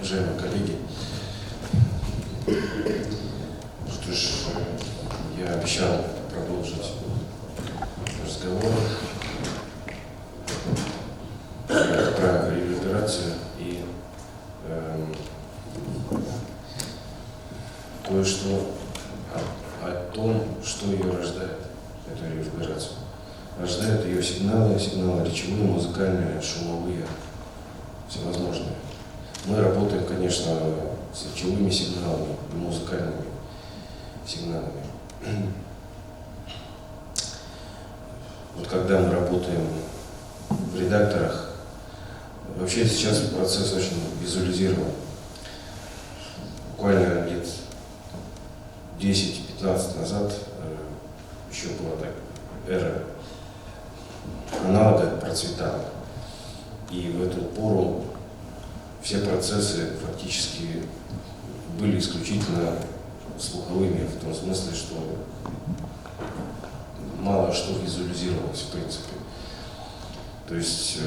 уважаемые коллеги, что ж, я обещал продолжить разговор про реверберацию и кое-что о том, что ее рождает, эту реверберацию. Рождают ее сигналы речевые, музыкальные, шумовые, всевозможные. Мы работаем, конечно, с речевыми сигналами и музыкальными сигналами. Вот когда мы работаем в редакторах, вообще сейчас процесс очень визуализирован. Буквально лет 10-15 назад еще была так эра аналога процветала. И в эту пору все процессы фактически были исключительно слуховыми, в том смысле, что мало что визуализировалось в принципе. То есть,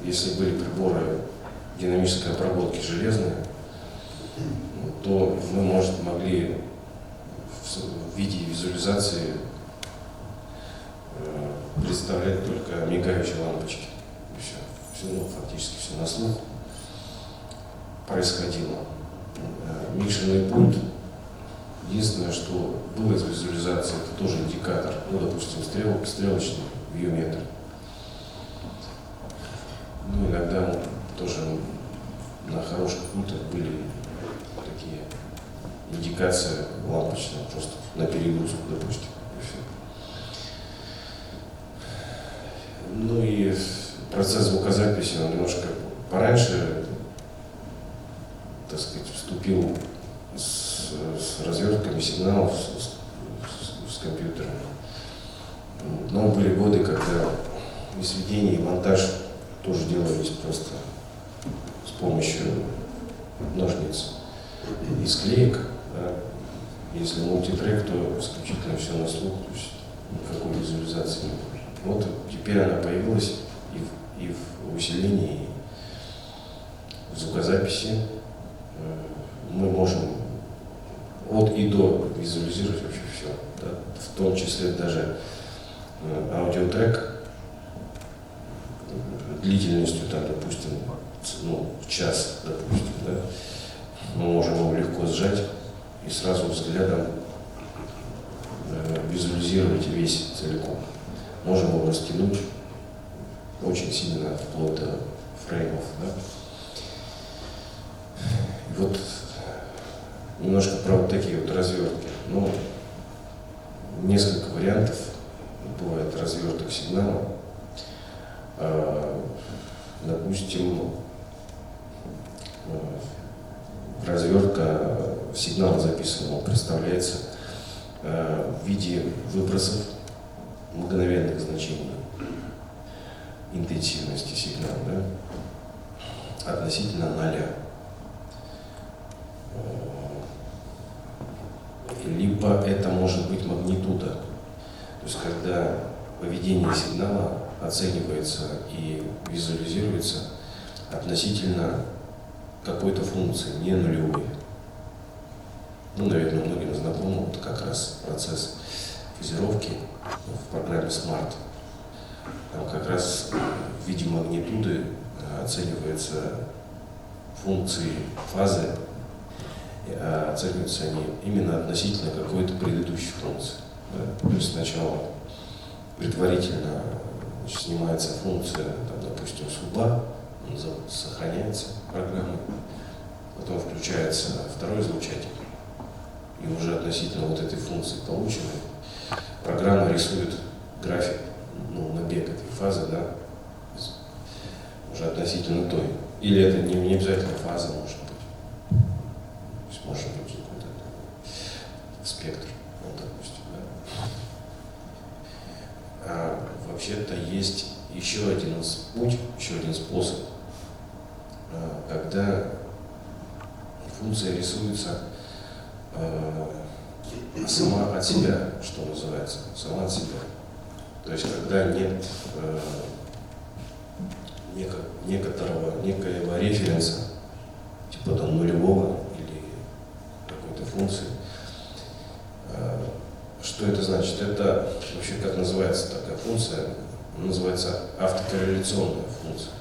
если были приборы динамической обработки железные, то мы могли в виде визуализации представлять только мигающие лампочки. И все, фактически все на слух происходило. Микшерный пульт, единственное, что было из визуализации, это тоже индикатор, ну, допустим, стрелочный вьюметр. Ну, иногда тоже на хороших пультах были такие индикации лампочные, просто на перегрузку, допустим. Ну и процесс звукозаписи, он немножко пораньше, так сказать, вступил с развертками сигналов, с компьютерами. Но были годы, когда и сведение, и монтаж тоже делались просто с помощью ножниц и склеек. Да. Если мультитрек, то исключительно все на слух, то есть никакой визуализации не было. Вот теперь она появилась и в усилении, и в звукозаписи. Мы можем от и до визуализировать вообще все, да? В том числе даже аудиотрек длительностью, там, допустим, час, допустим, да? Мы можем его легко сжать и сразу взглядом визуализировать весь целиком. Можем его растянуть очень сильно, вплоть до фреймов. Да? И вот немножко про вот такие вот развертки. Ну, несколько вариантов бывает разверток сигнала. Допустим, развертка сигнала записанного представляется в виде выбросов мгновенных значений интенсивности сигнала, да, относительно 0. Либо это может быть магнитуда, то есть когда поведение сигнала оценивается и визуализируется относительно какой-то функции, не нулевой. Ну, наверное, многим знаком вот как раз процесс фазировки в программе Smart. Там как раз в виде магнитуды оцениваются функции фазы, оцениваются они именно относительно какой-то предыдущей функции. Да? То есть сначала предварительно снимается функция, там, допустим, с угла, сохраняется программа, потом включается второй излучатель, и уже относительно вот этой функции полученной программа рисует график, набег этой фазы, да, уже относительно той. Или это не обязательно фаза может быть. То есть может быть какой-то спектр, допустим, да. А вообще-то есть еще один путь, еще один способ, когда функция рисуется сама от себя, что называется, сама от себя. То есть когда нет некоего референса типа там нулевого или какой-то функции. Что это значит? Это вообще как называется такая функция? Она называется автокорреляционная функция.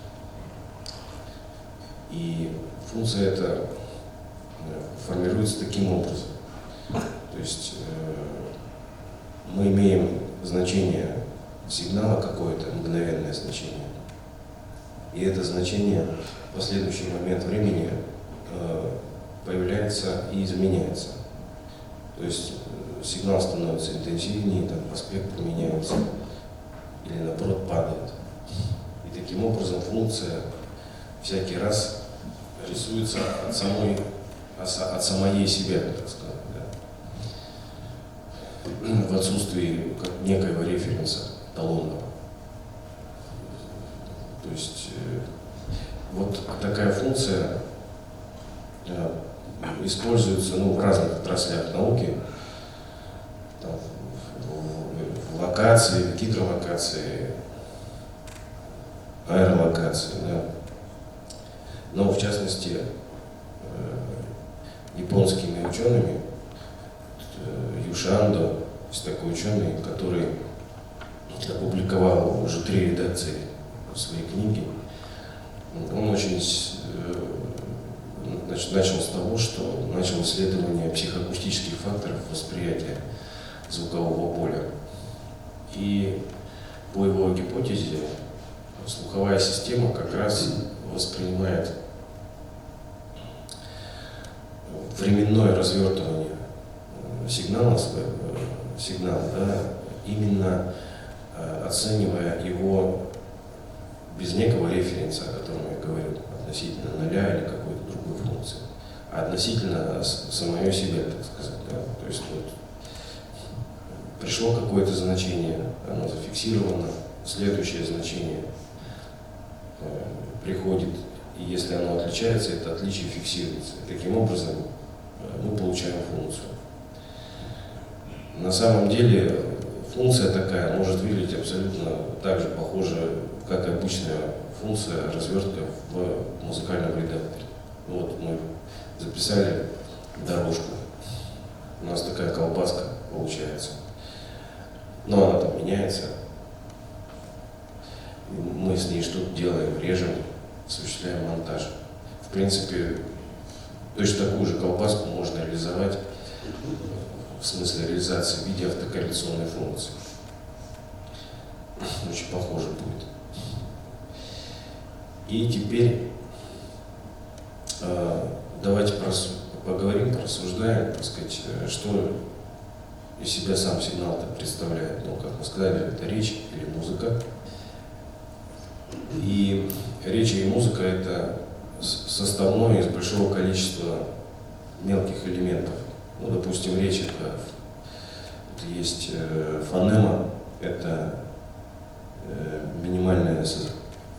И функция эта формируется таким образом. То есть мы имеем значение сигнала какое-то, мгновенное значение. И это значение в последующий момент времени появляется и изменяется. То есть сигнал становится интенсивнее, там, по спектру меняется, или наоборот падает. И таким образом функция всякий раз рисуется от самой себя, так сказать, да. В отсутствии некоего референса эталонного. То есть вот такая функция используется в разных отраслях науки, там, в локации, в гидролокации, аэролокации, да. Но в частности японскими учеными, Юши Андо, есть такой ученый, который опубликовал уже 3 редакции своей книги. Он очень начал с того, что начал исследование психоакустических факторов восприятия звукового поля. И по его гипотезе слуховая система как раз воспринимает временное развертывание сигнала, да, именно оценивая его без некого референса, о котором я говорил, относительно нуля или какой-то другой функции, а относительно самого себя, так сказать. Да. То есть вот, пришло какое-то значение, оно зафиксировано, следующее значение приходит, и если оно отличается, это отличие фиксируется. И таким образом мы получаем функцию. На самом деле функция такая может выглядеть абсолютно так же похоже, как обычная функция развертка в музыкальном редакторе. Вот мы записали дорожку. У нас такая колбаска получается. Но она там меняется. Мы с ней что-то делаем, режем, осуществляем монтаж. В принципе, точно такую же колбаску можно реализовать в смысле реализации в виде автокорреляционной функции. Очень похоже будет. И теперь давайте поговорим, порассуждаем, так сказать, что из себя сам сигнал-то представляет. Ну, как мы сказали, это речь или музыка. И речь и музыка — это составное из большого количества мелких элементов. Ну, допустим, речь — это есть фонема, это минимальная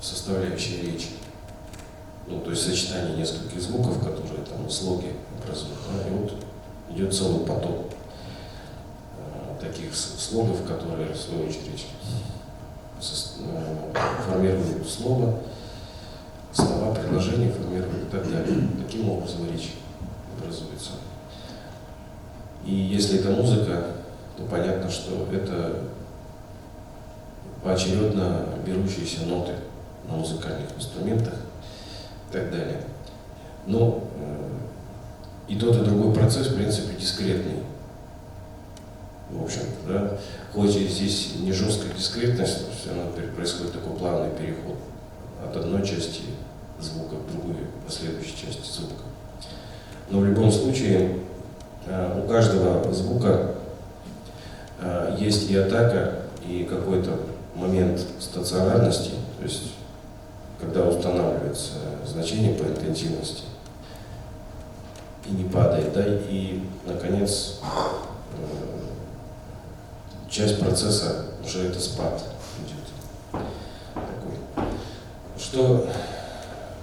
составляющая речи. Ну, то есть сочетание нескольких звуков, которые там слоги образуют. Да, и вот идет целый поток таких слогов, которые в свою очередь формируют слово, слова, предложения формируют и так далее. Таким образом речь образуется. И если это музыка, то понятно, что это поочередно берущиеся ноты на музыкальных инструментах и так далее. Но и тот, и другой процесс, в принципе, дискретный. В общем-то, да. Хоть и здесь не жесткая дискретность, но все равно происходит такой плавный переход от одной части звука к другой, последующей части звука. Но в любом случае у каждого звука есть и атака, и какой-то момент стационарности, то есть когда устанавливается значение по интенсивности и не падает, да, и, наконец, часть процесса уже это спад идет. Такой. Что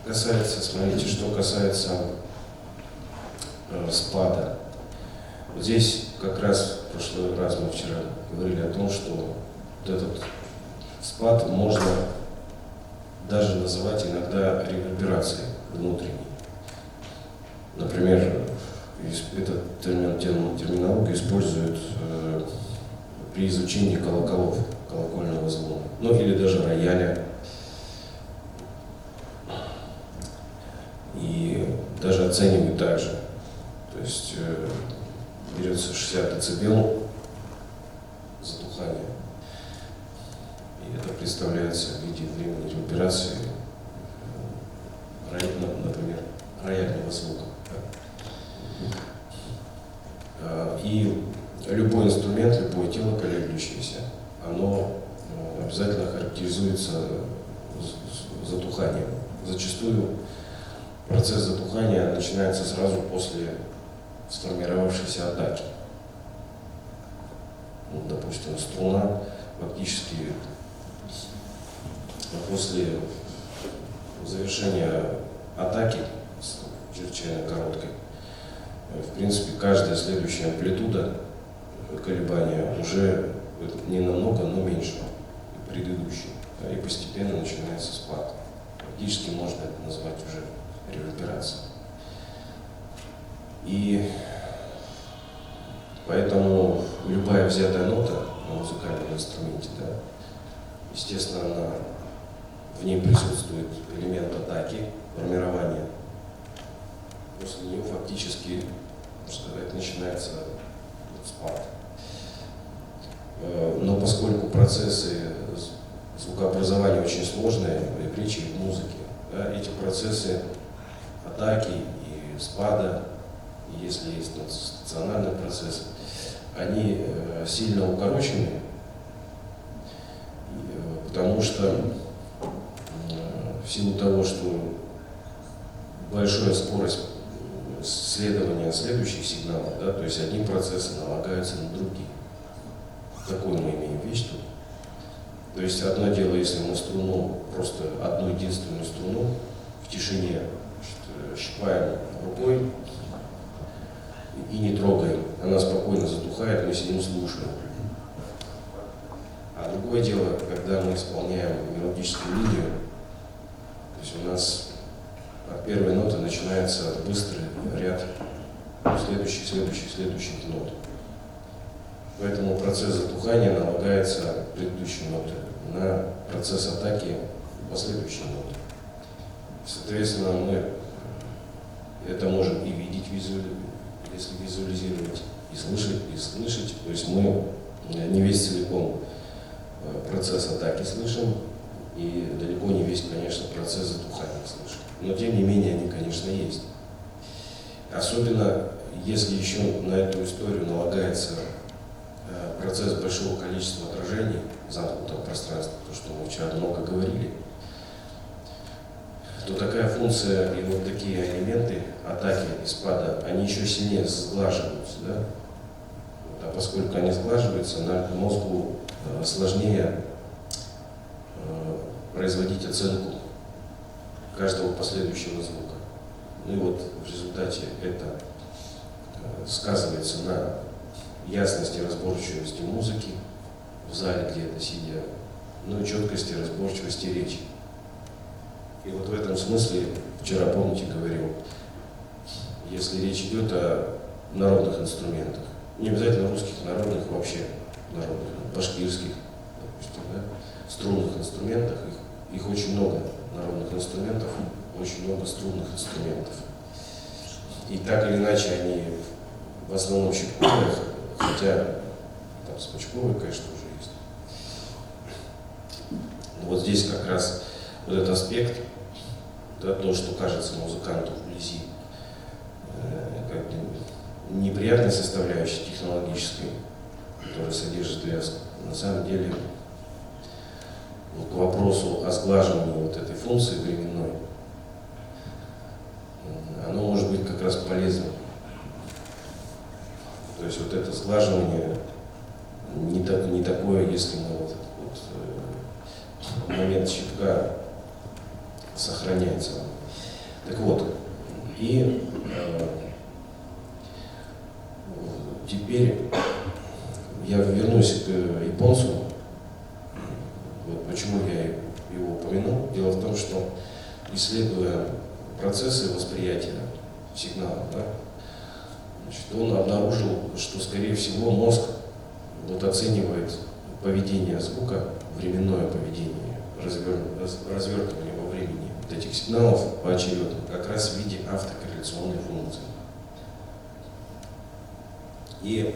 касается, смотрите, что касается спада. Вот здесь как раз в прошлый раз мы вчера говорили о том, что вот этот спад можно даже называть иногда реверберацией внутренней. Например, этот терминологию используют при изучении колоколов, колокольного звона, ну или даже рояля. И даже оценивают так же. То есть берется 60 децибел затухания, и это представляется в виде времени реверберации, например, рояльного звука. И любой инструмент, любое тело колеблющееся, оно обязательно характеризуется затуханием. Зачастую процесс затухания начинается сразу после сформировавшейся атаки. Вот, допустим, струна фактически после завершения атаки, чрезвычайно короткой, в принципе, каждая следующая амплитуда колебания уже не намного, но меньше предыдущей. И постепенно начинается спад. Фактически можно это назвать уже реверберацией. И поэтому любая взятая нота на музыкальном инструменте, да, естественно, в ней присутствует элемент атаки, формирования. После нее фактически, можно сказать, начинается спад. Но поскольку процессы звукообразования очень сложные в речи и в музыке, да, эти процессы атаки и спада, и если есть стационарный процесс, они сильно укорочены, потому что в силу того, что большая скорость следования следующих сигналов, да, то есть одни процессы налагаются на другие. Такую мы имеем вещь тут. То есть одно дело, если мы струну, просто одну единственную струну в тишине щипаем рукой и не трогаем, она спокойно затухает, мы сидим слушаем. А другое дело, когда мы исполняем мелодическую линию, то есть у нас от первой ноты начинается быстрый ряд следующих нот. Поэтому процесс затухания налагается предыдущей ноты на процесс атаки последующей ноты. Соответственно, мы это можем и видеть, если визуализировать, и слышать. То есть мы не весь целиком процесс атаки слышим, и далеко не весь, конечно, процесс затухания слышим. Но тем не менее они, конечно, есть. Особенно если еще на эту историю налагается процесс большого количества отражений замкнутого пространства, то, что мы вчера много говорили, то такая функция и вот такие элементы атаки и спада, они еще сильнее сглаживаются. Да? А поскольку они сглаживаются, мозгу сложнее производить оценку каждого последующего звука. Ну и вот в результате это сказывается на ясности и разборчивости музыки в зале, где это сидя, ну и четкости и разборчивости речи. И вот в этом смысле, вчера, помните, говорил, если речь идет о народных инструментах, не обязательно русских, народных, вообще народных, башкирских, допустим, да, струнных инструментах, их очень много, народных инструментов, очень много струнных инструментов. И так или иначе они в основном щипковые, хотя там смычковые, конечно, уже есть. Но вот здесь как раз вот этот аспект, да, то, что кажется музыканту вблизи как бы неприятной составляющей технологической, которая содержит лязг, на самом деле вот к вопросу о сглаживании вот этой функции временной, оно может быть как раз полезным. То есть вот это сглаживание не такое, если мы вот момент щипка сохраняется. Так вот, и теперь я вернусь к японцу. Вот почему я его упомянул. Дело в том, что исследуя процессы восприятия сигналов, да, значит, он обнаружил, что, скорее всего, мозг вот оценивает поведение звука, временное поведение, развертывание во времени вот этих сигналов поочередно, как раз в виде автокорреляционной функции. И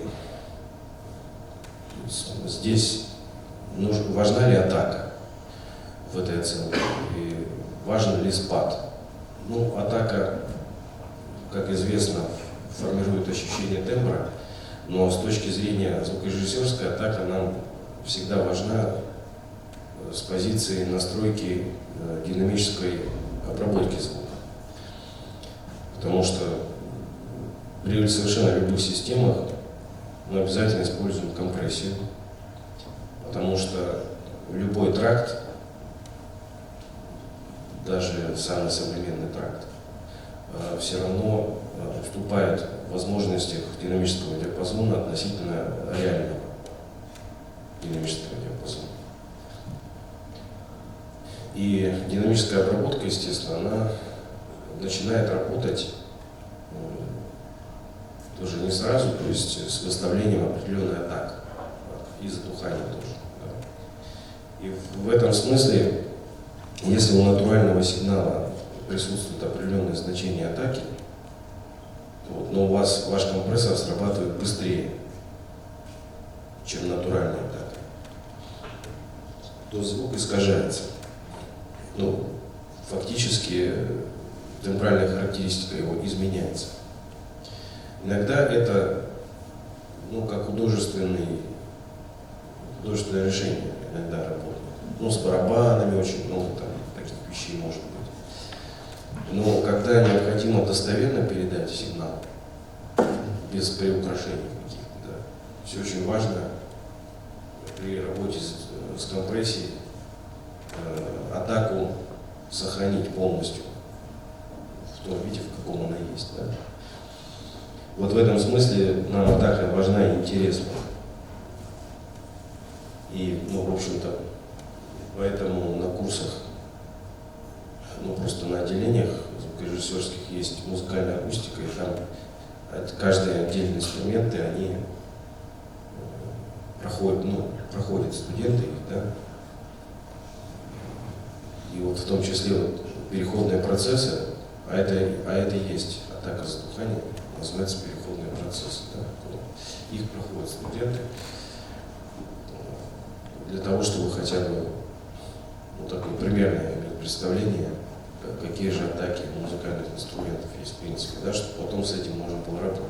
здесь важна ли атака в этой оценке, и важен ли спад. Ну, атака, как известно, формирует ощущение тембра, но с точки зрения звукорежиссерской атака нам всегда важна с позиции настройки динамической обработки звука. Потому что при совершенно любых системах мы обязательно используем компрессию, потому что любой тракт, даже самый современный тракт, все равно уступает в возможностях динамического диапазона относительно реального динамического диапазона. И динамическая обработка, естественно, она начинает работать тоже не сразу, то есть с выставлением определенной атак и затухания тоже. Да. И в этом смысле, если у натурального сигнала присутствует определенное значение атаки, то, но у вас ваш компрессор срабатывает быстрее, чем натуральная атака, то звук искажается. Ну, фактически тембральная характеристика его изменяется. Иногда это, ну, как художественное решение иногда работает. Ну, с барабанами очень много там таких вещей может быть. Но когда необходимо достоверно передать сигнал, без приукрашений каких-то, да, все очень важно при работе с компрессией атаку сохранить полностью в том виде, в каком она есть. Да. Вот в этом смысле нам атака важна и интересна. И, ну, в общем-то, поэтому на курсах, ну, просто на отделениях звукорежиссерских есть музыкальная акустика, и там каждые отдельные инструменты, они проходят студенты, да. И вот в том числе вот переходные процессы, а это и есть атака затухания, называется переходные процессы. Да. Их проходят студенты для того, чтобы хотя бы, ну, такое примерное представление, какие же атаки музыкальных инструментов есть в принципе, да, чтобы потом с этим можно было работать.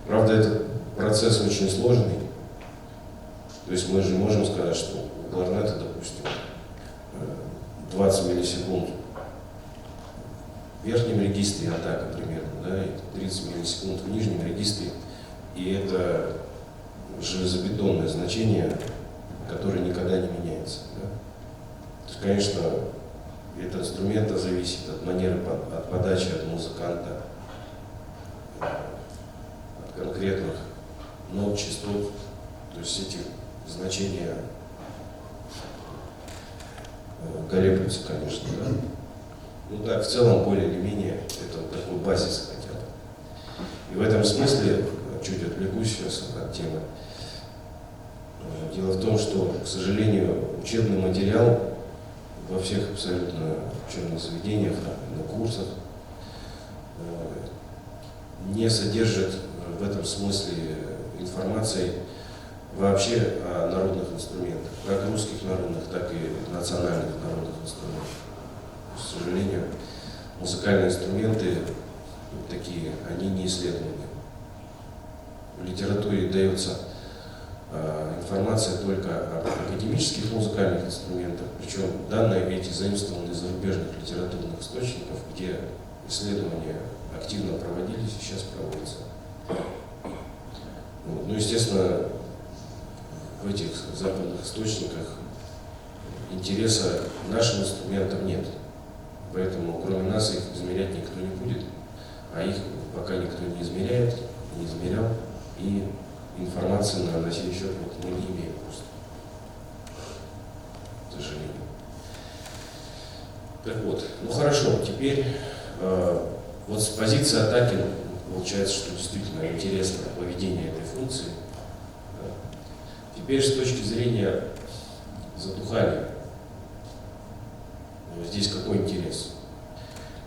Правда, этот процесс очень сложный. То есть мы же можем сказать, что у кларнета, допустим, 20 миллисекунд в верхнем регистре атака примерно, да, и 30 миллисекунд в нижнем регистре, и это железобетонное значение, которое никогда не меняется. Да. То есть, конечно, это инструмента зависит от манеры, от подачи, от музыканта, от конкретных нот, частот. То есть эти значения колеблются, конечно, да. Ну так, в целом, более или менее, это вот такой базис хотя бы. И в этом смысле, чуть отвлекусь сейчас от темы, дело в том, что, к сожалению, учебный материал во всех абсолютно учебных заведениях, на курсах не содержит в этом смысле информации вообще о народных инструментах, как русских народных, так и национальных народных инструментов. К сожалению, музыкальные инструменты такие, они не исследованы. В литературе дается информация только об академических музыкальных инструментах, причем данные эти заимствованы из зарубежных литературных источников, где исследования активно проводились и сейчас проводятся. Ну, естественно, в этих западных источниках интереса к нашим инструментам нет. Поэтому кроме нас их измерять никто не будет, а их пока никто не измеряет, не измерял, и информации на сей счет мы не имеем просто, к сожалению. Так вот, ну хорошо, теперь Вот с позиции атаки получается, что действительно интересно поведение этой функции. Теперь с точки зрения затухания, здесь какой интерес?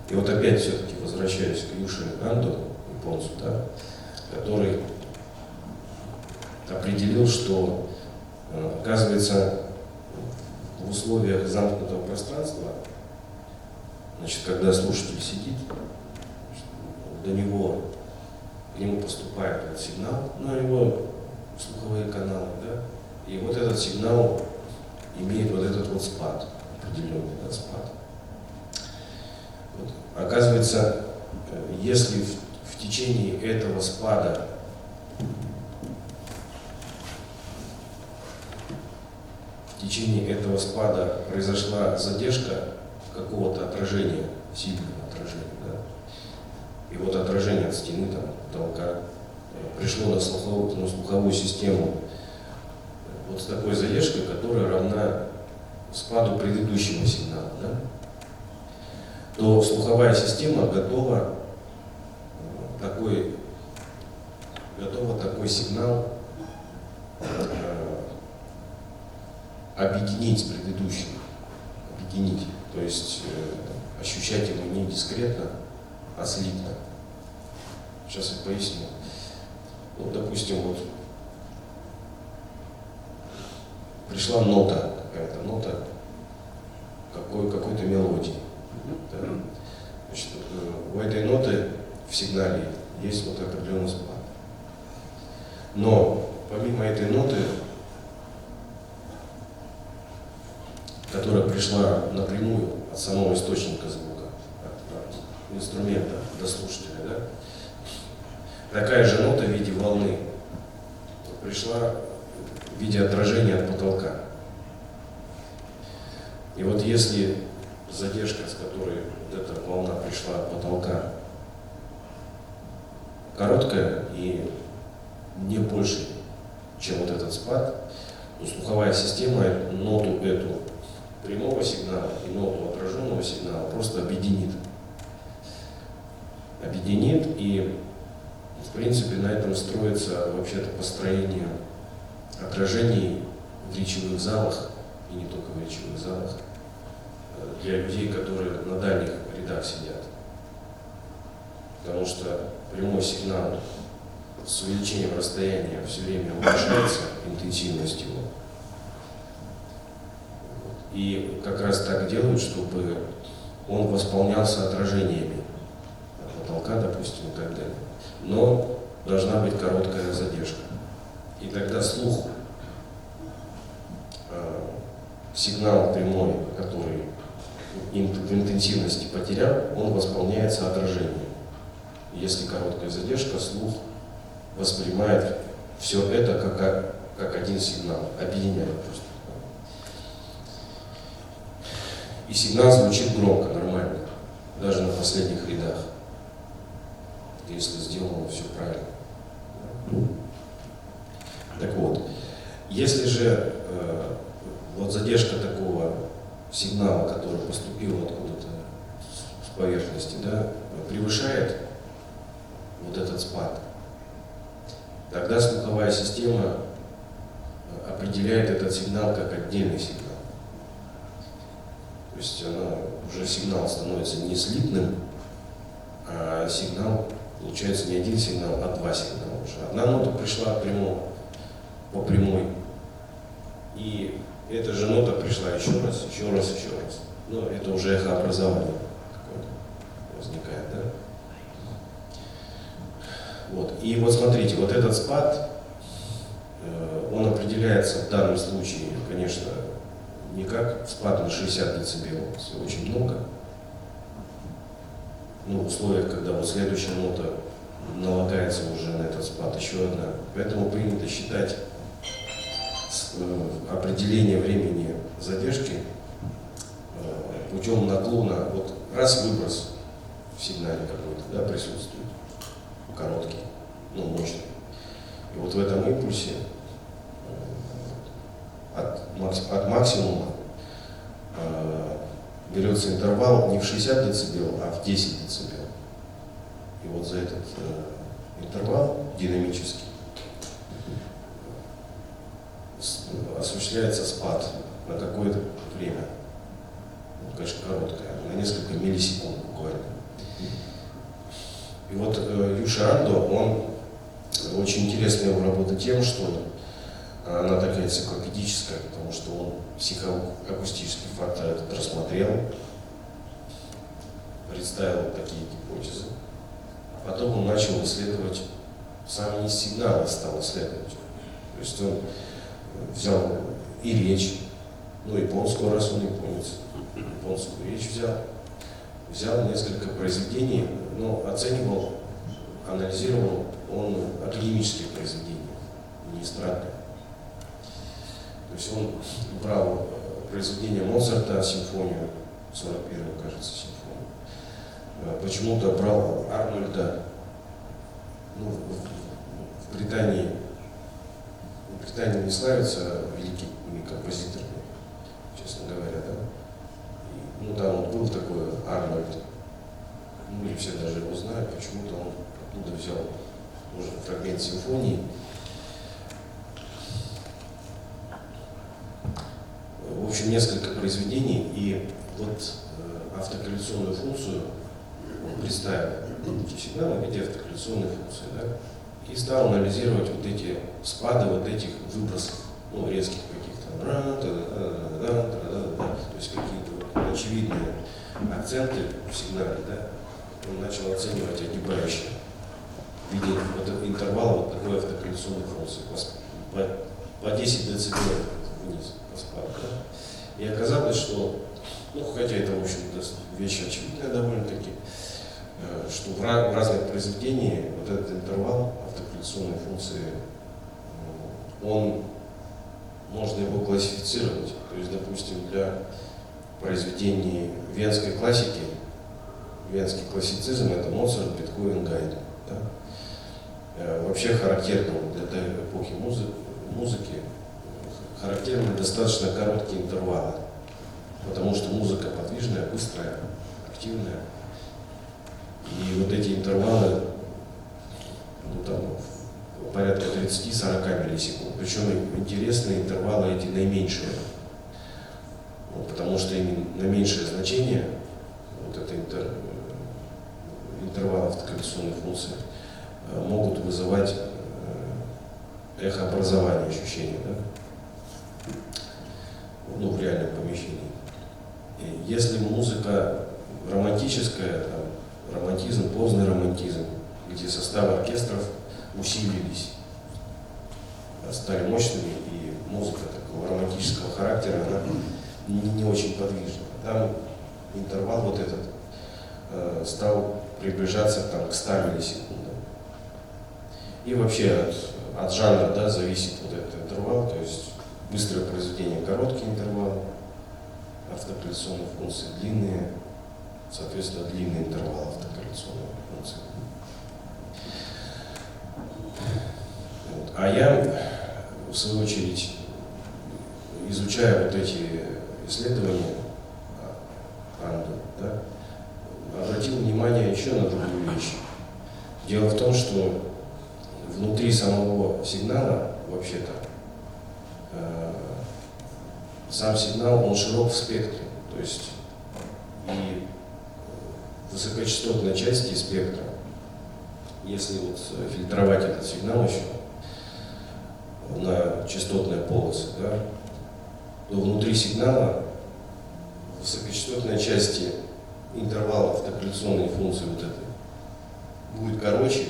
И вот опять все-таки возвращаюсь к Юши Анду, японцу, да, который определил, что, оказывается, в условиях замкнутого пространства, значит, когда слушатель сидит, до него, к нему поступает этот сигнал, ну, у него слуховые каналы, да, и вот этот сигнал имеет вот этот вот спад, определенный, да, спад. Вот. Оказывается, если в течение этого спада произошла задержка какого-то отражения, сильного отражения, да, и вот отражение от стены, там, потолка, пришло на слуховую систему вот с такой задержкой, которая равна спаду предыдущего сигнала, да, то слуховая система готова такой сигнал объединить с предыдущим, то есть ощущать его не дискретно, а слитно. Сейчас я поясню. Вот, допустим, вот пришла нота, какая-то нота какой-то мелодии. Да? Значит, у этой ноты в сигнале есть вот определенный спад. Но помимо этой ноты, которая пришла напрямую от самого источника звука, от инструмента до слушателя, да, такая же нота в виде волны пришла в виде отражения от потолка. И вот если задержка, с которой вот эта волна пришла от потолка, короткая и не больше, чем вот этот спад, то слуховая система ноту эту прямого сигнала и ноту отраженного сигнала просто объединит. И, в принципе, на этом строится вообще-то построение отражений в речевых залах, и не только в речевых залах, для людей, которые на дальних рядах сидят. Потому что прямой сигнал с увеличением расстояния все время уменьшается, интенсивность его. И как раз так делают, чтобы он восполнялся отражениями потолка, допустим, и так далее. Но должна быть короткая задержка. И тогда слух, сигнал прямой, который в интенсивности потерял, он восполняется отражением. Если короткая задержка, слух воспринимает все это как один сигнал, объединяет просто. И сигнал звучит громко, нормально, даже на последних рядах, если сделано все правильно. Так вот, если же вот задержка такого сигнала, который поступил откуда-то с поверхности, да, превышает вот этот спад, тогда слуховая система определяет этот сигнал как отдельный сигнал. То есть сигнал становится не слитным, а сигнал, получается, не один сигнал, а два сигнала уже. Одна нота пришла по прямой, и эта же нота пришла еще раз. Но это уже эхообразование какое-то возникает, да? Вот. И вот смотрите, вот этот спад, он определяется в данном случае, конечно, не как спад на 60 дБ, очень много. Но в условиях, когда вот следующая нота налагается уже на этот спад, еще одна. Поэтому принято считать определение времени задержки путем наклона. Вот раз выброс в сигнале какой-то, да, присутствует, короткий, но мощный. И вот в этом импульсе от максимума берется интервал не в 60 дБ, а в 10 дБ. И вот за этот интервал динамический осуществляется спад на какое-то время. Ну, конечно, короткое, на несколько миллисекунд буквально. И вот Юша Андо, он очень интересная его работа тем, что она такая энциклопедическая, потому что он психоакустический фактор этот рассмотрел, представил такие гипотезы. Потом он начал исследовать сам не сигнал, стал исследовать. То есть он взял и речь, ну, японскую, раз он японец, японскую речь взял несколько произведений, но оценивал, анализировал он академические произведения, не эстрадные. То есть он брал произведение Моцарта, симфонию, 41-ю, кажется, симфонию. Почему-то брал Арнольда, ну, в Британии не славится великими композиторами, честно говоря, да. И, ну, там вот был такой Арнольд, ну, не все даже его знают, почему-то он оттуда взял уже фрагмент симфонии. В общем, несколько произведений, и вот автокорреляционную функцию он представил эти сигналы в виде автокорреляционной функции, да, и стал анализировать вот эти спады вот этих выбросов, ну, резких каких-то, то есть какие-то вот очевидные акценты в сигнале, да, он начал оценивать огибающие в виде вот этого интервала вот такой автокорреляционной функции по 10 дБ вниз по спаду, да. И оказалось, что, ну, хотя это, в общем-то, вещь очевидная довольно-таки, что в разных произведениях вот этот интервал автокорреляционной функции, можно его классифицировать. То есть, допустим, для произведений венской классики, венский классицизм — это Моцарт, Бетховен, Гайдн. Да? Вообще характерно для этой эпохи музыки характерны достаточно короткие интервалы, потому что музыка подвижная, быстрая, активная. И вот эти интервалы, ну, там, порядка 30-40 миллисекунд. Причем интересные интервалы эти наименьшие. Ну, потому что именно наименьшее значение вот этой интервала автокорреляционной функции могут вызывать эхообразование ощущения, да? Ну, в реальном помещении. И если музыка романтическая, там, романтизм, поздний романтизм, где составы оркестров усилились, стали мощными, и музыка такого романтического характера, она не очень подвижна. Там интервал вот этот стал приближаться там, к 100 миллисекундам. И вообще от жанра, да, зависит вот этот интервал, то есть быстрое произведение — короткий интервал, автокорреляционные функции длинные, соответственно, длинный интервал автокорреляционной функции. Вот. А я, в свою очередь, изучая вот эти исследования Андо, да, обратил внимание еще на другую вещь. Дело в том, что внутри самого сигнала, вообще-то, сам сигнал, он широк в спектре, то есть и высокочастотной части спектра, если вот фильтровать этот сигнал еще на частотные полосы, да, то внутри сигнала высокочастотной части интервала автокорреляционной функции вот этой будет короче,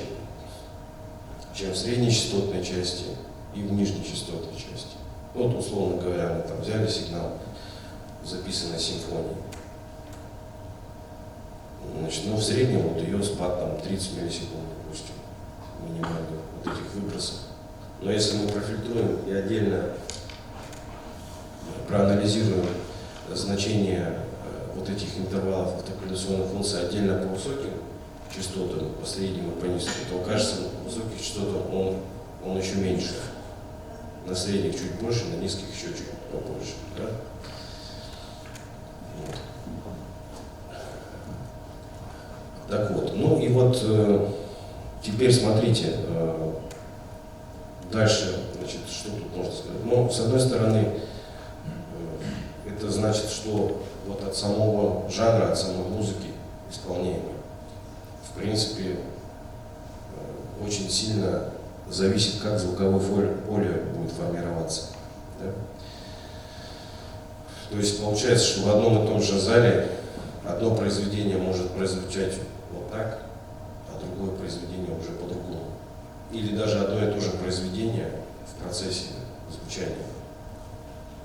чем в среднечастотной части и в нижнечастотной части. Вот, условно говоря, мы там взяли сигнал, записанной симфонии. Значит, ну, в среднем вот ее спад там 30 миллисекунд, допустим, минимально вот этих выбросов. Но если мы профильтруем и отдельно проанализируем значение вот этих интервалов автокорреляционной функции отдельно по высоким частотам, по средним и по низким, то окажется, на высоких частотах он еще меньше. На средних чуть больше, на низких еще чуть побольше. Да? Вот. Так вот, ну и вот теперь смотрите, дальше, значит, что тут можно сказать? Ну, с одной стороны, это значит, что вот от самого жанра, от самой музыки исполняемой, в принципе, очень сильно зависит, как звуковое поле будет формироваться. Да? То есть получается, что в одном и том же зале одно произведение может прозвучать вот так, а другое произведение уже по-другому. Или даже одно и то же произведение в процессе звучания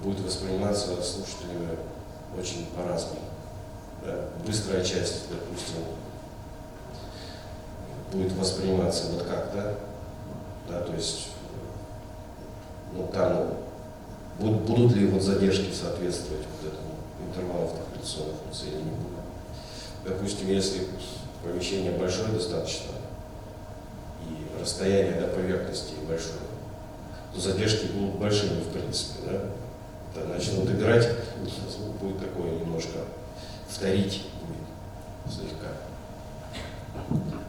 будет восприниматься слушателями очень по-разному. Да? Быстрая часть, допустим, будет восприниматься вот как, да, то есть, ну, там будут ли вот задержки соответствовать вот этому интервалу второплетационных функций или не будут. Допустим, если помещение большое достаточно и расстояние до поверхности большое, то задержки будут большими в принципе, да. Это начнут играть, звук будет такой немножко вторить будет слегка.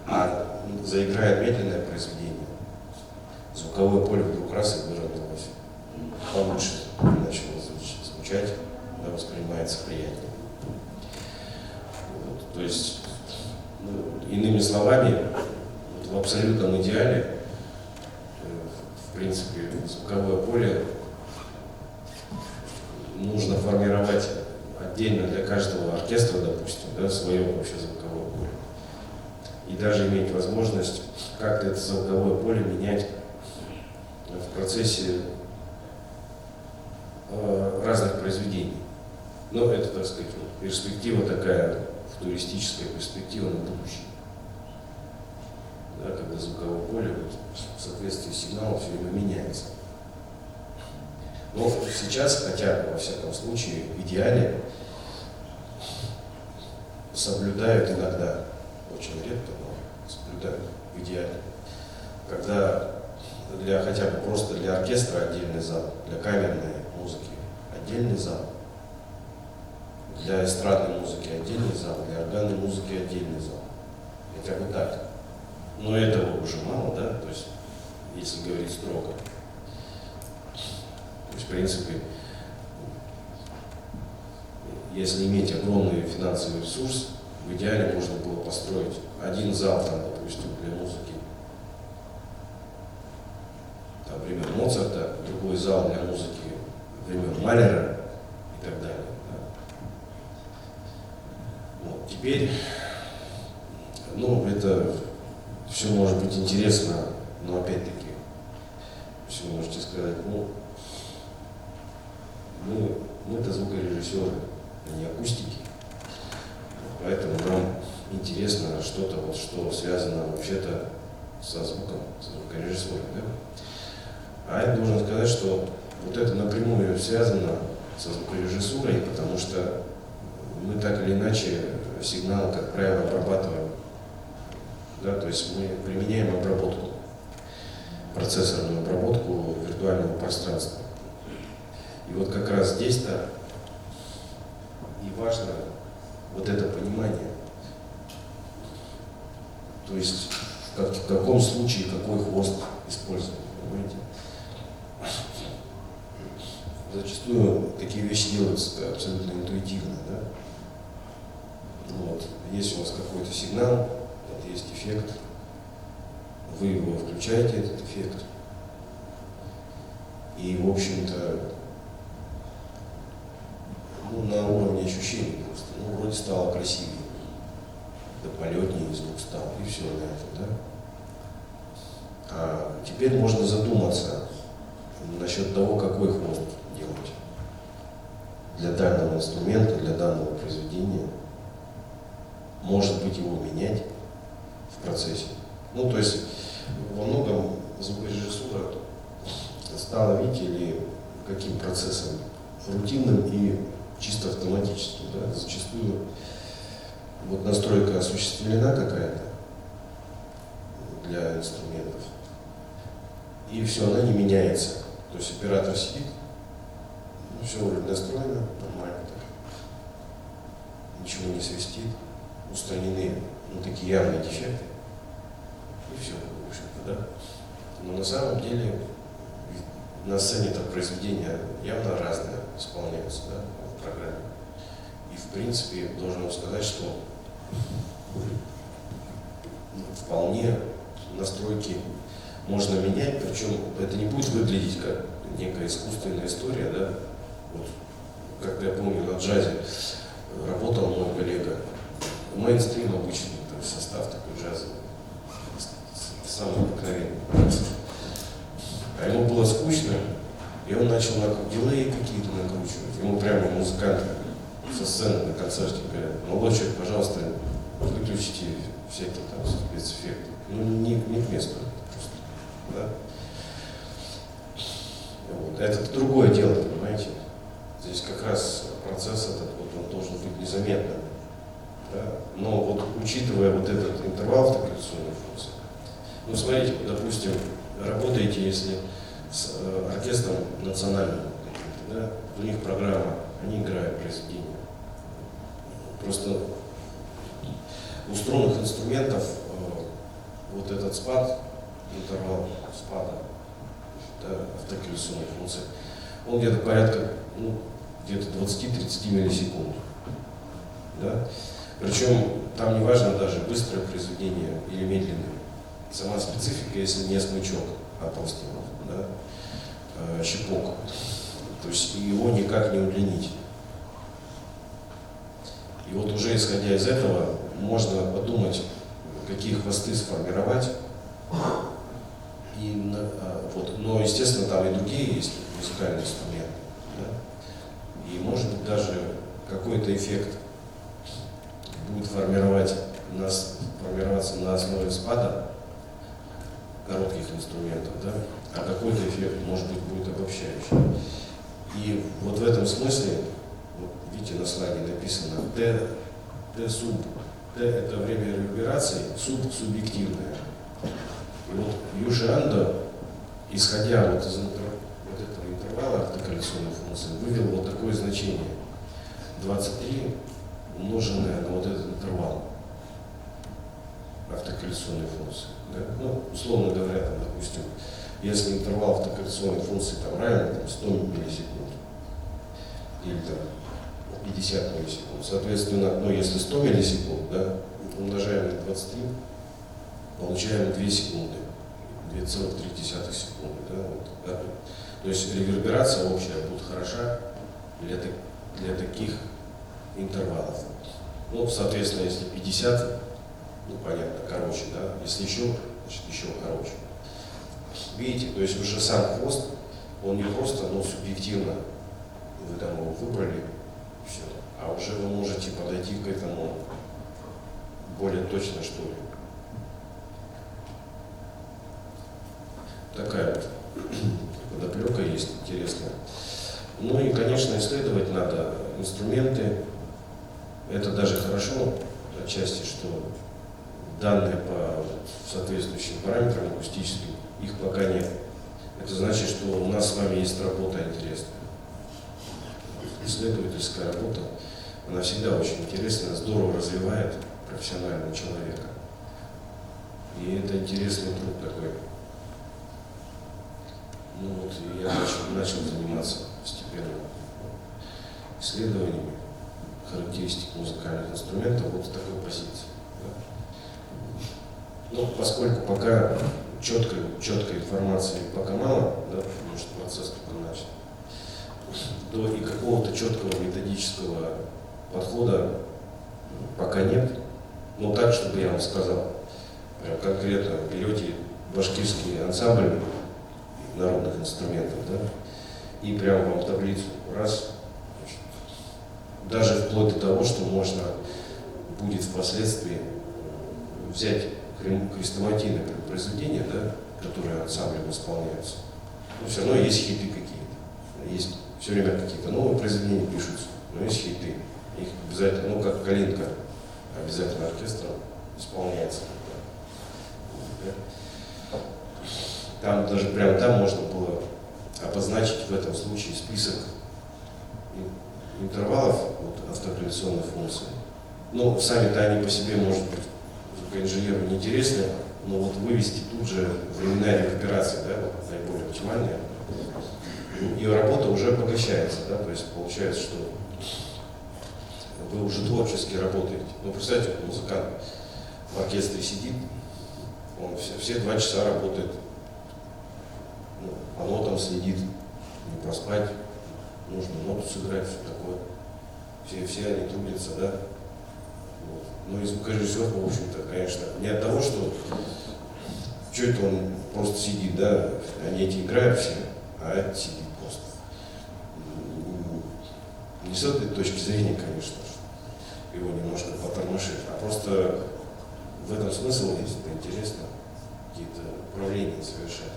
А заиграет медленное произведение, звуковое поле вдруг раз и выровнялось, получше начало звучать, да, воспринимается приятнее. Вот, то есть, ну, иными словами, в абсолютном идеале, в принципе, звуковое поле нужно формировать отдельно для каждого оркестра, допустим, да, свое вообще звуковое поле. И даже иметь возможность как-то это звуковое поле менять в процессе разных произведений. Но это, так сказать, перспектива такая, футуристическая перспектива на будущее. Да, когда звуковое поле вот, в соответствии с сигналом все время меняется. Но сейчас, хотя во всяком случае, в идеале соблюдают иногда, очень редко, но соблюдают в идеале, когда хотя бы просто для оркестра отдельный зал, для камерной музыки отдельный зал, для эстрадной музыки отдельный зал, для органной музыки отдельный зал. Хотя бы так. Но этого уже мало, да, то есть, если говорить строго. То есть, в принципе, если иметь огромный финансовый ресурс, в идеале можно было построить один зал, там, допустим, для музыки, там, времен Моцарта, другой зал для музыки времен Малера и так далее. Да. Вот. Теперь, ну, это все может быть интересно, но опять-таки, все можете сказать, ну, мы-то звукорежиссеры, а не акустики, поэтому нам интересно что-то, вот, что связано вообще-то со звуком, со звукорежиссурой. Да? А я должен сказать, что вот это напрямую связано со звукорежиссурой, потому что мы так или иначе сигнал, как правило, обрабатываем. Да? То есть мы применяем обработку, процессорную обработку виртуального пространства. И вот как раз здесь-то и важно вот это понимание. То есть в каком случае какой хвост использовать, понимаете? Зачастую такие вещи делаются абсолютно интуитивно, да? Вот. Есть у вас какой-то сигнал, вот есть эффект, вы его включаете, этот эффект, и, в общем-то, ну, на уровне ощущений просто, ну, вроде стало красивее, да полетнее звук стал, и все на этом, да? А теперь можно задуматься насчет того, какой хвост делать для данного инструмента, для данного произведения. Может быть, его менять в процессе. Ну, то есть, во многом звукорежиссура стала, видите ли, каким процессом? Рутинным и чисто автоматическим. Да? Зачастую вот настройка осуществлена какая-то для инструментов, и все, она не меняется. То есть оператор сидит, ну, все вроде настроено, нормально так. Ничего не свистит, устранены ну, такие явные дефекты. И все, в общем-то, да. Но на самом деле на сцене-то произведения явно разные исполняются, да, в программе. И в принципе должен вам сказать, что вполне настройки можно менять, причем это не будет выглядеть как некая искусственная история, да. Вот, как я помню, на джазе работал мой коллега, мейнстрим обычный, то есть состав такой джазовый, самый обыкновенный. А ему было скучно, и он начал дилеи какие-то накручивать. Ему прямо музыканты со сцены на концерте говорят: молодой человек, пожалуйста, выключите всякие там спецэффекты. Ну, не к месту просто. Да? Вот. Это другое дело, понимаете? Здесь как раз процесс этот, вот, он должен быть незаметным. Да? Но вот учитывая вот этот интервал автокоррекционной функции, ну смотрите, допустим, работаете, если с оркестром национальным, да, у них программа, они играют произведения. Просто у струнных инструментов вот этот спад, интервал спада, да, автокоррекционной функции, он где-то порядка, ну, где-то 20-30 миллисекунд. Да? Причем там не важно даже быстрое произведение или медленное. Сама специфика, если не смычок, а просто да, щипок, то есть его никак не удлинить. И вот уже исходя из этого можно подумать, какие хвосты сформировать. И, вот, но, естественно, там и другие есть музыкальные инструменты. Да? И может быть даже какой-то эффект будет формироваться на основе спада коротких инструментов, да? А какой-то эффект, может быть, будет обобщающий. И вот в этом смысле, вот видите, на слайде написано Т-суб. Т – это время реверберации, суб – субъективное. И вот Южи Андо, исходя вот из вот этого интервала автокоррекционной функции, вывел вот такое значение: 23 умноженное на вот этот интервал автокоррекционной функции. Да? Ну, условно говоря, там, допустим, если интервал автокоррекционной функции там равен там, 100 миллисекунд или там 50 миллисекунд, соответственно, ну, если 100 миллисекунд, да, умножаем на 23, получаем 2 секунды, 2,3 секунды. Да, вот, да. То есть реверберация общая будет хороша для таких интервалов. Ну, соответственно, если 50, ну, понятно, короче, да, если еще, значит, еще короче. Видите, то есть уже сам хвост, он не просто, ну, субъективно, вы там его выбрали, все, а уже вы можете подойти к этому более точно, что ли. Такая вот подоплека есть интересная. Ну и, конечно, исследовать надо инструменты. Это даже хорошо отчасти, что данные по соответствующим параметрам акустическим, их пока нет. Это значит, что у нас с вами есть работа интересная. Исследовательская работа, она всегда очень интересная, здорово развивает профессионального человека. И это интересный труд такой. Ну вот я начал заниматься постепенно исследованиями характеристик музыкальных инструментов вот с такой позиции. Да. Но поскольку пока четкой информации пока мало, да, потому что процесс только начал, то и какого-то четкого методического подхода пока нет. Но так, чтобы я вам сказал, прям конкретно берете башкирский ансамбль народных инструментов, да, и прям вам таблицу раз, даже вплоть до того, что можно будет впоследствии взять хрестоматийное произведение, да, которое ансамблем исполняется. Но все равно есть хиты какие-то, есть все время какие-то новые произведения пишутся, но есть хиты. Их обязательно, ну как Калинка, обязательно оркестром исполняется. Да. Там даже прямо там можно было обозначить в этом случае список интервалов вот, автокоррекционной функции. Ну, сами-то они по себе, может быть, звукоинженеру неинтересны, но вот вывести тут же временная рекуперация, да, вот, наиболее оптимальная, и работа уже обогащается, да, то есть получается, что вы уже творчески работаете. Ну, представьте, вот музыкант в оркестре сидит, он все 2 часа работает, ну, по нотам следит, не проспать, нужно ноту сыграть, все такое. Все они трудятся, да. Вот. Ну и звукорежиссер, в общем-то, конечно, не от того, что это он просто сидит, да, они эти играют все, а этот сидит просто. Не с этой точки зрения, конечно, его немножко потормошит, а просто в этом смысл есть, это интересно, какие-то управления совершать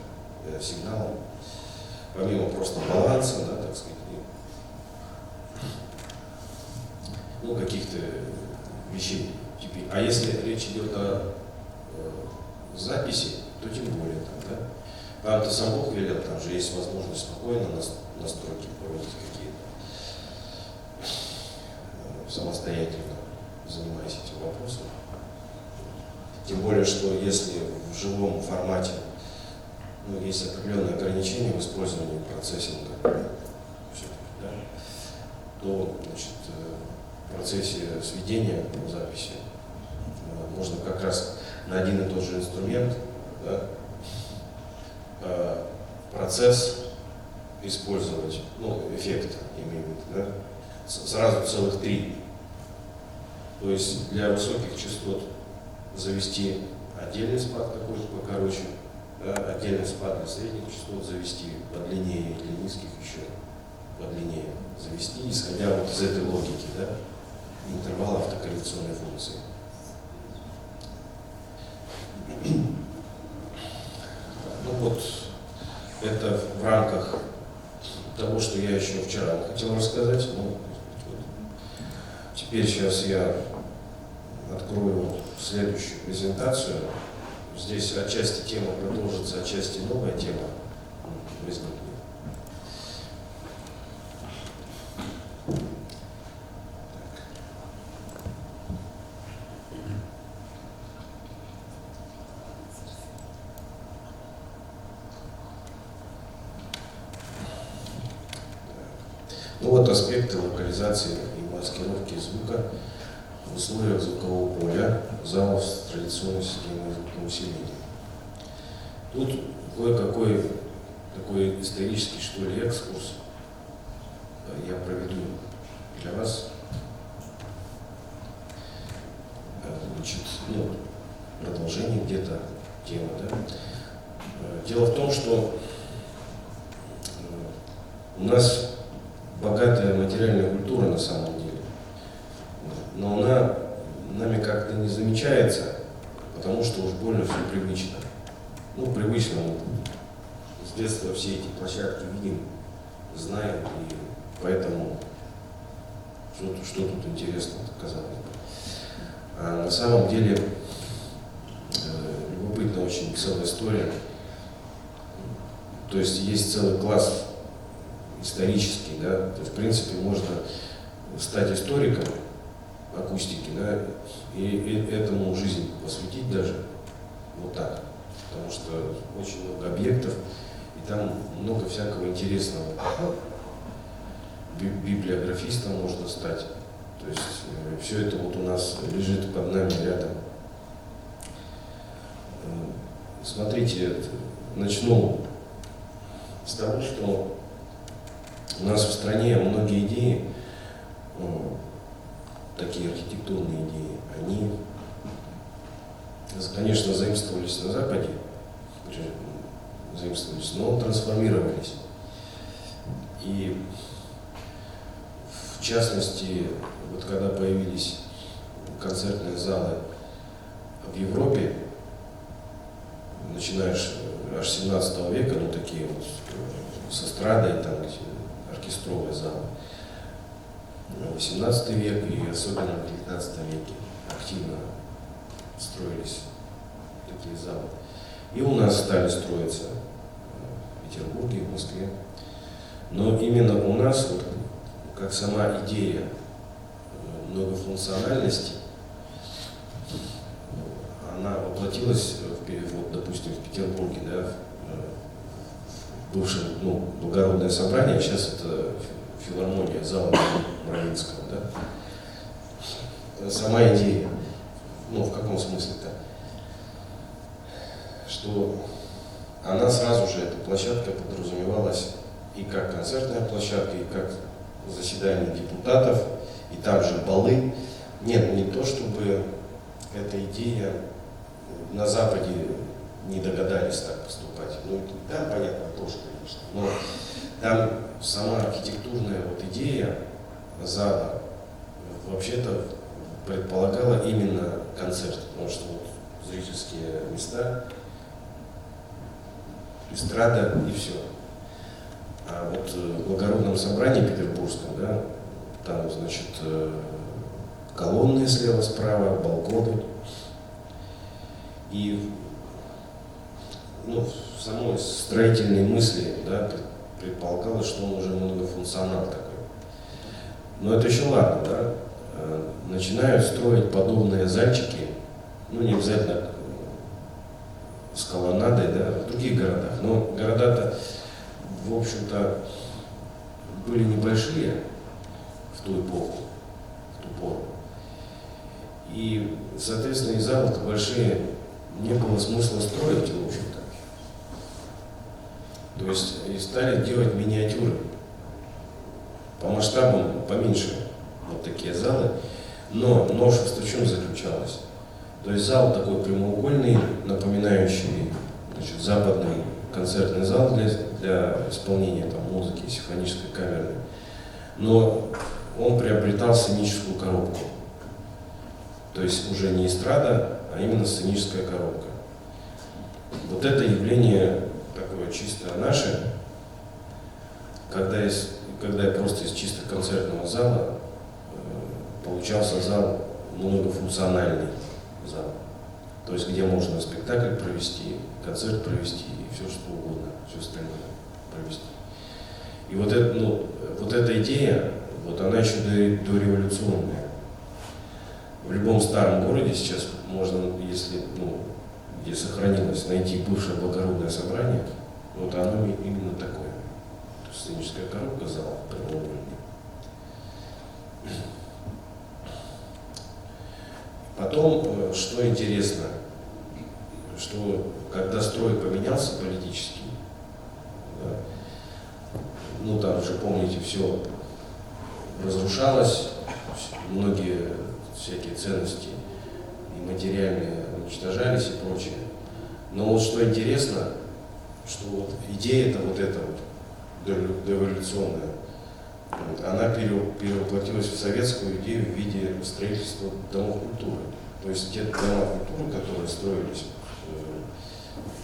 сигналом, помимо просто баланса, да, так сказать, ну, каких-то вещей. А если речь идет о записи, то тем более там, да. Там-то сам Бог велел, там же есть возможность спокойно настройки проводить какие-то самостоятельно, занимаясь этим вопросом. Тем более, что если в живом формате, ну, есть определенные ограничения в использовании процессинга, да, то, значит, в процессе сведения записи можно как раз на один и тот же инструмент, да, процесс использовать, ну, эффект, имею в виду, да, сразу целых 3. То есть для высоких частот завести отдельный спад какой-то покороче, да, отдельный спад для средних частот завести подлиннее, и для низких еще подлиннее завести, исходя вот из этой логики, да, интервала автокоррекционной функции. Ну вот, это в рамках того, что я еще вчера хотел рассказать. Ну, теперь сейчас я открою следующую презентацию. Здесь отчасти тема продолжится, отчасти новая тема возникнет. Ну вот аспекты локализации и маскировки звука в условиях звукового поля залов с традиционной системой звукоусиления. Тут кое-какой такой исторический, что ли, экскурс я проведу для вас. Значит, ну, продолжение где-то темы, да. Дело в том, что у нас богатая материальная культура на самом деле, но она нами как-то не замечается, потому что уж больно все привычно. Ну, привычно, с детства все эти площадки видим, знаем, и поэтому что тут интересного, казалось бы. А на самом деле любопытная очень целая история. То есть есть целый класс исторический, да, то есть, в принципе, можно стать историком акустики, да, и этому жизнь посвятить даже вот так, потому что очень много объектов, и там много всякого интересного. Библиографистом можно стать, то есть все это вот у нас лежит под нами рядом. Смотрите, начну с того, что у нас в стране многие идеи, такие архитектурные идеи, они, конечно, заимствовались на Западе, но трансформировались. И в частности, вот когда появились концертные залы в Европе, начиная аж 17 века, ну такие вот с эстрадой, там оркестровые залы, 18 век и особенно в 19 веке активно строились такие залы. И у нас стали строиться в Петербурге, в Москве. Но именно у нас, вот, как сама идея многофункциональности, она воплотилась, вот, допустим, в Петербурге, да, в бывшем, ну, благородное собрание, сейчас это филармония зала Бровинского, да. Сама идея, ну, в каком смысле-то, что она сразу же, эта площадка, подразумевалась и как концертная площадка, и как заседание депутатов, и там же балы. Нет, не то, чтобы эта идея на Западе не догадались так поступать. Ну, да, понятно, тоже, конечно. Но там сама архитектурная вот идея зала вообще-то предполагала именно концерт, потому что вот зрительские места, эстрада и все. А вот в благородном собрании петербургском, да, там, значит, колонны слева-справа, балконы. И, ну, в самой строительной мысли, да, предполагалось, что он уже многофункционал такой. Но это еще ладно, да. Начинают строить подобные зальчики, ну, не обязательно с колоннадой, да, в других городах. Но города-то, в общем-то, были небольшие в ту эпоху, в ту пору. И, соответственно, и залы-то большие не было смысла строить, в общем-то. То есть и стали делать миниатюры по масштабам поменьше, вот такие залы. Но новшество в чем заключалось? То есть зал такой прямоугольный, напоминающий, значит, западный концертный зал для исполнения там, музыки, симфонической, камерной. Но он приобретал сценическую коробку. То есть уже не эстрада, а именно сценическая коробка. Вот это явление такое чисто наше, когда просто из чисто концертного зала получался зал многофункциональный зал. То есть где можно спектакль провести, концерт провести и все что угодно, все остальное провести. И вот, вот эта идея, вот она еще дореволюционная. В любом старом городе сейчас можно, если, ну, где сохранилось, найти бывшее благородное собрание, вот оно именно такое. То есть сценическая коробка зала прямоугольный. Потом, что интересно, что когда строй поменялся политически, да, ну там уже, помните, все разрушалось, многие всякие ценности и материальные уничтожались и прочее. Но вот что интересно, что вот идея-то вот эта вот дореволюционная, она перевоплотилась в советскую идею в виде строительства домов культуры. То есть те дома культуры, которые строились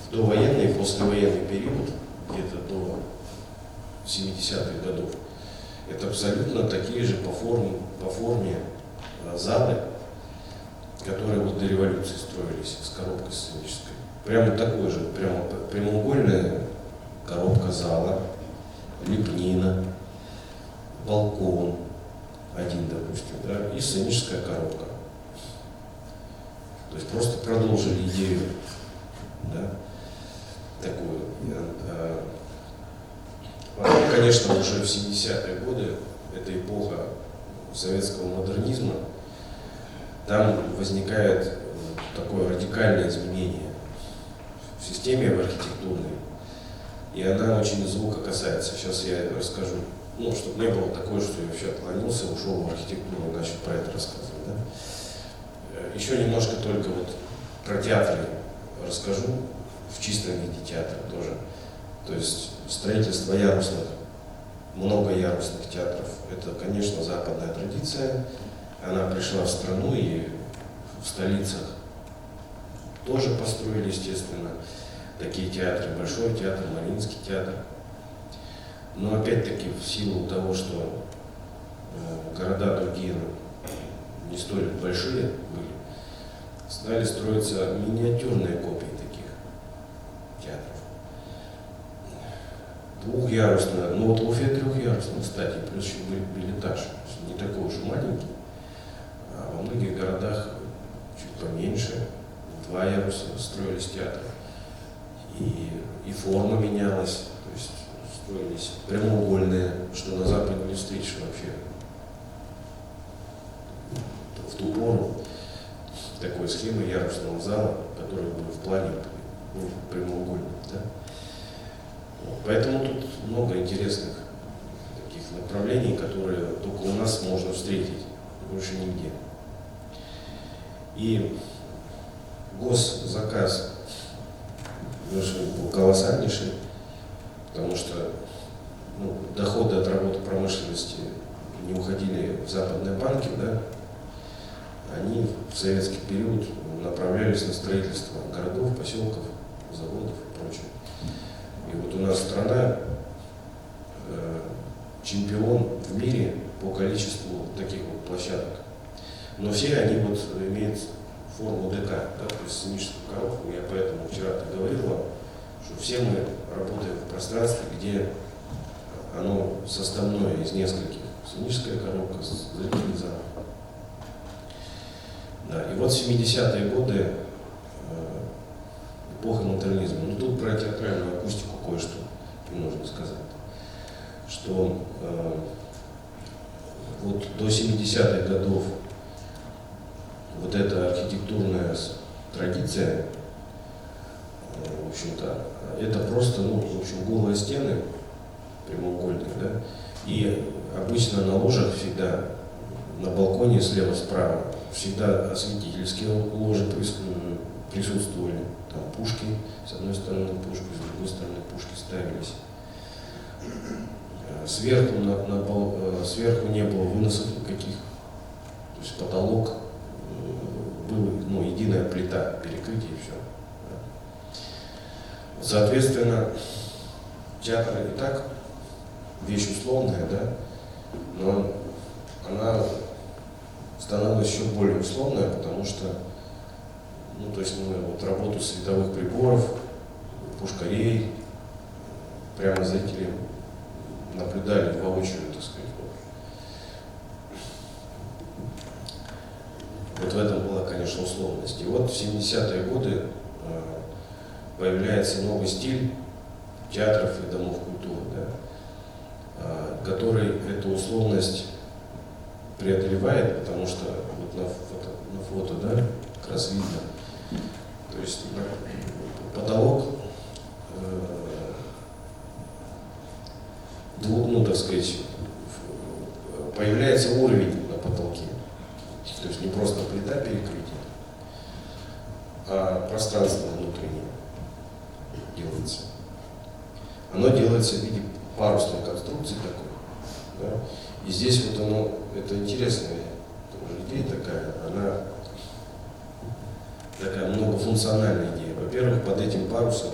в довоенный и послевоенный период, где-то до 70-х годов, это абсолютно такие же по форме залы, которые вот до революции строились с коробкой сценической. Прямо такой же, прямо прямоугольная коробка зала, лепнина, балкон один, допустим, да, и сценическая коробка. То есть просто продолжили идею, да, такую. Потом, конечно, уже в 70-е годы, это эпоха советского модернизма, там возникает такое радикальное изменение в системе архитектурной, и она очень звука касается. Сейчас я расскажу, ну, чтобы не было такого, что я вообще отклонился, ушел в архитектуру и начал про это рассказывать. Да? Еще немножко только вот про театры расскажу, в чистом виде театра тоже. То есть строительство ярусных, многоярусных театров, это, конечно, западная традиция. Она пришла в страну, и в столицах тоже построили, естественно, такие театры. Большой театр, Мариинский театр. Но опять-таки в силу того, что города другие не столь большие были, стали строиться миниатюрные копии таких театров. Двухъярусная, ну вот в Уфе трехъярусная, кстати, плюс еще билетаж, не такой уж маленький, а во многих городах чуть поменьше, 2 яруса строились театры. И форма менялась, то есть строились прямоугольные, что на Западе не встретишь вообще. В ту пору такой схемы ярусного зала, который был в плане прямоугольный. Да? Поэтому тут много интересных таких направлений, которые только у нас можно встретить, больше нигде. И госзаказ был колоссальнейший, потому что доходы от работы промышленности не уходили в западные банки, да, они в советский период направлялись на строительство городов, поселков, заводов и прочее. И вот у нас страна чемпион в мире по количеству таких вот площадок. Но все они вот имеют форму ДК, да, то есть сценическую коробку. Я поэтому вчера говорил вам, что все мы работаем в пространстве, где оно составное из нескольких. Сценическая коробка, зрительный зал. Да, и вот 70-е годы, эпоха модернизма. Ну тут про театральную акустику кое-что нужно сказать. Что вот до 70-х годов вот эта архитектурная традиция, в общем-то, это просто, в общем, голые стены прямоугольные, да, и обычно на ложах всегда, на балконе слева-справа, всегда осветительские ложи присутствовали, там пушки, с одной стороны пушки, с другой стороны пушки ставились. Сверху не было выносов никаких, то есть потолок был, единая плита, перекрытие и все. Соответственно, театр и так вещь условная, да, но она становилась еще более условная, потому что, то есть мы вот работу световых приборов, пушкарей, прямо зрители наблюдали воочию, так сказать. Вот в этом была, конечно, условность. И вот в 70-е годы появляется новый стиль театров и домов культуры, да, который эту условность преодолевает, потому что вот на фото, да, как раз видно, то есть потолок, так сказать, появляется уровень на потолке, то есть не просто плита перекрытия, а пространство внутреннее делается. Оно делается в виде парусной конструкции такой, да? И здесь вот это интересная идея такая, она такая многофункциональная идея. Во-первых, под этим парусом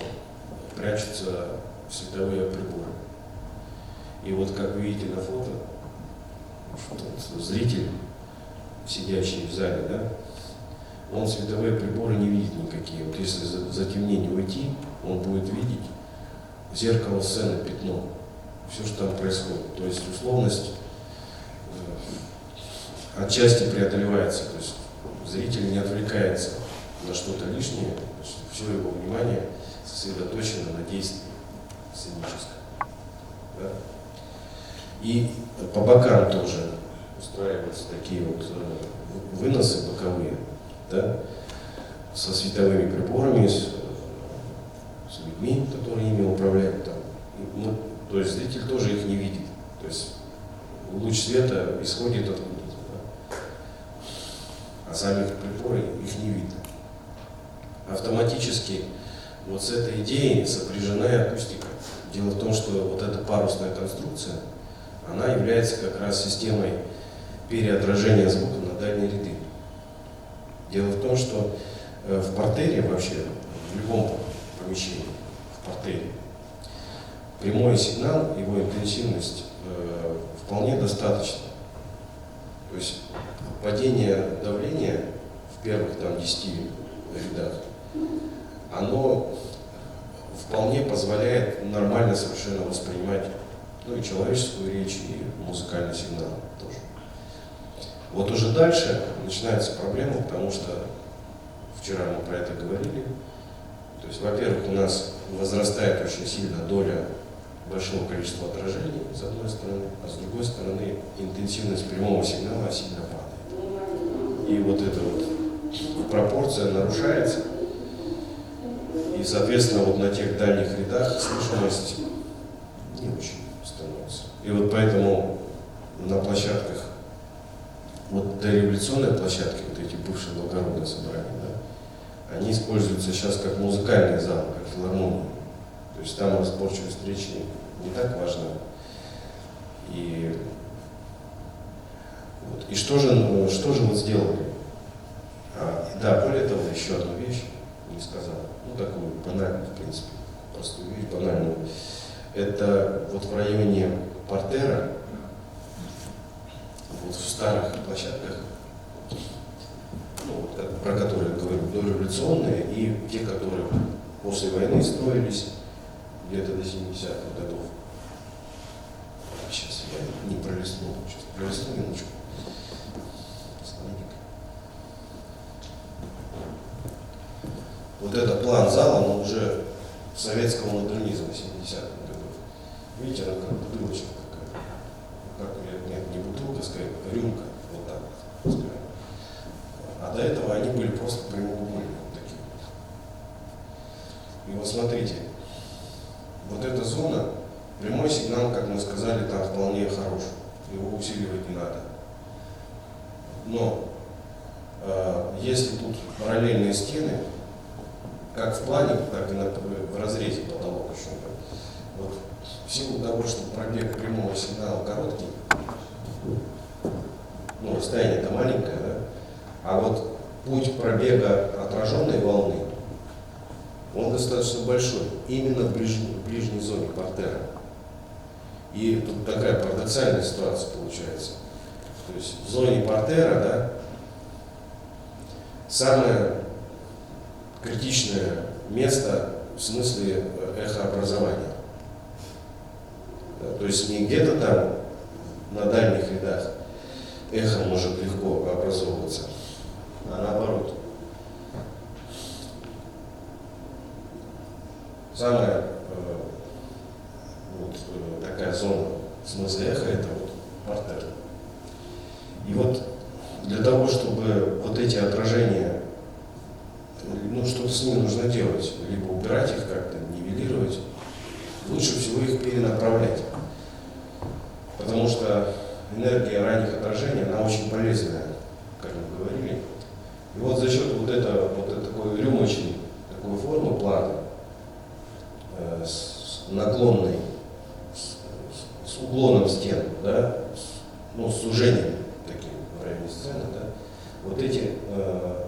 прячутся световые приборы. И вот как вы видите на фото, что зритель, сидящий в зале, да, он световые приборы не видит никакие. Вот если затемнение уйти, он будет видеть зеркало сцены, пятно, все, что там происходит. То есть условность отчасти преодолевается, то есть зритель не отвлекается на что-то лишнее, все его внимание сосредоточено на действии сценическом. Да? И по бокам тоже устраиваются такие вот выносы боковые, да, со световыми приборами, с людьми, которые ими управляют. Там. То есть зритель тоже их не видит. То есть луч света исходит откуда-то, да? А самих приборы их не видно. Автоматически вот с этой идеей сопряжена акустика. Дело в том, что вот эта парусная конструкция, она является как раз системой переотражения звука на дальние ряды. Дело в том, что в партере вообще, в любом помещении, в партере, прямой сигнал, его интенсивность вполне достаточно. То есть падение давления в первых 10 рядах, оно вполне позволяет нормально совершенно воспринимать и человеческую речь, и музыкальный сигнал тоже. Вот уже дальше начинается проблема, потому что в вчера мы про это говорили. То есть, во-первых, у нас возрастает очень сильно доля большого количества отражений, с одной стороны, а с другой стороны, интенсивность прямого сигнала сильно падает. И вот эта вот пропорция нарушается, и, соответственно, вот на тех дальних рядах слышимость не очень становится. И вот поэтому на площадках, вот дореволюционные площадки, вот эти бывшие благородные собрания, да, они используются сейчас как музыкальный зал, как филармония. То есть там разборчивость речи не так важна. И что же вот сделали? Да, более того, еще одну вещь не сказал. Ну, такую банальную, в принципе, простую вещь, банальную. Это вот в районе Портера, вот в старых площадках, ну, вот, про которые я говорю, дореволюционные, и те, которые после войны строились где-то до 70-х годов. Сейчас я не пролистнул, сейчас пролистну минуточку. Вот это план зала, но уже советского модернизма 70-х годов. Видите, она как бутылочка такая. Как, нет, не бутылка, скорее, рюмка. Вот так вот, скорее. А до этого они были просто прямоугольные. Вот такие вот. И вот смотрите, вот эта зона, прямой сигнал, как мы сказали, там вполне хорош. Его усиливать не надо. Но если тут параллельные стены, как в плане, так и в разрезе потолок еще. Вот, в силу того, что пробег прямого сигнала короткий, ну, расстояние-то маленькое, да? А вот путь пробега отраженной волны, он достаточно большой, именно в ближней зоне Портера. И тут такая парадоксальная ситуация получается. То есть в зоне Портера, да, самое критичное место в смысле эхообразования. Да, то есть не где-то там на дальних рядах эхо может легко образовываться, а наоборот. Самая такая зона в смысле эха — это вот Портер. И вот для того, чтобы вот эти отражения, ну, что-то с ними нужно делать, либо убирать их как-то, нивелировать, лучше всего их перенаправлять. Потому что энергия ранних отражений, она очень полезная, как мы говорили. И вот за счет вот такой рюмочной такой формы плана, с наклонной, с уклоном стен, да, ну, с сужением таким в районе сцены, да, вот эти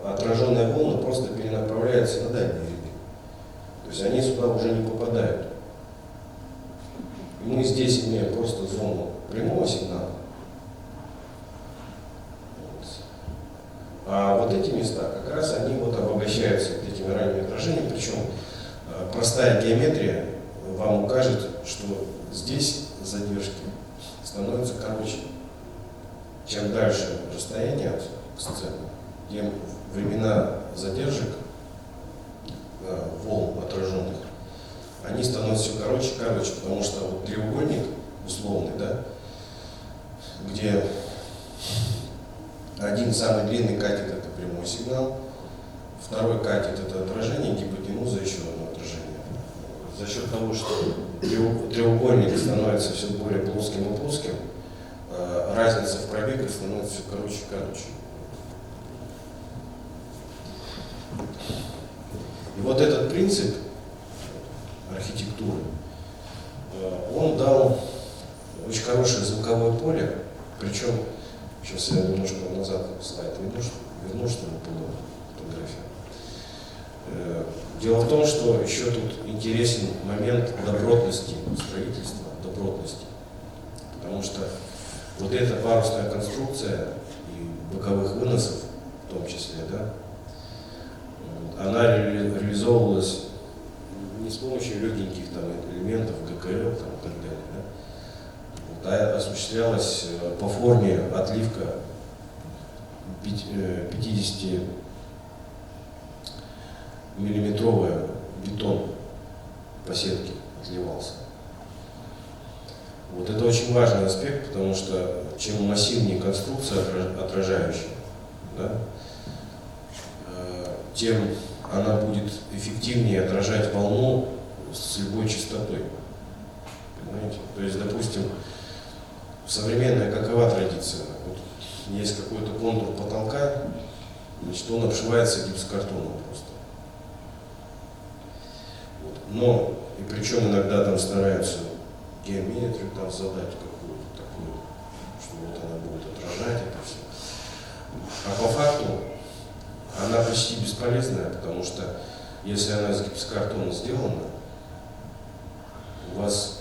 отраженные волны просто перенаправляются на дальние ряды. То есть они сюда уже не попадают. И мы здесь имеем просто зону прямого сигнала. Вот. А вот эти места, как раз они вот обогащаются вот этими ранними отражениями, причем простая геометрия вам укажет, что здесь задержки становятся короче. Чем дальше расстояние от сцены, тем времена задержек волн отраженных, они становятся все короче и короче, потому что вот треугольник условный, да, где один самый длинный катет — это прямой сигнал, второй катет — это отражение, гипотенуза — еще одно отражение. За счет того, что треугольник становится все более плоским и плоским, разница в пробегах становится все короче и короче. И вот этот принцип архитектуры, он дал очень хорошее звуковое поле, причем, сейчас я немножко назад слайд верну, чтобы была фотография. Дело в том, что еще тут интересен момент добротности строительства, добротности. Потому что вот эта парусная конструкция и боковых выносов, в том числе, да, она реализовывалась не с помощью легеньких там элементов, ГКЛ там, и так далее, да, а осуществлялась по форме отливка 50 миллиметровый бетон по сетке отливался. Вот это очень важный аспект, потому что чем массивнее конструкция отражающая, да, тем она будет эффективнее отражать волну с любой частотой. Понимаете? То есть, допустим, современная какова традиция? Вот есть какой-то контур потолка, значит, он обшивается гипсокартоном просто. Вот. Но, и причем иногда там стараются геометрию там задать какую-то такую, что вот она будет отражать это все. А по факту она почти бесполезная, потому что если она из гипсокартона сделана, у вас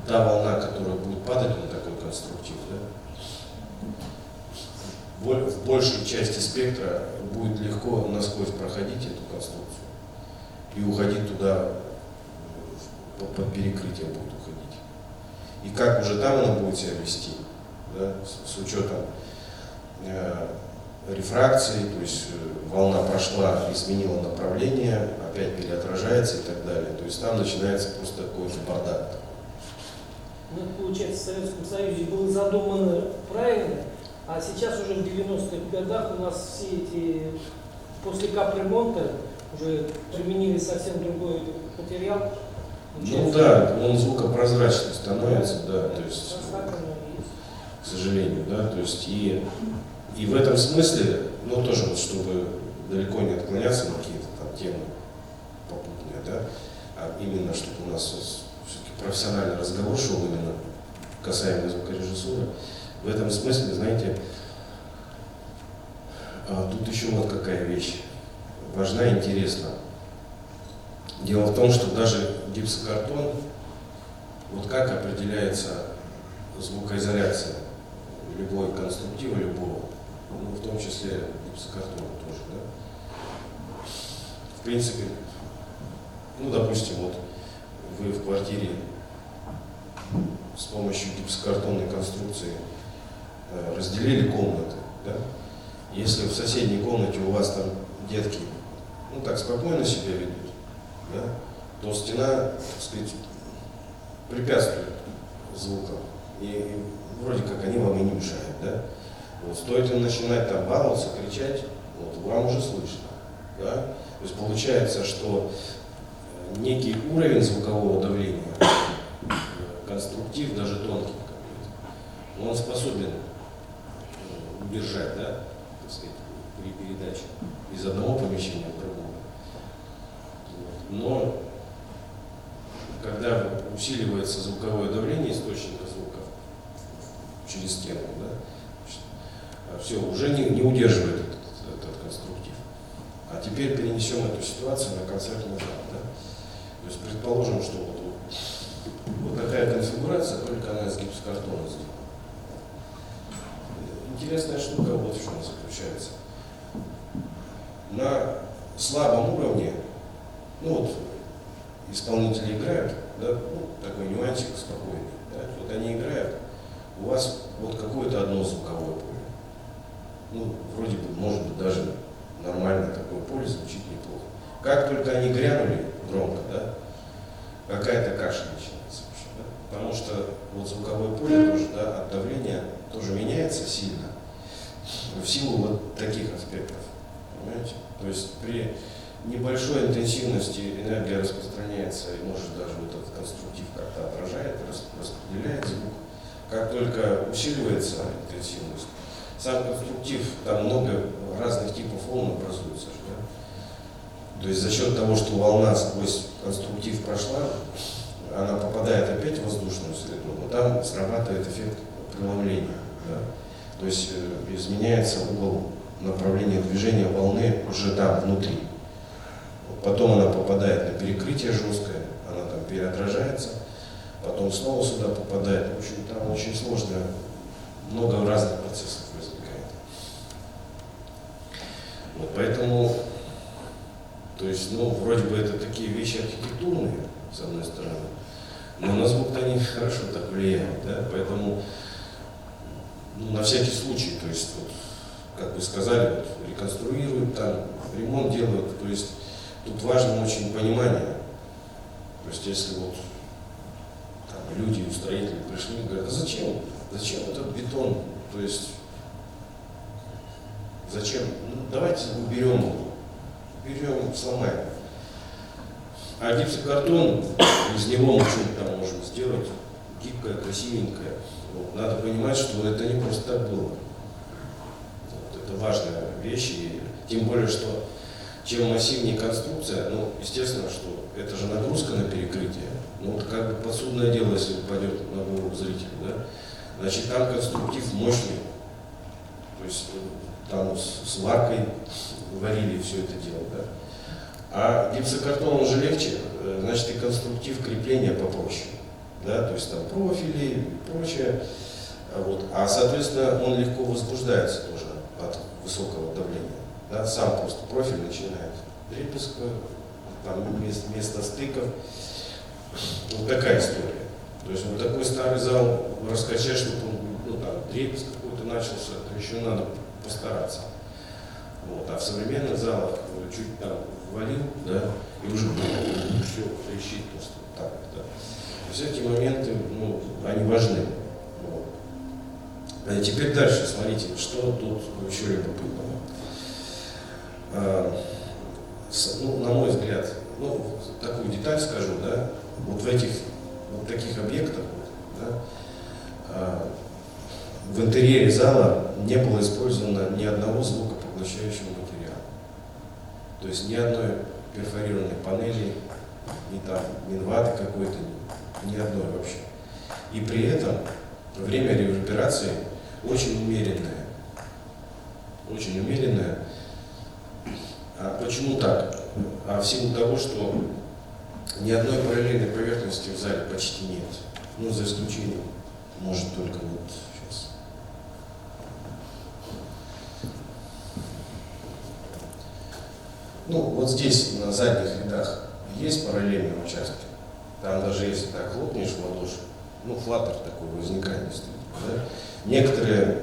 та волна, которая будет падать на такой конструктив, да, в большей части спектра будет легко насквозь проходить эту конструкцию и уходить туда, под перекрытие будет уходить. И как уже там она будет себя вести, да, с учетом рефракции, то есть волна прошла, изменила направление, опять переотражается и так далее. То есть там начинается просто какой-то бардак. Ну, получается, в Советском Союзе было задумано правильно, а сейчас уже в 90-х годах у нас все эти, после капремонта уже применили совсем другой материал. Ну да, он звукопрозрачный становится, да, то есть, к сожалению, да, то есть и в этом смысле, ну тоже вот, чтобы далеко не отклоняться на какие-то там темы попутные, да, а именно, чтобы у нас все-таки профессиональный разговор шел именно касаемо звукорежиссуры, в этом смысле, знаете, тут еще вот какая вещь важна и интересна. Дело в том, что даже гипсокартон, вот как определяется звукоизоляция любого конструктива, любого, ну, в том числе гипсокартона тоже, да? В принципе, ну, допустим, вот вы в квартире с помощью гипсокартонной конструкции разделили комнаты, да? Если в соседней комнате у вас там детки, ну, так спокойно себя ведут, да, то стена, так сказать, препятствует звукам, и вроде как они вам и не мешают, да. Вот, стоит им начинать там баловаться, кричать, вот, вам уже слышно, да. То есть получается, что некий уровень звукового давления, конструктив, даже тонкий какой-то, он способен удержать, да, так сказать, при передаче из одного помещения в другое. Но когда усиливается звуковое давление источника звука через стену, да, все, уже не удерживает этот конструктив. А теперь перенесем эту ситуацию на концертный зал. Да? То есть предположим, что вот такая конфигурация, только она из гипсокартона сделана. Интересная штука вот в чем заключается. На слабом уровне, ну вот, исполнители играют, да, ну, такой нюансик спокойный, да, вот они играют, у вас вот какое-то одно звуковое поле. Ну, вроде бы, может быть, даже нормально такое поле звучит неплохо. Как только они грянули громко, да, какая-то каша начинается вообще, да, потому что вот звуковое поле тоже, да, от давления тоже меняется сильно, в силу вот таких аспектов, понимаете? То есть при небольшой интенсивности энергия распространяется и может даже вот этот конструктив как-то отражает, распределяет звук. Как только усиливается интенсивность, сам конструктив, там много разных типов волн образуется. Да? То есть за счет того, что волна сквозь конструктив прошла, она попадает опять в воздушную среду, но там срабатывает эффект преломления. Да? То есть изменяется угол направления движения волны уже там, внутри. Потом она попадает на перекрытие жесткое, она там переотражается, потом снова сюда попадает. В общем, там очень сложно, много разных процессов возникает. Вот поэтому, то есть, ну, вроде бы это такие вещи архитектурные, с одной стороны, но на звук-то они хорошо так влияют, да, поэтому, ну, на всякий случай, то есть, вот, как вы сказали, вот, реконструируют, там, ремонт делают, то есть, тут важно очень понимание. То есть если вот там, люди, устроители пришли и говорят, а зачем? Зачем этот бетон? То есть зачем? Ну, давайте уберем его. Берем, сломаем. А гипсокартон, из него мы что-то там можем сделать, гибкое, красивенькое. Вот. Надо понимать, что это не просто так было. Вот. Это важная вещь, и тем более, что чем массивнее конструкция, ну, естественно, что это же нагрузка на перекрытие. Ну, вот как бы подсудное дело, если упадет на голову зрителя, да? Значит, там конструктив мощный. То есть там с варкой варили все это дело, да? А гипсокартон уже легче, значит, и конструктив крепления попроще. Да? То есть там профили и прочее. Вот. А, соответственно, он легко возбуждается тоже от высокого давления. Да? Сам просто профиль начинает трепеска, там вместо стыков. Вот такая история. То есть вот такой старый зал раскачать, чтобы он, ну, там, трепес какой-то начался, то еще надо постараться. Вот. А в современных залах чуть там ввалил, да, и уже все трещит просто так, да. То есть эти моменты, ну, они важны. Вот. А теперь дальше, смотрите, что тут еще любопытного. Ну, на мой взгляд, ну, такую деталь скажу, да, вот в этих, вот таких объектах, да, в интерьере зала не было использовано ни одного звукопоглощающего материала. То есть ни одной перфорированной панели, ни там минваты какой-то, ни одной вообще. И при этом время реверберации очень умеренное. Очень умеренное. А почему так? А в силу того, что ни одной параллельной поверхности в зале почти нет. Ну, за исключением, может, только вот сейчас. Ну, вот здесь, на задних рядах, есть параллельные участки. Там даже если так хлопнешь в ладоши, ну, флаттер такой возникает действительно. Да? Некоторые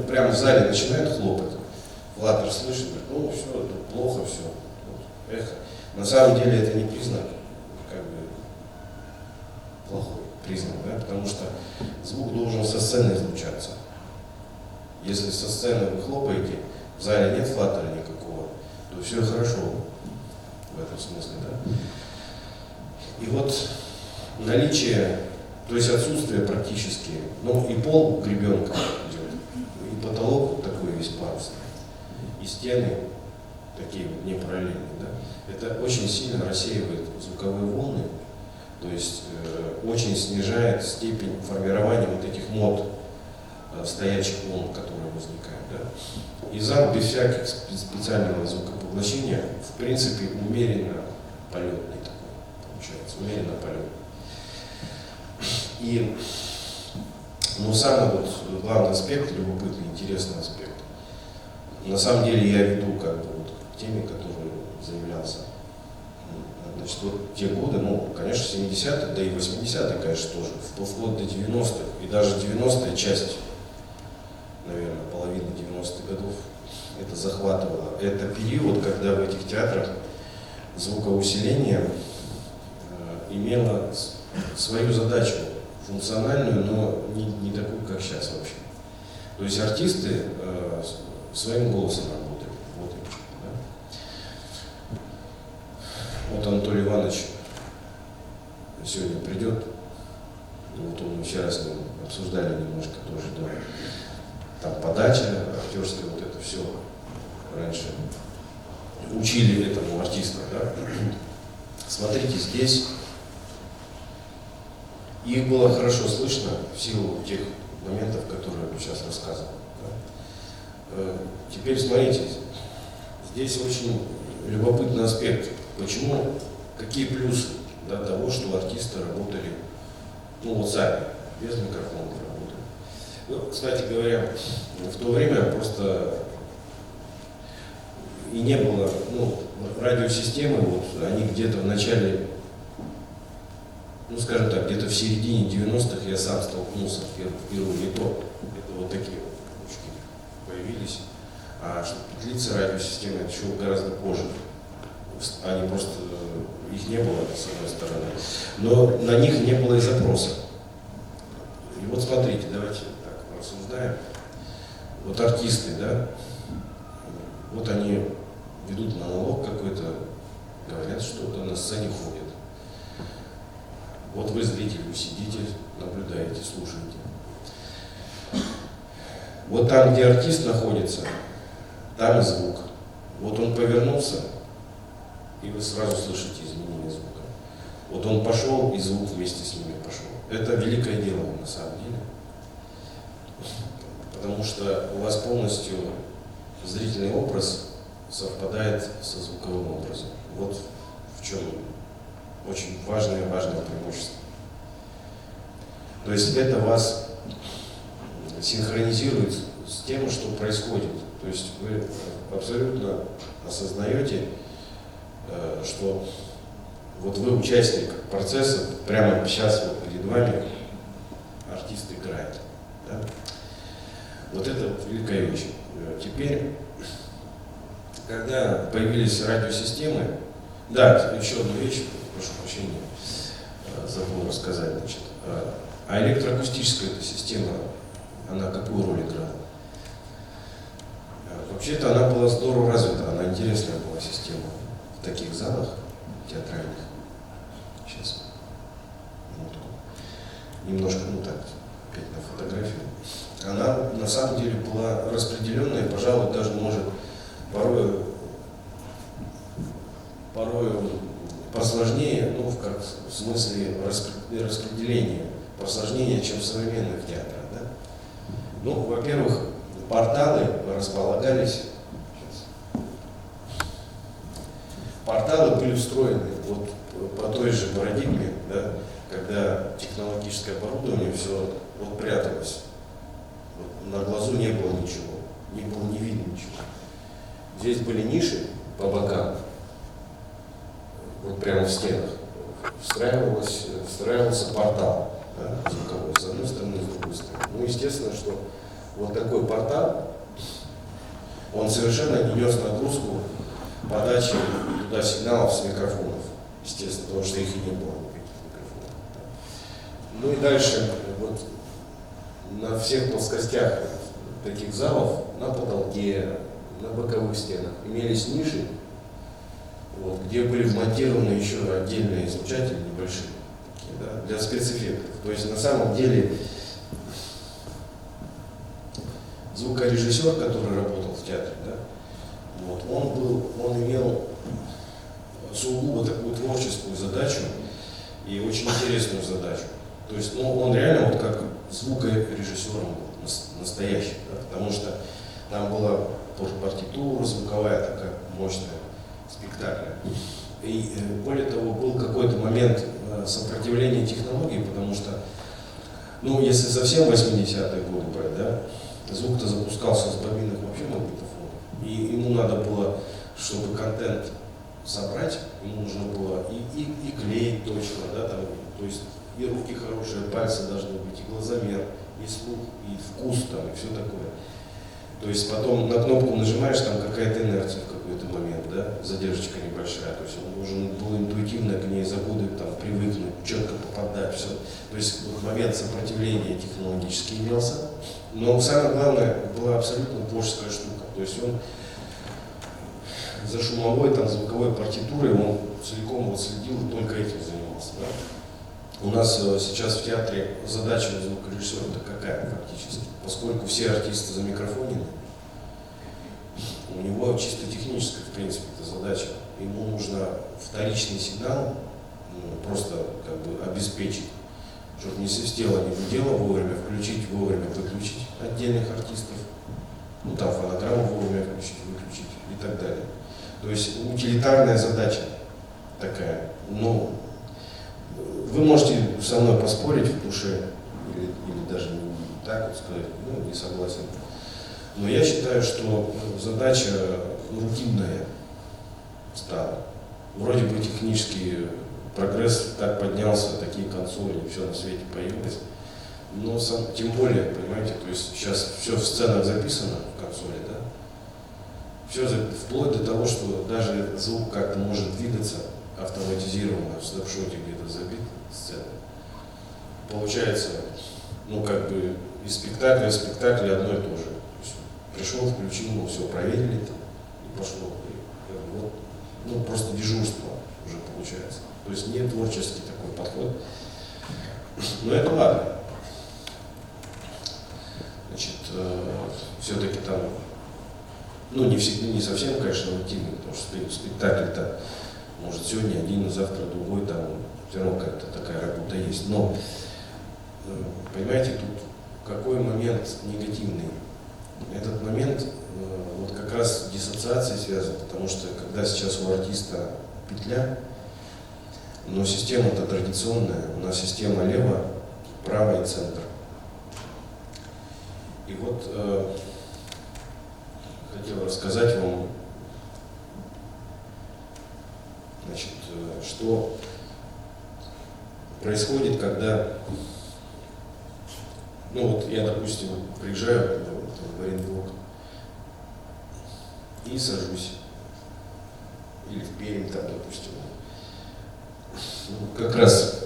прямо в зале начинают хлопать. Флаттер слышит, говорит, ну, все, это плохо, все. Вот, эхо. На самом деле это не признак, как бы, плохой признак, да? Потому что звук должен со сцены излучаться. Если со сцены вы хлопаете, в зале нет флаттера никакого, то все хорошо в этом смысле, да? И вот наличие, то есть отсутствие практически, ну и пол гребенка идет, и потолок вот такой весь парусный, и стены такие вот не параллельные, да? Это очень сильно рассеивает звуковые волны, то есть очень снижает степень формирования вот этих мод стоячих волн, которые возникают. Да? И зал без всяких специального звукопоглощения, в принципе, умеренно полетный такой получается, умеренно полетный. И ну, самый вот главный аспект, любопытный, интересный аспект, на самом деле я веду как бы вот к теме, которую заявлялся. Значит, вот те годы, ну, конечно, 70-е, да и 80-е, конечно, тоже, вплоть до 90-х, и даже 90-я часть, наверное, половина 90-х годов, это захватывало. Это период, когда в этих театрах звукоусиление имело свою задачу, функциональную, но не такую, как сейчас вообще. То есть артисты своим голосом работали. Вот, да? Вот Анатолий Иванович сегодня придет. Вот он вчера с ним обсуждали немножко тоже, да. Там подача актерская, вот это все раньше учили этому артисту, да. Смотрите, здесь их было хорошо слышно в силу тех моментов, которые я сейчас рассказывал. Да. Теперь смотрите, здесь очень любопытный аспект. Почему, какие плюсы, да, того, что артисты работали, ну вот сами, без микрофона работали. Ну, кстати говоря, в то время просто и не было, ну, радиосистемы, вот, они где-то в начале, ну, скажем так, где-то в середине 90-х я сам столкнулся впервые, не то. Это вот такие вот ручки появились. А чтобы петлица радиосистемы, это еще гораздо позже они просто, их не было, с одной стороны, но на них не было и запроса. И вот смотрите, давайте так рассуждаем. Вот артисты, да, вот они ведут монолог какой-то, говорят что-то, на сцене ходят. Вот вы зритель, вы сидите, наблюдаете, слушаете. Вот там, где артист находится, там и звук. Вот он повернулся, и вы сразу слышите изменение звука. Вот он пошел, и звук вместе с ними пошел. Это великое дело на самом деле. Потому что у вас полностью зрительный образ совпадает со звуковым образом. Вот в чем очень важное преимущество. То есть это вас синхронизирует с тем, что происходит. То есть вы абсолютно осознаете, что вот вы участник процесса, прямо сейчас вот перед вами артист играет. Да? Вот это вот великая вещь. Теперь, когда появились радиосистемы, да, еще одну вещь, прошу прощения, забыл рассказать, значит, а электроакустическая эта система, она какую роль играла? Вообще-то она была здорово развита, она интересная была система в таких залах театральных. Сейчас, минутку. Немножко, ну так, опять на фотографию. Она на самом деле была распределенная, пожалуй, даже может порой посложнее, ну, в смысле распределения, посложнее, чем в современных театрах. Да? Ну, во-первых, порталы располагались. Порталы были встроены вот по той же парадигме, да, когда технологическое оборудование все вот пряталось. Вот на глазу не было ничего, не было не видно ничего. Здесь были ниши по бокам, вот прямо в стенах. Встраивался портал, да, звуковой, с одной стороны и с другой стороны. Ну, естественно, что вот такой портал, он совершенно не нес нагрузку подачи туда сигналов с микрофонов, естественно, потому что их и не было никаких микрофонов. Ну и дальше, вот на всех плоскостях таких залов, на потолке, на боковых стенах имелись ниши, вот, где были вмонтированы еще отдельные излучатели небольшие, такие, да, для спецэффектов. То есть на самом деле звукорежиссер, который работал в театре, да, вот, он имел сугубо такую творческую задачу и очень интересную задачу. То есть он реально вот как звукорежиссером был, настоящий, да, потому что там была партитура звуковая такая мощная, спектакля. И более того, был какой-то момент сопротивления технологий, потому что, ну, если совсем 80-е годы брать, да, звук-то запускался с бобинных вообще магнитофонов. И ему надо было, чтобы контент собрать, ему нужно было и клеить точно, да, там, то есть и руки хорошие, пальцы должны быть, и глазомер, и слух, и вкус там, и все такое. То есть потом на кнопку нажимаешь, там какая-то инерция в какой-то момент, да, задержка небольшая, то есть он должен был интуитивно к ней за годы там привыкнуть, четко попадать, все. То есть вот момент сопротивления технологически имелся, но самое главное была абсолютно творческая штука, то есть он за шумовой, там, звуковой партитурой, он целиком вот следил и только этим занимался, да. У нас сейчас в театре задача звукорежиссера-то какая фактически? Поскольку все артисты замикрофонены, у него чисто техническая, в принципе, это задача. Ему нужно вторичный сигнал просто как бы обеспечить, чтобы не свистело, не гудело вовремя, включить вовремя, выключить отдельных артистов, ну там фонограмму вовремя включить, выключить и так далее. То есть утилитарная задача такая. Ну, вы можете со мной поспорить в душе, или даже не так вот сказать, ну, не согласен. Но я считаю, что задача рутинная стала. Вроде бы технический прогресс так поднялся, такие консоли, все на свете появилось. Но тем более, понимаете, то есть сейчас все в сценах записано в консоли, да? Все вплоть до того, что даже звук как-то может двигаться автоматизированно, в снапшоте где-то забит сцена. Получается, ну как бы из спектакля в спектакль одно и то же. То есть пришел, включил, ну все, проверили там, и пошло. И, как бы, вот, ну просто дежурство уже получается. То есть не творческий такой подход. Но это ладно. Значит, все-таки там, ну не всегда, не совсем, конечно, рутинный, потому что спектакль-то может сегодня один, завтра другой, там все равно как-то такая работа есть. Но, понимаете, тут какой момент негативный? Этот момент вот как раз с диссоциацией связан, потому что когда сейчас у артиста петля, но система-то традиционная, у нас система лево, право и центр. И вот хотел рассказать вам, значит, что происходит, когда, ну вот я, допустим, приезжаю в Оренбург и сажусь, или в Пермь там, допустим, ну, как раз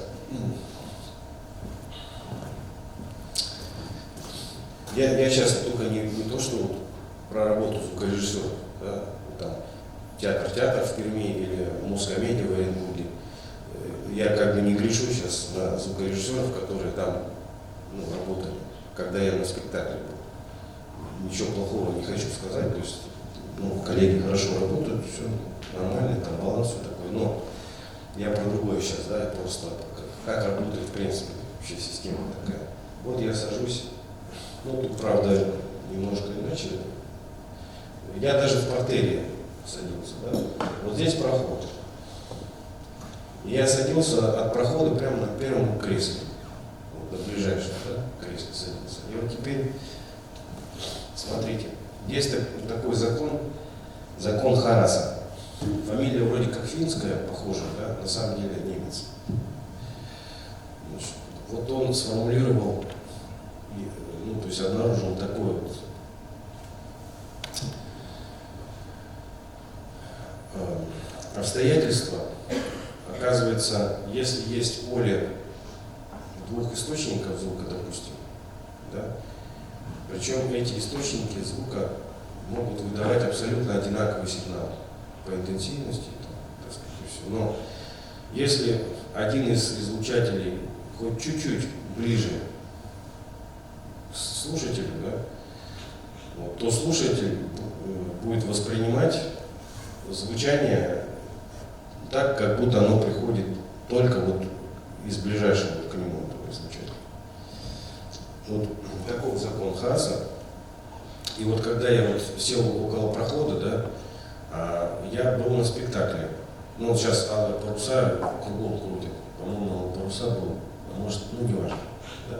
я сейчас только не то, что вот про работу звукорежиссера, да, там, театр в Перми или Мускомедия в Оренбурге. Я как бы не грешу сейчас на звукорежиссеров, которые там работали, когда я на спектакле был. Ничего плохого не хочу сказать, то есть коллеги хорошо работают, все нормально, там баланс, все такое, но я про другое сейчас, да, я просто как работает в принципе вообще система такая. Вот я сажусь, ну тут правда немножко иначе, я даже в портере садился, да, вот здесь проход. И я садился от прохода прямо на первом кресле, вот, на ближайшем, да, кресле садился. И вот теперь, смотрите, есть такой закон Хараса. Фамилия вроде как финская, похожа, да, на самом деле немец. Значит, вот он сформулировал, то есть обнаружил такое вот обстоятельство. Оказывается, если есть поле двух источников звука, допустим, да, причем эти источники звука могут выдавать абсолютно одинаковый сигнал по интенсивности, так сказать, и все. Но если один из излучателей хоть чуть-чуть ближе к слушателю, да, вот, то слушатель будет воспринимать звучание так, как будто оно приходит только вот из ближайшего к нему этого излучателя. Вот такой закон Хараса. И вот когда я вот сел около прохода, да, я был на спектакле. Ну вот сейчас Алые паруса кругом крутит. По-моему, Алые паруса был, а может, не важно. Да?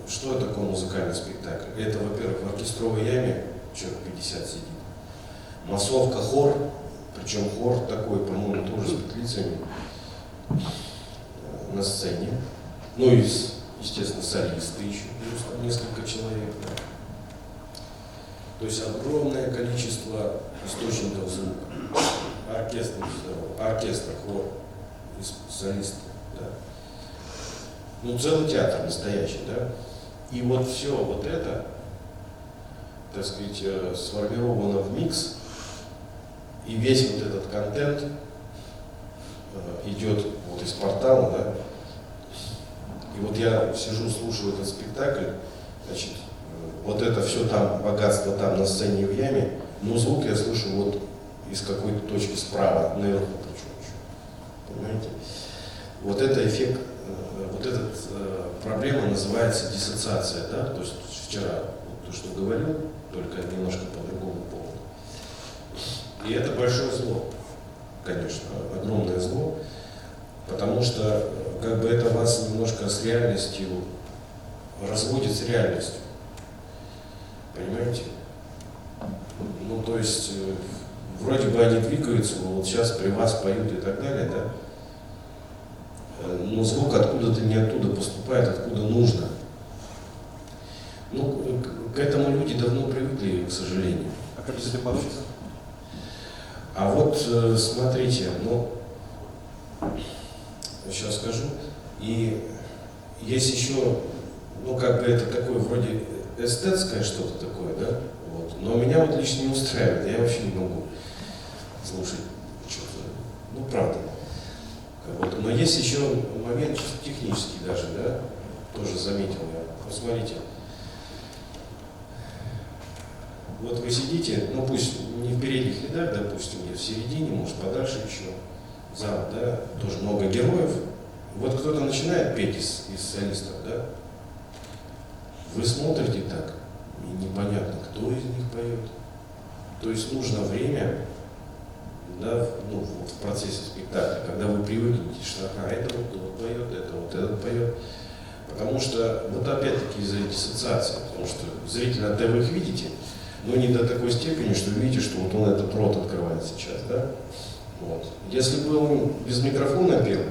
Что такое музыкальный спектакль? Это, во-первых, в оркестровой яме человек 50 сидит. Массовка, хор, причем хор такой, по-моему, тоже с петлицами на сцене. Ну и, естественно, солисты еще, плюс там несколько человек. Да. То есть огромное количество источников звука. Оркестр, хор, солисты. Да. Ну, целый театр настоящий, да. И вот все вот это, так сказать, сформировано в микс, и весь вот этот контент идет вот из портала, да. И вот я сижу, слушаю этот спектакль, значит, вот это все там, богатство там на сцене и в яме, но звук я слышу вот из какой-то точки справа, наверху причем еще. Понимаете? Вот это эффект, вот эта проблема называется диссоциация, да, то есть вчера вот то, что говорил, только немножко по другому поводу. И это большое зло, конечно, огромное зло, потому что как бы это вас немножко с реальностью разводит с реальностью. Понимаете? Ну, то есть, вроде бы они двигаются, вот сейчас при вас поют и так далее, да? Но звук откуда-то не оттуда поступает, откуда нужно. Ну, к этому люди давно привыкли к сожалению. А как с этим бороться? А вот смотрите, ну, сейчас скажу. И есть еще, ну, как бы это такое вроде эстетское что-то такое, да? Вот. Но меня вот лично не устраивает, я вообще не могу слушать что-то, ну, правда. Вот. Но есть еще момент чисто технический даже, да? Тоже заметил я. Посмотрите. Вот вы сидите, ну пусть не в передних рядах, допустим, не в середине, может подальше еще, зал, да, тоже много героев. Вот кто-то начинает петь из солистов, да, вы смотрите так, и непонятно, кто из них поет. То есть нужно время, да, ну, вот в процессе спектакля, когда вы привыкнете, что это вот тот поет, это вот этот поет. Потому что, вот опять-таки из-за диссоциации, потому что зрительно вы их видите, но не до такой степени, что вы видите, что вот он этот рот открывает сейчас, да? Вот. Если бы он без микрофона пел,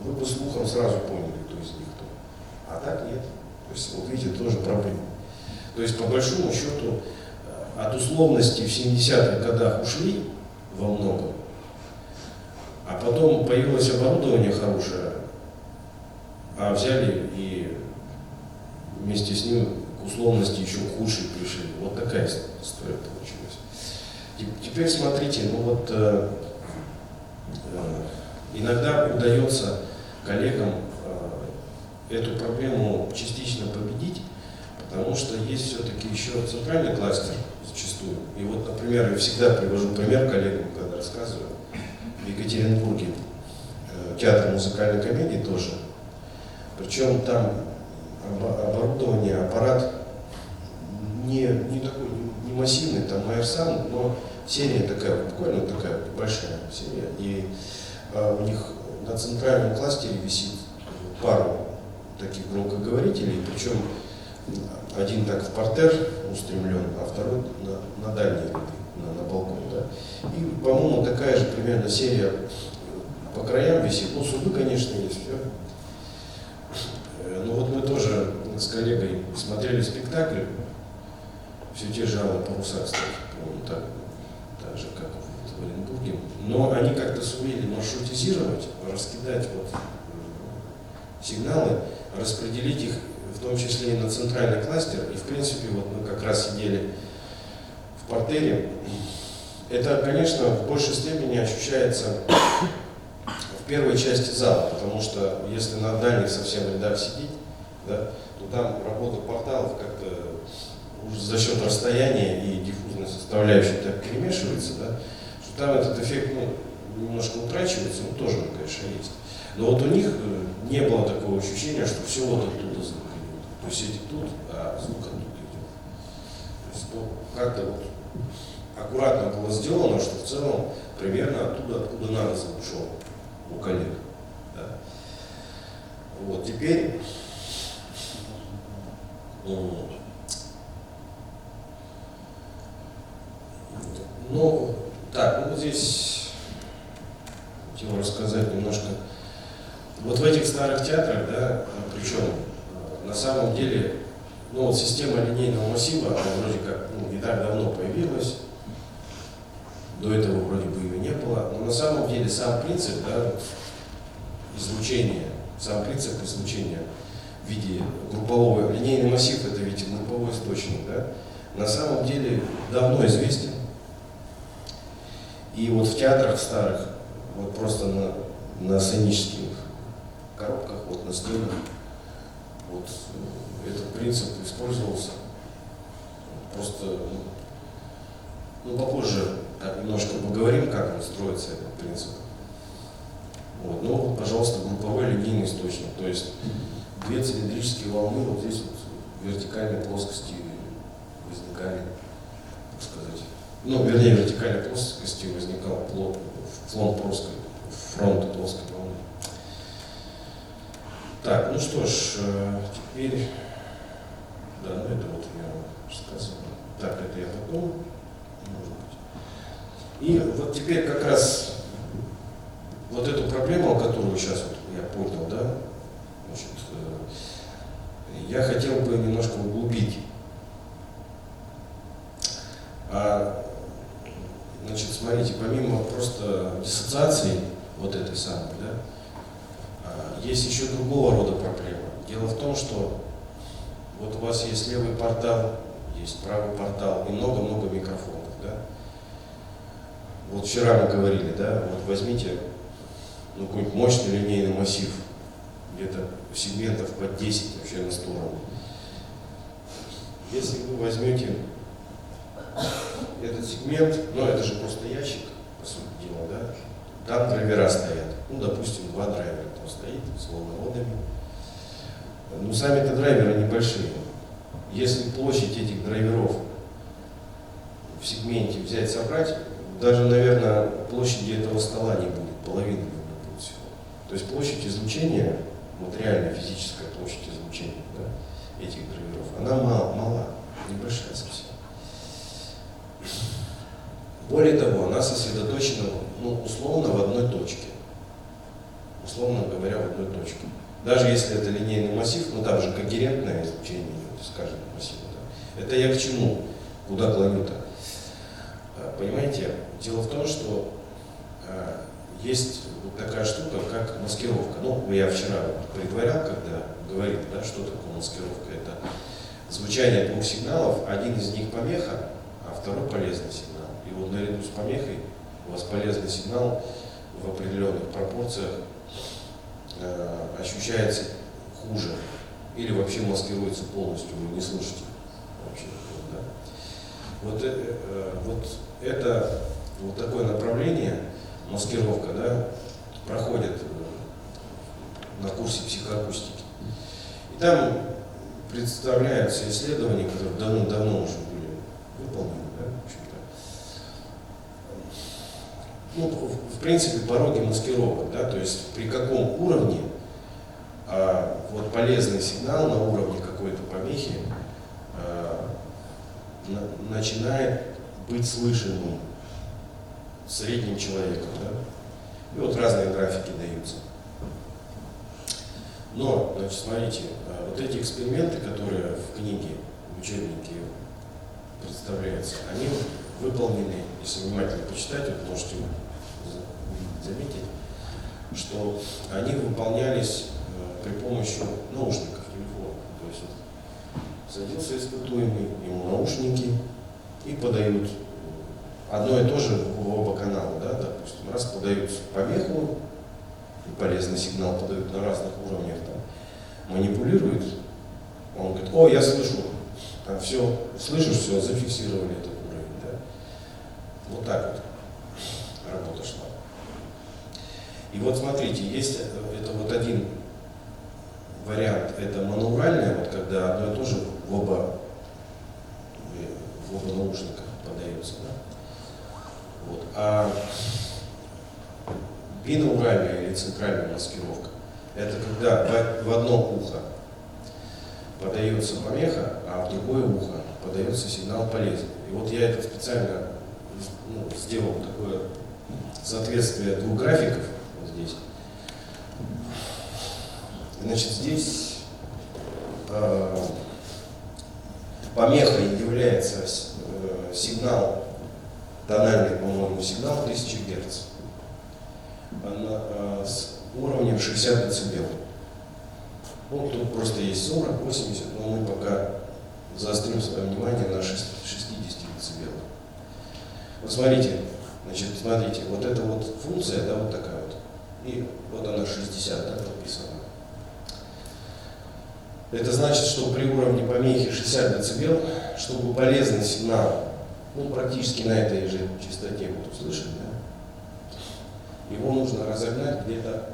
вы бы слухом сразу поняли, кто из них кто. А так нет. То есть, вот видите, тоже проблема. То есть, по большому счету, от условности в 70-х годах ушли во многом, а потом появилось оборудование хорошее, а взяли и вместе с ним к условности еще худшие пришли. Вот такая история получилась. Теперь смотрите, ну вот иногда удается коллегам эту проблему частично победить, потому что есть все-таки еще центральный кластер зачастую. И вот, например, я всегда привожу пример коллегам, когда рассказываю. В Екатеринбурге театр музыкальной комедии тоже. Причем там оборудование, аппарат не такой, не массивный, там Майерсан, но серия такая, буквально такая большая серия. И у них на центральном кластере висит пару таких громкоговорителей, причем один так в партер устремлен, а второй на дальние ряды, на балкон. Да? И, по-моему, такая же примерно серия по краям висит. Ну, субы, конечно, есть, все. Ну вот мы тоже с коллегой смотрели спектакль, все те же «Алые паруса», кстати, по-моему, так же, как в Оренбурге. Но они как-то сумели маршрутизировать, раскидать вот сигналы, распределить их, в том числе и на центральный кластер. И, в принципе, вот мы как раз сидели в партере. Это, конечно, в большей степени ощущается в первой части зала, потому что если на дальних совсем рядах сидеть, да, то там работа порталов как-то уже за счет расстояния и диффузной составляющей так перемешивается, да, что там этот эффект немножко утрачивается, тоже, конечно, есть. Но вот у них не было такого ощущения, что все вот оттуда звук идет. То есть эти тут, а звук оттуда идет. То есть, как-то вот аккуратно было сделано, что в целом примерно оттуда, откуда надо звук шел у коллег. Да. Вот теперь ну, так, вот здесь хотел рассказать немножко. Вот в этих старых театрах, да, причем на самом деле, ну вот система линейного массива, она вроде как не так давно появилась, до этого вроде бы ее не было, но на самом деле сам принцип, да, излучения, сам принцип излучения в виде группового, линейный массив это ведь групповой источник, да, на самом деле давно известен. И вот в театрах старых, вот просто на сценических коробках, вот на стенах, вот этот принцип использовался. Просто, ну попозже так немножко поговорим, как он строится, этот принцип. Вот. Ну, пожалуйста, групповой линейный источник, то есть две цилиндрические волны вот здесь вот в вертикальной плоскости возникали, так сказать. Ну, вернее, в вертикальной плоскости возникал фронт плоской волны. Так, ну что ж, теперь, да, ну это вот я рассказывал. Так, это я потом, может быть. И вот теперь как раз вот эту проблему, которую сейчас вот я понял, да, значит, я хотел бы немножко углубить. Значит, смотрите, помимо просто диссоциации вот этой самой, да, есть еще другого рода проблема. Дело в том, что вот у вас есть левый портал, есть правый портал и много-много микрофонов, да. Вот вчера мы говорили, да, вот возьмите какой-нибудь мощный линейный массив, где-то сегментов под 10 вообще на сторону. Если вы возьмете этот сегмент, это же просто ящик, по сути дела, да, там драйвера стоят, допустим, 2 драйвера там стоит с волноводами. Сами-то драйверы небольшие. Если площадь этих драйверов в сегменте взять, собрать, даже, наверное, площади этого стола не будет, половины не будет всего. То есть площадь излучения, вот реальная физическая площадь излучения, да, этих драйверов, она мала, небольшая совсем. Более того, она сосредоточена, условно, в одной точке. Условно говоря, в одной точке. Даже если это линейный массив, там же когерентное излучение идет из каждого массива. Да? Это я к чему? Куда клоню-то? Понимаете, дело в том, что есть вот такая штука, как маскировка. Я вчера предварял, когда говорил, да, что такое маскировка. Это звучание 2 сигналов, один из них помеха, а второй полезный сигнал. И вот наряду с помехой у вас полезный сигнал в определенных пропорциях ощущается хуже или вообще маскируется полностью, вы не слышите вообще. Да? Вот это вот такое направление, маскировка, да, проходит на курсе психоакустики. И там представляются исследования, которые давно уже были выполнены, да, в общем-то. В принципе, пороги маскировок, да, то есть при каком уровне вот полезный сигнал на уровне какой-то помехи начинает быть слышимым средним человеком, да? И вот разные графики даются. Но, значит, смотрите, вот эти эксперименты, которые в книге, в учебнике представляются, они выполнены, если внимательно почитать, вот можете заметить, что они выполнялись при помощи наушников телефона. То есть садился испытуемый, ему наушники и подают одно и то же в оба канала, да, допустим, раз подают помеху, и полезный сигнал подают на разных уровнях, там, манипулирует, он говорит: я слышу, там все, слышишь, все, зафиксировали этот уровень, да. Вот так вот работа шла. И вот смотрите, есть это вот один вариант, это моноуральное, вот когда одно и то же в оба наушника подается, да? Вот. А бинауральная или центральная маскировка, это когда в одно ухо подается помеха, а в другое ухо подается сигнал полезный. И вот я это специально сделал такое соответствие 2 графиков вот здесь. Значит, здесь помехой является сигнал, тональный, по-моему, сигнал 1000 Гц с уровнем 60 дБ. Тут просто есть 40, 80, но мы пока заострим свое внимание на 60 дБ. Вот смотрите, вот эта вот функция, да, вот такая вот, и вот она 60, да, написана. Это значит, что при уровне помехи 60 дБ, чтобы полезный сигнал, практически на этой же частоте вот услышать, да, его нужно разогнать где-то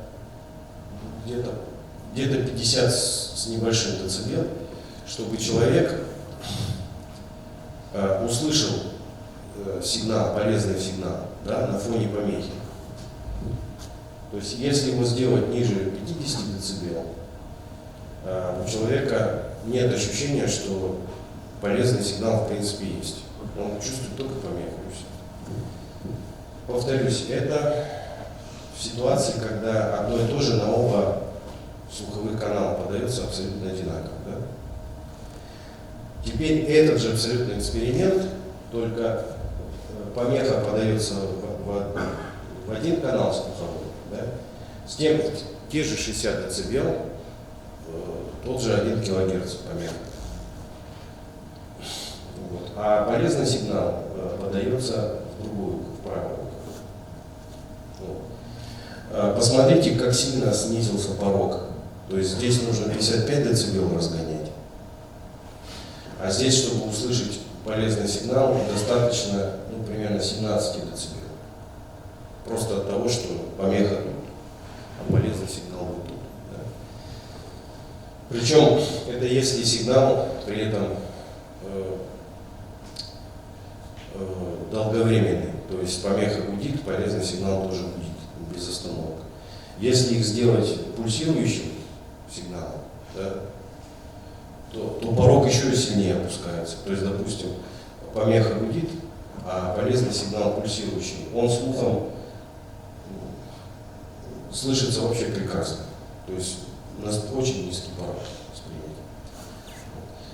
50 с небольшим дБ, чтобы человек услышал сигнал, полезный сигнал, да, на фоне помехи. То есть, если его сделать ниже 50 дБ, у человека нет ощущения, что полезный сигнал в принципе есть. Он чувствует только помеху и все. Повторюсь, это в ситуации, когда одно и то же на оба слуховых канала подается абсолютно одинаково. Да? Теперь этот же абсолютно эксперимент только помеха подается в один канал слуховой, да, с тем, те же 60 дБ, тот же 1 кГц помеха. Вот. А полезный сигнал подается в другую, в правую. Вот. Посмотрите, как сильно снизился порог. То есть здесь нужно 55 дБ разгонять. А здесь, чтобы услышать полезный сигнал, достаточно примерно 17 дБ. Просто от того, что помеха тут, а полезный сигнал вот тут. Да. Причем это если сигнал при этом долговременный. То есть помеха гудит, полезный сигнал тоже гудит, без остановок. Если их сделать пульсирующим сигналом, да, то порог еще сильнее опускается. То есть, допустим, помеха гудит, а полезный сигнал пульсирующий. Он слухом слышится вообще прекрасно. То есть у нас очень низкий порог восприятия.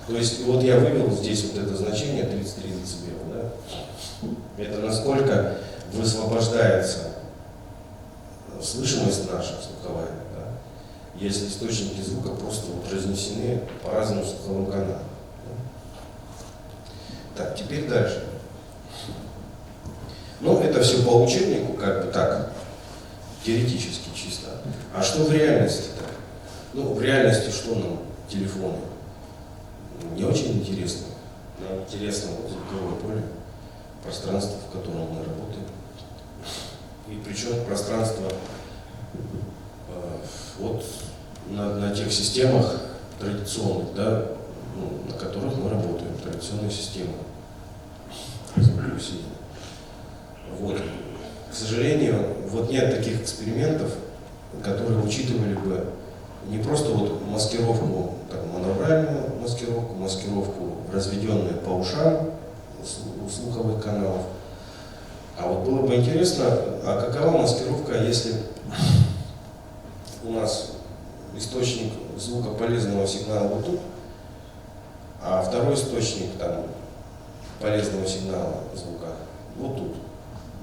То есть вот я вывел здесь вот это значение 33 дБ. Да? Это насколько высвобождается слышимость наша слуховая. Если источники звука просто вот разнесены по разным слуховым каналам. Так, теперь дальше. Ну, это все по учебнику, как бы так, теоретически чисто. А что в реальности-то? Ну, в реальности что нам телефоны? Не очень интересно. Нам интересно вот звуковое поле, пространство, в котором мы работаем. И причем пространство вот на тех системах традиционных, да, ну, на которых мы работаем, традиционные системы звукоусиления. Вот. К сожалению, вот нет таких экспериментов, которые учитывали бы не просто вот маскировку, так, монобральную маскировку, разведенную по ушам у слуховых каналов. А вот было бы интересно, а какова маскировка, если у нас источник звука полезного сигнала вот тут, а второй источник там полезного сигнала звука вот тут.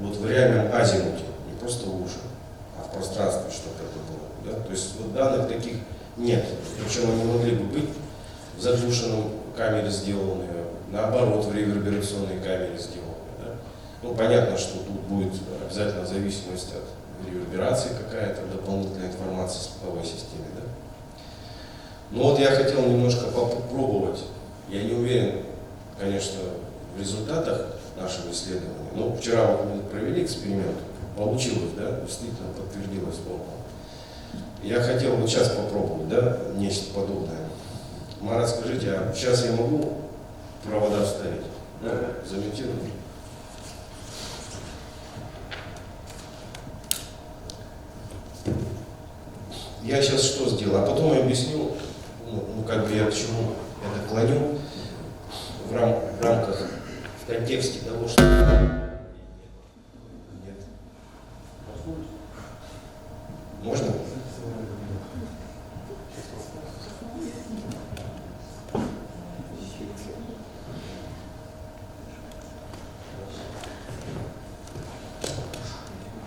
Вот в реальном азимуте, не просто в уши, а в пространстве, чтобы это было. Да? То есть вот данных таких нет. Причем они могли бы быть в заглушенном камере сделаны, наоборот, в реверберационной камере сделаны. Да? Ну, понятно, что тут будет обязательно зависимость от реверберации какая-то, дополнительная информация в слуховой системе. Да? Но вот я хотел немножко попробовать. Я не уверен, конечно, в результатах нашего исследования. Ну, вчера вот мы провели эксперимент, получилось, да, действительно подтвердилось норма. Я хотел вот сейчас попробовать, да, нечто подобное. Марат, скажите, а сейчас я могу провода вставить? Ну, замонтировать. Я сейчас что сделаю, а потом я объясню, ну как бы я к чему это клоню в рамках, в контексте того, что... Нет. Можно?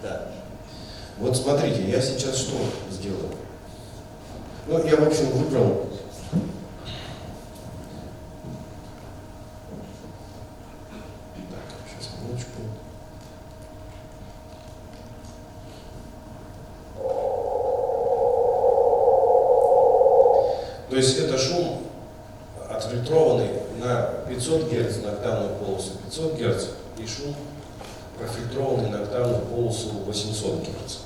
Да. Вот смотрите, я сейчас что сделаю? Ну, я, в общем, выбрал То есть это шум, отфильтрованный на 500 Гц, на октавную полосу 500 Гц, и шум, профильтрованный на октавную полосу 800 Гц.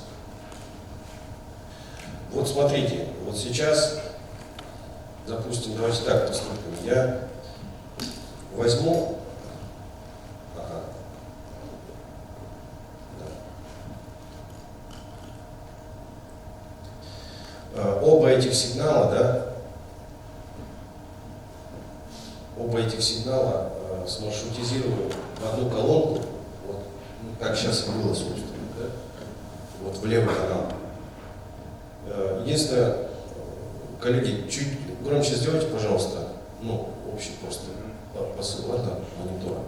Вот смотрите, вот сейчас, допустим, давайте так поступим. Я возьму, оба этих сигнала, да, смаршрутизирую в одну колонку, вот, как сейчас и было, собственно, да, вот в левый канал. Единственное, коллеги, чуть громче сделайте, пожалуйста, ну, общий просто посыл, ладно, монитора.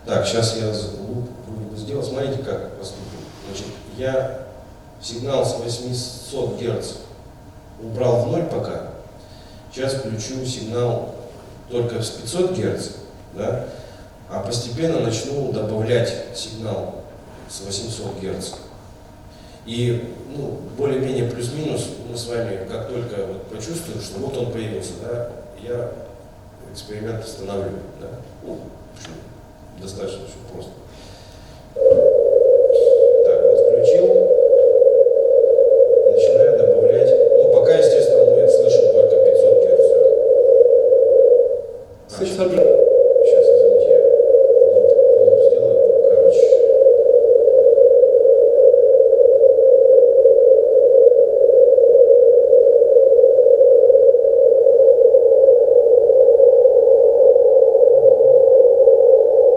Так, сейчас я выводы сделал. Смотрите, как поступим. Значит, я сигнал с 800 Гц убрал в ноль пока. Сейчас включу сигнал только с 500 Гц, да? А постепенно начну добавлять сигнал с 800 Гц. И более-менее плюс-минус мы с вами, как только вот почувствуем, что вот он появился, да, я эксперимент остановлю. Да? В общем, достаточно все просто. Так, вот включил. Начинаю добавлять. Пока, естественно, мы слышим только 500 Гц. 600. Сейчас, извините, я луп сделаю, короче.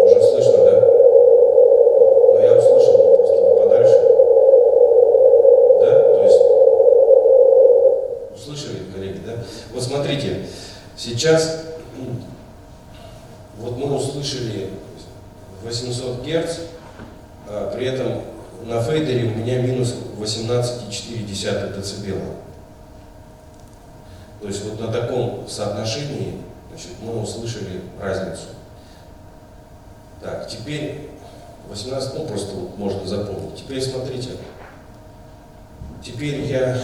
Уже слышно, да? Но я услышал, просто вы подальше. Да? То есть, услышали, коллеги, да? Вот смотрите, сейчас вот мы услышали 800 Гц, а при этом на фейдере у меня минус 18,4 дБ. То есть вот на таком соотношении, значит, мы услышали разницу. Так, теперь 18, просто вот можно запомнить. Теперь смотрите. Теперь я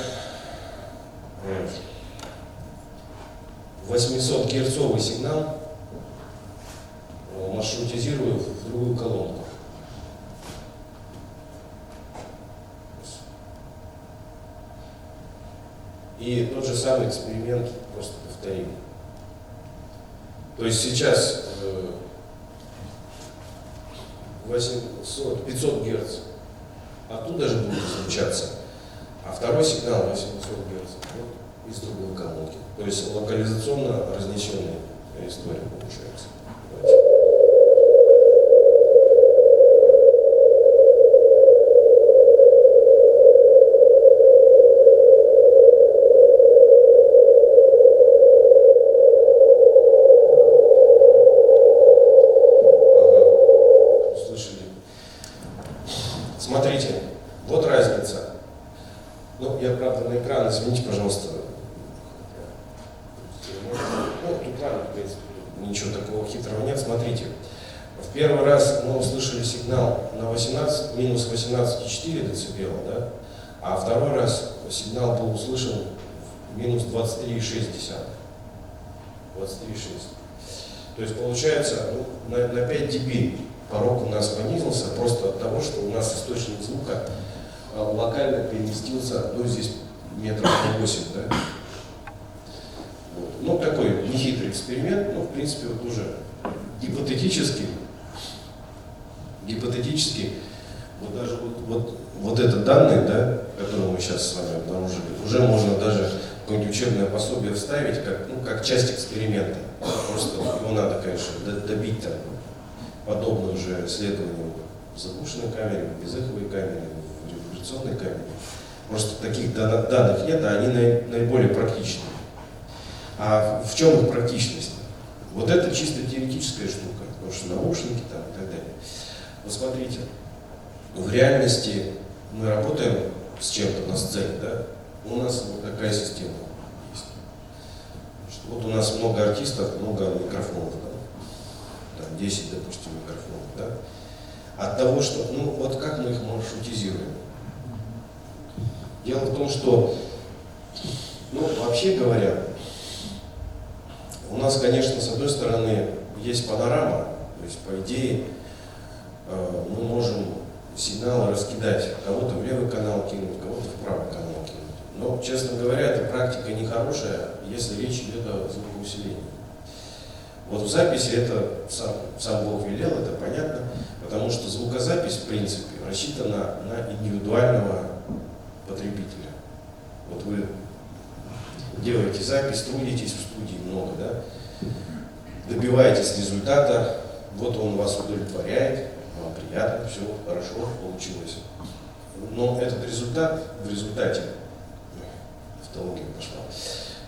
800 герцовый сигнал маршрутизирую в другую колонку. И тот же самый эксперимент просто повторим. То есть сейчас 500 Гц оттуда же будет излучаться, а второй сигнал 800 Гц вот, из другой колонки. То есть локализационно разнесенная история получается. Давайте. Смотрите, вот разница. Я, правда, на экран, извините, пожалуйста. Тут ладно, в принципе, ничего такого хитрого нет. Смотрите, в первый раз мы услышали сигнал на минус 18,4 дБ, да? А второй раз сигнал был услышан в минус 23,6. 23,6. То есть получается, на 5 дБ порог у нас понизился просто от того, что у нас источник звука локально переместился, здесь метров на 8, да? Вот. Такой нехитрый эксперимент, в принципе, вот уже гипотетически, вот даже вот это данные, да, которые мы сейчас с вами обнаружили, уже можно даже какое-нибудь учебное пособие вставить, как часть эксперимента. Просто его надо, конечно, добить там. Подобное уже исследованию в заглушенной камере, в безэховой камере, в революционной камере. Просто таких данных нет, а они наиболее практичны. А в чем их практичность? Вот это чисто теоретическая штука, потому что наушники там и так далее. Вот смотрите, в реальности мы работаем с чем-то на сцене, да? У нас вот такая система есть. Вот у нас много артистов, много микрофонов. 10, допустим, микрофонов, да? От того, что, вот как мы их маршрутизируем? Дело в том, что, вообще говоря, у нас, конечно, с одной стороны, есть панорама, то есть, по идее, мы можем сигналы раскидать, кого-то в левый канал кинуть, кого-то в правый канал кинуть. Но, честно говоря, эта практика нехорошая, если речь идет о звукоусилении. Вот в записи это сам Бог велел, это понятно, потому что звукозапись, в принципе, рассчитана на индивидуального потребителя. Вот вы делаете запись, трудитесь в студии много, да? Добиваетесь результата, вот он вас удовлетворяет, вам приятно, все хорошо получилось. Но этот результат в результате, тавтология пошла,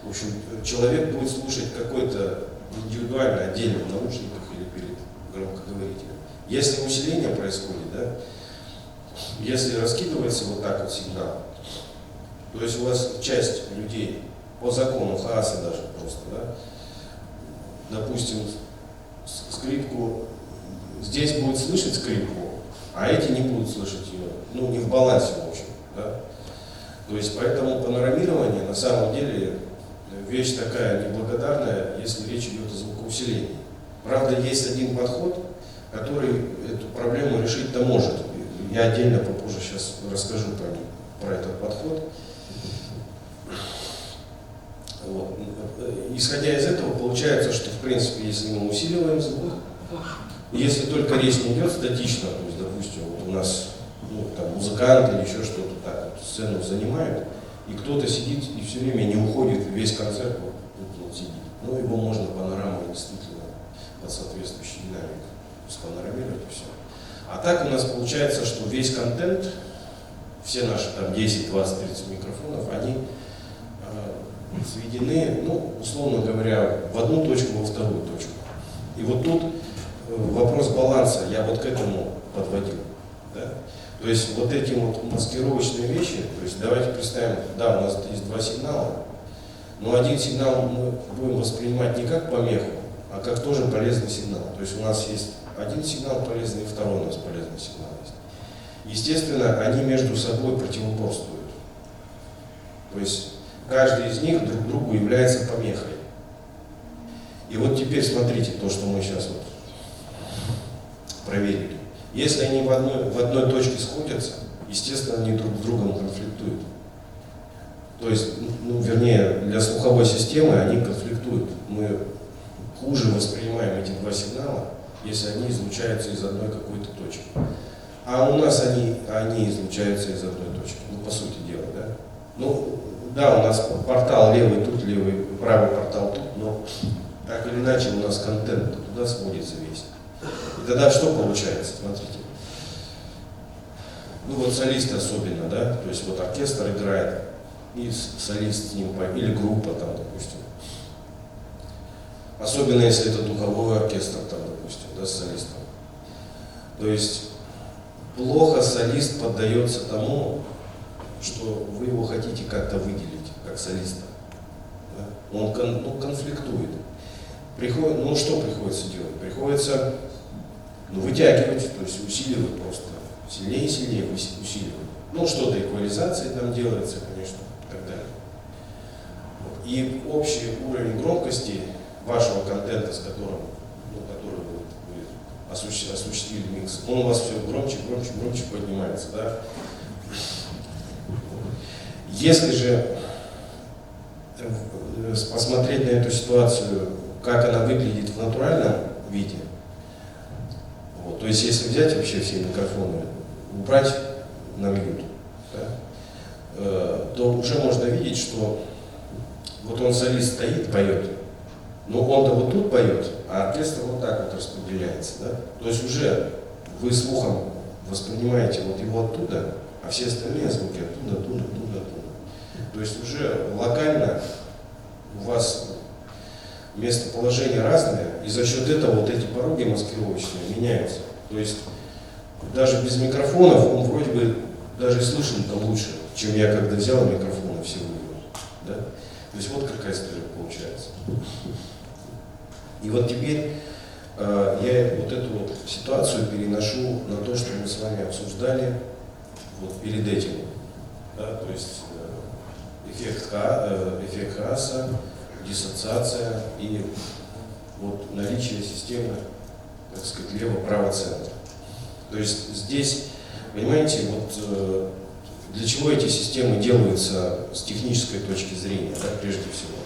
в общем, человек будет слушать какой-то индивидуально, отдельно в наушниках или перед громкоговорителем. Если усиление происходит, да, если раскидывается вот так вот сигнал, то есть у вас часть людей по закону ХААСа даже просто, да, допустим, скрипку, здесь будет слышать скрипку, а эти не будут слышать ее, ну не в балансе в общем, да. То есть поэтому панорамирование на самом деле вещь такая неблагодарная, если речь идет о звукоусилении. Правда, есть один подход, который эту проблему решить-то может. Я отдельно попозже сейчас расскажу про этот подход. Вот. Исходя из этого, получается, что в принципе, если мы усиливаем звук, если только речь не идет статично, то есть, допустим, вот у нас там, музыкант или еще что-то так вот, сцену занимают, и кто-то сидит и все время не уходит, весь концерт вот сидит. Ну, его можно панорамой действительно под соответствующей динамикой спанорамировать и все. А так у нас получается, что весь контент, все наши там 10, 20, 30 микрофонов, они сведены, ну, условно говоря, в одну точку, во вторую точку. И вот тут вопрос баланса, я вот к этому подводил. Да? То есть вот эти вот маскировочные вещи, то есть давайте представим, да, у нас есть два сигнала, но один сигнал мы будем воспринимать не как помеху, а как тоже полезный сигнал. То есть у нас есть один сигнал полезный, и второй у нас полезный сигнал есть. Естественно, они между собой противоборствуют. То есть каждый из них друг другу является помехой. И вот теперь смотрите то, что мы сейчас вот проверили. Если они в одной точке сходятся, естественно, они друг с другом конфликтуют. То есть, ну, вернее, для слуховой системы они конфликтуют. Мы хуже воспринимаем эти два сигнала, если они излучаются из одной какой-то точки. А у нас они излучаются из одной точки. Ну, по сути дела, да? Ну, да, у нас портал левый тут, левый, правый портал тут, но так или иначе у нас контент туда сводится весь. И тогда что получается? Смотрите. Ну вот солист особенно, да, то есть вот оркестр играет, и солист с ним, или группа там, допустим. Особенно если это духовой оркестр там, допустим, да, с солистом. То есть плохо солист поддается тому, что вы его хотите как-то выделить, как солиста. Да? Он конфликтует. Ну что приходится делать? Приходится вытягивать, то есть усиливать просто. Сильнее и сильнее усиливать. Ну что-то эквализации там делается, конечно, и так далее. И общий уровень громкости вашего контента, с которым, который вы осуществили микс, он у вас все громче, громче, громче поднимается. Да? Если же посмотреть на эту ситуацию, как она выглядит в натуральном виде, вот, то есть если взять вообще все микрофоны, убрать на мьют, да, то уже можно видеть, что вот он солист стоит, поет, но он-то вот тут поет, а оркестр вот так вот распределяется. Да? То есть уже вы слухом воспринимаете вот его оттуда, а все остальные звуки оттуда, оттуда, оттуда, оттуда. То есть уже локально у вас местоположение разное, и за счет этого вот эти пороги маскировочные меняются. То есть даже без микрофонов он вроде бы даже слышен-то лучше, чем я когда взял микрофоны все вывел. Да? То есть вот какая история получается. И вот теперь я вот эту вот ситуацию переношу на то, что мы с вами обсуждали вот перед этим. Да? То есть эффект Хааса, диссоциация и вот наличие системы, так сказать, лево-право центра. То есть здесь, понимаете, вот для чего эти системы делаются с технической точки зрения, да, прежде всего?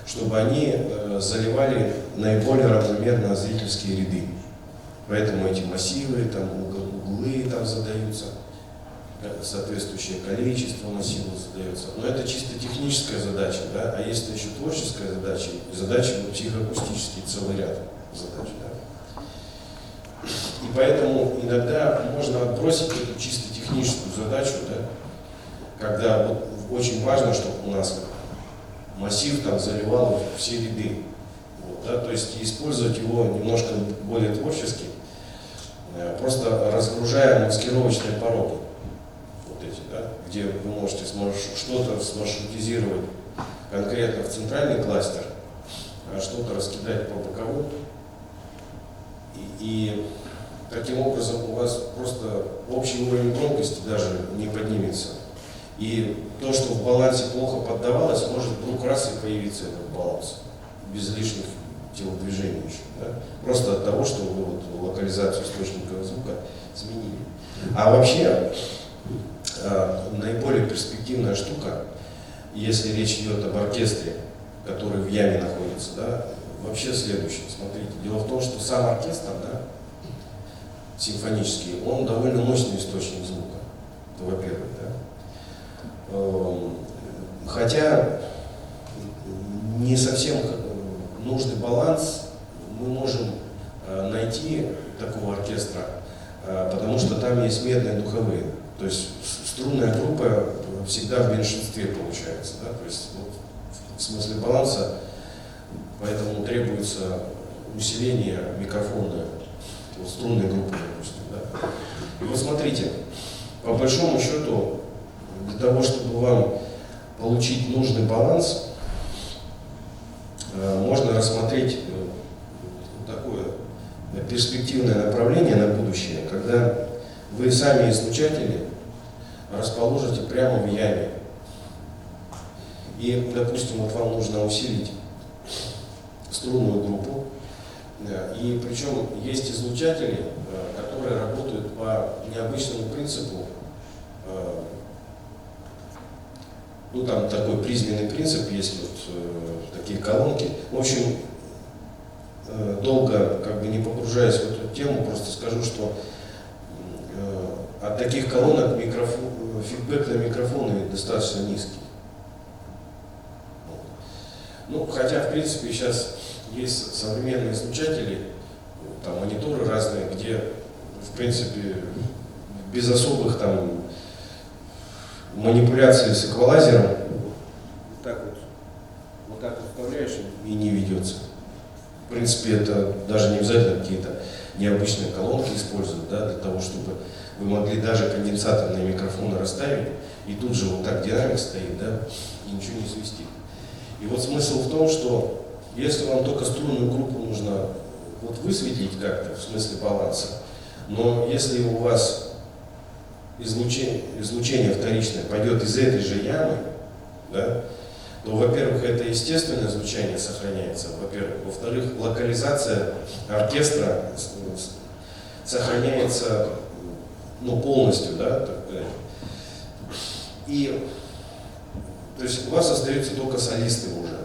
Чтобы они заливали наиболее равномерно зрительские ряды. Поэтому эти массивы, там, углы там задаются, соответствующее количество массивов задается. Но это чисто техническая задача, да? А есть еще творческая задача, и задача психоакустический целый ряд задач. Да? И поэтому иногда можно отбросить эту чисто техническую задачу, да? Когда вот очень важно, чтобы у нас массив там заливал все ряды. Вот, да? То есть использовать его немножко более творчески. просто разгружая маскировочные пороги, вот эти, да, где вы можете что-то смаршрутизировать конкретно в центральный кластер, а что-то раскидать по боковым. И таким образом у вас просто общий уровень громкости даже не поднимется. И то, что в балансе плохо поддавалось, может вдруг раз и появиться этот баланс. Без лишних телодвижений еще. Да? Просто от того, что вы вот локализацию источника звука сменили. А вообще, наиболее перспективная штука, если речь идет об оркестре, который в яме находится, да, вообще следующее. Смотрите, дело в том, что сам оркестр, да, симфонический, он довольно мощный источник звука, во-первых, да. Хотя не совсем нужный баланс мы можем найти такого оркестра, потому что там есть медные духовые. То есть струнная группа всегда в меньшинстве получается. Да? То есть вот, в смысле баланса, поэтому требуется усиление микрофона вот, струнной группы, допустим. Да? И вот смотрите, по большому счету, для того, чтобы вам получить нужный баланс, можно рассмотреть такое перспективное направление на будущее, когда вы сами излучатели расположите прямо в яме. И, допустим, вот вам нужно усилить струнную группу, и причем есть излучатели, которые работают по необычному принципу. Ну, там такой призменный принцип, есть вот такие колонки. В общем, долго как бы не погружаясь в эту тему, просто скажу, что от таких колонок фидбэк на микрофоны достаточно низкий. Ну, хотя, в принципе, сейчас есть современные излучатели, там мониторы разные, где, в принципе, без особых там манипуляций с эквалайзером вот так вот вставляешь и не ведется. В принципе, это даже не обязательно какие-то необычные колонки используют, да, для того, чтобы вы могли даже конденсаторные микрофоны расставить, и тут же вот так динамик стоит, да, и ничего не свистит. И вот смысл в том, что если вам только струнную группу нужно вот высветлить как-то, в смысле баланса, но если у вас излучение вторичное пойдет из этой же ямы, да, то, во-первых, это естественное звучание сохраняется, во-первых. Во-вторых, локализация оркестра сохраняется, ну, полностью, да, так сказать. И, то есть, у вас остаются только солисты уже,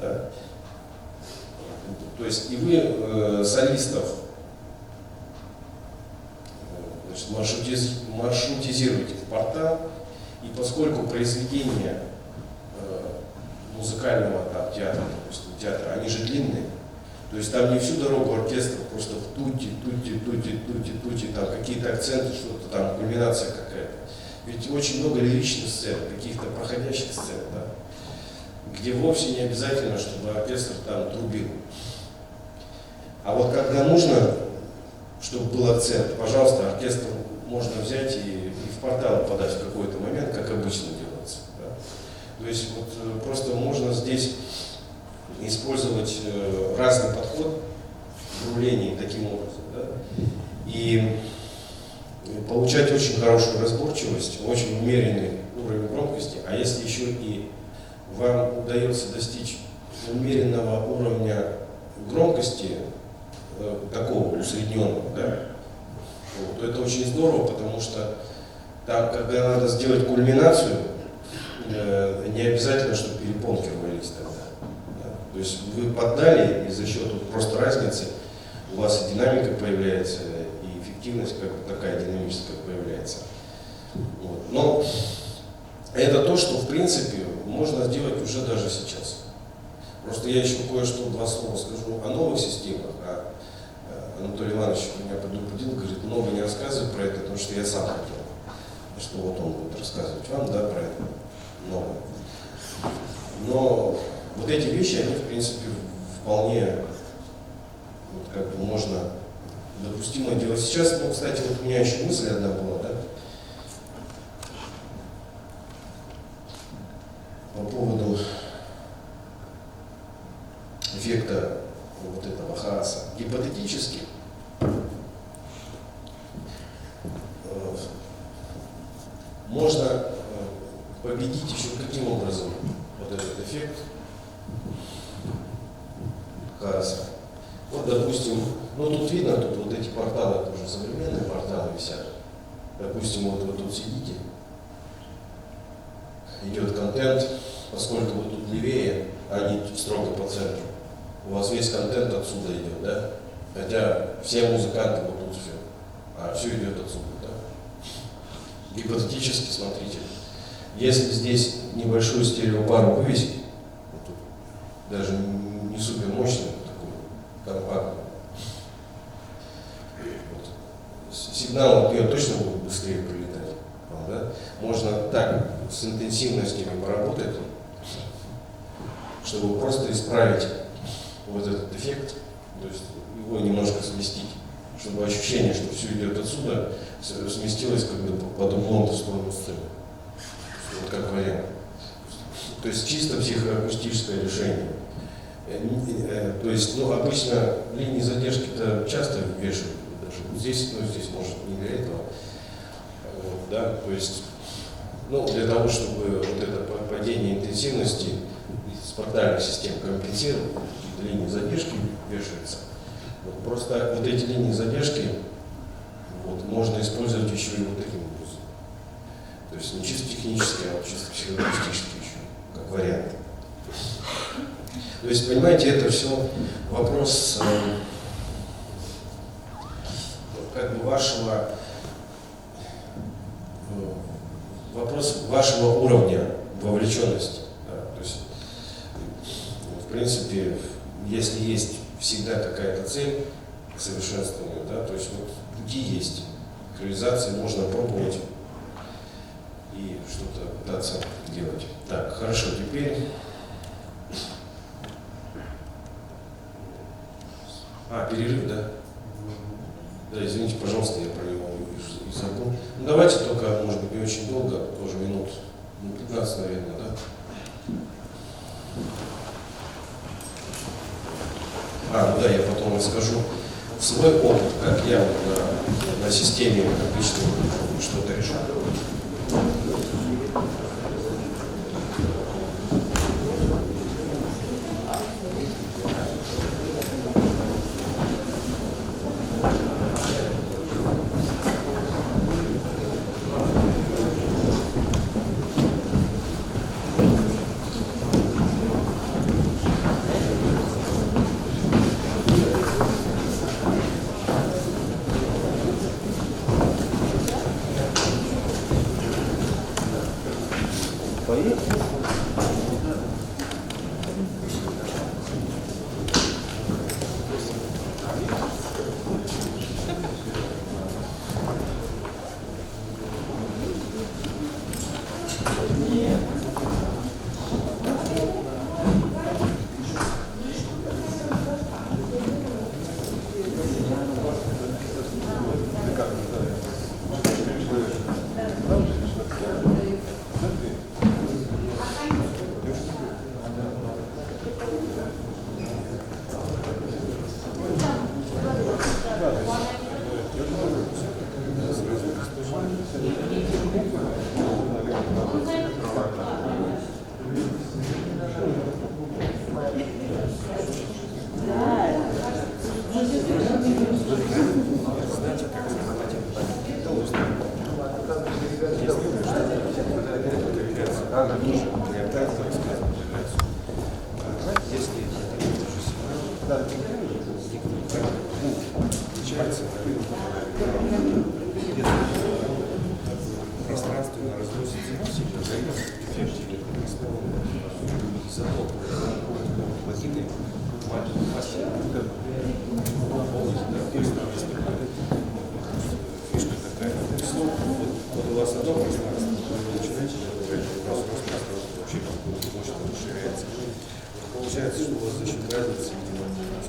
да. То есть, и вы солистов маршрутизируете в портал, и поскольку произведения музыкального там, театра, допустим, театра, они же длинные, то есть там не всю дорогу оркестр просто в тути, там какие-то акценты, что-то там, кульминация какая-то. Ведь очень много лиричных сцен, каких-то проходящих сцен, да, где вовсе не обязательно, чтобы оркестр там трубил. А вот когда нужно, чтобы был акцент, пожалуйста, оркестр можно взять и в портал подать в какой-то момент, как обычно делается. Да? То есть вот просто можно здесь использовать разный подход в рулении таким образом. Да? И получать очень хорошую разборчивость, очень умеренный уровень громкости, а если еще и вам удается достичь умеренного уровня громкости, такого усредненного, да, то это очень здорово, потому что там, когда надо сделать кульминацию, не обязательно, чтобы перепонки рвались тогда. Да. То есть вы поддали, и за счет вот просто разницы у вас и динамика появляется, и эффективность как такая динамическая появляется. Вот. Но это то, что в принципе можно сделать уже даже сейчас. Просто я еще кое-что, два слова скажу о новых системах. Анатолий Иванович меня предупредил, говорит, много не рассказывай про это, потому что я сам хотел, что вот он будет рассказывать вам, да, про это новое. Но вот эти вещи, они, в принципе, вполне вот, как бы можно допустимо делать. Сейчас, ну, кстати, вот у меня еще мысль одна была, да, по поводу эффекта вот этого хаоса. Гипотетически можно победить еще каким образом вот этот эффект хаоса. Вот, допустим, ну тут видно, тут вот эти порталы, тоже современные порталы висят. Допустим, вот вы тут сидите, идет контент, поскольку вы тут левее, а не строго по центру. У вас весь контент отсюда идет, да? Хотя все музыканты вот тут все, а все идет отсюда, да? Гипотетически, смотрите, если здесь небольшую стереопару вывесить, вот тут, даже не супер мощную, такую компактную, вот, сигнал от нее точно будет быстрее прилетать, да? Можно так с интенсивностями поработать, чтобы просто исправить вот этот эффект, то есть его немножко сместить, чтобы ощущение, что все идет отсюда, сместилось как бы под углом в сторону сцены. Вот как вариант. То есть чисто психоакустическое решение. То есть, ну, обычно линии задержки-то часто вешают, даже здесь, ну, здесь может не для этого. Вот, да, то есть, ну, для того, чтобы вот это падение интенсивности спортальных систем компенсировать, линии задержки вешаются. Вот, просто вот эти линии задержки вот, можно использовать еще и вот таким образом. То есть не чисто технически, а чисто психологически еще, как вариант. То есть, понимаете, это все вопрос как бы вопрос вашего уровня вовлеченности. Да? То есть, в принципе, если есть всегда какая-то цель к совершенствованию, да, то есть вот пути есть, к реализации можно пробовать и что-то пытаться делать. Так, хорошо, теперь... перерыв, да? Да, извините, пожалуйста, я про него и забыл. Ну, давайте только, может быть, не очень долго, тоже минут, 15, наверное, да? Ну да, я потом расскажу свой опыт, как я на системе обычно что-то решаю. Получается, что у вас за счет разницы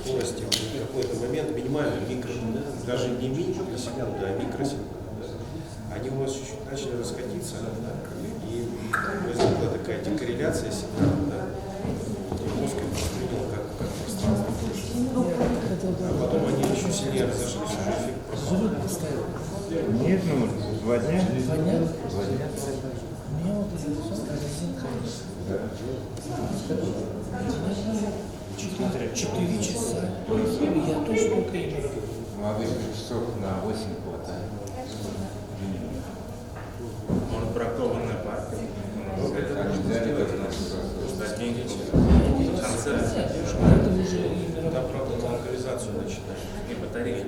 скорости в какой-то момент момент минимальный микро, даже не микросегмент, а микросегмент. Да. Они у вас чуть-чуть начали расходиться, и возникла такая декорреляция сигнала, да, и мозг это воспринял как пространство. А потом они еще сильнее разошлись, уже эффект пропал. Нет, ну, 2 дня. 2 дня? 2 дня. Мне вот это резинка. 4 часа. Я тоже только имею. Молодых часов на 8 хватает. Может, бракованная партия? Концерт. Это уже именно. Там, правда, локализацию начинают. И батарейки.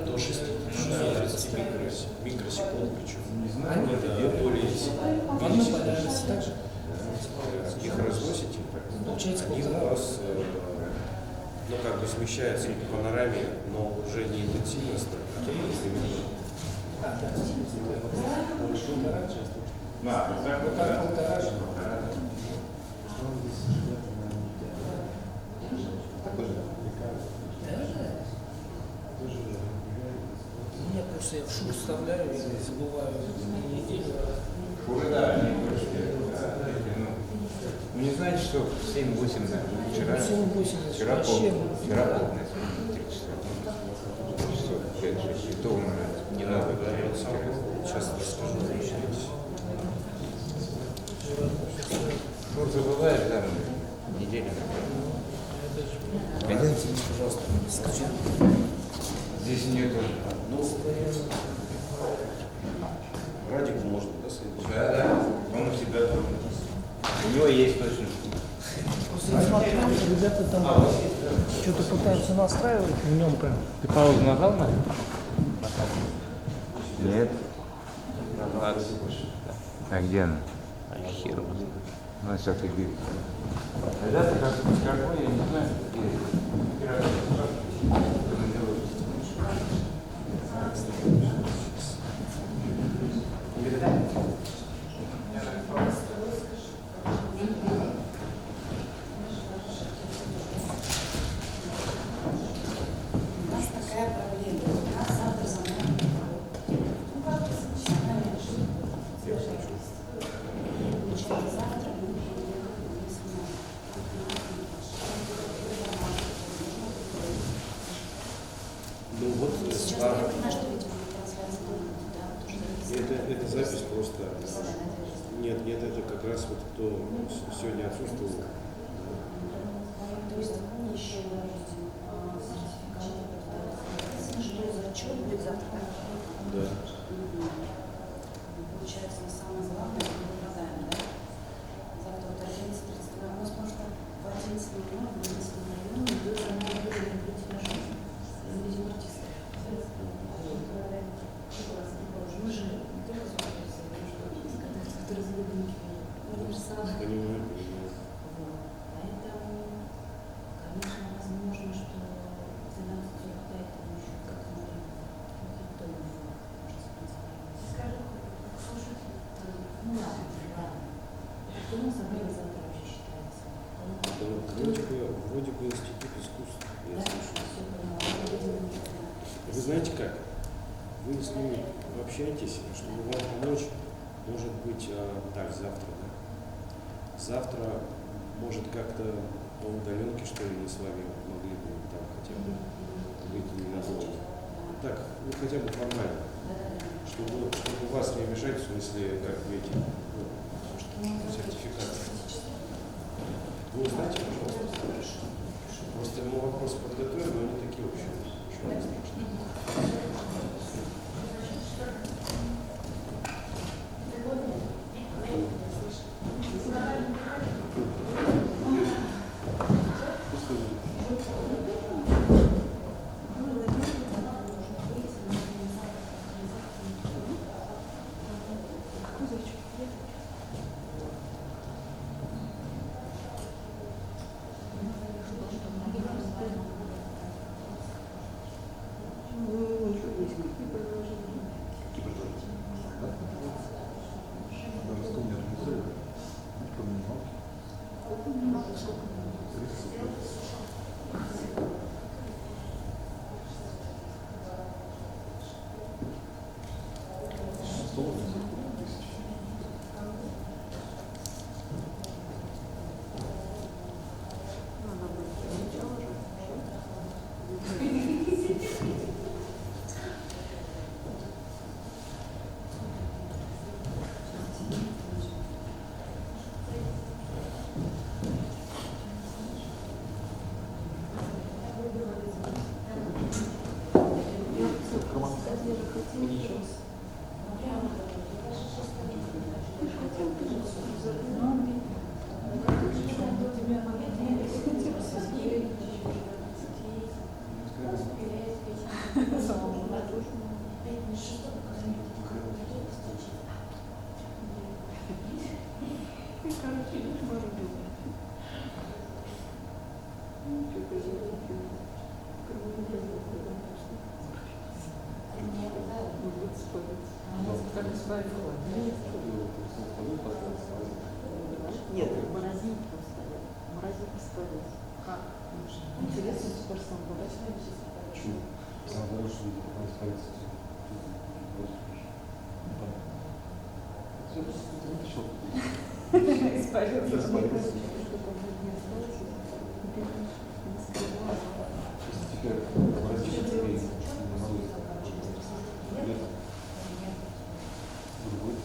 До 6-30 микросекунд, причем. Это более Понравилось так же. их разносите, Получается, они у вас ну, как бы смещаются по панораме, но уже не интенсивность, а именно. Да, Полтора же. Меня просто я в шур вставляю и забываю неделю. Фуры, да, они тоже, ну, не знаете, что в 7-8, да, вчера, 7-8 вчера вообще. полная 3 часа, часов 5-6, и то у нас немного, да, Я сам сейчас расскажу, начнете. Фур забываешь, да, неделю. Пойдемте, пожалуйста, скажи. Здесь нету. Ну, Радику можно, да, следующий? Да, да, он всегда тут. У него есть точно. Просто я смотрю, ребята там что-то пытаются настраивать в нем прям. Ты паузу нажал на? Нет. Ладно. А где она? Хер. Ну, сейчас и говорит. Ребята, как скажу, я не знаю, У нас такая проблема. У нас завтра за нами. Ну, как-то конечно. Завтра мы Ну вот, сейчас я понимаю, что, видимо, трансляция тоже это запись просто. Нет, это как раз вот кто сегодня отсутствовал. То есть еще сертификат, что зачет будет завтра. Да. Получается, на самое главное, мы выпадаем, да? Завтра вот 11:32. У нас может в 11:00 в Ленинском районе идет замерение платежа. Видимо, артисты. Мы же не только звуки, которые залюбленники, универсалы. Понимаю. Поэтому, конечно, возможно, что 12:45 там еще как-то никто не может скажи, слушайте, ну ладно, ладно. Кто у нас забыли завтра вообще считается? Вроде бы институт искусств, я Да? слышу. Все поняла. Вы знаете как? Вы с ними общаетесь, чтобы вам помочь, может быть, так, завтра, да? Завтра, может, как-то по удаленке, что ли, мы с вами могли бы там хотя бы быть ненадолго. Так, ну хотя бы формально, чтобы вас не мешать, в смысле, как эти, сертификаты. Вы узнаете, пожалуйста? Просто мы вопросы подготовим, но они такие общие. Ничего не страшного. Нет, морозильник поставил. Морозильник поставил. Как? Интересно, персон Почему? Наоборот, что испарится. Испарился. Теперь морозильник и другой.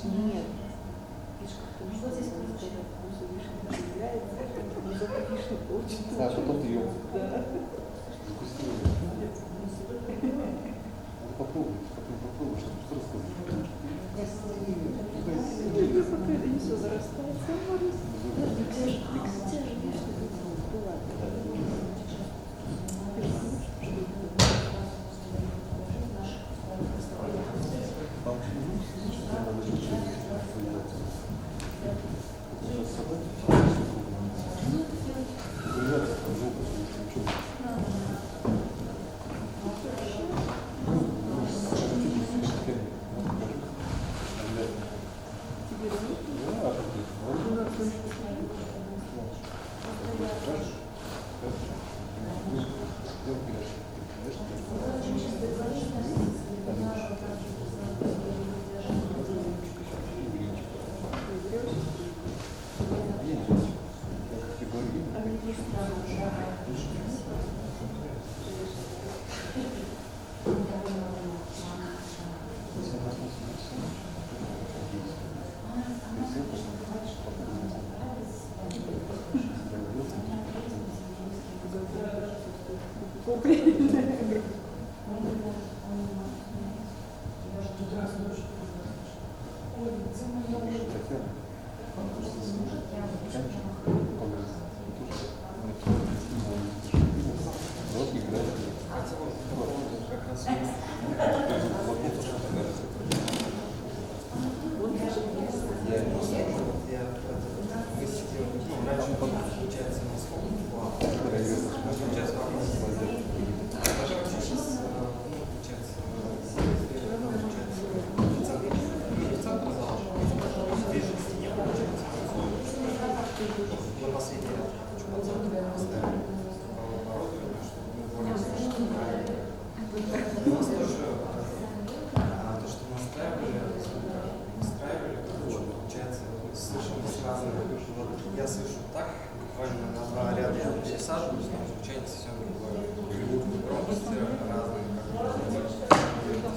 Нет. Вот здесь Да, потом ты ее Да. запустил. Надо попробовать, потом попробуй, что рассказать. И все зарастает. Где же была? Я слышу так, буквально на 2 ряда я пересаживаюсь, но звучание совсем другое. Громкости разные,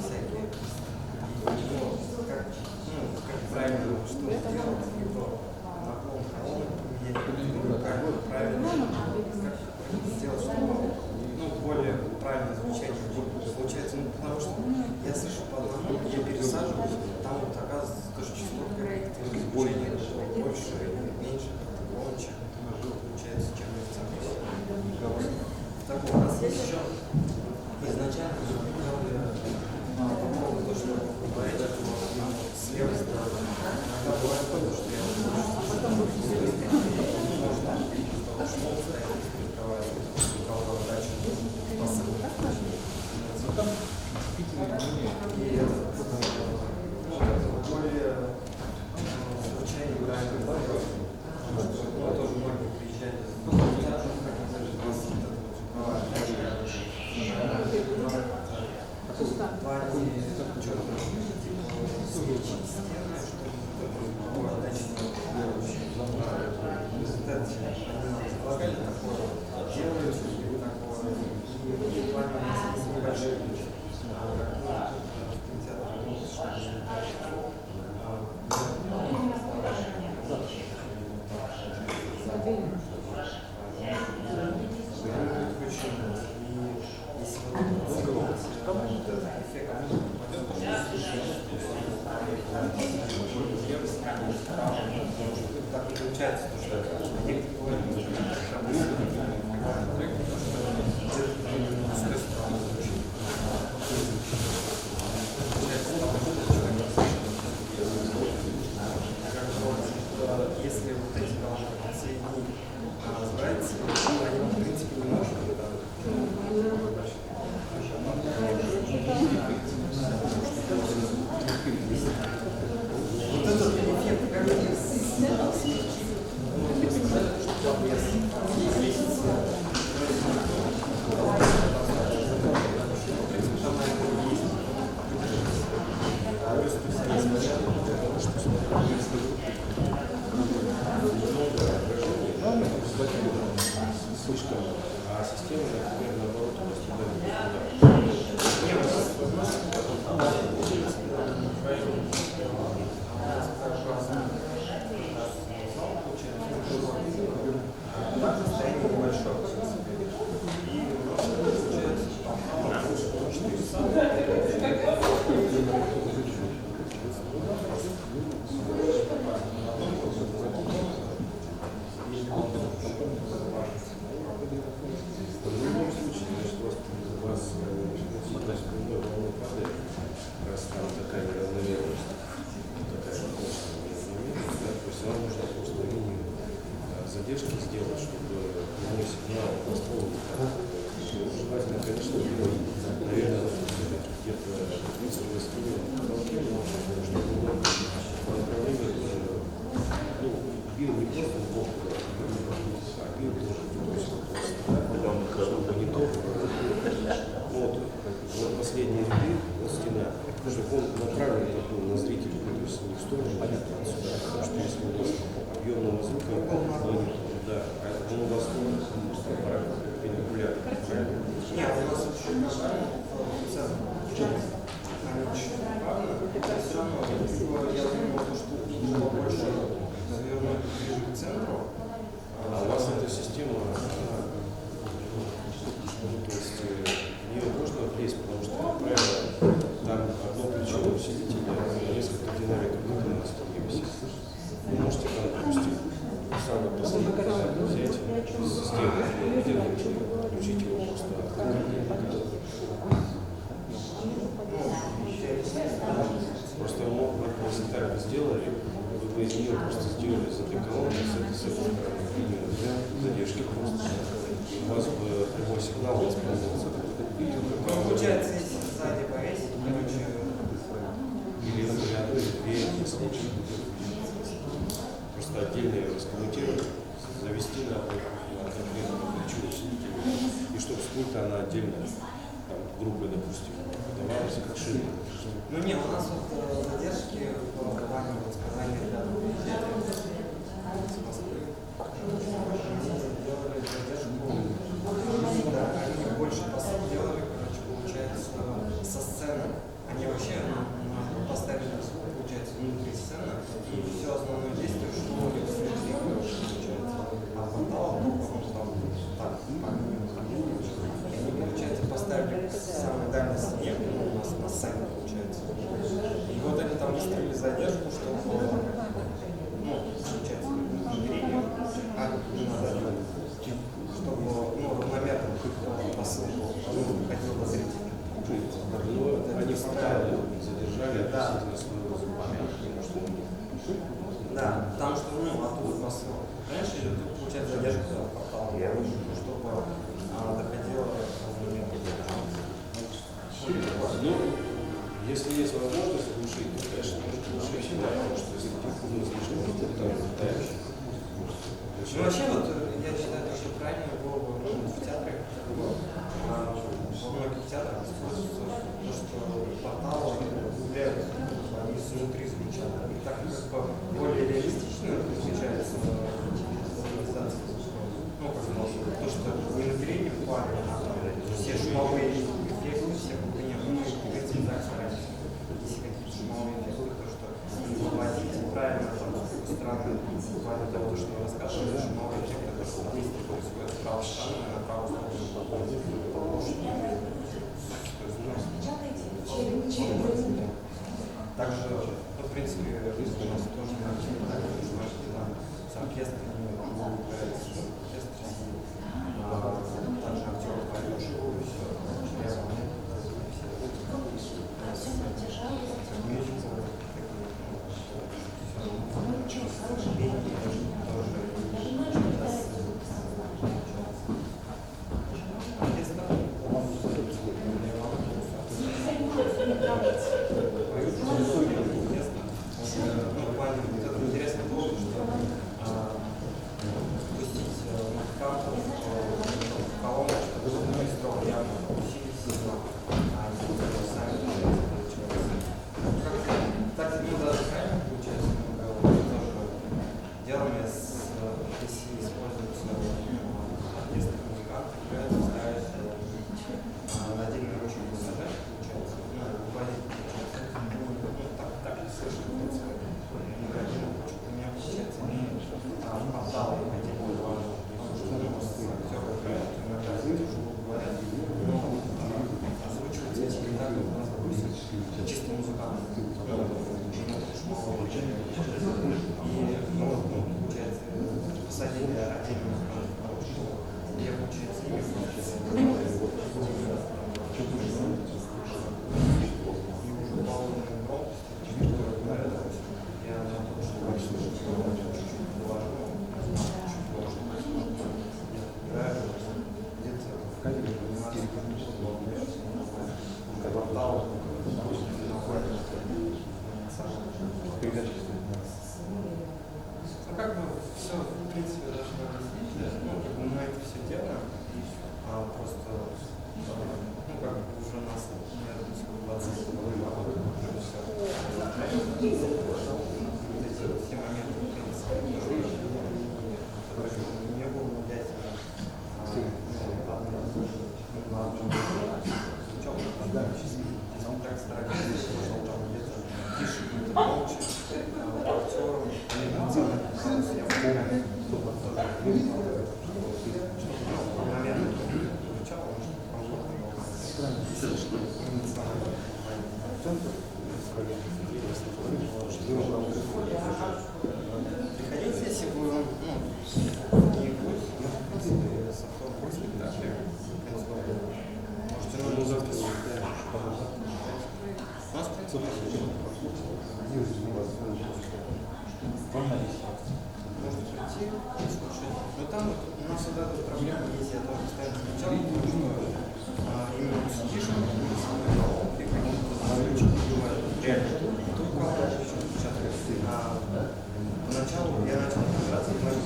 всякие. Как правильно что сделать, наклон колонны поменять, как правильно сделать, чтобы более правильное звучание получается. Потому что я слышу по одному, я пересаживаюсь, там вот оказывается тоже частотка звучания больше или меньше, громче получается, чем в центре. Так вот, у нас есть еще изначально попробую то, что говорить с левой стороны. Иногда бывает то, что я можно шмол ставить, перекрывать дальше посылку. И более звучание правильно сделать. Тоже многие приезжали из А система, например, наоборот, просто дает Не, у нас состояние небольшое, в принципе. И у нас получается в любом случае, значит, у вас волна падает, раз там такая неравномерность, такая мощная неравномерность, да, то есть вам нужно просто минимум задержки сделать, чтобы прямой сигнал восполнить. Желательно, конечно, делать, наверное, где-то 30 чтобы он направление ну, бил не просто в бок, а бил тоже, то есть чтобы не то. Вот последние ряды, вот стена, чтобы он направлен был на зрителя, то есть не в сторону, а сюда, потому что если у вас объемного звука, да, а он у вас перпендикулярно, правильно? нет, у нас еще в целом. Они очень правильно. Все равно, я думаю, что побольше, наверное, ближе к центру. А у вас эта система, то есть в нее можно влезть, потому что, как правило, там одно плечо усилителя, несколько динамиков, как у нас там висит. Вы можете там, допустим, самый последний взять из системы, включить его просто. Просто если так бы сделали, вы бы из нее просто сделали за две колонки с этой линию задержки просто. И у вас бы прямой сигнал воспользовался. Получается, если сзади повесить, короче, Или ряды, две, если просто отдельно ее раскоммутировать, завести на конкретную плечу усилителя. И чтобы с пульта она отдельно, там, грубо, допустим, подавалась как шина. ну не, у нас вот задержки в плане сказания для приезжателей с Москвы. Делали задержку, да, они больше посыл делали, короче, получается, со сцены. Они вообще поставили звук, получается, внутри сцены, и все основное действие шло внутри, получается. А портал, он там так, и они, получается, поставили самый дальний снег у нас на сцене, получается. И вот они там выставили задержку, чтобы, ну, получается, внутри, чтобы, ну, равномерно посыл ходил до зрителя. Но они порталы задержали относительно своего звука. Да, потому что, ну, оттуда посыл. Понимаешь, тут получается задержка портала, чтобы доходило Ну, если есть возможность глушить, то, конечно, можно глушить всегда, потому что если телефон слишком там летаешь. ну, вообще, вот, я считаю, что правильно было бы, ну, в театре, во многих театрах используется то, что порталы гуляют, они изнутри звучат. И так как бы более реалистично получается организация. Ну, как то, что не на переднем плане, а там все шумовые эффекты, все нет, ну, в принципе, так стараемся. Если какие-то шумовые эффекты, то, что выводить правильно, там, странно, в плане того, что мы рассказывали, шумовые эффекты, то, что действие происходит с правой стороны на правую сторону. Также, ну, в принципе, у нас тоже с оркестрами, также актеры поешь, интересно было, что пустить музыкантов в колонну, чтобы оркестровал явно усилить сигнал, а не сами так, ну, даже правильно получается, мы тоже делаем, если используются оркестры музыкантов, квартал. Ну как бы все, в принципе, даже объяснили, ну как бы мы это все делаем, просто, ну как бы уже нас, я думаю, 20 все моменты, в принципе, не было взять он так старается, что там где-то тише, где-то молча, актером, я помню, момент начала, приходите, если вы, не будете, в принципе, с автобусом спектакля, можете нам завтра. У нас, в принципе, можно прийти и слушать. Но там у нас всегда эта проблема есть, я тоже постоянно замечал, потому что именно сидишь, и какие-то бывают реально. Тут поначалу я начал разбираться в моем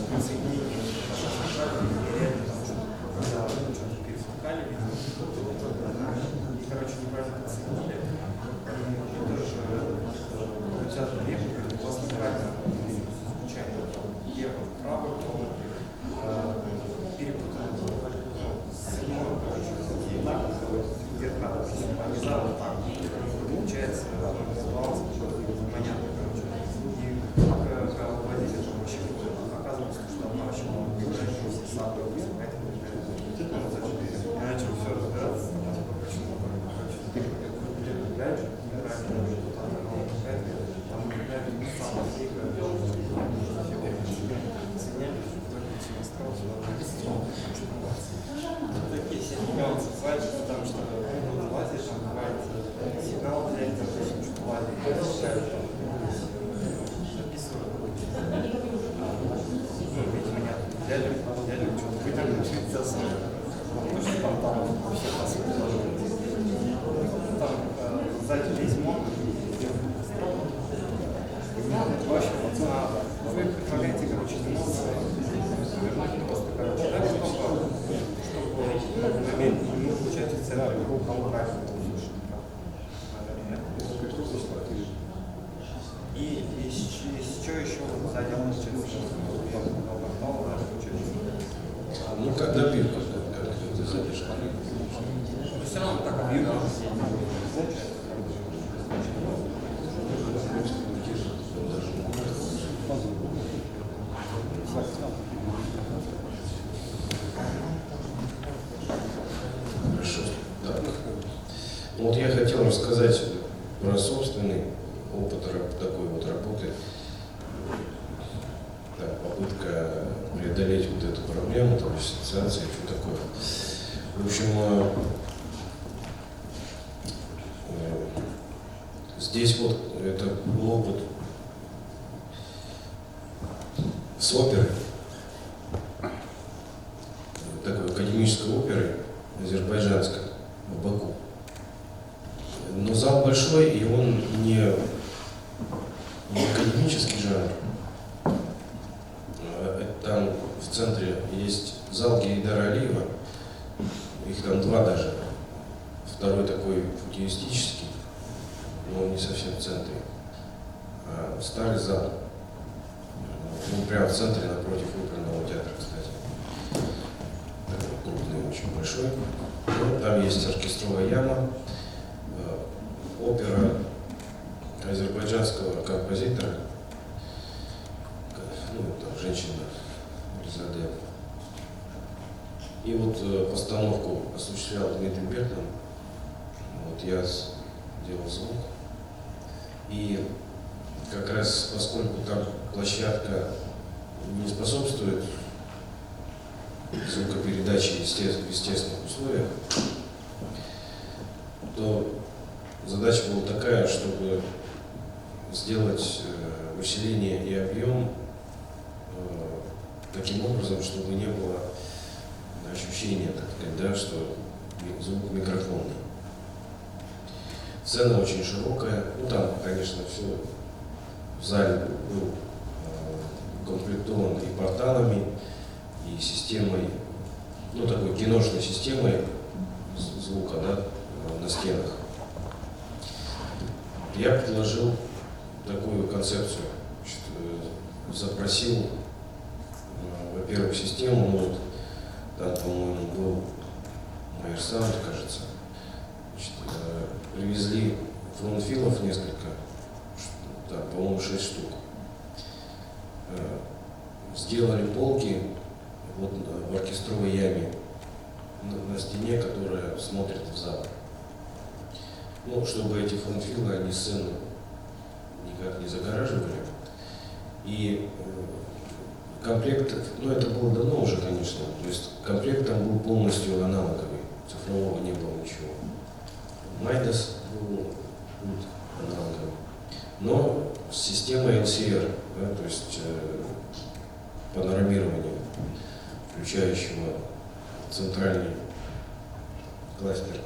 присоединении и реально, потому что когда что-то пересекали, и, короче, неправильно подсоединили, и тоже получалось время, как классно правильно случайно лево вправо, то перепутал седьмой, короче, и так, вверха, а не задом так. Получается, баланс понятно, короче. И как водитель же вообще оказывается, что она вообще все самые поэтому я начал все разбираться, почему, короче, дальше, там, наверное, самая фига, такие все нюансы свадьбы, потому что лазишь, там бывает сигнал взять, допустим, что лазишь, записываю. Ну, видимо, нет, дядя что-то вытянул, хотел сам. Ну, что там вообще посмотрел. Там сзади весь мон, в общем, вы предлагаете, короче, эмоции, вернуть просто, короче, да, чтобы момент не получать центр правильно. И что еще сзади получается? Ну, как добивка, когда ты задержишь. Все равно так объемно. Хорошо. Так. Ну, вот я хотел рассказать про собственный опыт такой вот работы. Так, попытка преодолеть вот эту проблему, там, ассоциации, что такое. В общем, здесь вот это был опыт с оперой, такой академической оперой азербайджанской в Баку. Но зал большой, и он не академический жанр. Там в центре есть зал Гейдара Алиева, их там два даже. Второй такой футуристический, но он не совсем в центре. А старый зал, ну прямо в центре, напротив оперного театра, кстати. Такой крупный, очень большой. Ну, там есть оркестровая яма, опера азербайджанского композитора, ну, там женщина Ризаде. И вот постановку осуществлял Дмитрий Бертман. Вот я делал звук. И как раз поскольку там площадка не способствует звукопередаче в естественных условиях, то задача была такая, чтобы сделать усиление и объем таким образом, чтобы не было ощущение, так сказать, да, что звук микрофонный. Сцена очень широкая, ну там, конечно, все в зале был укомплектован и порталами, и системой, ну такой киношной системой звука, да, на стенах. Я предложил такую концепцию, запросил, во-первых, систему, ну, вот, там, по-моему, был Майерсаунд, кажется, привезли фронтфилов несколько, там, по-моему, 6 штук. Сделали полки вот, в оркестровой яме на стене, которая смотрит в зал. Ну, чтобы эти фронтфилы, они сцену никак не загораживали. И комплект, ну это было давно уже, конечно, то есть комплект там был полностью аналоговый, цифрового не было ничего. Майдас был аналоговый, но с системой LCR, да, то есть панорамирования, включающего центральный кластер.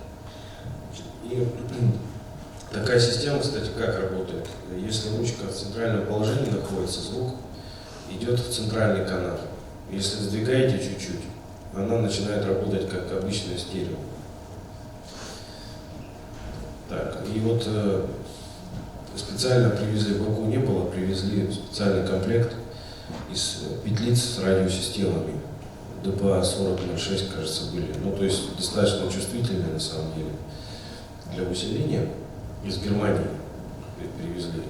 И такая система, кстати, как работает? Если ручка в центральном положении находится, звук идет в центральный канал. Если сдвигаете чуть-чуть, она начинает работать как обычное стерео. Так, и вот специально привезли, в Баку не было, привезли специальный комплект из петлиц с радиосистемами. ДПА 4006, кажется, были. Ну, то есть достаточно чувствительные на самом деле для усиления. Из Германии привезли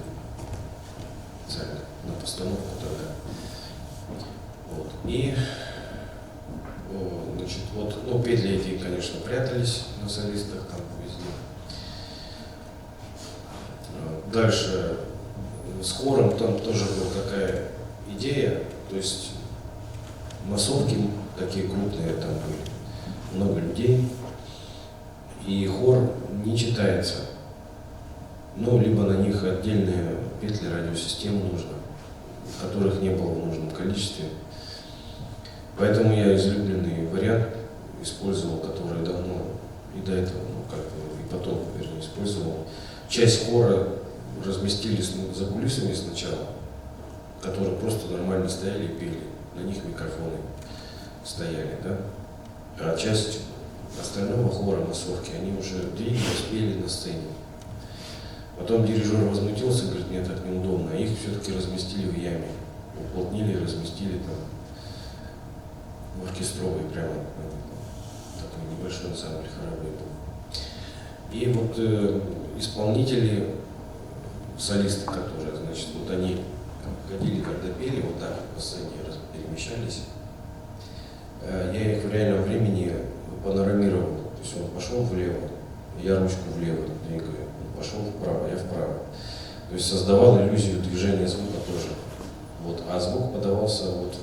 специально на постановку тогда. Вот. И значит, вот, ну, петли эти, конечно, прятались на солистах, там везде. Дальше с хором там тоже была такая идея, то есть массовки такие крупные там были, много людей, и хор не читается. Ну, либо на них отдельные петли радиосистем нужно, которых не было в нужном количестве. Поэтому я излюбленный вариант использовал, который давно и до этого, ну, как бы, и потом, вернее, использовал. Часть хора разместили за кулисами сначала, которые просто нормально стояли и пели. На них микрофоны стояли, да? А часть остального хора, массовки, они уже двигались, пели на сцене. Потом дирижер возмутился, говорит, мне так неудобно, а их все-таки разместили в яме. Уплотнили и разместили там в оркестровой, прямо такой небольшой ансамбль хоровой был. И вот исполнители, солисты, которые, значит, вот они ходили, когда пели, вот так по сцене перемещались. Я их в реальном времени панорамировал. То есть он пошел влево, я ручку влево двигаю, он пошел вправо, я вправо. То есть создавал иллюзию движения звука тоже. Вот. А звук подавался вот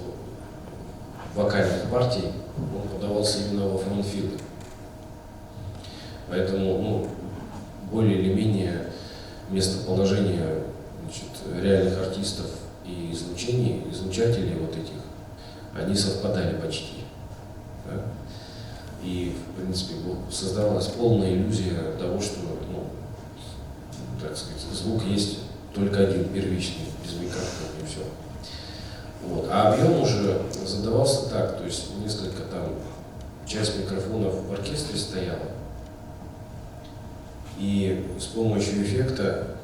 в вокальных партий, он подавался именно во фронтфилы. Поэтому, ну, более или менее местоположение, значит, реальных артистов и излучателей вот этих, они совпадали почти. Да? И, в принципе, создавалась полная иллюзия того, что, ну, так сказать, звук есть только один, первичный, без микрофона, и все. Вот. А объем уже задавался так, то есть несколько там, часть микрофонов в оркестре стояла, и с помощью эффекта,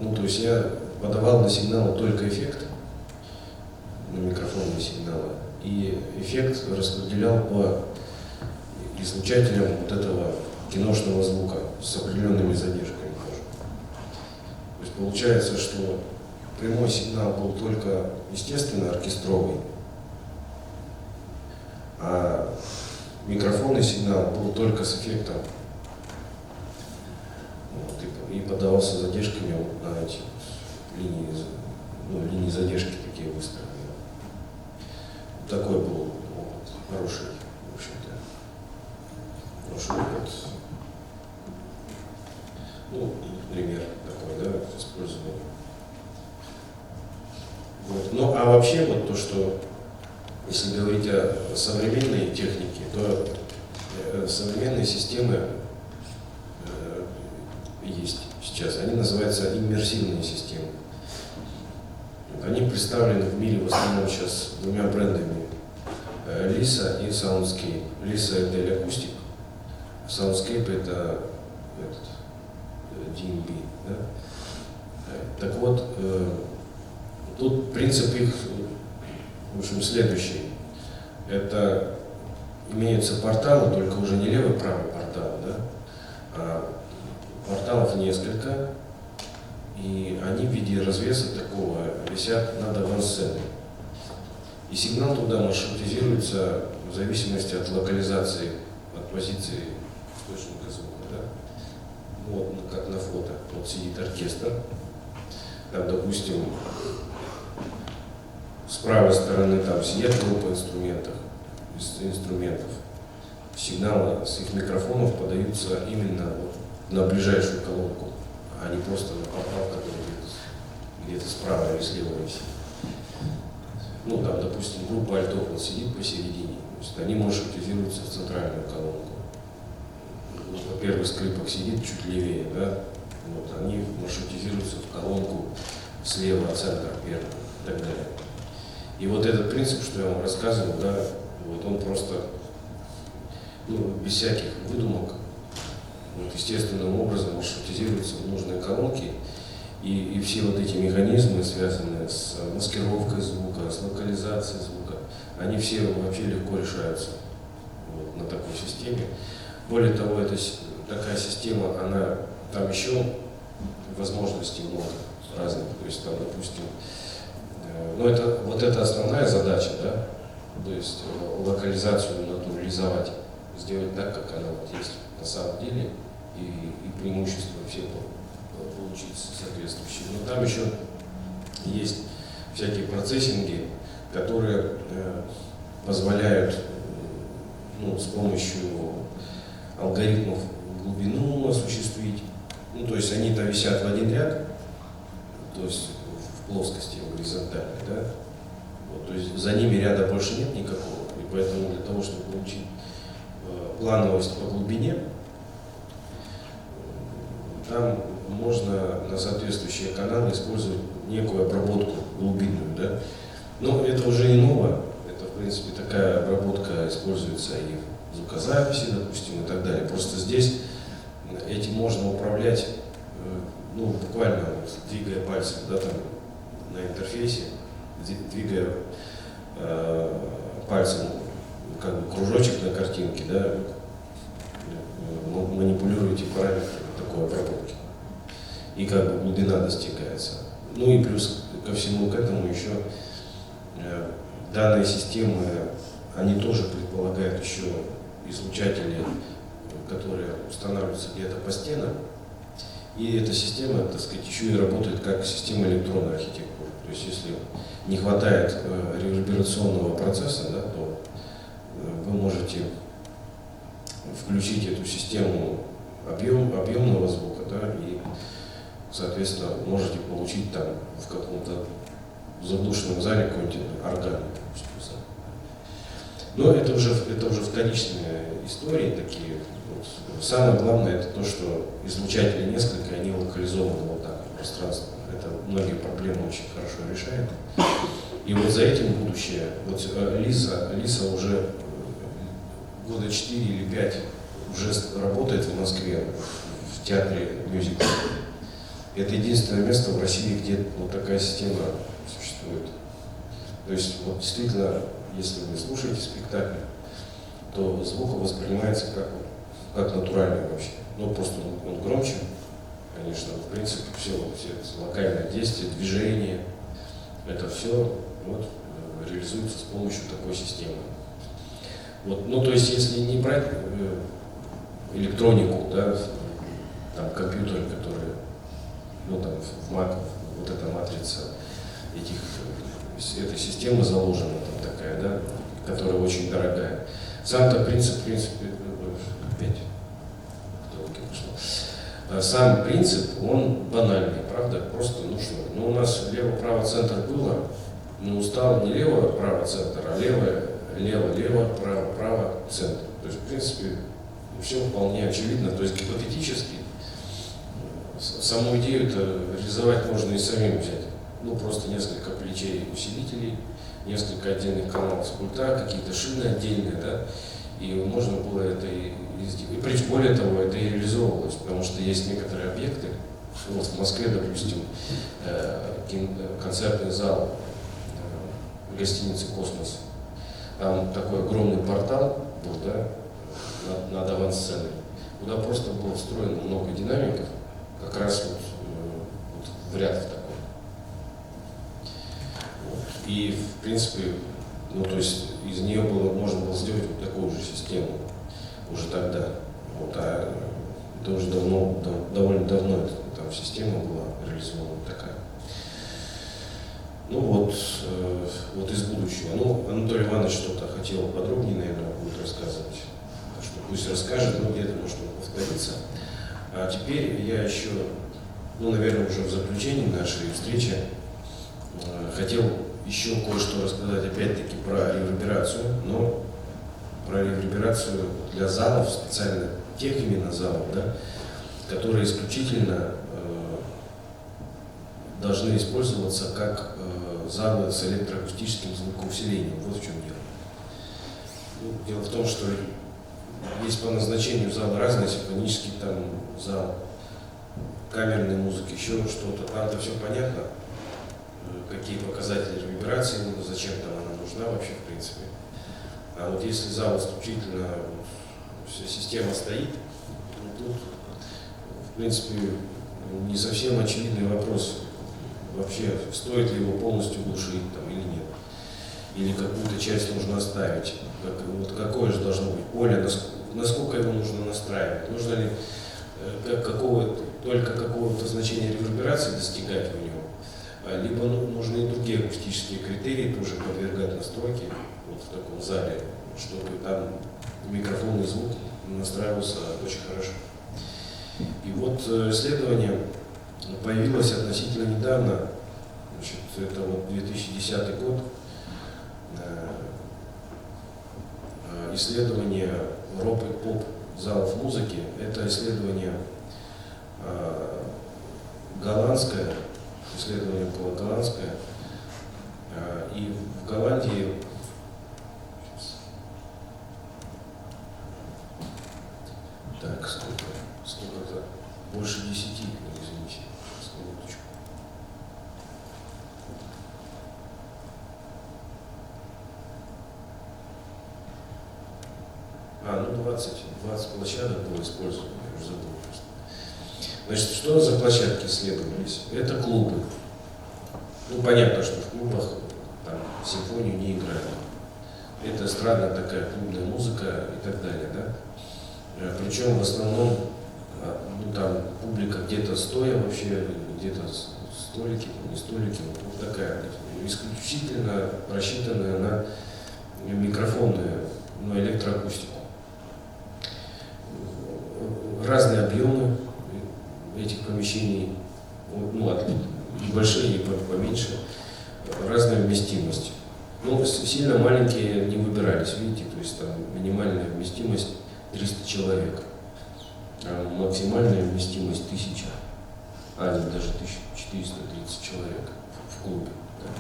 ну, то есть я подавал на сигналы только эффект, на микрофонные сигналы, и эффект распределял по излучателям вот этого киношного звука с определенными задержками тоже. То есть получается, что прямой сигнал был только, естественно, оркестровый, а микрофонный сигнал был только с эффектом. Вот, и подавался задержками вот на эти линии, ну, линии задержки такие выстроены. Такой был опыт, хороший, в общем-то. Хороший опыт. Ну, пример такой, да, использования. Вот. Ну, а вообще вот то, что если говорить о современной технике, то современные системы есть сейчас. Они называются иммерсивные системы. Они представлены в мире в основном сейчас двумя брендами: Lisa и Soundscape. Lisa — это L-Acoustic, Soundscape — это DNB. Да? Так вот, тут принцип их, в общем, следующий. Это имеются порталы, только уже не левый, правый портал, да? А порталов несколько, и они в виде развеса такого висят над авансценой. И сигнал туда маршрутизируется в зависимости от локализации, от позиции источника звука. Да? Вот, как на фото. Вот сидит оркестр. Там, допустим, с правой стороны там сидят группа инструментов. Сигналы с их микрофонов подаются именно вот на ближайшую колонку, а не просто на портал, который где-то справа или слева висит. Ну, там, допустим, группа альтов вот сидит посередине, то есть они маршрутизируются в центральную колонку. Первый скрипок сидит чуть левее, да, вот, они маршрутизируются в колонку слева от центра первого и так далее. И вот этот принцип, что я вам рассказывал, да, вот он просто, без всяких выдумок, вот, естественным образом маршрутизируется в нужные колонки, и все вот эти механизмы, связанные с маскировкой звука, с локализацией звука, они все вообще легко решаются вот, на такой системе. Более того, такая система, там еще возможностей много разных. То есть там, допустим, это основная задача, да, то есть локализацию натурализовать, сделать так, как она вот есть на самом деле, и преимущества все получить соответствующие. Но там еще есть всякие процессинги, которые позволяют с помощью алгоритмов глубину осуществить. То есть они-то висят в один ряд, то есть в плоскости горизонтальной, да? Вот, то есть за ними ряда больше нет никакого, и поэтому для того, чтобы получить плановость по глубине, там можно на соответствующие каналы использовать некую обработку глубинную, да? Но это уже не ново, это в принципе такая обработка используется и в звукозаписи, допустим, и так далее. Просто здесь этим можно управлять, буквально вот, двигая пальцем, да, там на интерфейсе, двигая пальцем как бы кружочек на картинке, да, манипулируете параметрами такой обработки. И как бы глубина достигается. И плюс ко всему к этому еще данные системы, они тоже предполагают еще излучатели, которые устанавливаются где-то по стенам. И эта система, так сказать, еще и работает как система электронной архитектуры. То есть если не хватает реверберационного процесса, да, то вы можете включить эту систему объемного звука, да, и, соответственно, можете получить там в каком-то заглушенном зале какой-нибудь орган. Но это уже вторичные истории такие. Вот. Самое главное это то, что излучатели несколько, они локализованы вот так в пространстве. Это многие проблемы очень хорошо решает. И вот за этим будущее. Вот Lisa уже года 4 или 5 уже работает в Москве, в театре мюзикла. Это единственное место в России, где вот такая система существует. То есть вот действительно, если вы слушаете спектакль, то звук воспринимается как натуральный вообще. Просто он громче, конечно, в принципе, все локальное действие, движение, это все реализуется с помощью такой системы. То есть, если не брать электронику, да, там компьютеры, которые, там в Mac, вот эта матрица этой системы заложена, там такая, да, которая очень дорогая. Сам-то принцип, сам принцип, он банальный, правда, просто, у нас лево-право-центр было, Ну, стал не лево-право центр, а лево-лево, право-право центр. То есть, в принципе, все вполне очевидно. То есть гипотетически саму идею-то реализовать можно и самим взять. Ну, просто несколько плечей усилителей, несколько отдельных каналов с пульта, какие-то шины отдельные, да, и можно было это и сделать. И причем, более того, это и реализовывалось, потому что есть некоторые объекты, вот в Москве, допустим, концертный зал гостиницы «Космос», там такой огромный портал был, да, над авансценой, куда просто было встроено много динамиков, как раз вот в ряд в такой. И, в принципе, ну, то есть из нее можно было сделать вот такую же систему уже тогда. Вот, а это уже довольно давно там система была реализована такая. Ну вот, вот из будущего. Ну, Анатолий Иванович что-то хотел подробнее, наверное, будет рассказывать. Так что пусть расскажет, но где-то, может, он повторится. А теперь я еще, ну, наверное, уже в заключении нашей встречи хотел еще кое-что рассказать, опять-таки, про реверберацию, но про реверберацию для залов, специально тех именно залов, да, которые исключительно должны использоваться как залы с электроакустическим звукоусилением. Вот в чем дело. Ну, дело в том, что есть по назначению залы разные, симфонический там зал, камерной музыки, еще что-то. Там-то все понятно, какие показатели реверберации, зачем там она нужна вообще в принципе. А вот если зал исключительно вся система стоит, ну, тут в принципе не совсем очевидный вопрос вообще, стоит ли его полностью глушить там, или нет. Или какую-то часть нужно оставить. Вот какое же должно быть поле, насколько его нужно настраивать. Нужно ли только какого-то значения реверберации достигать у него, либо нужны и другие акустические критерии тоже подвергать настройке вот в таком зале, чтобы там микрофонный звук настраивался очень хорошо. И вот исследование появилось относительно недавно, значит, это вот 2010 год, исследование рок и поп залов музыки. Это исследование голландское, исследование было голландское, и в Голландии так, сколько-то больше 10, извините, сейчас, минуточку. Ну 20 площадок было использовано, я уже забыл просто. Значит, что за площадки исследовались? Это клубы. Ну, понятно, что в клубах там симфонию не играют. Это эстрадная такая клубная музыка и так далее, да? Причем в основном, ну, там публика где-то стоя вообще, где-то столики, не столики, вот такая, исключительно рассчитанная на микрофонную, на электроакустику. Разные объемы этих помещений, ну, и большие, и поменьше, разная вместимость. Ну, сильно маленькие не выбирались, видите, то есть там минимальная вместимость 300 человек, а максимальная вместимость 1000, даже 1430 человек в клубе. Да.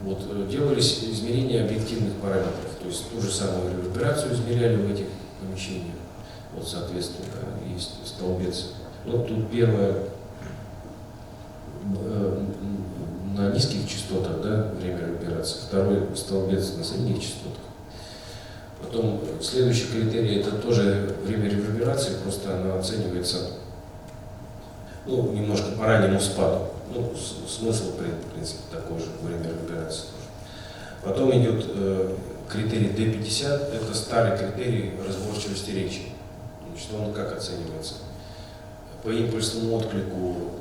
Вот, делались измерения объективных параметров, то есть ту же самую реверберацию измеряли в этих помещениях. Вот, соответственно, есть столбец. Ну, тут первое на низких частотах, да, время реверберации, второй столбец на средних частотах. Потом следующий критерий — это тоже время реверберации, просто она оценивается, ну, немножко по раннему спаду. Ну, смысл, в принципе, такой же, время реверберации тоже. Потом идет критерий D50, это старый критерий разборчивости речи. Значит, он как оценивается? По импульсному отклику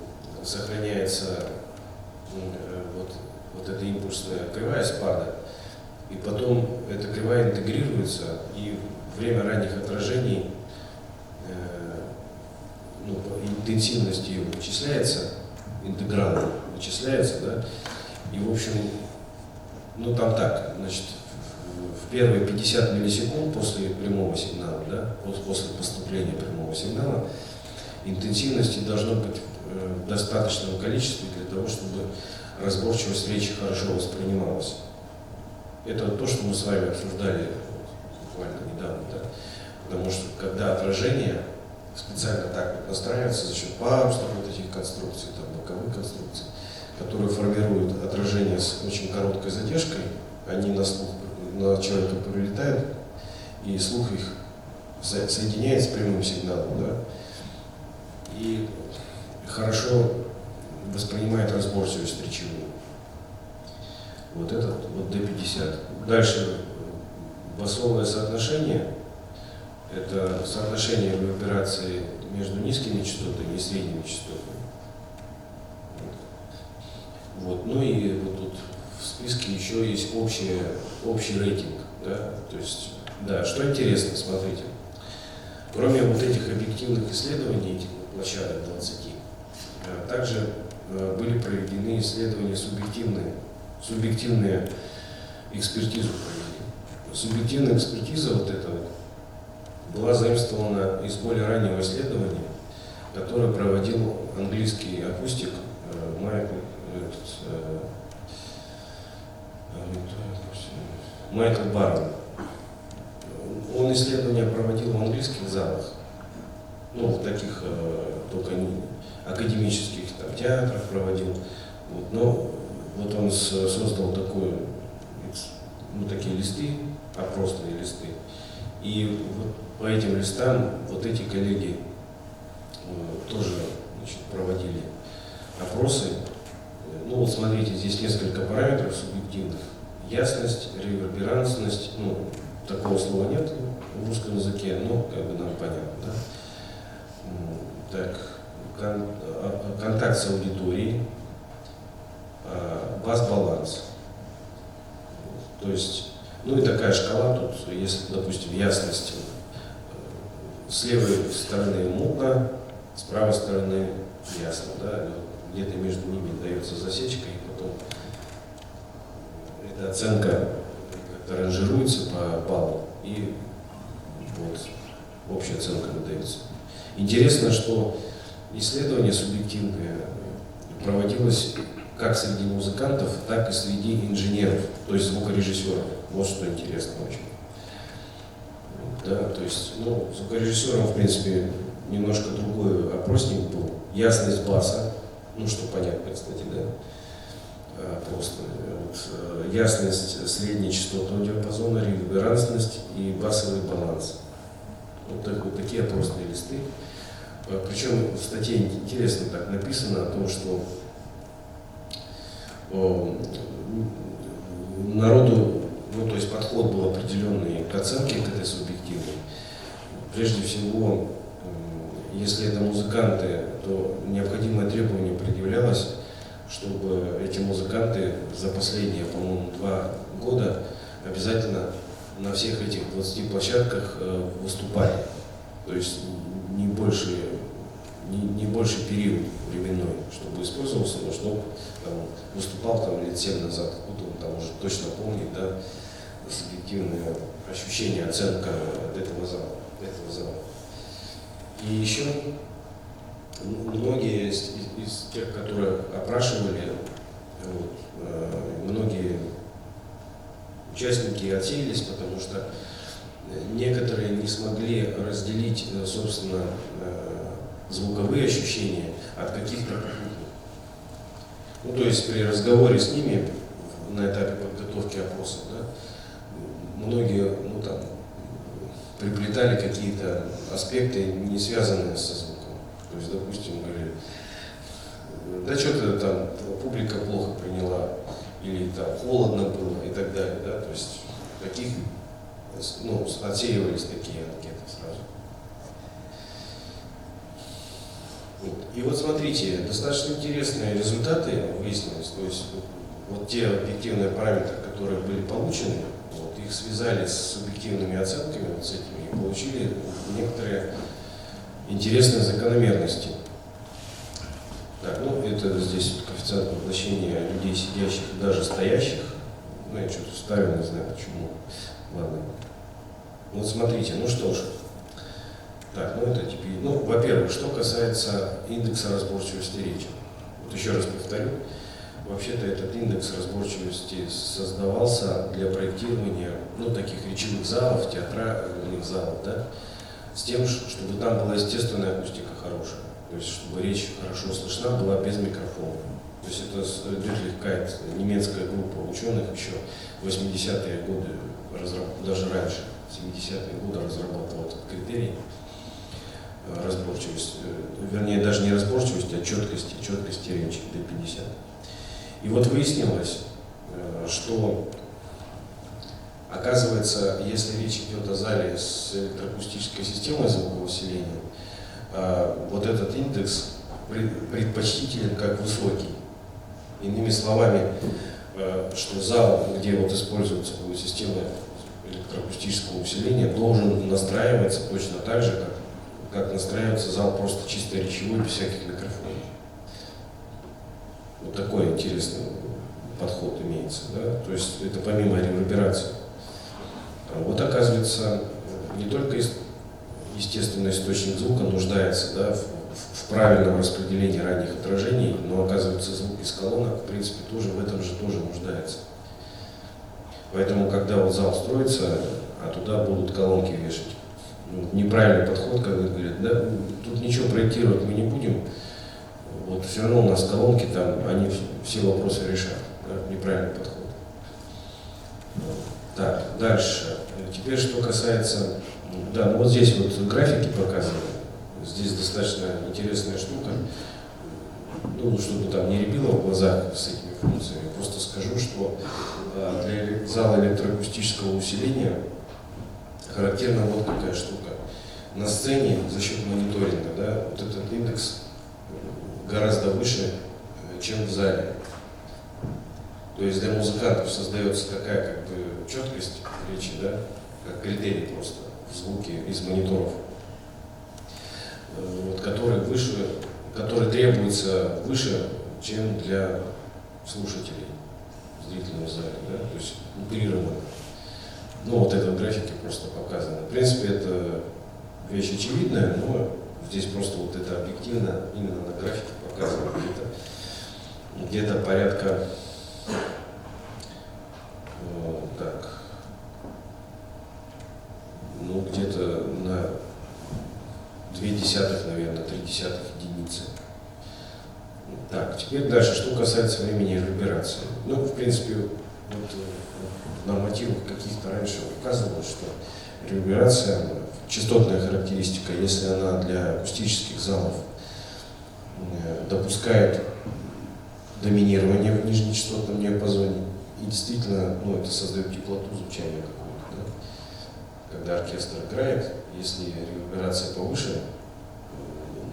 сохраняется вот эта импульсная кривая спада, и потом эта кривая интегрируется, и время ранних отражений, ну, интенсивность ее вычисляется, интегрально вычисляется, да, и, в общем, Ну там так, значит, в первые 50 миллисекунд после прямого сигнала, да, после поступления прямого сигнала, интенсивности должно быть в достаточном количестве для того, чтобы разборчивость речи хорошо воспринималась. Это то, что мы с вами обсуждали буквально недавно, да? Потому что когда отражение специально так вот настраивается за счет пауз, вот этих конструкций, там, боковых конструкций, которые формируют отражение с очень короткой задержкой, они на слух, на человека прилетают, и слух их соединяет с прямым сигналом, да? И хорошо воспринимает разборчивость речевую. Вот этот вот D50. Дальше басовое соотношение. Это соотношение реверберации между низкими частотами и средними частотами. Вот. Ну и вот тут в списке еще есть общий рейтинг. Да? То есть, да, что интересно, смотрите. Кроме вот этих объективных исследований, этих площадок 20, также были проведены исследования субъективные экспертизу провели. Субъективная экспертиза вот эта вот была заимствована из более раннего исследования, которое проводил английский акустик Майкл Барн. Он исследования проводил в английских залах, ну, в таких только академических там, театрах проводил. Вот, но вот он создал такие листы, опросные листы. И вот по этим листам вот эти коллеги тоже, значит, проводили опросы. Ну вот смотрите, здесь несколько параметров субъективных. Ясность, реверберантность, ну, такого слова нет в русском языке, но как бы нам понятно, да? Так, контакт с аудиторией, бас-баланс. То есть, ну и такая шкала тут, если, допустим, ясность с левой стороны мутно, с правой стороны ясно, да, где-то между ними дается засечка, и потом эта оценка как-то ранжируется по баллу, и вот общая оценка выдается. Интересно, что исследование субъективное проводилось как среди музыкантов, так и среди инженеров, то есть звукорежиссеров. Вот что интересно очень. Да, то есть, ну, звукорежиссером, в принципе, немножко другой опросник был. Ясность баса, ну, что понятно, кстати, да, просто. Вот, ясность среднечастотного диапазона, реверберантность и басовый баланс. Вот такие опросные листы. Причем в статье интересно так написано о том, что народу, ну, то есть подход был определенный к оценке, к этой субъективной. Прежде всего, если это музыканты, то необходимое требование предъявлялось, чтобы эти музыканты за последние, по-моему, 2 года обязательно на всех этих 20 площадках выступали. То есть не больше период временной, чтобы использовался, но чтобы там, выступал там лет 7 назад, откуда он там уже точно помнит, да, субъективное ощущение, оценка от этого зала. И еще многие из тех, которые опрашивали, вот, многие участники отсеялись, потому что некоторые не смогли разделить, собственно, звуковые ощущения от каких-то крупных. Ну, то есть при разговоре с ними на этапе подготовки опроса, да, многие, ну, там, приплетали какие-то аспекты, не связанные со звуком. То есть, допустим, говорили, да что-то там публика плохо приняла, или там холодно было и так далее, да, то есть таких, ну, отсеивались такие анкеты сразу. И вот смотрите, достаточно интересные результаты выяснились, то есть вот те объективные параметры, которые были получены, вот, их связали с субъективными оценками, вот с этими, и получили некоторые интересные закономерности. Так, ну это здесь вот коэффициент поглощения людей, сидящих и даже стоящих Ну, я что-то вставил, не знаю почему. Ладно. Вот смотрите, ну что ж. Так, ну это теперь, ну, во-первых, что касается индекса разборчивости речи. Вот еще раз повторю, вообще-то этот индекс разборчивости создавался для проектирования, ну, таких речевых залов, театральных залов, да, с тем, чтобы там была естественная акустика хорошая, то есть чтобы речь хорошо слышна была без микрофона. То есть это Дютлихкайт, немецкая группа ученых еще в 80-е годы, даже раньше, в 70-е годы разрабатывала этот критерий разборчивости, вернее даже не разборчивости, а четкости речи D50. И вот выяснилось, что оказывается, если речь идет о зале с электроакустической системой звукоусиления, вот этот индекс предпочтителен как высокий. Иными словами, что зал, где вот используется будет система электроакустического усиления, должен настраиваться точно так же, как настраивается зал просто чисто речевой, без всяких микрофонов. Вот такой интересный подход имеется, да? То есть это помимо реверберации. Вот оказывается, не только естественный источник звука нуждается, да, в правильном распределении ранних отражений, но оказывается звук из колонок, в принципе, тоже в этом же тоже нуждается. Поэтому, когда вот зал строится, а туда будут колонки вешать, неправильный подход, когда говорят, да, тут ничего проектировать мы не будем, вот все равно у нас колонки там, они все вопросы решают. Да, неправильный подход. Так, дальше. Теперь, что касается, да, ну вот здесь вот графики показаны, здесь достаточно интересная штука, ну, чтобы там не рябило в глазах с этими функциями, просто скажу, что для зала электроакустического усиления характерна вот какая штука. На сцене за счет мониторинга, да, вот этот индекс гораздо выше, чем в зале. То есть для музыкантов создается такая как бы четкость речи, да, как критерий просто в звуке из мониторов, вот, который требуется выше, чем для слушателей в зрительном зале, да, то есть интегрировано. Ну, вот это в графике просто показано. В принципе, это вещь очевидная, но здесь просто вот это объективно именно на графике показано где-то порядка, так, ну, где-то на 0,2, наверное, 0,3 единицы. Так, теперь дальше, что касается времени реверберации. Ну, в принципе, вот в нормативах каких-то раньше указывалось, что реверберация, частотная характеристика, если она для акустических залов допускает доминирование в нижнечастотном диапазоне, и действительно, ну, это создает теплоту звучания какую-то, да? Когда оркестр играет, если реверберация повыше,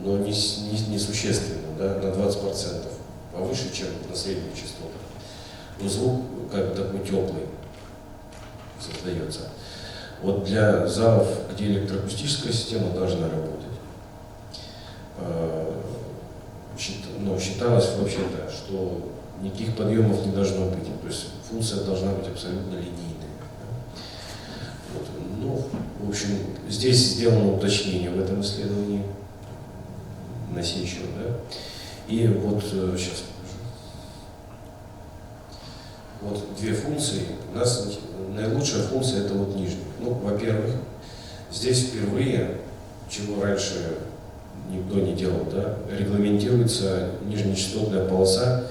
но не существенно, да, на 20% повыше, чем на средних частотах, но звук как бы такой теплый создается. Вот для залов, где электроакустическая система должна работать, считалось вообще-то, что никаких подъемов не должно быть, то есть функция должна быть абсолютно линейная. Вот. Ну, в общем, здесь сделано уточнение в этом исследовании на сей счет, да. И вот сейчас покажу. Вот две функции. У нас наилучшая функция это вот нижняя. Ну, во-первых, здесь впервые, чего раньше никто не делал, да, регламентируется нижнечастотная полоса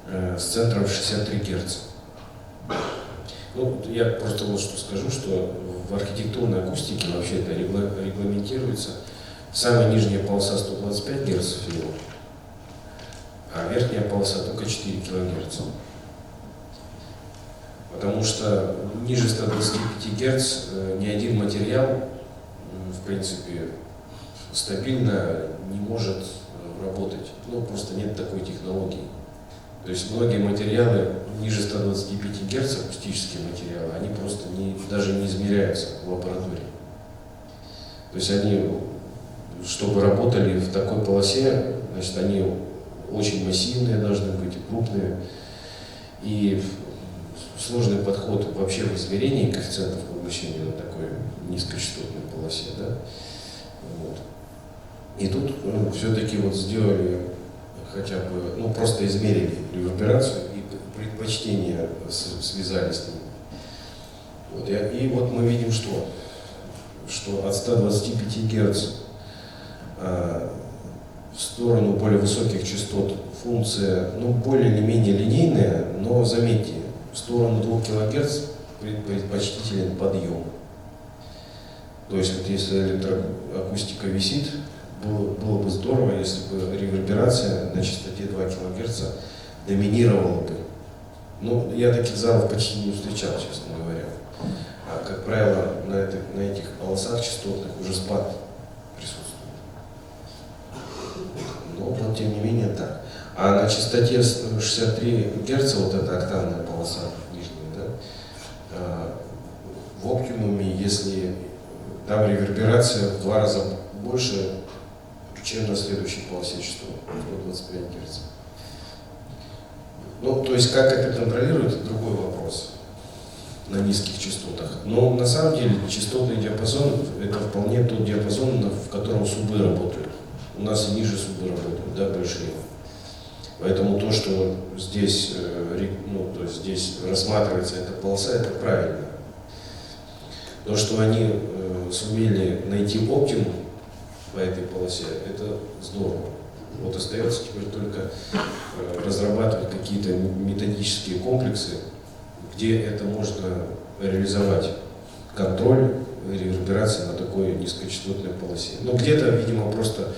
с центром 63 Гц. Ну, я просто вот что скажу, что в архитектурной акустике вообще это регламентируется. Самая нижняя полоса 125 Гц всего, а верхняя полоса только 4 кГц. Потому что ниже 125 Гц ни один материал, в принципе, стабильно не может работать. Ну, просто нет такой технологии. То есть многие материалы ниже 125 Гц, акустические материалы, они просто даже не измеряются в лаборатории. То есть они, чтобы работали в такой полосе, значит, они очень массивные должны быть, крупные. И сложный подход вообще в измерении коэффициентов поглощения на такой низкочастотной полосе, да. Вот. И тут все-таки вот сделали хотя бы, ну просто измерили реверберацию и предпочтения связали с ним. Вот, и вот мы видим, что от 125 Гц в сторону более высоких частот функция, ну, более или менее линейная, но заметьте, в сторону 2 кГц предпочтителен подъем. То есть вот если электроакустика висит, было бы здорово, если бы реверберация на частоте 2 кГц доминировала бы. Ну, я таких залов почти не встречал, честно говоря. А, как правило, на этих полосах частотных уже спад присутствует. Но вот тем не менее так. А на частоте 63 Гц, вот эта октавная полоса нижняя, да, в оптимуме, если там реверберация в 2 раза больше, чем на следующей полосе частот, 125 Гц. Ну, то есть, как это контролирует, это другой вопрос на низких частотах. Но на самом деле частотный диапазон – это вполне тот диапазон, в котором субы работают. У нас и ниже субы работают, да, большие. Поэтому то, что здесь, ну, то есть здесь рассматривается эта полоса, это правильно. То, что они сумели найти оптимум по этой полосе, это здорово. Вот остается теперь только разрабатывать какие-то методические комплексы, где это можно реализовать, контроль реверберации на такой низкочастотной полосе. Но где-то, видимо, просто,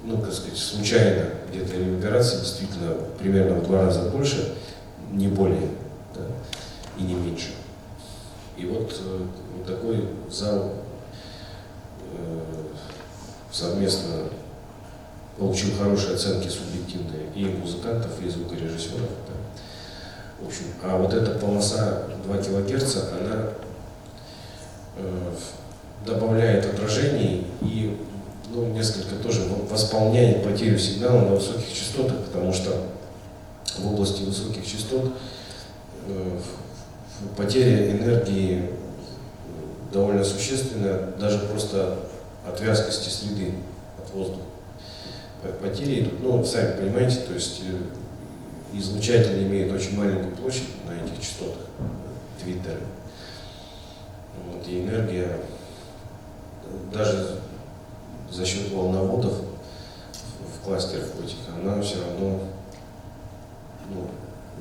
ну, как сказать, случайно где-то реверберация действительно примерно в 2 раза больше, не более, да, и не меньше. И вот такой зал совместно получил хорошие оценки субъективные и музыкантов, и звукорежиссеров. Да. В общем, а вот эта полоса 2 кГц, она добавляет отражений и, ну, несколько тоже восполняет потерю сигнала на высоких частотах, потому что в области высоких частот потеря энергии довольно существенная, даже просто от вязкости среды, от воздуха. Потери идут, ну, сами понимаете, то есть излучатель имеет очень маленькую площадь на этих частотах, твиттеры. Вот, и энергия даже за счет волноводов в кластерах этих, она все равно, ну,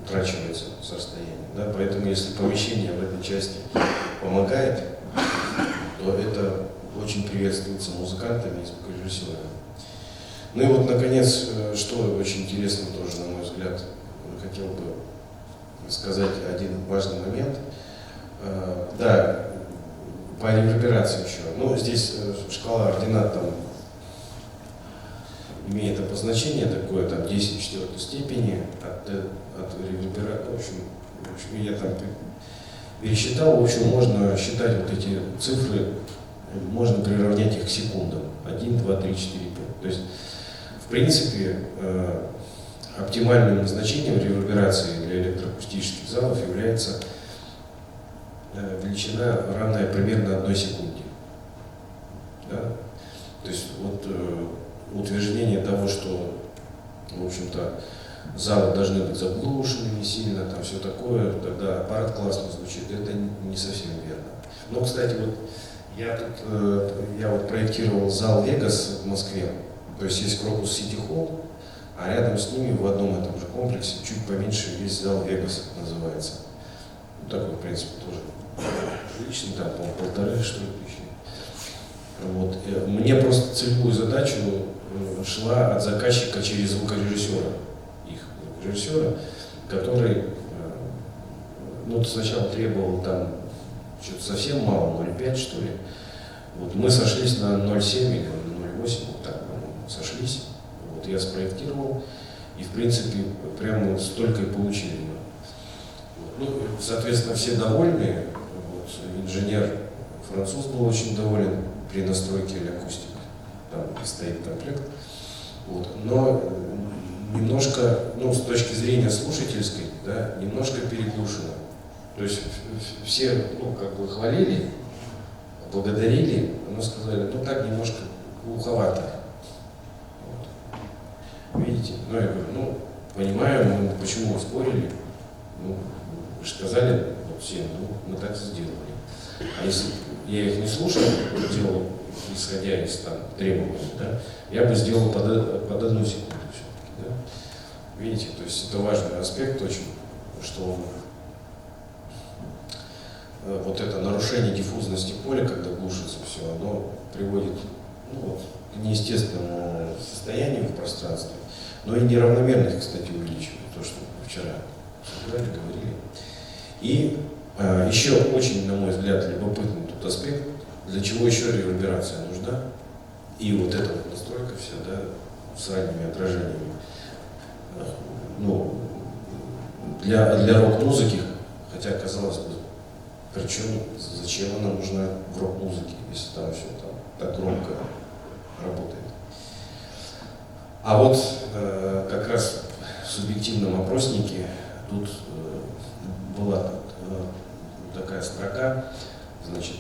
утрачивается с расстояния. Да? Поэтому если помещение в этой части помогает, то это очень приветствуется музыкантами и звукорежиссерами. Ну и вот, наконец, что очень интересно тоже, на мой взгляд, хотел бы сказать один важный момент. Да, по реверберации еще. Ну, здесь шкала ординат там имеет обозначение такое, там 10 в 4 степени от реверберации. В общем, я там пересчитал, в общем, можно считать вот эти цифры, можно приравнять их к секундам. 1, 2, 3, 4, 5. То есть, в принципе, оптимальным значением реверберации для электроакустических залов является величина, равная примерно 1 секунде. Да? То есть вот утверждение того, что, в общем-то, залы должны быть заглушены не сильно, там все такое, тогда аппарат классно звучит, это не совсем верно. Но, кстати, вот я вот проектировал зал Вегас в Москве, то есть есть Крокус Сити Холл, а рядом с ними в одном этом же комплексе, чуть поменьше, есть зал Вегас называется. Ну, такой, в принципе, тоже личный, там, по-моему, 1,5, что ли, тысячи. Вот. Мне просто целевую задачу шла от заказчика через звукорежиссера, их звукорежиссера, который, ну, сначала требовал там что-то совсем мало, 0,5 что ли. Вот. Мы сошлись на 0,7 или 0,8, вот так, сошлись. Вот я спроектировал, и в принципе прямо вот столько и получили. Ну, соответственно, все довольны. Вот, инженер француз был очень доволен при настройке акустики. Там стоит комплект. Вот. Но немножко, ну, с точки зрения слушательской, да, немножко переглушено. То есть все, ну, как бы хвалили, благодарили, но сказали, ну так немножко глуховато. Вот. Видите? Ну, я говорю, ну, понимаю, мы почему спорили. Ну, вы же сказали, вот всем, ну, мы так сделали. А если я их не слушал, делал, исходя из там требований, да, я бы сделал под одну секунду все-таки, да. Видите, то есть это важный аспект очень, что вот это нарушение диффузности поля, когда глушится все, оно приводит, ну, вот, к неестественному состоянию в пространстве, но и неравномерность, кстати, увеличивает, то, что вчера говорили. И еще очень, на мой взгляд, любопытный тут аспект, для чего еще реверберация нужна, и вот эта вот настройка вся, да, с ранними отражениями. Ну, для рок-музыки, хотя, казалось бы, причем зачем она нужна в рок-музыке, если там все там так громко работает. А вот как раз в субъективном опроснике тут была такая строка, значит,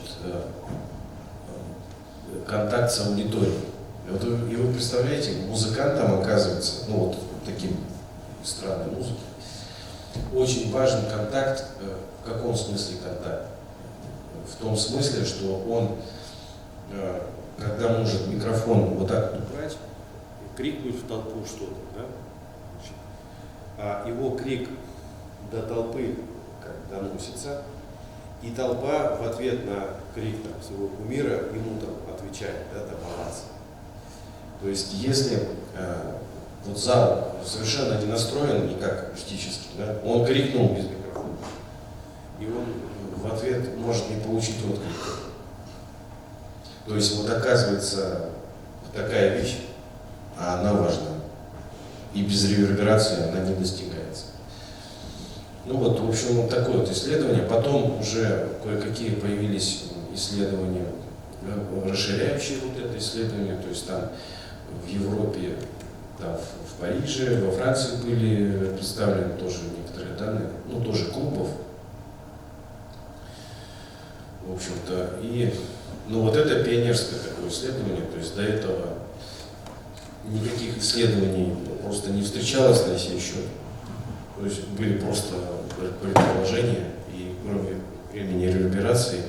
контакт с аудиторией. И вы представляете, музыкантам, оказывается, ну вот таким странной музыки, очень важен контакт. В каком смысле контакт? В том смысле, что он, когда может микрофон вот так Брать и крикнуть в толпу что-то, да? Значит, а его крик до толпы как доносится, и толпа в ответ на крик там, своего кумира ему там отвечает, да, там овация. То есть, если вот зал совершенно не настроен никак акустически, да, он крикнул без микрофона, и он в ответ может не получить отклик. То есть, вот оказывается, такая вещь, а она важна. И без реверберации она не достигается. Ну вот, в общем, вот такое вот исследование. Потом уже кое-какие появились исследования, расширяющие вот это исследование. То есть там в Европе, там в Париже, во Франции были представлены тоже некоторые данные, ну тоже клубов. В общем-то, и, ну вот это пионерское такое исследование, то есть до этого никаких исследований просто не встречалось на сей счет. То есть были просто предположения, и кроме времени реверберации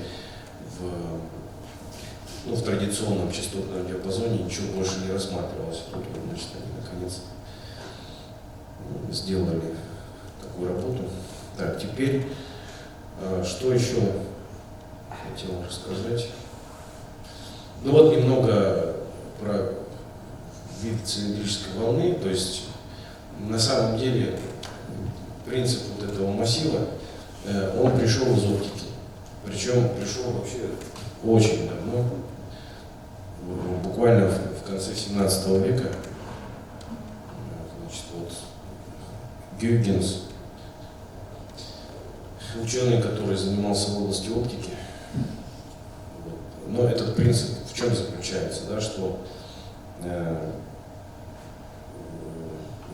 в традиционном частотном диапазоне ничего больше не рассматривалось. Тут, значит, они наконец сделали такую работу. Так, теперь, что еще хотел рассказать? Ну вот немного про вид цилиндрической волны. То есть на самом деле принцип вот этого массива, он пришел из оптики. Причем пришел вообще очень давно, буквально в конце 17 века. Значит, вот Гюйгенс, ученый, который занимался в области оптики. Но этот принцип в чем заключается, да, что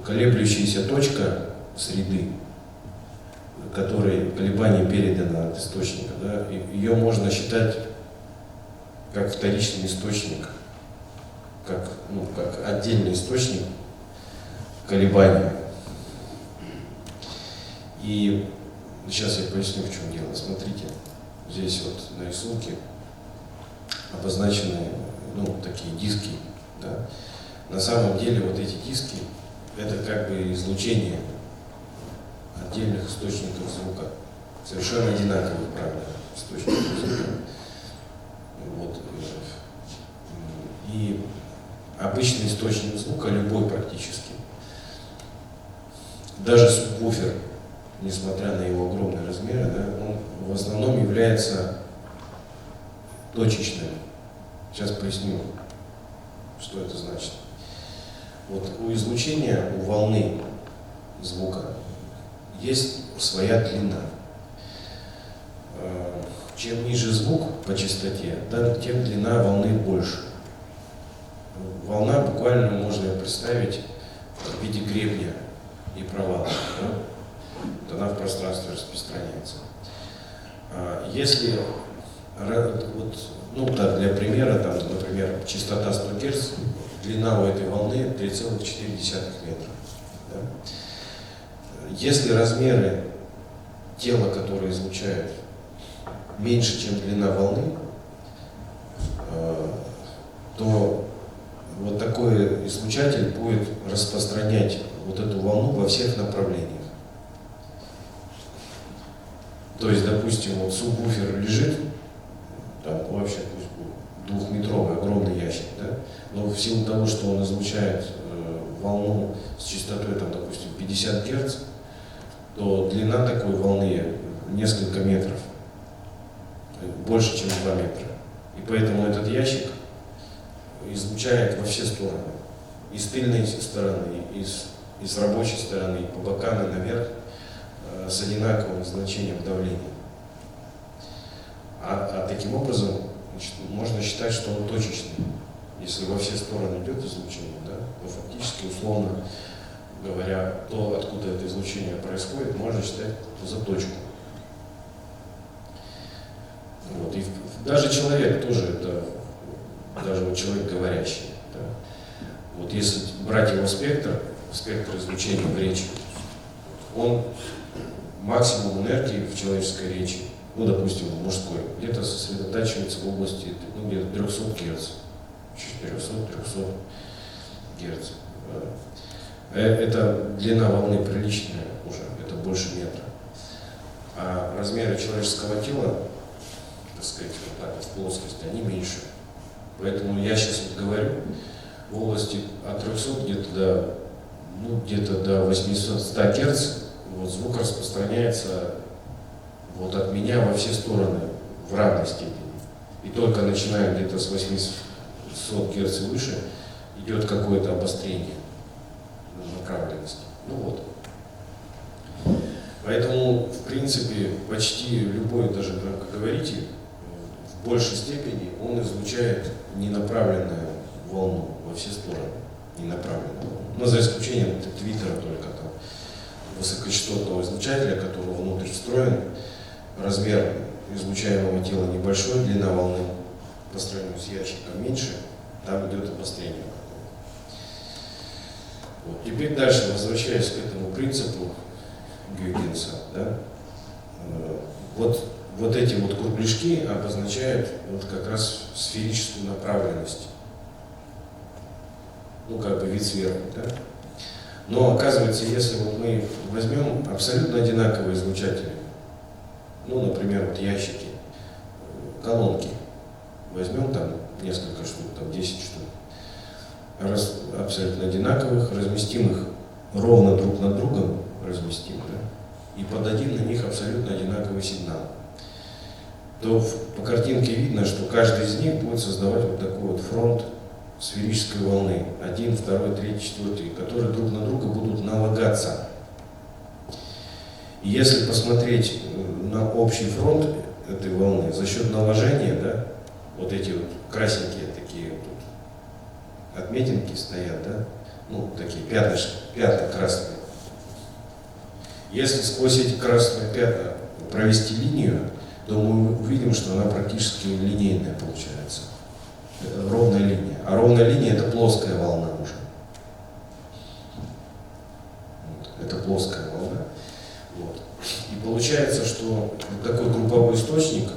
колеблющаяся точка среды, которой колебание передано от источника, да, ее можно считать как вторичный источник, как отдельный источник колебания. И сейчас я поясню, в чем дело. Смотрите, здесь вот на рисунке обозначены такие диски. Да. На самом деле вот эти диски — это как бы излучение отдельных источников звука, совершенно одинаковых, правда, источников звука. Вот. И обычный источник звука, любой практически, даже субвуфер, несмотря на его огромные размеры, да, он в основном является точечным. Сейчас поясню, что это значит. Вот у излучения, у волны звука есть своя длина. Чем ниже звук по частоте, да, тем длина волны больше. Волна буквально можно ее представить в виде гребня и провала. Да? Вот она в пространстве распространяется. Если, вот, ну так, для примера, там, например, частота 100 Гц, длина у этой волны 3,4 метра. Да? Если размеры тела, которое излучает, меньше, чем длина волны, то вот такой излучатель будет распространять вот эту волну во всех направлениях. То есть, допустим, вот субвуфер лежит, там вообще пусть будет двухметровый огромный ящик, да? Но в силу того, что он излучает волну с частотой, там, допустим, 50 Гц, то длина такой волны несколько метров, больше, чем 2 метра. И поэтому этот ящик излучает во все стороны. И с тыльной стороны, и с рабочей стороны, и по бокам, и наверх, с одинаковым значением давления. А таким образом, значит, можно считать, что он точечный. Если во все стороны идет излучение, да, то фактически, условно говоря, то, откуда это излучение происходит, можно считать за точку. Вот. И даже человек тоже это, даже вот человек говорящий. Да. Вот если брать его спектр излучения в речи, он максимум энергии в человеческой речи, ну, допустим, в мужской, где-то сосредотачивается в области, ну, где-то 300 Гц, 400-300 Гц. Это длина волны приличная уже, это больше метра. А размеры человеческого тела, так сказать, вот так, в плоскости, они меньше. Поэтому я сейчас вот говорю, в области от 300 где-то до 800 Гц вот, звук распространяется вот от меня во все стороны в равной степени. И только начиная где-то с 800 Гц и выше идет какое-то обострение направленности. Ну вот. Поэтому, в принципе, почти любой даже громкоговоритель в большей степени он излучает ненаправленную волну во все стороны. Ненаправленную волну. Но за исключением твиттера только там высокочастотного излучателя, которого внутрь встроен, размер излучаемого тела небольшой, длина волны по сравнению с ящиком меньше, там идет обострение. Вот. Теперь дальше, возвращаясь к этому принципу Гюйгенса, да, вот эти вот кругляшки обозначают вот как раз сферическую направленность. Ну, как бы вид сверху, да. Но оказывается, если вот мы возьмем абсолютно одинаковые излучатели, ну, например, вот ящики, колонки, возьмем там несколько штук, там 10 штук, абсолютно одинаковых, разместим их ровно друг над другом, разместим, да, и подадим на них абсолютно одинаковый сигнал, то по картинке видно, что каждый из них будет создавать вот такой вот фронт сферической волны, 1, 2, 3, 4, которые друг на друга будут налагаться. И если посмотреть на общий фронт этой волны за счет наложения, да, вот эти вот красненькие такие тут отметинки стоят, да, ну такие пятна красные. Если сквозь эти красные пятна провести линию, то мы увидим, что она практически линейная получается. Ровная линия. А ровная линия — это плоская волна уже. Вот. Это плоская волна. Вот. И получается, что вот такой групповой источник,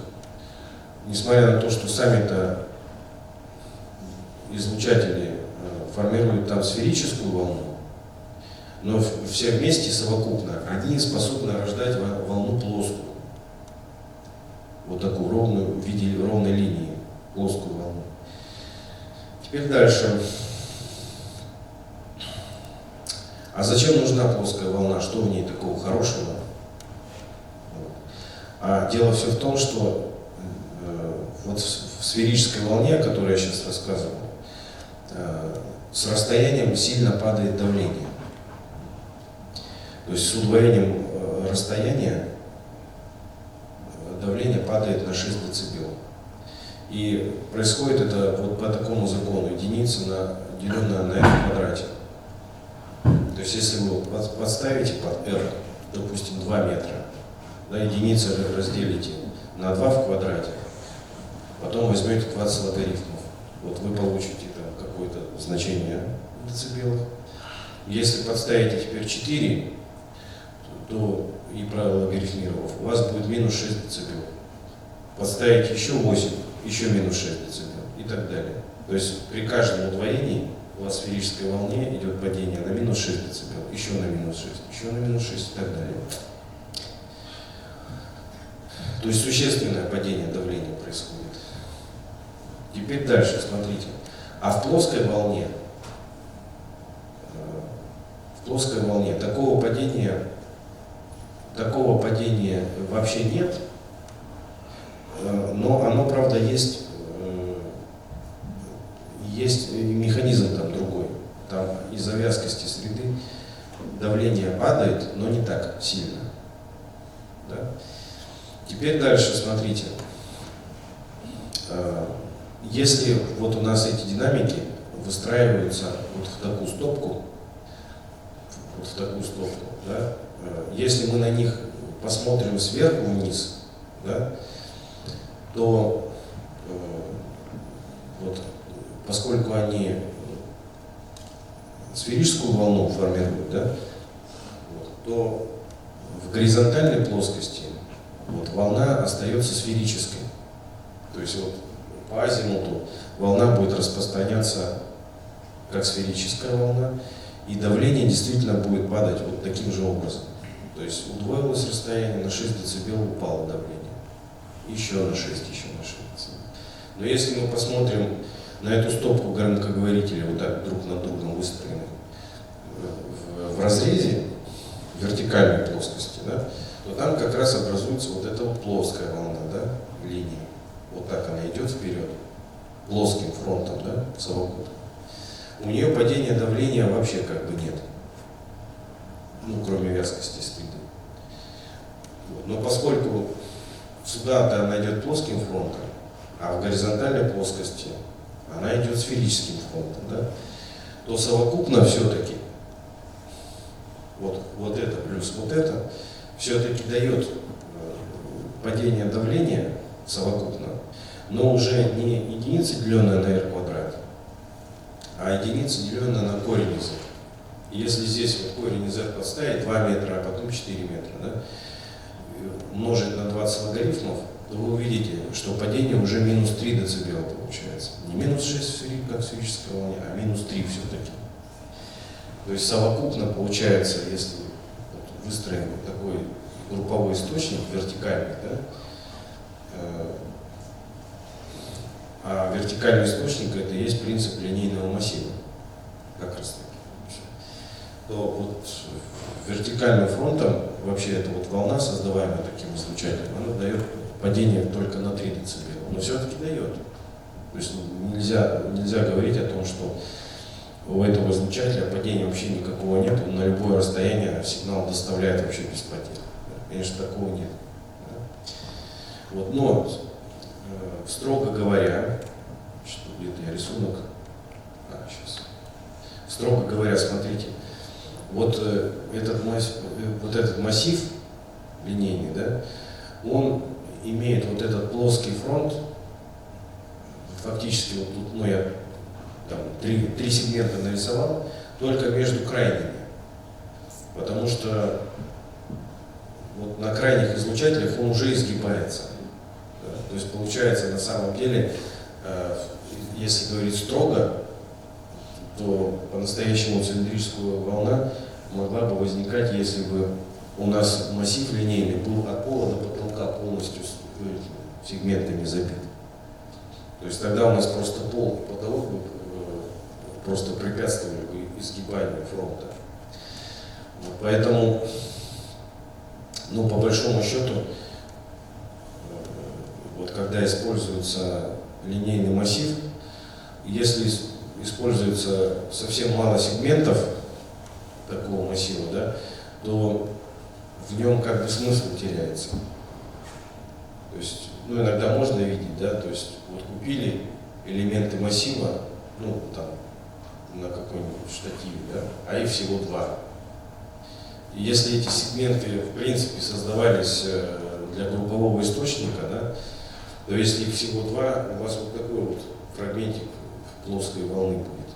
несмотря на то, что сами-то излучатели формируют там сферическую волну, но все вместе совокупно они способны рождать волну плоскую. Вот такую ровную, в виде ровной линии, плоскую волну. Теперь дальше. А зачем нужна плоская волна? Что в ней такого хорошего? А дело все в том, что вот в сферической волне, о которой я сейчас рассказывал, с расстоянием сильно падает давление. То есть с удвоением расстояния давление падает на 6 дБ. И происходит это вот по такому закону: единица деленная на r в квадрате. То есть если вы подставите под r, допустим, 2 метра, да, единица разделите на 2 в квадрате, потом возьмете 20 логарифмов. Вот вы получите там какое-то значение в децибелах. Если подставите теперь 4, то и правило логарифмировав, у вас будет минус 6 децибел. Подставите еще 8, еще минус 6 децибел и так далее. То есть при каждом удвоении у вас в сферической волне идет падение на минус 6 децибел, еще на минус 6, еще на минус 6 и так далее. То есть существенное падение давления происходит. Теперь дальше, смотрите. А в плоской волне такого падения вообще нет, но оно, правда, есть механизм там другой. Там из-за вязкости среды давление падает, но не так сильно. Да? Теперь дальше, смотрите. Если вот у нас эти динамики выстраиваются вот в такую стопку, да, если мы на них посмотрим сверху вниз, да, то вот, поскольку они сферическую волну формируют, да, вот, то в горизонтальной плоскости вот, волна остается сферической. То есть вот по азимуту волна будет распространяться как сферическая волна, и давление действительно будет падать вот таким же образом. То есть удвоилось расстояние, на 6 децибел упало давление. Еще на 6, еще на 6 децибел. Но если мы посмотрим на эту стопку громкоговорителей, вот так друг над другом выстроенных в разрезе вертикальной плоскости, да, то там как раз образуется вот эта вот плоская волна, да, линия. Вот так она идет вперед, плоским фронтом, да, совокупно. У нее падения давления вообще как бы нет. Ну, кроме вязкости среды. Вот. Но поскольку сюда-то она идет плоским фронтом, а в горизонтальной плоскости она идет сферическим фронтом, да, то совокупно все-таки вот это плюс вот это все-таки дает падение давления совокупно, но уже не единица, деленная на r квадрат, а единица, деленная на корень из r. Если здесь вот корень из r подставить 2 метра, а потом 4 метра, да, умножить на 20 логарифмов, то вы увидите, что падение уже минус 3 децибела получается. Не минус 6, как в сферической волне, а минус 3 все-таки. То есть совокупно получается, если вот выстроим вот такой групповой источник вертикальный, да, а вертикальный источник — это и есть принцип линейного массива, как раз таки, то вот вертикальным фронтом вообще эта вот волна, создаваемая таким излучателем, она дает падение только на 3 децибела, но все-таки дает. То есть нельзя говорить о том, что у этого излучателя падения вообще никакого нет, он на любое расстояние сигнал доставляет вообще без потерь. Конечно, такого нет. Да? Вот, но, строго говоря, что где-то я рисунок, сейчас. Строго говоря, смотрите, вот этот массив линейный, да, он имеет вот этот плоский фронт, фактически вот тут, ну, я там 3 сегмента нарисовал, только между крайними, потому что вот на крайних излучателях он уже изгибается. Да? То есть получается, на самом деле, если говорить строго, то по-настоящему цилиндрическая волна могла бы возникать, если бы у нас массив линейный был от пола до потолка полностью сегментами забит. То есть тогда у нас просто пол и потолок бы просто препятствовали бы изгибанию фронта. Поэтому, ну, по большому счету, вот когда используется линейный массив, если используется совсем мало сегментов такого массива, да, то в нем как бы смысл теряется. То есть, ну, иногда можно видеть, да, то есть вот купили элементы массива, ну, там, на какой-нибудь штативе, да, а их всего 2. И если эти сегменты, в принципе, создавались для группового источника, да, то если их всего два, у вас вот такой вот фрагментик плоской волны будет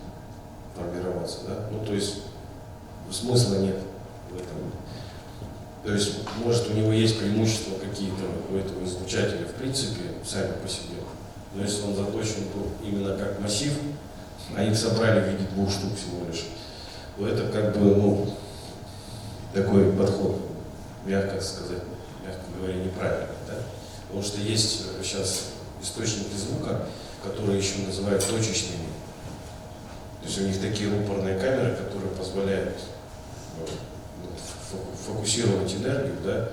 формироваться, да? Ну, то есть смысла нет в этом. То есть, может, у него есть преимущества какие-то у этого излучателя, в принципе, сами по себе. Но если он заточен именно как массив, а их собрали в виде 2 штук всего лишь, то это как бы, ну, такой подход, мягко сказать, мягко говоря, неправильный, да? Потому что есть сейчас источники звука, которые еще называют точечными. То есть у них такие рупорные камеры, которые позволяют фокусировать энергию, да,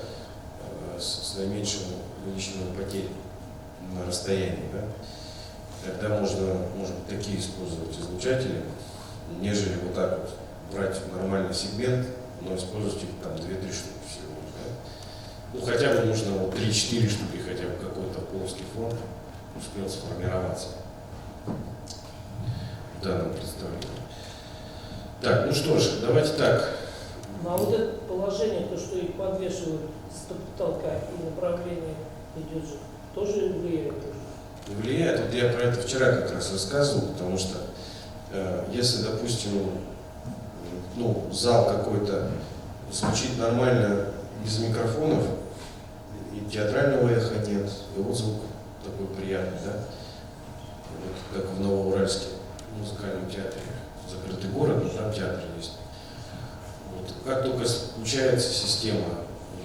с наименьшим величиной потерь на расстоянии. Да. Тогда можно быть, такие использовать излучатели, нежели вот так вот брать нормальный сегмент, но использовать их там 2-3 штуки всего. Да. Ну хотя бы нужно вот 3-4 штуки, хотя бы какой-то плоский фон успел сформироваться в данном представлении. Так, ну что ж, давайте так. А вот это положение, то, что их подвешивают с потолка и направление идет же, тоже влияет? Влияет. Вот я про это вчера как раз рассказывал, потому что если, допустим, ну, зал какой-то звучит нормально без микрофонов, и театрального эха нет, и отзвук такой приятный, да, вот, как в Новоуральске музыкальном театре, закрытый город, но там театр есть. Вот. Как только включается система,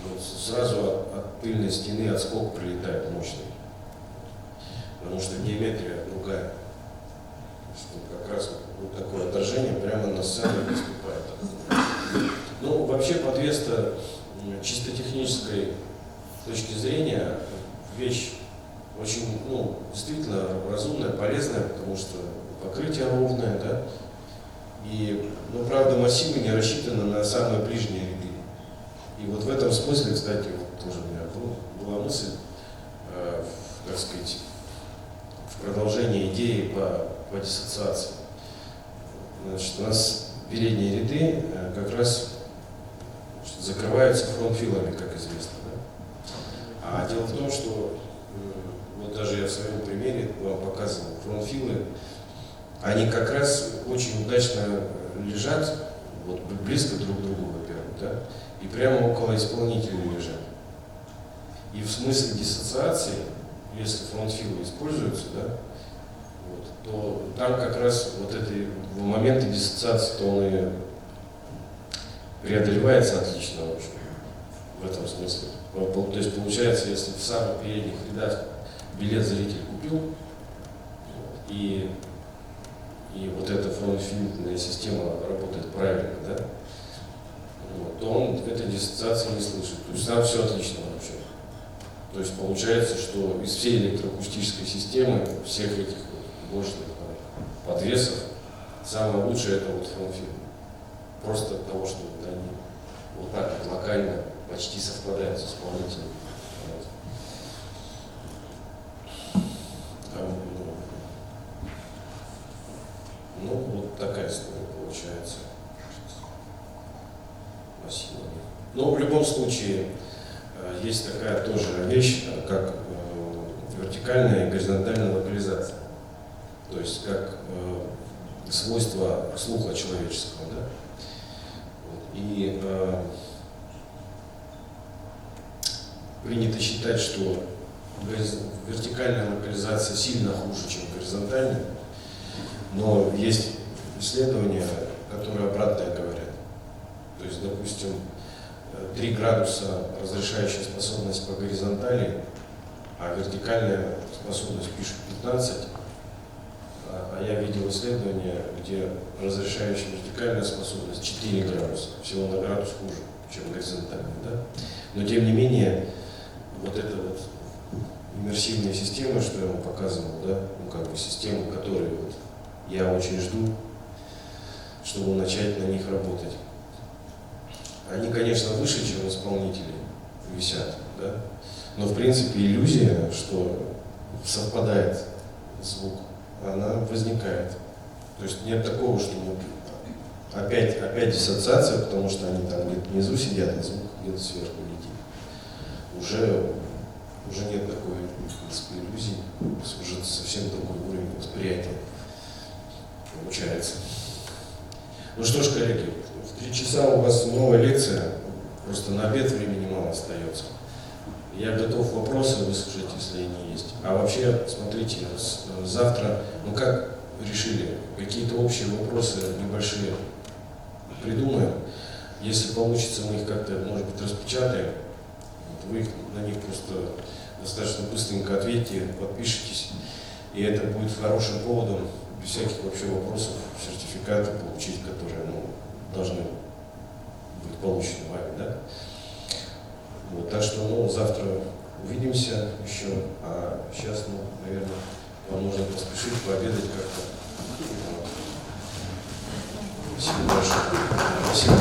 вот, сразу от тыльной стены отскок прилетает мощный. Потому что геометрия другая. Как раз вот такое отражение прямо на сцене наступает. Ну, вообще подвес-то чисто технической точки зрения вещь очень, ну, действительно разумная, полезная, потому что покрытие ровное, да, и, ну, правда, массивы не рассчитаны на самые ближние ряды. И вот в этом смысле, кстати, вот тоже у меня была мысль, так сказать, в продолжение идеи по диссоциации. Значит, у нас передние ряды как раз закрываются фронтфилами, как известно. Да? А дело в том, что вот даже я в своем примере вам показывал фронтфилы, они как раз очень удачно лежат, вот, близко друг к другу, во-первых, да, и прямо около исполнителя лежат. И в смысле диссоциации, если фронтфилы используются, да, вот, то там как раз вот эти моменты диссоциации, то он и преодолевается отлично, в общем, в этом смысле. То есть получается, если в самых передних рядах билет зритель купил, и вот эта фронтфильная система работает правильно, да, вот, то он этой диссоциации не слышит. То есть там все отлично вообще. То есть получается, что из всей электроакустической системы, всех этих мощных подвесов, самое лучшее это вот фронтфильм. Просто от того, что вот они вот так вот локально почти совпадают с исполнителем. Ну, вот такая история получается. Спасибо. Но в любом случае есть такая тоже вещь, как вертикальная и горизонтальная локализация. То есть как свойство слуха человеческого. Да? И принято считать, что вертикальная локализация сильно хуже, чем горизонтальная. Но есть исследования, которые обратное говорят. То есть, допустим, 3 градуса разрешающая способность по горизонтали, а вертикальная способность пишет 15. А я видел исследования, где разрешающая вертикальная способность 4 градуса, всего на градус хуже, чем горизонтальная. Да? Но тем не менее, вот эта вот иммерсивная система, что я вам показывал, да, ну как бы системы, которые вот я очень жду, чтобы начать на них работать. Они, конечно, выше, чем исполнители висят, да? Но в принципе иллюзия, что совпадает звук, она возникает. То есть нет такого, что опять диссоциация, потому что они там где-то внизу сидят, а звук где-то сверху летит. Уже уже нет такой, в принципе, иллюзии, уже совсем другой уровень восприятия получается. Ну что ж, коллеги, в 3 часа у вас новая лекция, просто на обед времени мало остается. Я готов вопросы выслушать, если они есть. А вообще, смотрите, завтра, ну как решили, какие-то общие вопросы небольшие придумаем. Если получится, мы их как-то, может быть, распечатаем. Вот вы на них просто достаточно быстренько ответьте, подпишитесь. И это будет хорошим поводом, без всяких вообще вопросов, сертификаты получить, которые должны быть получены вами. Да? Вот, так что завтра увидимся еще. А сейчас, наверное, вам нужно поспешить, пообедать как-то. Вот. Спасибо большое. Спасибо.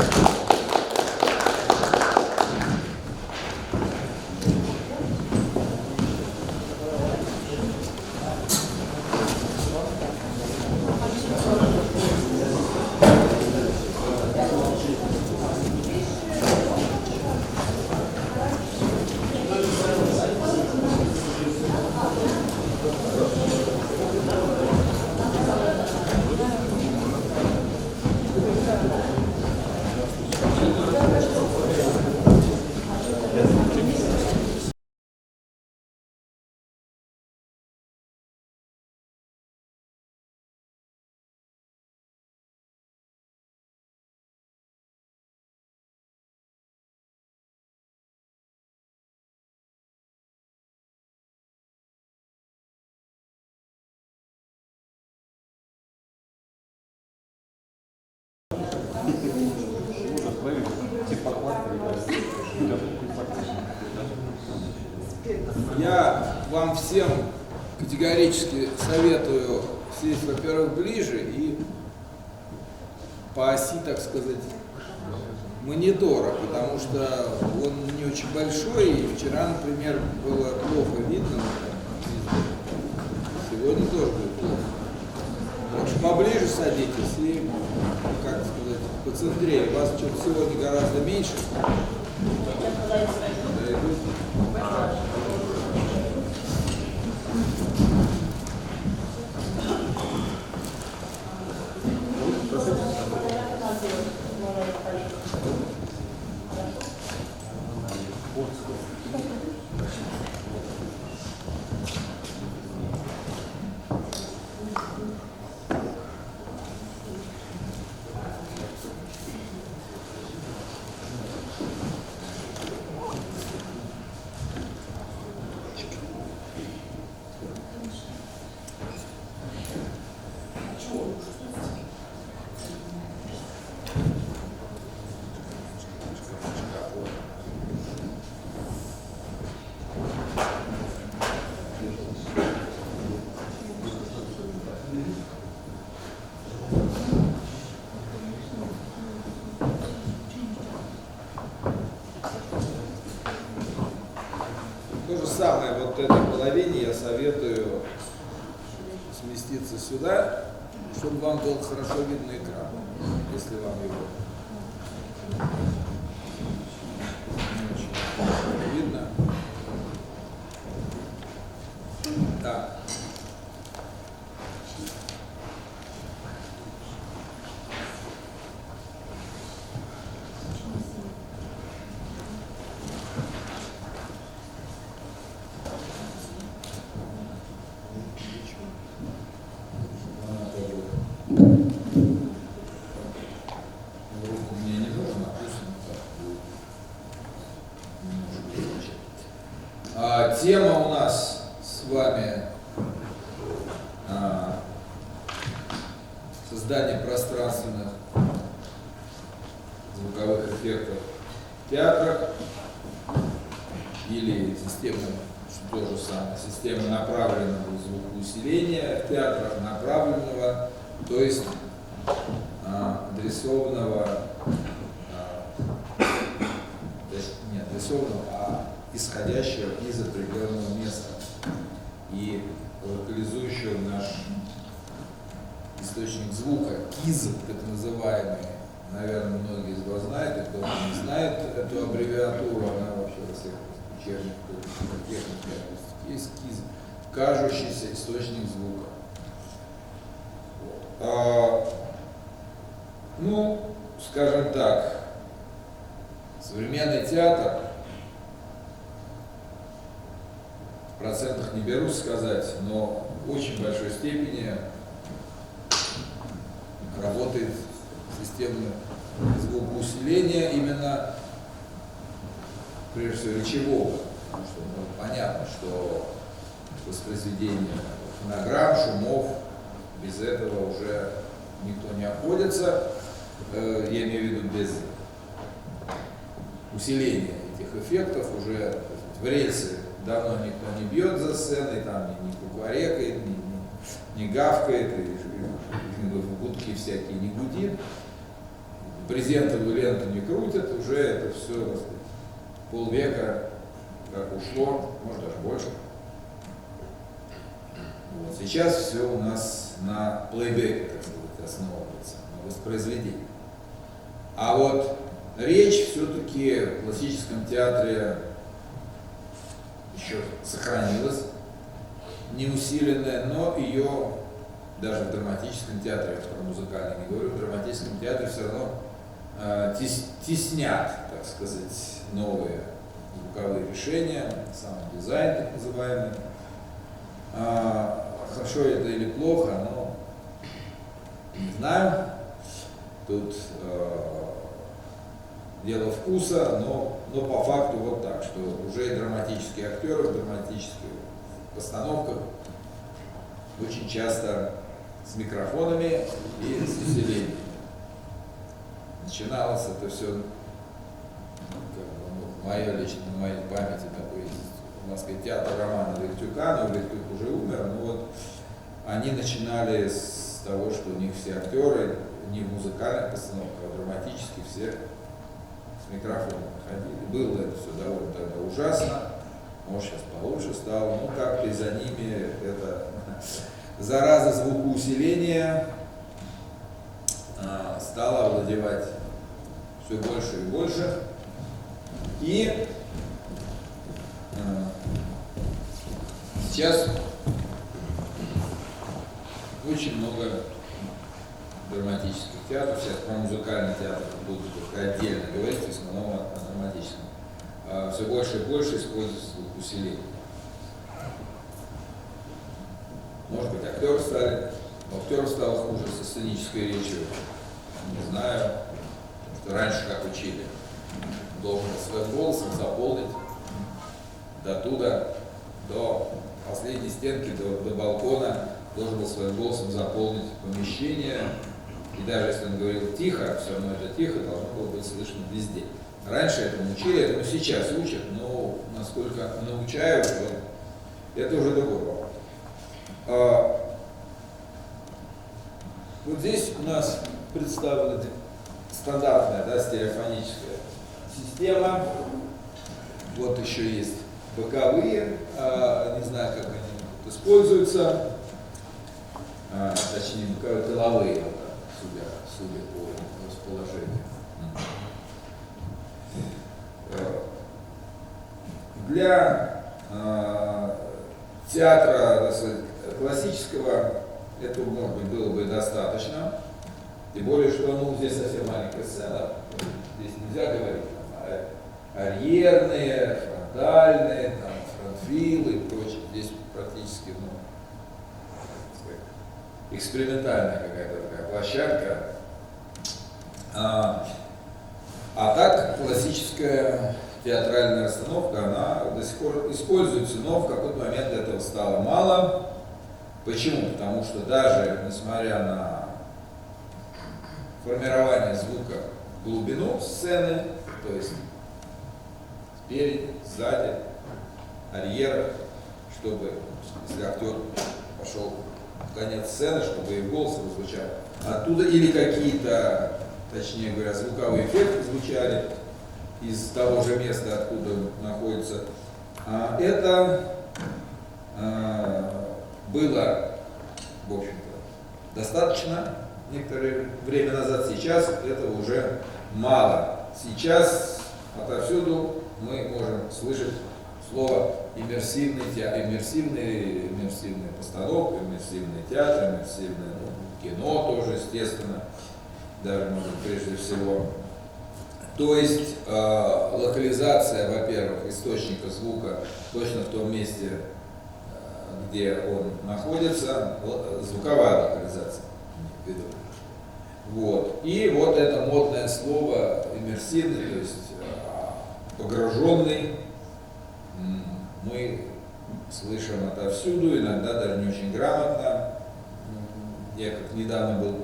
Я вам всем категорически советую сесть, во-первых, ближе и по оси, так сказать, монитора, потому что он не очень большой, и вчера, например, было плохо видно, сегодня тоже будет плохо. Так что поближе садитесь и, как сказать, поцентрее. Вас что-то сегодня гораздо меньше. То же самое вот этой половине я советую сместиться сюда, чтобы вам был хорошо видно экран, если вам его не очень видно. Так. Тема у нас с вами создание пространственных звуковых эффектов в театрах или система, что то же самое, система направленного звукоусиления в театрах, направленного, то есть адресованного, не адресованного, а исходящего из определенного места и локализующего наш источник звука, КИЗ, так называемый. Наверное, многие из вас знают, и кто не знает эту аббревиатуру, она вообще во всех дочерних техник, эскиз, кажущийся источник звука. Ну, скажем так, современный театр, в процентах не берусь сказать, но в очень большой степени работает система звукоусиления именно, прежде всего, речевого. Потому что понятно, что воспроизведение фонограмм, шумов, без этого уже никто не обходится. Я имею в виду без усиления этих эффектов уже в рельсы давно никто не бьет за сценой, там не кукарекает, не гавкает, и в будки всякие не гудит, брезентовую ленту не крутят, уже это все полвека как ушло, может даже больше. Вот. Сейчас все у нас на плейбеке, так сказать, основывается, на воспроизведении. А вот речь все-таки в классическом театре еще сохранилась, не усиленная, но ее даже в драматическом театре, я про музыкальный не говорю, в драматическом театре все равно теснят, так сказать, новые звуковые решения, саунд-дизайн так называемый. Хорошо это или плохо, но не знаю. Тут дело вкуса, но по факту вот так, что уже и драматические актеры в драматических постановках очень часто с микрофонами и с усилением. Начиналось это все, моя памяти такой есть. У нас театр Романа Лихтюка, но Лихтюк уже умер, но вот они начинали с того, что у них все актеры не в музыкальных постановках, а в драматических все с микрофоном ходили. Было это все довольно тогда ужасно, может сейчас получше стало, но как-то и за ними это зараза звукоусиления стала овладевать все больше и больше. И сейчас очень много драматических театров, сейчас про музыкальный театр буду только отдельно говорить, в основном о драматическом. Все больше и больше используется звукоусиление. Может быть, актеры стало хуже со сценической речью, не знаю, потому что раньше как учили, должен своим голосом заполнить до туда, до последней стенки, до балкона, должен был своим голосом заполнить помещение, и даже если он говорил тихо, все равно это тихо должно было быть слышно везде. Раньше этому учили, этому сейчас учат, но насколько научают, это уже другой вопрос. Вот здесь у нас представлена стандартная, стереофоническая система. Вот еще есть боковые, не знаю, как они используются, точнее боковые тыловые, судя по расположению. Для театра классического этого, может быть, было бы достаточно. Тем более, что здесь совсем маленькая сцена. Здесь нельзя говорить арьерные, фронтальные, фронтфилы и прочее. Здесь практически экспериментальная какая-то такая площадка. А так классическая театральная расстановка, она до сих пор используется, но в какой-то момент этого стало мало. Почему? Потому что даже несмотря на формирование звука в глубину сцены, то есть спереди, сзади, арьера, чтобы, если актер пошел в конец сцены, чтобы и голос звучал оттуда, или какие-то, точнее говоря, звуковые эффекты звучали из того же места, откуда находится. Это было, в общем-то, достаточно некоторое время назад. Сейчас этого уже мало. Сейчас отовсюду мы можем слышать Слово иммерсивная постановка, иммерсивный театр, иммерсивное кино тоже, естественно, даже, может, прежде всего. То есть локализация, во-первых, источника звука точно в том месте, где он находится, звуковая локализация. Вот. И вот это модное слово иммерсивный, то есть погруженный, мы слышим отовсюду, иногда даже не очень грамотно. Я как недавно был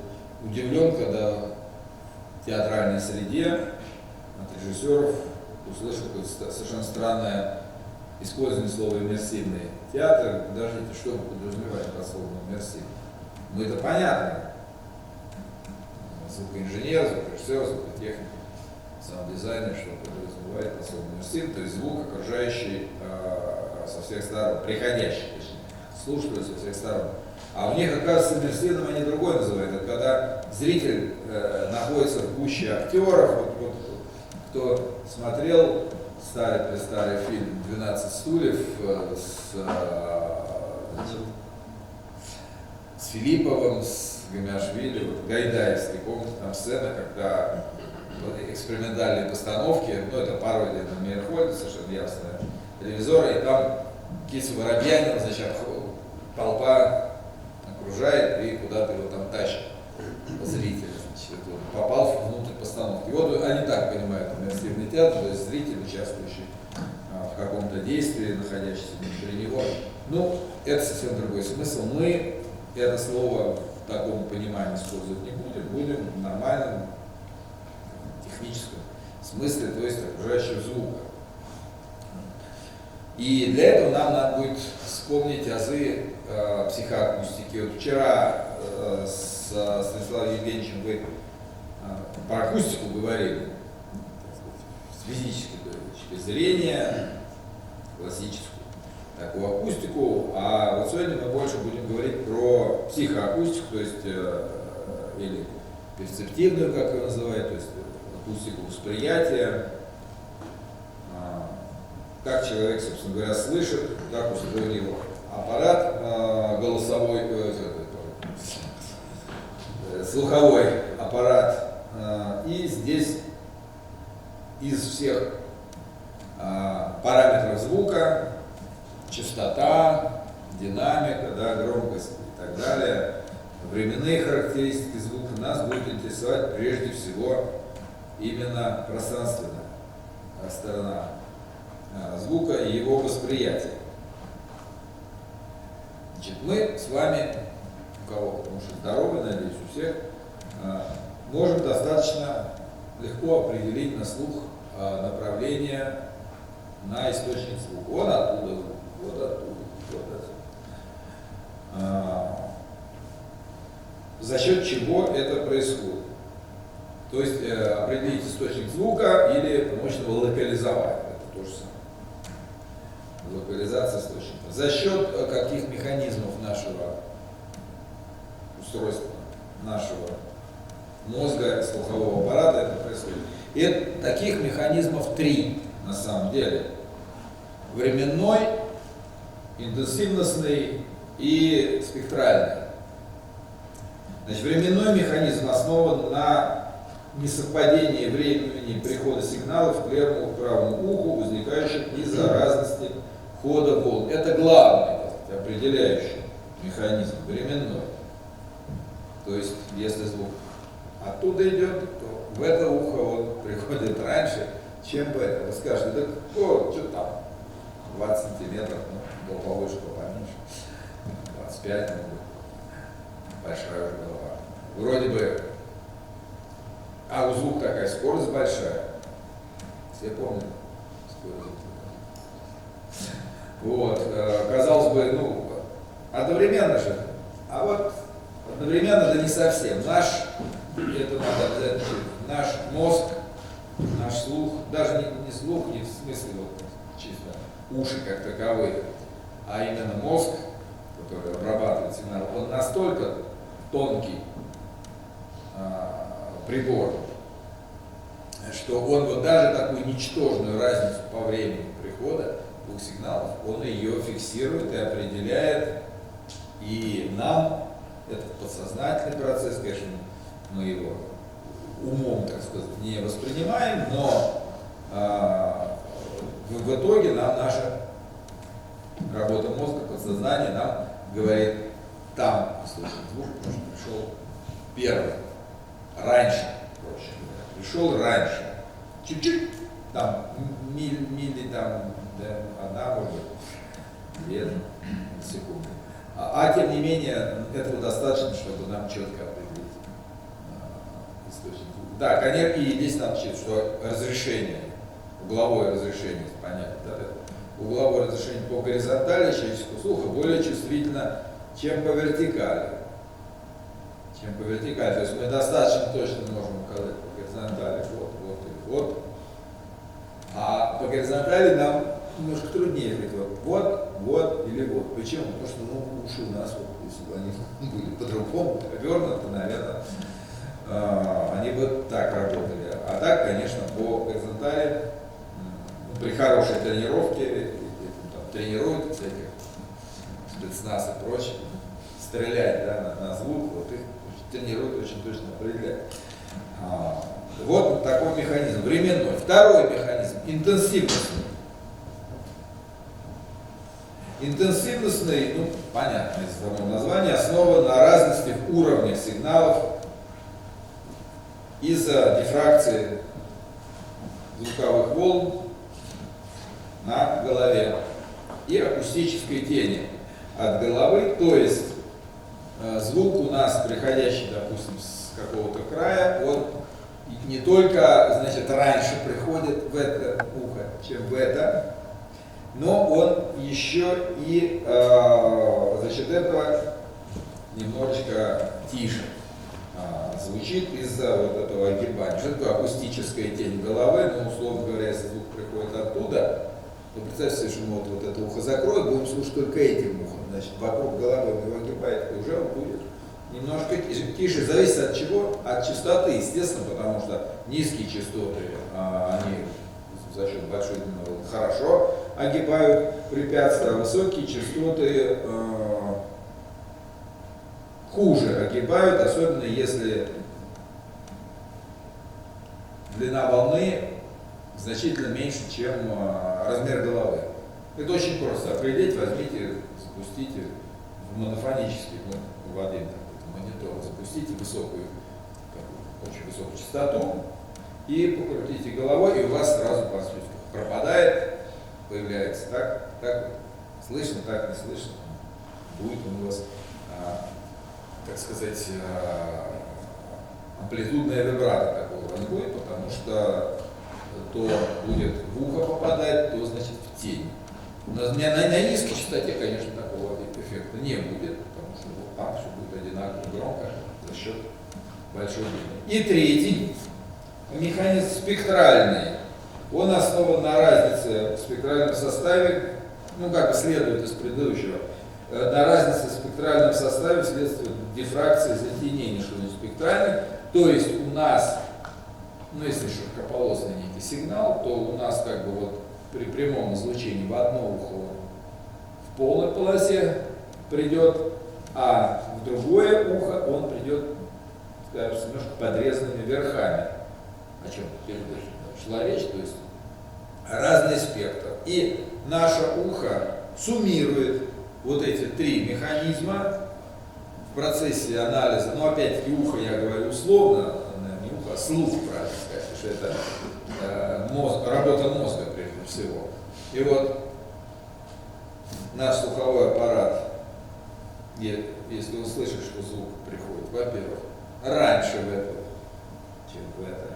удивлен, когда в театральной среде от режиссеров услышал какое-то совершенно странное использование слова иммерсивный театр. Подождите, что вы подразумеваете под словом иммерсивный? Ну это понятно. Звукоинженер, звукорежиссер, звукотехник, саунд-дизайнер, что подразумевает под словом иммерсивный, то есть звук, окружающий со всех сторон, приходящий, точнее, слушатель со всех сторон. А у них, оказывается, иммерсивным они другое называют. Это когда зритель находится в гуще актеров. Вот, кто смотрел старый фильм «12 стульев» с Филипповым, с Гамяшвили, вот, Гайдаевский, помните, там сцена, когда экспериментальные постановки, ну это пародия на Мейерхольда, совершенно ясная, телевизора, и там Кису Воробьянин, значит, толпа окружает и куда-то его там тащит зритель, значит, попал внутрь постановки. И вот они так понимают иммерсивный театр, то есть зритель, участвующий в каком-то действии, находящийся внутри него. Ну, это совсем другой смысл. Мы это слово в таком понимании использовать не будем в нормальном техническом смысле, то есть окружающего звука. И для этого нам надо будет вспомнить азы психоакустики. Вот вчера с Станиславом Евгеньевичем вы про акустику говорили, с физической точки зрения, классическую такую акустику, а вот сегодня мы больше будем говорить про психоакустику, то есть или перцептивную, как ее называют, то есть акустику восприятия, как человек, собственно говоря, слышит, как устроен его аппарат голосовой, слуховой аппарат. И здесь из всех параметров звука, частота, динамика, да, громкость и так далее, временные характеристики звука, нас будет интересовать прежде всего именно пространственная сторона звука и его восприятия. Значит, мы с вами, у кого, потому что здоровы, надеюсь, у всех, можем достаточно легко определить на слух направление на источник звука. Вот оттуда, вот оттуда, вот отсюда. За счет чего это происходит? То есть определить источник звука или помочь его локализовать. Это то же самое. Локализация источника. За счет каких механизмов нашего устройства, нашего мозга, слухового аппарата это происходит. И таких механизмов 3 на самом деле. Временной, интенсивностный и спектральный. Значит, временной механизм основан на несовпадении времени прихода сигналов к левому и правому уху, возникающих из-за разности хода волн. Это главный, так сказать, определяющий механизм, временной. То есть, если звук оттуда идет, то в это ухо он приходит раньше, чем в это. Вы скажете, да что там, 20 сантиметров, ну, повыше, поменьше, 25, ну, большая уже голова. Вроде бы, а у звука такая скорость большая. Все помнят скорость. Вот, казалось бы, ну, одновременно же, а вот одновременно, да не совсем. Это надо обязательно, наш мозг, наш слух, даже не слух, не в смысле вот чисто уши как таковые, а именно мозг, который обрабатывает сигнал, он настолько тонкий прибор, что он вот даже такую ничтожную разницу по времени прихода двух сигналов, он ее фиксирует и определяет, и нам этот подсознательный процесс, конечно, мы его умом, так сказать, не воспринимаем, но в итоге нам наша работа мозга, подсознание нам говорит, там слышен звук, потому что пришел первый, раньше, проще говоря, пришел раньше, чуть-чуть, там, мили там, да, одна, может быть, 2 секунды. А тем не менее, этого достаточно, чтобы нам четко определить источник звука. Да, конечно, и здесь надо учесть, что разрешение, угловое разрешение, понятно, да, угловое разрешение по горизонтали человеческого слуха более чувствительно, чем по вертикали. То есть мы достаточно точно можем указать по горизонтали вот, вот и вот. А по горизонтали нам немножко труднее говорить вот или вот. Почему? Потому что уши у нас, вот, если бы они были по-другому, повернуты, наверное, они бы так работали. А так, конечно, по горизонтали, при хорошей тренировке, там, тренируют всяких спецназ и прочее, стрелять, да, на звук, вот их тренируют очень точно определять. Вот такой механизм, временной. Второй механизм, интенсивностный. Интенсивностный, ну, понятно из самого названия, основан на разности в уровнях сигналов из-за дифракции звуковых волн на голове и акустической тени от головы, то есть звук у нас, приходящий, допустим, с какого-то края, он не только, значит, раньше приходит в это ухо, чем в это, но он еще и за счет этого немножечко тише звучит из-за вот этого огибания. Что такое акустическая тень головы? Ну, условно говоря, если звук приходит оттуда, то представьте себе, что мы вот это ухо закроем, будем слушать только этим ухом. Значит, вокруг головы его огибает, и уже он будет немножко тише. Зависит от чего? От частоты, естественно, потому что низкие частоты, они за счет большой длины волны хорошо огибают препятствия, а высокие частоты хуже огибают, особенно если длина волны значительно меньше, чем размер головы. Это очень просто определить, возьмите, запустите в монофонический воды монитор, запустите высокую, очень высокую частоту и покрутите головой, и у вас сразу пропадает, появляется так слышно, так не слышно, будет у вас, так сказать, амплитудная вибрато такого не будет, потому что то будет в ухо попадать, то значит в тень. На низкой частоте, конечно, такого эффекта не будет, потому что вот там все будет одинаково громко за счет большой длины. И третий механизм спектральный. Он основан на разнице в спектральном составе, ну как бы следует из предыдущего, на разнице в спектральном составе вследствие дифракции, затенения, что ли, спектральных. То есть у нас, ну если широкополосный некий сигнал, то у нас как бы вот при прямом излучении в одно ухо в полной полосе придет, а в другое ухо он придет, скажем, с немножко подрезанными верхами. О чем шла речь, то есть разный спектр. И наше ухо суммирует вот эти три механизма в процессе анализа. Но опять-таки ухо, я говорю условно, не ухо, а слух, правильно сказать, что это мозг, работа мозга прежде всего. И вот наш слуховой аппарат, если он слышит, что звук приходит, во-первых, раньше в это, чем в это.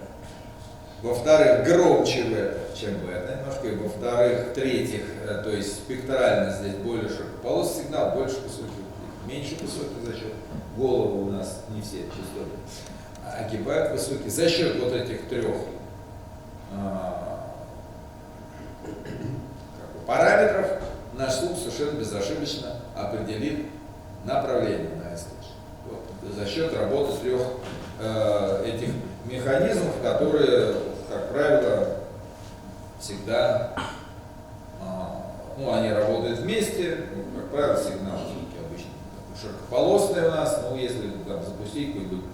Во-вторых, громче в это, чем в это немножко. И во-вторых, в-третьих, то есть спектрально здесь более широкополосный сигнал, больше высокий, меньше высокий за счет головы у нас не все частоты огибают высокие. За счет вот этих трех параметров наш слух совершенно безошибочно определит направление на источник. Вот, за счет работы трех этих механизмов, которые, как правило, всегда ну, они работают вместе, ну, как правило, сигнал все-таки обычно широкополосный у нас, но если там запустить какую-нибудь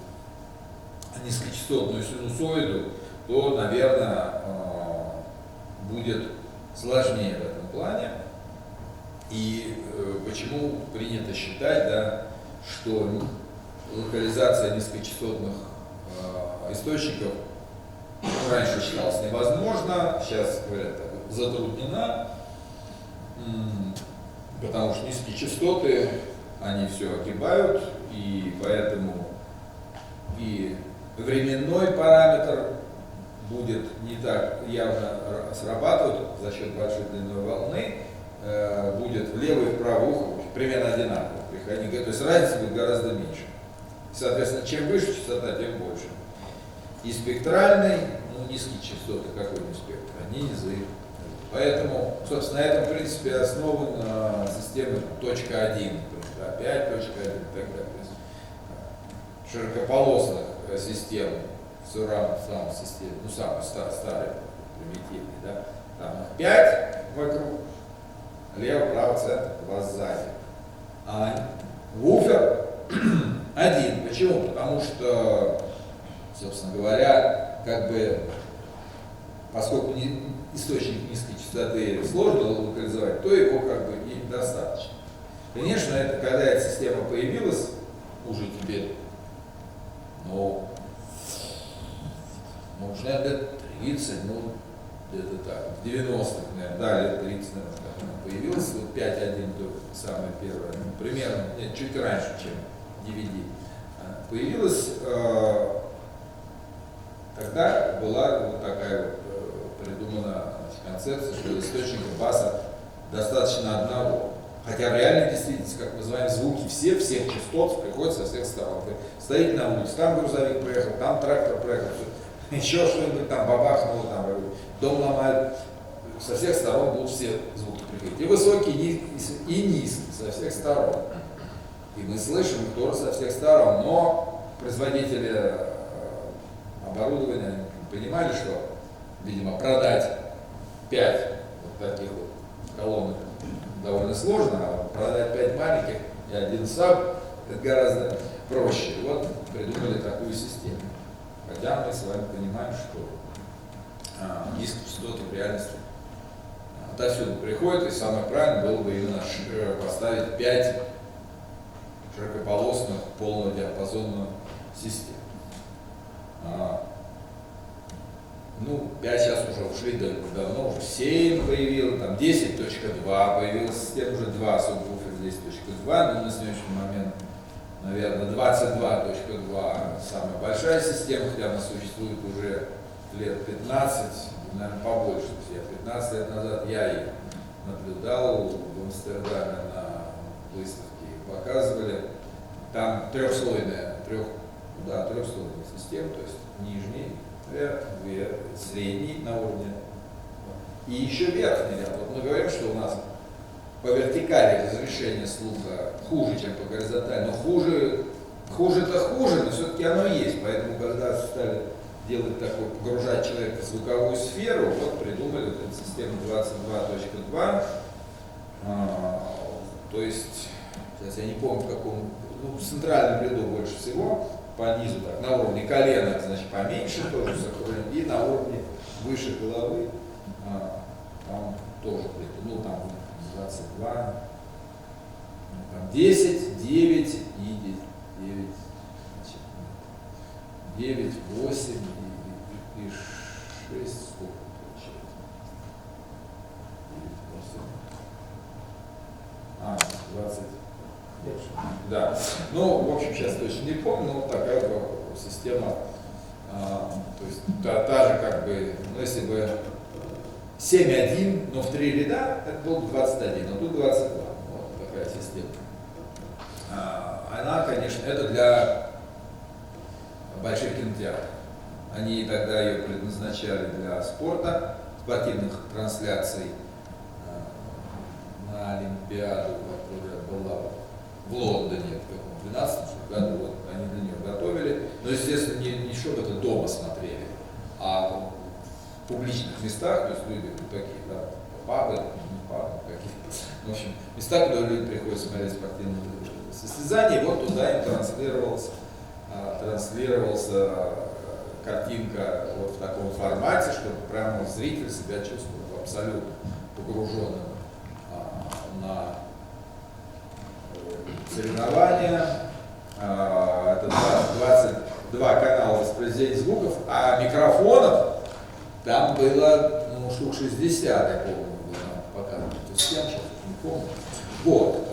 низкочастотную синусоиду, то, наверное, будет сложнее в этом плане. И почему принято считать, да, что локализация низкочастотных источников раньше считалась невозможно, сейчас, говорят, затруднена, потому что низкие частоты, они все огибают, и поэтому и временной параметр будет не так явно срабатывать за счет большой длины волны, будет в левое и в правое ухо примерно одинаково приходить, то есть разница будет гораздо меньше. Соответственно, чем выше частота, тем больше. И спектральный, ну, низкие частоты, какой-нибудь спектр, они низы. Поэтому, собственно, на этом, в принципе, основана система точка 1, опять точка 1 и так далее. Широкополосных систем, сам систем, ну, самый старый, примитивный, да, там 5 вокруг, лево, право, центр, вас сзади. А вуфер один. Почему? Потому что, собственно говоря, как бы, поскольку источник низкой частоты сложно локализовать, то его как бы и достаточно. Конечно, это, когда эта система появилась, уже теперь, ну, уже лет 30, ну, где-то так, в 90-х, наверное, да, лет 30, наверное, как она появилась, вот 5.1, то самое первое, ну, примерно, нет, чуть раньше, чем DVD. Появилась, тогда была вот такая вот придумана концепция, что источника баса достаточно одного. Хотя реально действительно, как мы называем, звуки всех частот приходят со всех сторон. Вы стоите на улице, там грузовик проехал, там трактор проехал, еще что-нибудь там бабахнуло, там дом ломают. Со всех сторон будут все звуки приходить. И высокие, и низкие, со всех сторон. И мы слышим их тоже со всех сторон. Но производители оборудования понимали, что, видимо, продать 5 вот таких вот колонок довольно сложно, а продать 5 маленьких и один саб это гораздо проще. И вот придумали такую систему. Хотя мы с вами понимаем, что низкие частоты в реальности отовсюду приходят, и самое правильное было бы именно поставить 5 широкополосных полного диапазона систем. Ну, 5 сейчас уже ушли давно, уже 7 появилось, там 10.2 появилась система, уже 2 субвуфера 10.2, но на сегодняшний момент, наверное, 22.2 самая большая система, хотя она существует уже лет 15, наверное, побольше. Я 15 лет назад я их наблюдал в Амстердаме на выставке, их показывали. Там трехслойная система, то есть нижний ряд, средний на уровне и еще верхний ряд. Вот мы говорим, что у нас по вертикали разрешение слуха хуже, чем по горизонтали, но хуже-то хуже, но все-таки оно есть. Поэтому, когда стали делать такое, погружать человека в звуковую сферу, вот придумали вот эту систему 22.2. То есть, сейчас я не помню, в каком, ну, в центральном ряду больше всего, по низу, так, на уровне колена, значит, поменьше, тоже закроем, и на уровне выше головы, там тоже, ну, там 22, там 10, 9 и 9, 9, 8 и 6, сколько получается? 20. Да. Ну, в общем, сейчас точно не помню, но такая система, то есть та же как бы, ну, если бы 7.1, но в 3 ряда, это был бы 21, а тут 22. Вот такая система. Она, конечно, это для больших кинотеатров. Они тогда ее предназначали для спорта, спортивных трансляций на Олимпиаду, которая была в Лондоне в 2012 году, вот, они для нее готовили. Но, естественно, не чтобы это дома смотрели, а в публичных местах, то есть люди такие, да, пабы, какие-то, в общем, места, куда люди приходят смотреть спортивные состязания, и вот туда им транслировалась картинка вот в таком формате, чтобы прямо зритель себя чувствовал абсолютно погруженным на соревнования. Это 22 канала воспроизведения звуков, а микрофонов там было штук 60, я помню, было показано. То есть я сейчас не помню. Вот,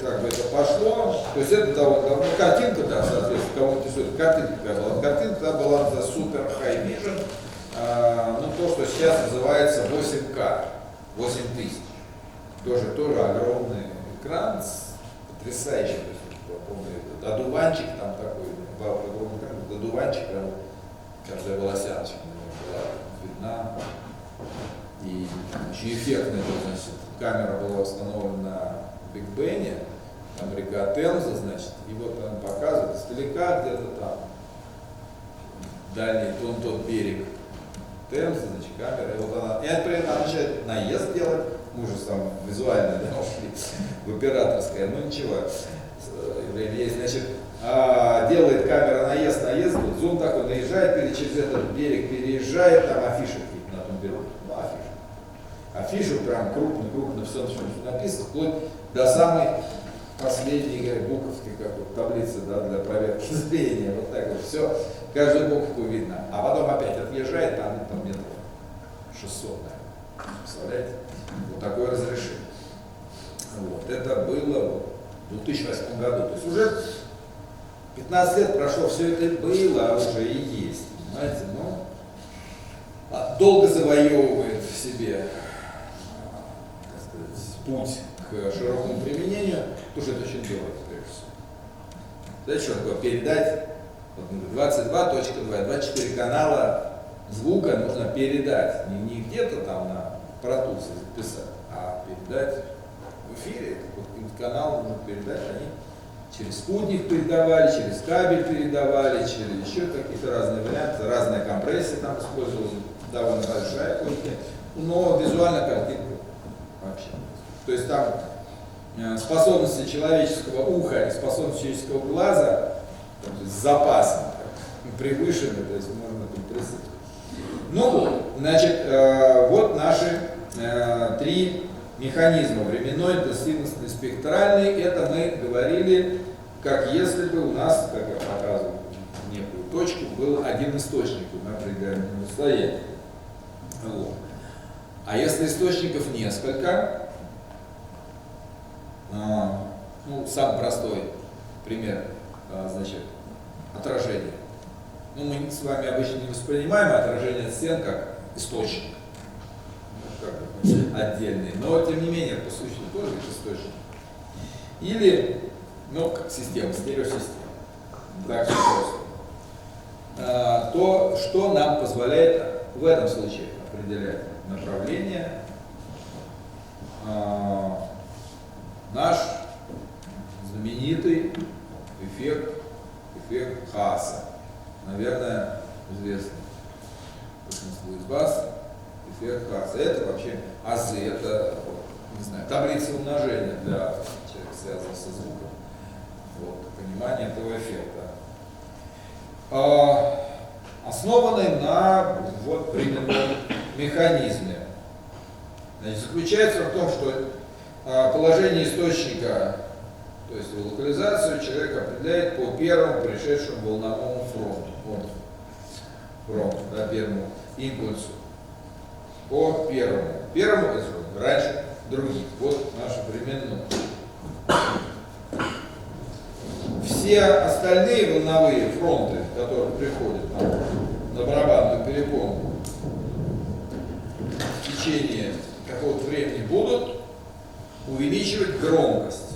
как бы это пошло. То есть это давно картинка, да, соответственно, кого интересует, картинка была. Картинка была за Super High Vision, то, что сейчас называется 8К, 8000. Тоже огромный экран, потрясающий. То есть, помню, одуванчик там такой, огромный экран, одуванчик, каждая волосяночка была видна. И очень эффектная, значит, камера была установлена на Биг Бене, там река Темза, значит, и вот он показывает издалека где-то там, дальний тот берег Темза, значит, камера, и вот она начинает наезд делать, мы уже там визуально ушли в операторское, ну ничего, есть, значит, делает камера наезд, вот зум такой, наезжает, через этот берег переезжает, там афиши какие-то на том берегу, афишу прям крупно, все написано, вплоть до самой последней буковки, как вот таблица, да, для проверки зрения, вот так вот все, каждую буковку видно, а потом опять отъезжает, там метров 600, наверное, представляете, вот такое разрешение. Вот, это было в 2008 году, то есть уже 15 лет прошло, все это было, а уже и есть, понимаете, но долго завоевывает в себе путь к широкому применению, потому что это очень дорого, прежде всего. Знаете, что такое передать? Вот 22.2, 24 канала звука нужно передать. Не где-то там на Pro записать, а передать в эфире. Вот канал нужно передать, они через спутник передавали, через кабель передавали, через еще какие-то разные варианты, разная компрессия там использовалась, довольно большая, но визуально картинка вообще. То есть там способности человеческого уха и способности человеческого глаза с запасом превышены, то есть можно тут представить. Ну вот, значит, вот наши три механизма: временной, интенсивностный, спектральный. Это мы говорили, как если бы у нас, как я показывал, некую точку, был один источник на определенном расстоянии. Вот. А если источников несколько, самый простой пример, значит, отражение. Мы с вами обычно не воспринимаем отражение стен как источник, как отдельный, но тем не менее, по сути, тоже источник. Или, как система, стереосистема, так же просто. То, что нам позволяет в этом случае определять направление, наш знаменитый эффект Хааса, наверное, известный большинству из вас, эффект Хааса. Это вообще азы, это, не знаю, таблица умножения для человека, связанного со звуком. Вот, понимание этого эффекта. Основанный на временном механизме. Значит, заключается в том, что положение источника, то есть локализацию, человек определяет по первому пришедшему волновому фронту, первому импульсу. По первому раньше других. Вот наше временное. Все остальные волновые фронты, которые приходят на барабанную перепонку, в течение какого-то времени будут увеличивать громкость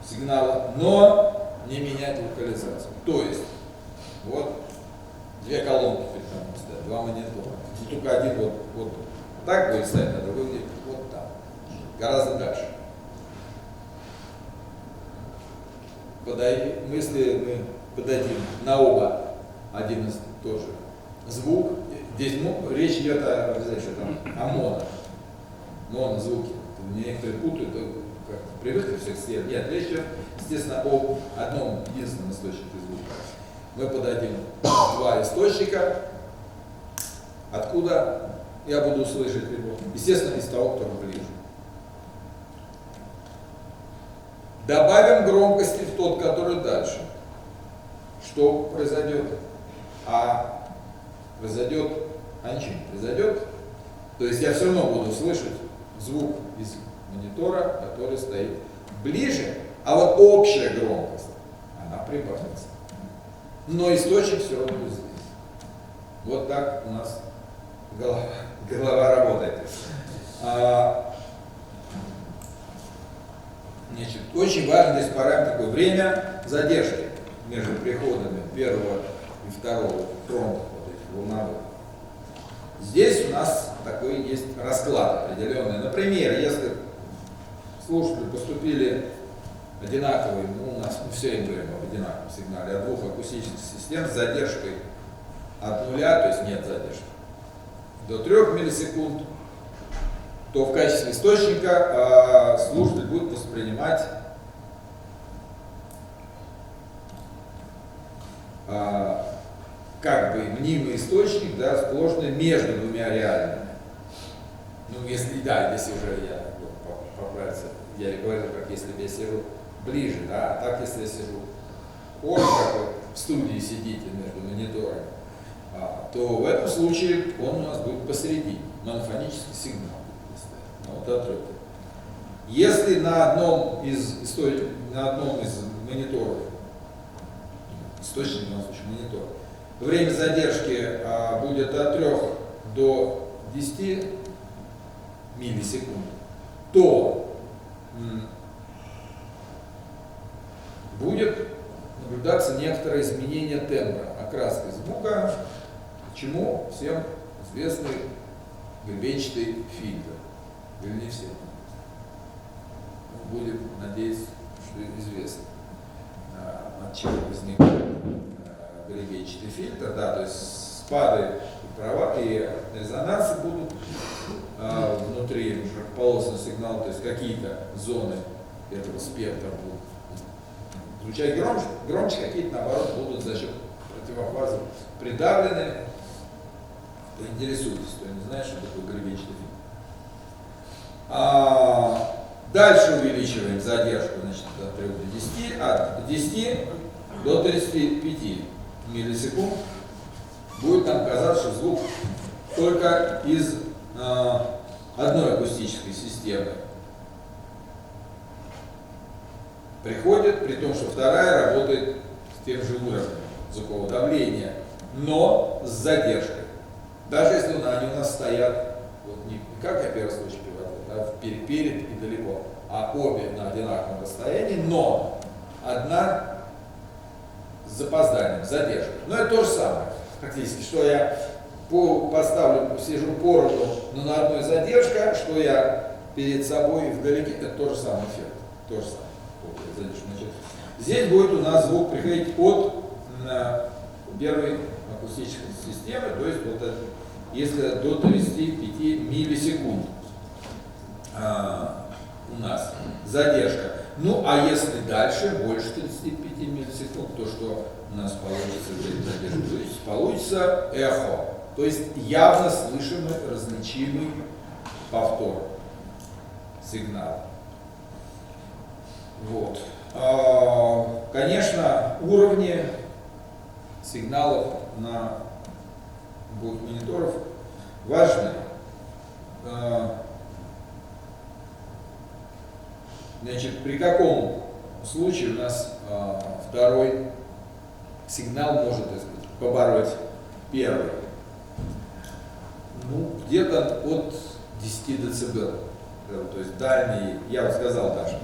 сигнала, но не менять локализацию. То есть, вот две колонки перед нами стоят, два монитора. И только один вот так будет стоять, а другой где-то вот там. Гораздо дальше. Если мы подадим на оба один и тот же звук, здесь речь идет обязательно о моно. монозвуки. Некоторые путают, как-то привыкли всех стен. Нет, речь идет, естественно, об одном единственном источнике звука. Мы подадим два источника, откуда я буду слышать его. Естественно, из того, кто ближе. Добавим громкости в тот, который дальше. Что произойдет? Произойдет, ничего не произойдет. То есть я все равно буду слышать звук из монитора, который стоит ближе, а вот общая громкость, она прибавится. Но источник все равно будет здесь. Вот так у нас голова работает. Значит, очень важно здесь параметр такой: время задержки между приходами первого и второго фронта, вот этих волновых. Здесь у нас такой есть расклад определенный. Например, если слушатели поступили одинаковые, у нас мы все время говорим об одинаковом сигнале, от двух акустических систем с задержкой от 0, то есть нет задержки, до 3 миллисекунд, то в качестве источника слушатель будет воспринимать как бы мнимый источник, да, расположенный между двумя реальными. Ну, если уже я поправиться, я говорил, как если бы я сижу ближе, да, а так если я сижу как вы в студии сидите между мониторами, то в этом случае он у нас будет посередине, монофонический сигнал. Вот отрыв. Если на одном из мониторов, источник у нас очень монитор, время задержки будет от 3 до 10 миллисекунд, то будет наблюдаться некоторое изменение тембра, окраски звука, чему всем известный гребенчатый фильтр. Или не всем. Будем надеяться, что известно, от чего возникает гребенчатый фильтр. Да, то есть спады и резонансы будут внутри широкополосного сигнала, то есть какие-то зоны этого спектра будут звучать громче, какие-то наоборот будут за счет противофазы придавлены. Интересуйтесь, кто не знает, что такое гребенчатый фильтр. Дальше увеличиваем задержку, значит, от 3 до 10, от 10 до 35 миллисекунд. Будет нам казаться, что звук только из одной акустической системы приходит, при том, что вторая работает с тем же уровнем звукового давления, но с задержкой. Даже если они у нас стоят, вот не как я первый случай приводил, перед и далеко, а обе на одинаковом расстоянии, но одна с запозданием, с задержкой. Но это то же самое, практически, что я поставлю, сижу поровну, но на одной задержка, что я перед собой вдалеке, это тот же самый эффект. То же самое. Значит, здесь будет у нас звук приходить от первой акустической системы, то есть вот это, если до 35 миллисекунд у нас задержка. Ну, а если дальше, больше 35 миллисекунд, то что у нас получится, получится эхо. То есть явно слышимый, различимый повтор сигнала. Вот. Конечно, уровни сигналов на обоих мониторов важны. Значит, при каком случае у нас второй сигнал может, так сказать, побороть первый? Ну, где-то от 10 дБ. То есть дальний, я вот сказал даже,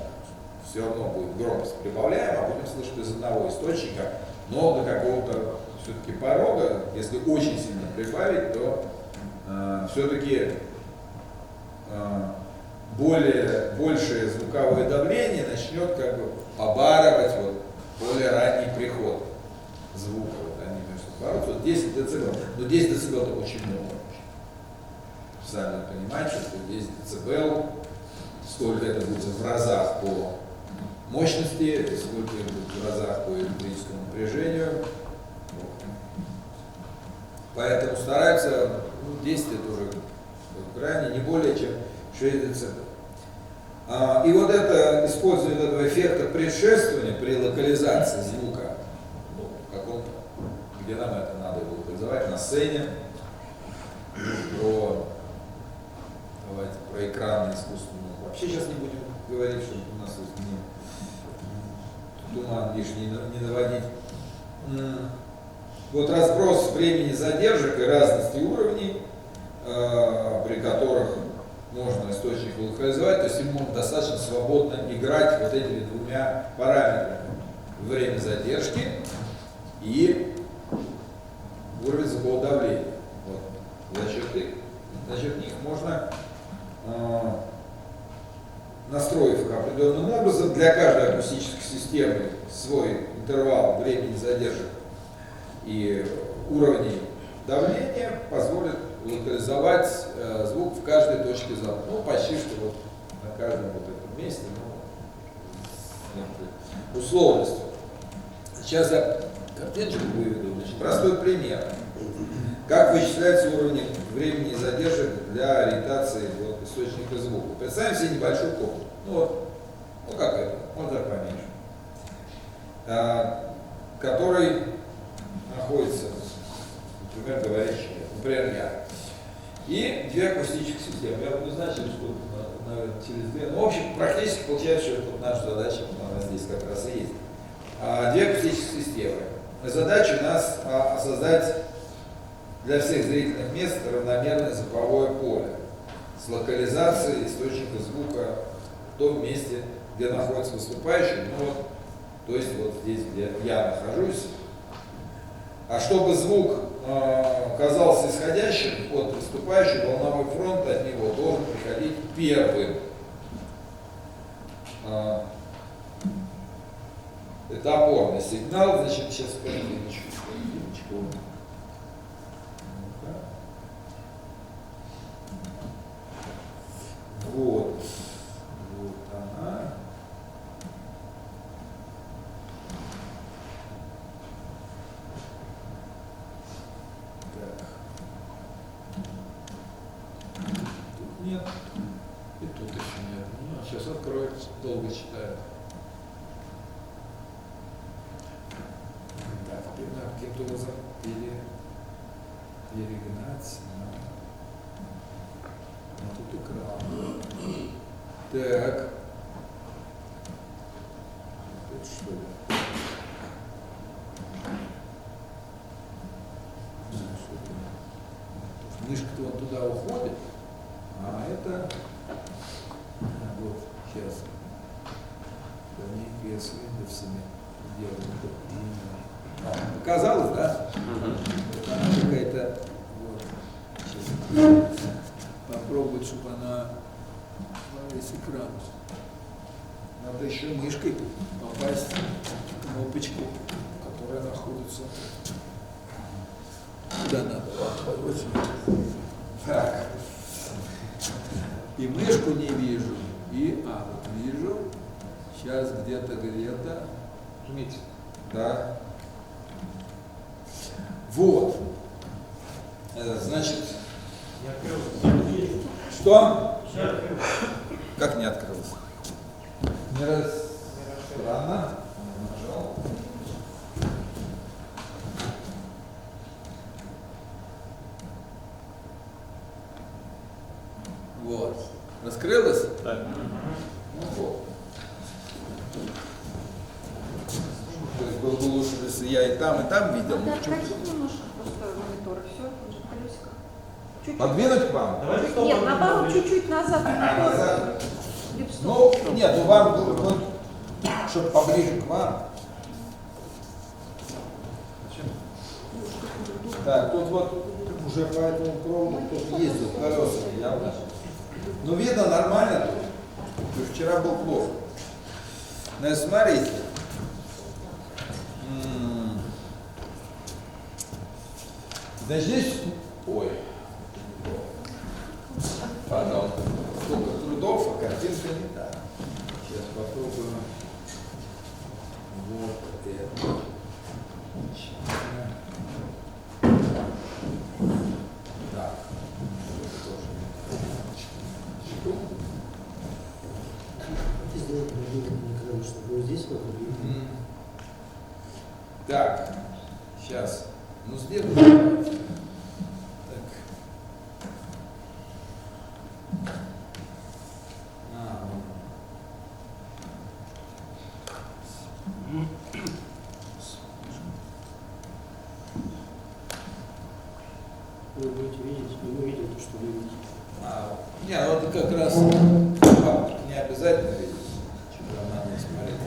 все равно будет громкость прибавляем, а будем слышать из одного источника, но до какого-то все-таки порога, если очень сильно прибавить, то все-таки большее звуковое давление начнет как бы побарывать вот более ранний приход звука. Вот они между бороться. Вот 10 дБ. Но 10 дБ это очень много. сами понимаете, что здесь децибел, сколько это будет в разах по мощности, сколько это будет в разах по электрическому напряжению. Поэтому стараются, 10 это уже крайне, не более чем 6 дБ. И вот это использование этого эффекта предшествования при локализации звука, ну, в каком-то, где нам это надо было локализовать, на сцене, давайте про экранное искусство. Вообще сейчас не будем говорить, чтобы у нас не туман лишний не наводить. Вот разброс времени задержек и разности уровней, при которых можно источник локализовать, то есть ему можно достаточно свободно играть вот этими двумя параметрами. Время задержки и уровень звукового давления. Вот. За счет них можно, настроив их определенным образом, для каждой акустической системы свой интервал времени задержек и уровней давления позволит локализовать звук в каждой точке зала. Ну, почти что вот на каждом вот этом месте, но с условностью. Сейчас я картиночку выведу. Значит, простой пример. Как вычисляется уровень времени задержек для ориентации вот, источника звука. Представим себе небольшую комнату. Ну как это? Вот так поменьше. Который находится, например, говорящий, например, я. И две акустических системы. Я буду знать, что, наверное, через две. Ну, в общем, практически получается, что это наша задача, она здесь как раз и есть. Две акустические системы. Задача у нас создать для всех зрительных мест равномерное звуковое поле с локализацией источника звука в том месте, где находится выступающий. Ну, вот, то есть вот здесь, где я нахожусь. А чтобы звук казался исходящим от выступающего, волновой фронт от него должен приходить первым. Это опорный сигнал, значит, сейчас картиночку. Вот. Вот она. Так. Тут нет. И тут еще нет. Ну, сейчас откроется, долго читает. Так, теперь надо каким-то образом перегнать. Тут экран. Так. Это что ли? Мишка-то он туда уходит, а это вот сейчас Даник с Windows делают. Показалось, да? Она какая-то вот. Сейчас попробовать, чтобы она во весь экран. Надо еще мышкой попасть в кнопочку, которая находится. Куда надо? Так. И мышку не вижу. И, вот вижу. Сейчас где-то. Жмите. Да. Вот. Значит. Что? Как не открылось? Не раз. Странно. Нажал. Вот. Раскрылось? Да. Ну вот. То есть было бы лучше, если я и там видел. Надо откатить немножко просто монитор, и все, он же в колесиках. Чуть-чуть. Подвинуть к вам? Нет, наоборот, чуть-чуть назад. Назад. Липстоп. Ну, нет, вам, вот, чтобы поближе к вам. Так, тут вот уже по этому проводу кто-то ездил, колеса явно. Ну, видно нормально тут. Вчера был плохо. Ну, смотрите. Значит, здесь... Ой. Пожалуйста. Сколько трудов, а картинка не та. Сейчас попробую. Вот это. Так. Так, сейчас. Ну, сделаю. Так. Вы будете видеть, и мы видим то, что вы видите. Не, ну это как раз не обязательно видеть. Что-то надо смотреть.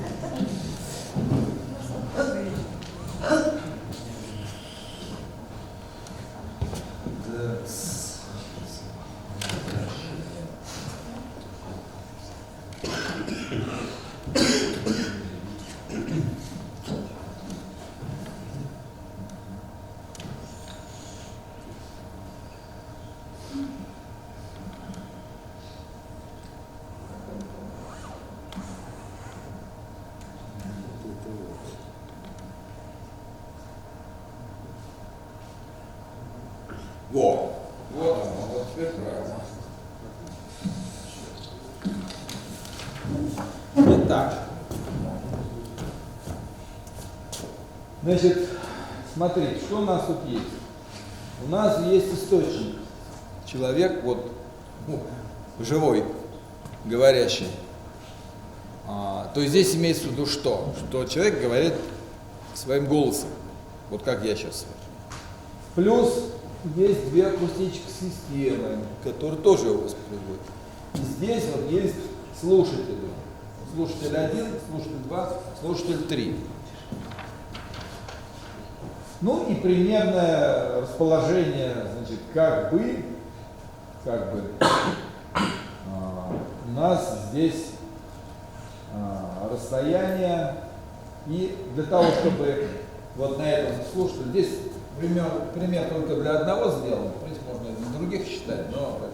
Вот оно, вот теперь правильно. Итак, значит, смотрите, что у нас тут есть. У нас есть источник. Человек, вот, живой, говорящий. То есть здесь имеется в виду что? Что человек говорит своим голосом. Вот как я сейчас. Плюс есть две акустические системы, которые тоже его воспроизводят. И здесь вот есть слушатели. Слушатель 1, слушатель 2, слушатель 3. Ну и примерное расположение, значит, как бы у нас здесь расстояние, и для того, чтобы вот на этом слушателе, здесь пример только для одного сделан, в принципе, можно и для других считать, но это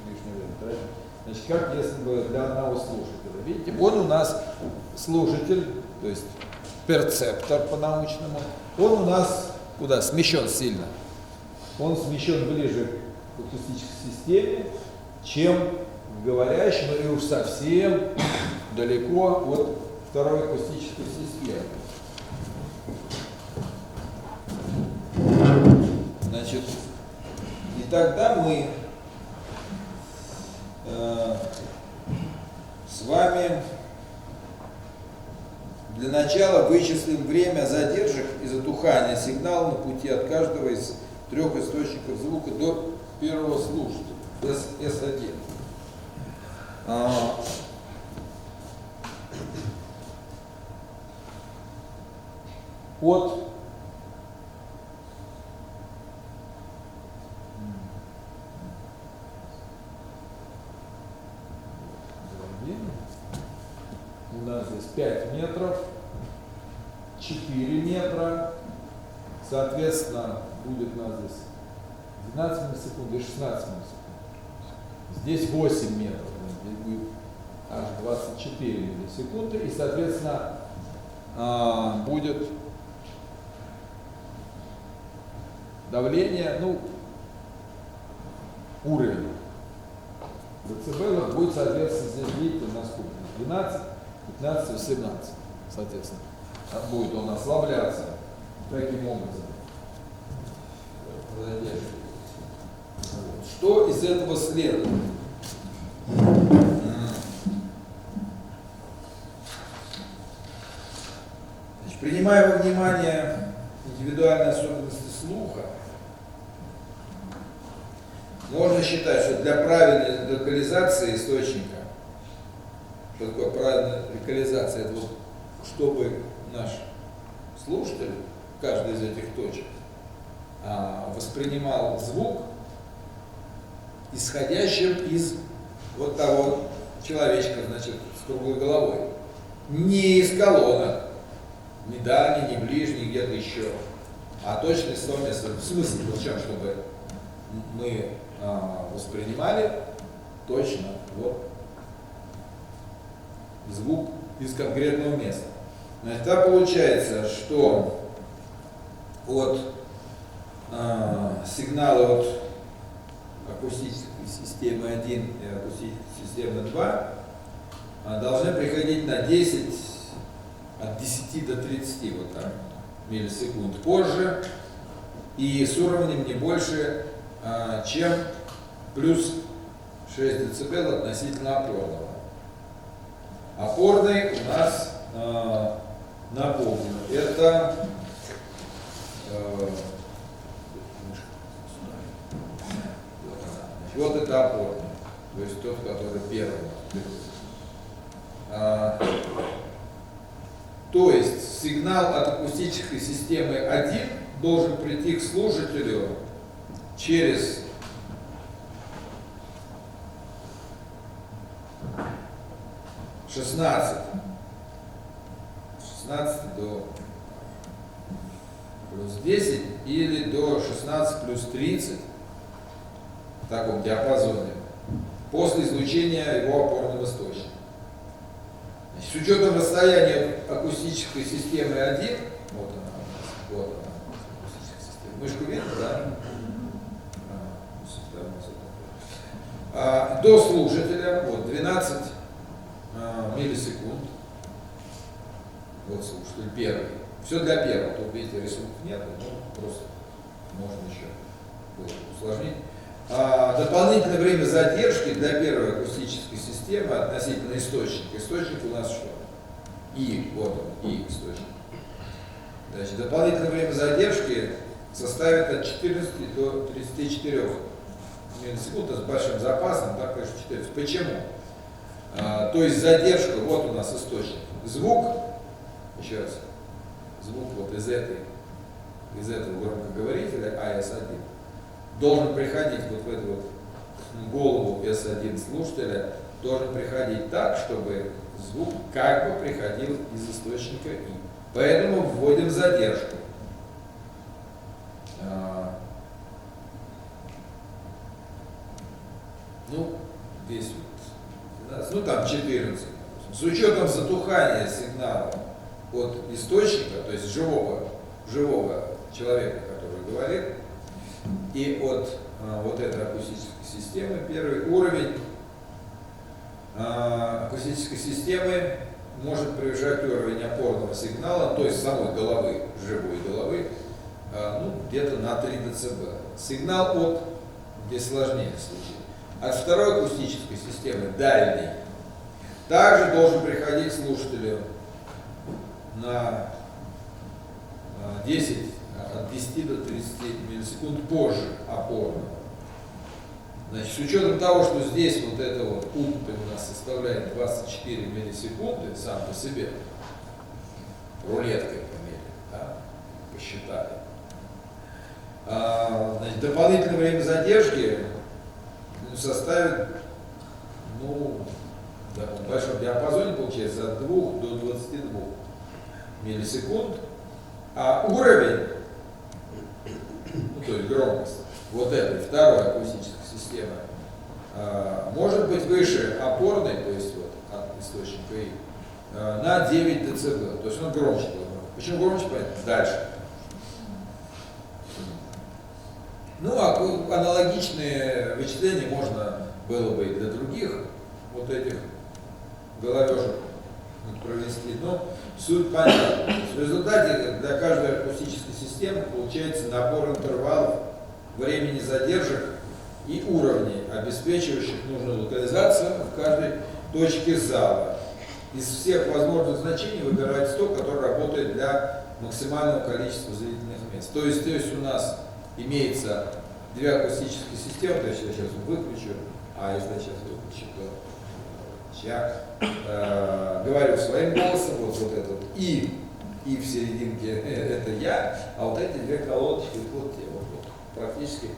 лишнее время тратить. Значит, как если бы для одного слушателя. Видите, он у нас слушатель, то есть перцептор по-научному, он у нас куда? Смещен сильно. Он смещен ближе к акустической системе, чем в говорящем, и уж совсем далеко от второй акустической системы. Значит, и тогда мы с вами для начала вычислим время задержек и затухания сигнала на пути от каждого из трех источников звука до первого слушателя, S1. От у нас здесь 5 метров, 4 метра, соответственно, будет у нас здесь 12 миллисекунд и 16 миллисекунд. Здесь 8 метров, здесь будет аж 24 миллисекунды, и, соответственно, будет давление, ну, уровень децибелов будет, соответственно, здесь, видите, у нас 12, 15, 18, соответственно. Будет он ослабляться таким образом. Что из этого следует? Значит, принимая во внимание индивидуальные особенности слуха, можно считать, что для правильной локализации источника, что такое правильная локализация, это вот, чтобы наш слушатель, каждый из этих точек, воспринимал звук, исходящим из вот того человечка, значит, с круглой головой. Не из колонок, ни дальний, ни ближний, где-то еще, а точно из того места. В смысле, в чем, чтобы мы воспринимали точно вот звук из конкретного места. Значит, так получается, что от сигнала от акустической системы 1 и акустической системы 2 должны приходить на 10, от 10 до 30 вот так, миллисекунд позже и с уровнем не больше, чем плюс 6 дБ относительно опорного. Опорный у нас, напомню, это вот это опорный, то есть тот, который первый. То есть сигнал от акустической системы 1 должен прийти к слушателю через шестнадцать до плюс 10 или до 16 плюс 30 в таком диапазоне после излучения его опорного источника. Значит, с учетом расстояния акустической системы 1, вот она, акустическая система, мышку видно, да? До слушателя, вот, 12 миллисекунд, вот слушатель первый. Все для первого, тут, видите, рисунков нет, но просто можно еще усложнить. Дополнительное время задержки для первой акустической системы относительно источника. Источник у нас что? И, вот он, и источник. Значит, дополнительное время задержки составит от 14 до 34 миллисекунд, с большим запасом, так, конечно, 14. Почему? То есть задержка, вот у нас источник. Звук, еще раз, звук вот из этого громкоговорителя AS1 должен приходить вот в эту вот голову S1 слушателя, должен приходить так, чтобы звук как бы приходил из источника И. Поэтому вводим задержку. Ну, здесь вот, ну там 14. С учетом затухания сигнала от источника, то есть живого человека, который говорит, и от вот этой акустической системы, первый уровень акустической системы может превышать уровень опорного сигнала, то есть самой головы, живой головы, ну, где-то на 3 дБ. Сигнал от, здесь сложнее случай, от второй акустической системы, дальней, также должен приходить слушателю на 10, от 10 до 30 миллисекунд позже опорного. Значит, с учетом того, что здесь вот это вот пункт у нас составляет 24 миллисекунды сам по себе, рулеткой померили, да, посчитали. Значит, дополнительное время задержки составит, ну, в таком большом диапазоне получается от 2 до 22 миллисекунд, а уровень, ну, то есть громкость вот этой второй акустической системы может быть выше опорной, то есть вот от источника И, на 9 дБ, то есть он громче будет. Почему громче? Понятно? Дальше. Ну, а аналогичные вычисления можно было бы и для других вот этих головежек провести, но суть понятна. В результате для каждой акустической системы получается набор интервалов времени задержек и уровней, обеспечивающих нужную локализацию в каждой точке зала. Из всех возможных значений выбирается то, которое работает для максимального количества зрительных мест. То есть у нас имеется две акустические системы, то есть я сейчас выключу, а если я сейчас выключу, то я говорю своим голосом, вот этот и в серединке это я, а вот эти две колодочки, вот те, вот практически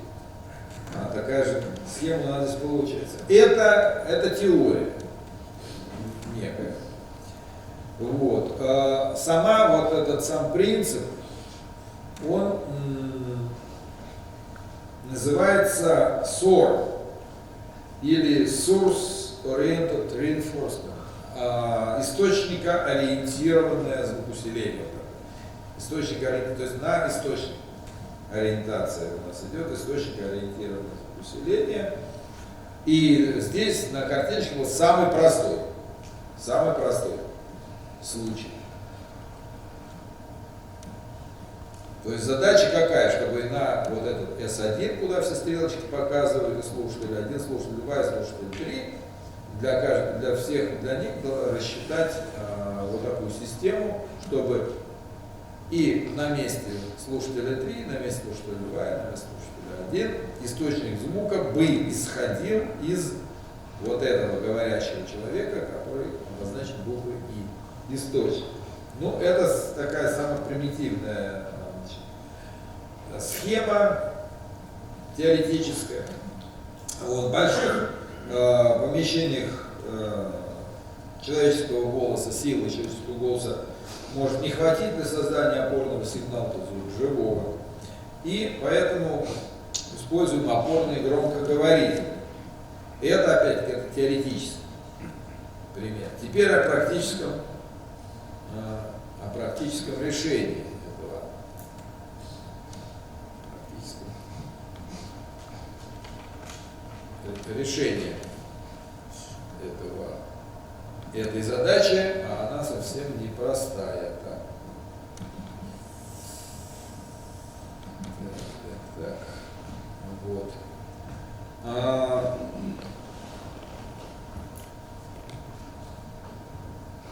такая же схема у нас здесь получается. Это теория некая. Вот. Сама вот этот сам принцип, он называется SOR. или Source Oriented Reinforcement, источникоориентированное звукоусиление. Источник, то есть на источник ориентация у нас идет, источникоориентированное звукоусиление. И здесь на картиночке был самый простой случай. То есть задача какая, чтобы на вот этот S1, куда все стрелочки показывали, слушатели 1, слушатель 2 и слушатель 3, для всех, для них рассчитать вот такую систему, чтобы и на месте слушателя 3, на месте слушателя 2, и на месте слушателя 1 источник звука бы исходил из вот этого говорящего человека, который обозначен буквой И. Источник. Ну, это такая самая примитивная схема теоретическая. Вот, в больших помещениях человеческого голоса, силы человеческого голоса может не хватить для создания опорного сигнала, то есть живого. И поэтому используем опорные громкоговорители. Это опять-таки теоретический пример. Теперь о практическом решении этого. Решение этой задачи, а она совсем непростая. Так. Вот.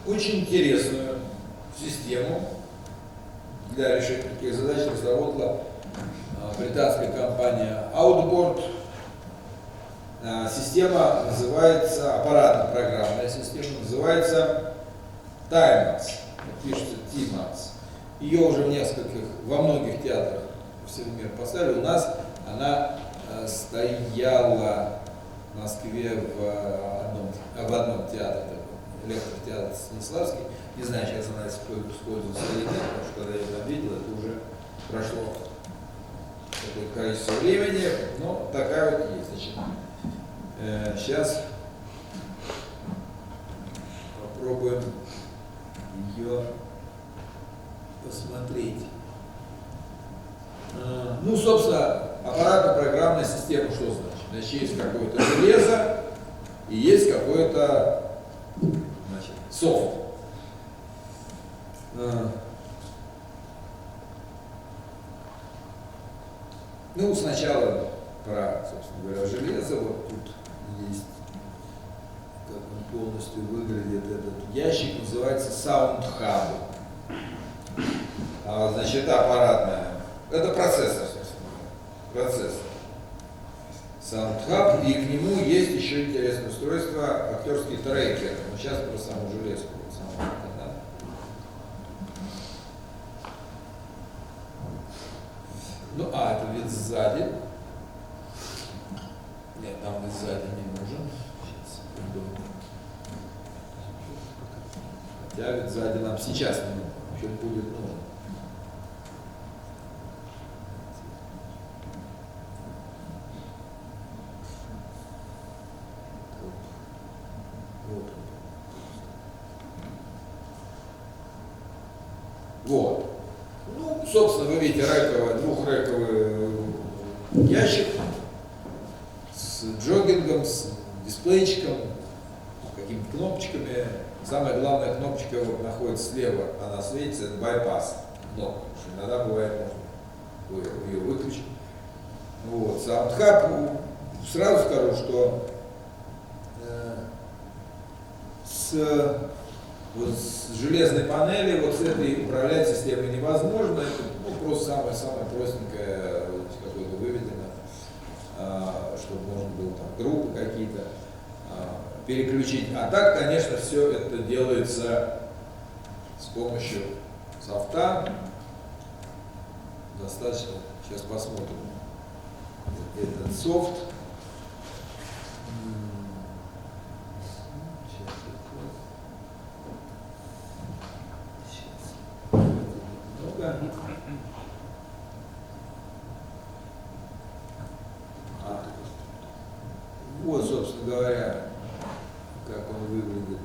Очень интересную систему для решения таких задач разработала британская компания Outboard. Система называется, аппаратно-программная система, называется TIMAX, пишется TIMAX. Ее уже во многих театрах всего мира поставили. У нас она стояла в Москве в одном театре, электротеатр Станиславский. Не знаю, сейчас она используется или нет, потому что когда я ее там видел, это уже прошло какое-то количество времени, но такая вот есть. Значит, сейчас попробуем ее посмотреть. Ну, собственно, аппаратно-программная система что значит? Значит, есть какое-то железо и есть какой-то софт. Ну, сначала про, собственно говоря, железо. Вот тут есть, как он полностью выглядит, этот ящик, называется Sound Hub. Значит, это аппаратная. Это процессор, собственно. Процессор. Sound Hub, и к нему есть еще интересное устройство, актерский трекер. Но сейчас про саму железку. Ну, это вид сзади. Нет, там вид сзади не нужен. Сейчас, хотя вид сзади нам сейчас не нужен. Вообще будет нужен. Вот. Ну, собственно, вы видите двухрековый ящик с джогингом, с дисплейчиком, какими-то кнопочками. Самая главная кнопочка находится слева, она светится, это байпас. Но иногда бывает, можно ее выключить. Вот. Sound Hub, сразу скажу, что с железной панели, вот с этой управлять системой невозможно. Это просто самое простенькое, какое-то выведено, чтобы можно было там группы какие-то переключить. А так, конечно, все это делается с помощью софта. Достаточно. Сейчас посмотрим этот софт. Вот, собственно говоря, как он выглядит.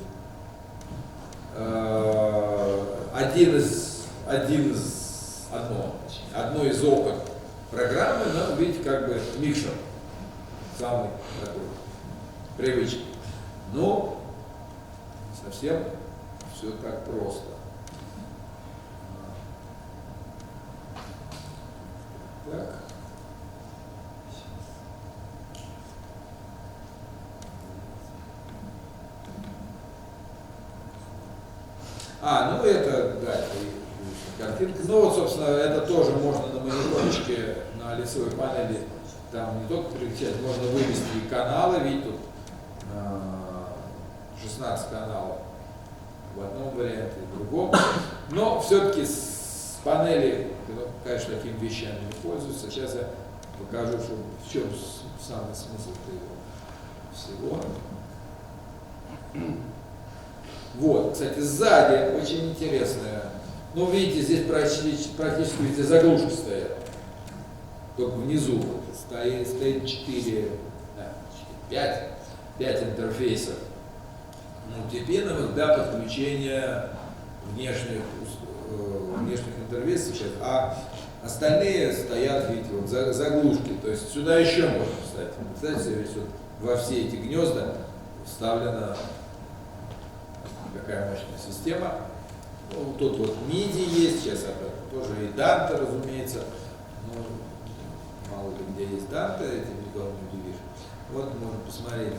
Одно из окон программы, но видите, как бы микшер, самый такой привычный. Но совсем все так просто. Так. Ну это, да, это картинка. Ну вот, собственно, это тоже можно на мониторчике, на лицевой панели, там не только переключать, можно вывести и каналы, видите, тут 16 каналов в одном варианте, в другом. Но все-таки с панели, конечно, такими вещами не пользуются. Сейчас я покажу, что в чем самый смысл всего. Вот, кстати, сзади очень интересная. Ну, видите, здесь практически видите, заглушки стоят. Только внизу стоит 5 интерфейсов мультипиновых для подключения внешних интерфейсов сейчас, а остальные стоят, видите, вот заглушки. То есть сюда еще можно вставить. Представьте, ведь вот во все эти гнезда вставлена какая мощная система. Ну, тут вот MIDI есть, сейчас это тоже и Dante, разумеется. Ну, мало ли где есть Dante, этим никого не удивишь. Вот можно посмотреть,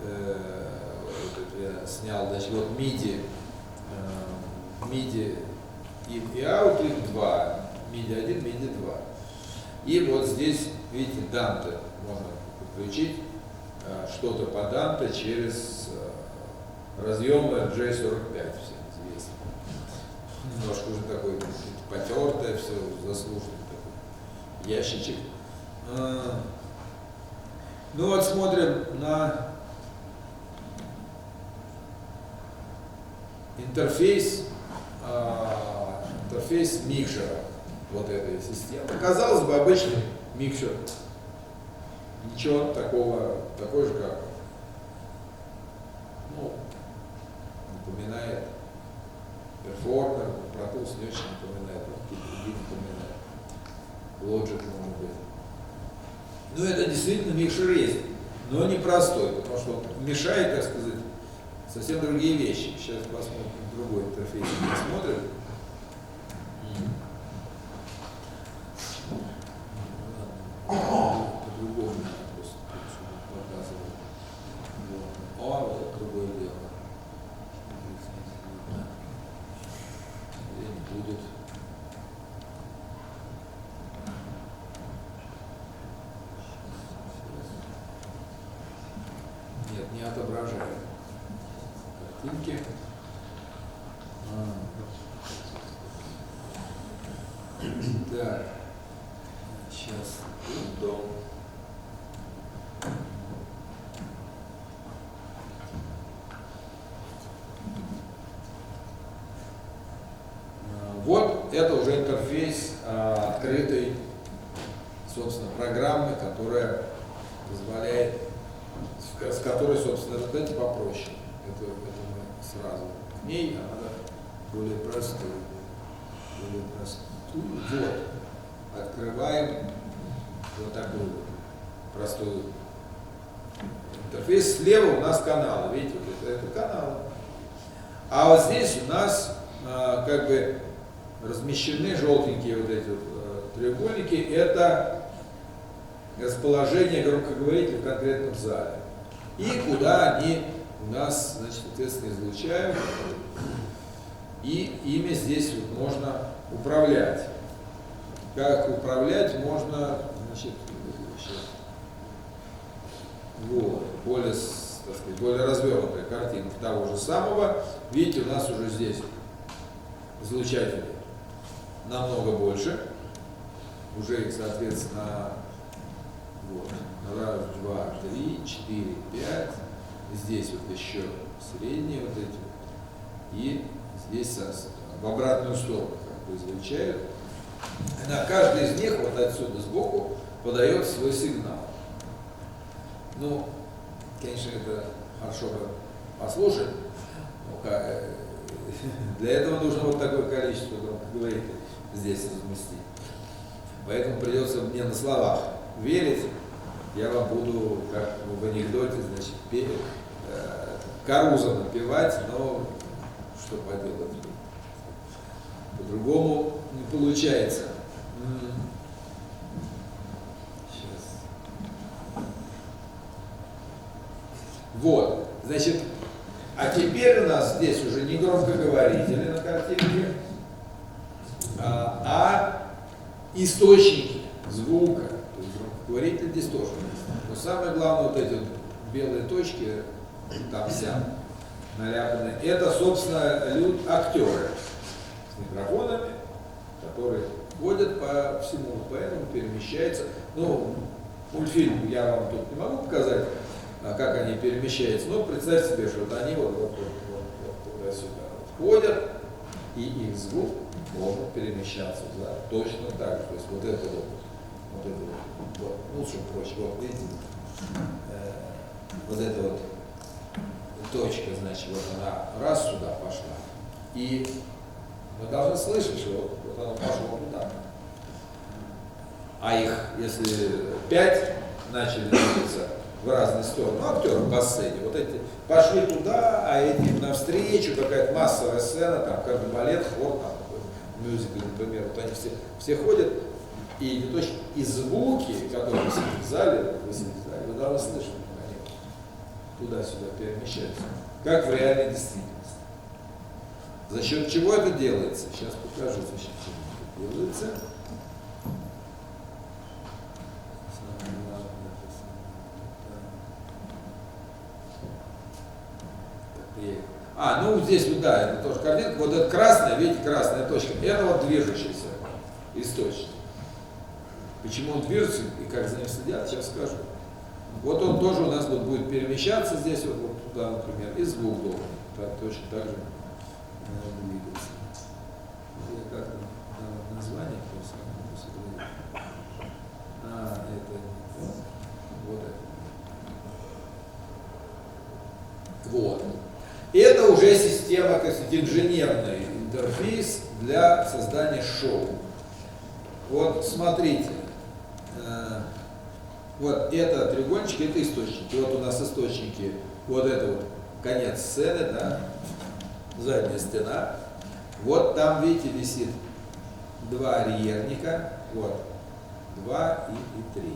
вот я снял, значит, вот MIDI и Outlook 2, MIDI 1, MIDI 2. И вот здесь, видите, Dante можно подключить что-то по Dante через разъем J45, всем известно. Немножко уже такой потертое, все заслуженный такой ящичек. Ну вот смотрим на интерфейс микшера вот этой системы. Казалось бы, обычный микшер. Ничего такого, такой же как, ну, напоминает перформер, Pro Tools не очень напоминает, какие-то другие напоминает. Logic может быть. Ну, это действительно микшер есть, но непростой, потому что он мешает, так сказать, совсем другие вещи. Сейчас посмотрим другой интерфейс, посмотрим. По-другому просто показываю. Вот другое дело. Не будет. Нет, не отображает картинки. Так, сейчас дом. Вот это уже интерфейс открытой, собственно, программы, которая позволяет, с которой, собственно, давайте попроще. Это мы сразу к ней, а надо более простую. Вот. Открываем вот такую простую интерфейс. Слева у нас каналы. Видите, вот это каналы. А вот здесь у нас как бы размещены желтенькие вот эти вот треугольники. Это расположение громкоговорителей в конкретном зале. И куда они у нас, значит, соответственно, излучают. И ими здесь вот можно управлять. Как управлять можно, значит, вот, более, так сказать, более развернутая картинка того же самого. Видите, у нас уже здесь излучателей намного больше. Уже их, соответственно, вот, раз, два, три, четыре, пять. Здесь вот еще средние вот эти. И здесь в обратную сторону как бы излучают. И на каждый из них вот отсюда сбоку подает свой сигнал. Ну, конечно, это хорошо бы послушать. Для этого нужно вот такое количество, как говорите, здесь разместить. Поэтому придется мне на словах верить. Я вам буду, как в анекдоте, значит, Каруза напевать, но что поделать? По-другому не получается. Сейчас. Вот, значит, а теперь у нас здесь уже не громкоговорители на картинке, а источники звука. То есть громкоговоритель здесь тоже есть. Но самое главное, вот эти вот белые точки, там вся наляпанные, это, собственно, актеры с микрофонами, которые ходят по всему, поэтому перемещаются. Ну, мультфильм я вам тут не могу показать, как они перемещаются, но представьте себе, что вот они вот туда-сюда ходят, и их звук может перемещаться, да, точно так же. То есть вот это вот, лучше проще, вот видите, вот эта вот точка, значит, вот она раз сюда пошла, и мы должны слышать, что вот она пошла туда. А их, если 5 начали двигаться в разные стороны, ну, актеры по сцене, вот эти пошли туда, а эти навстречу, какая-то массовая сцена, там, как балет, хор, там, мюзикл, например, вот они все ходят, и не точно, и звуки, которые вы сидите в зале, вы должны слышать, они туда-сюда перемещаются, как в реальной действительности. За счет чего это делается? Сейчас покажу, за счет чего это делается. Ну здесь вот, да, это тоже картинка. Вот это красная, видите, красная точка, это вот движущийся источник. Почему он движется и как за ним следят, сейчас скажу. Вот он тоже у нас будет перемещаться здесь, вот туда, например, и звук должен точно так же двигаться. Я как название просто это вот это. Вот. Это уже система, как сказать, инженерный интерфейс для создания шоу. Вот смотрите, вот это треугольнички, это источники. Вот у нас источники, вот это вот конец сцены, да, задняя стена. Вот там, видите, висит 2 арьерника, вот, 2 и 3.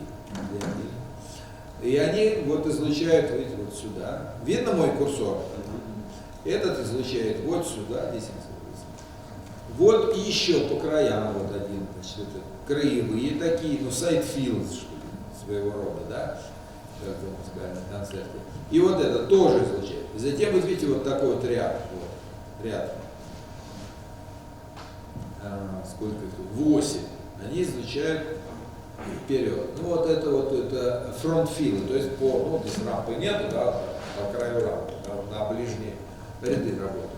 И они вот излучают, видите, вот сюда. Видно мой курсор? Этот излучает вот сюда, здесь. Вот и еще по краям вот один, значит, это краевые такие, ну, сайдфилд, своего рода, да, как в музыкальном концерте. И вот это тоже излучает. И затем вы видите вот такой вот ряд, сколько их тут? 8. Они излучают вперед. Ну это фронтфилы, то есть по, здесь рампы нету, да, по краю рампы, на ближние ряды работают.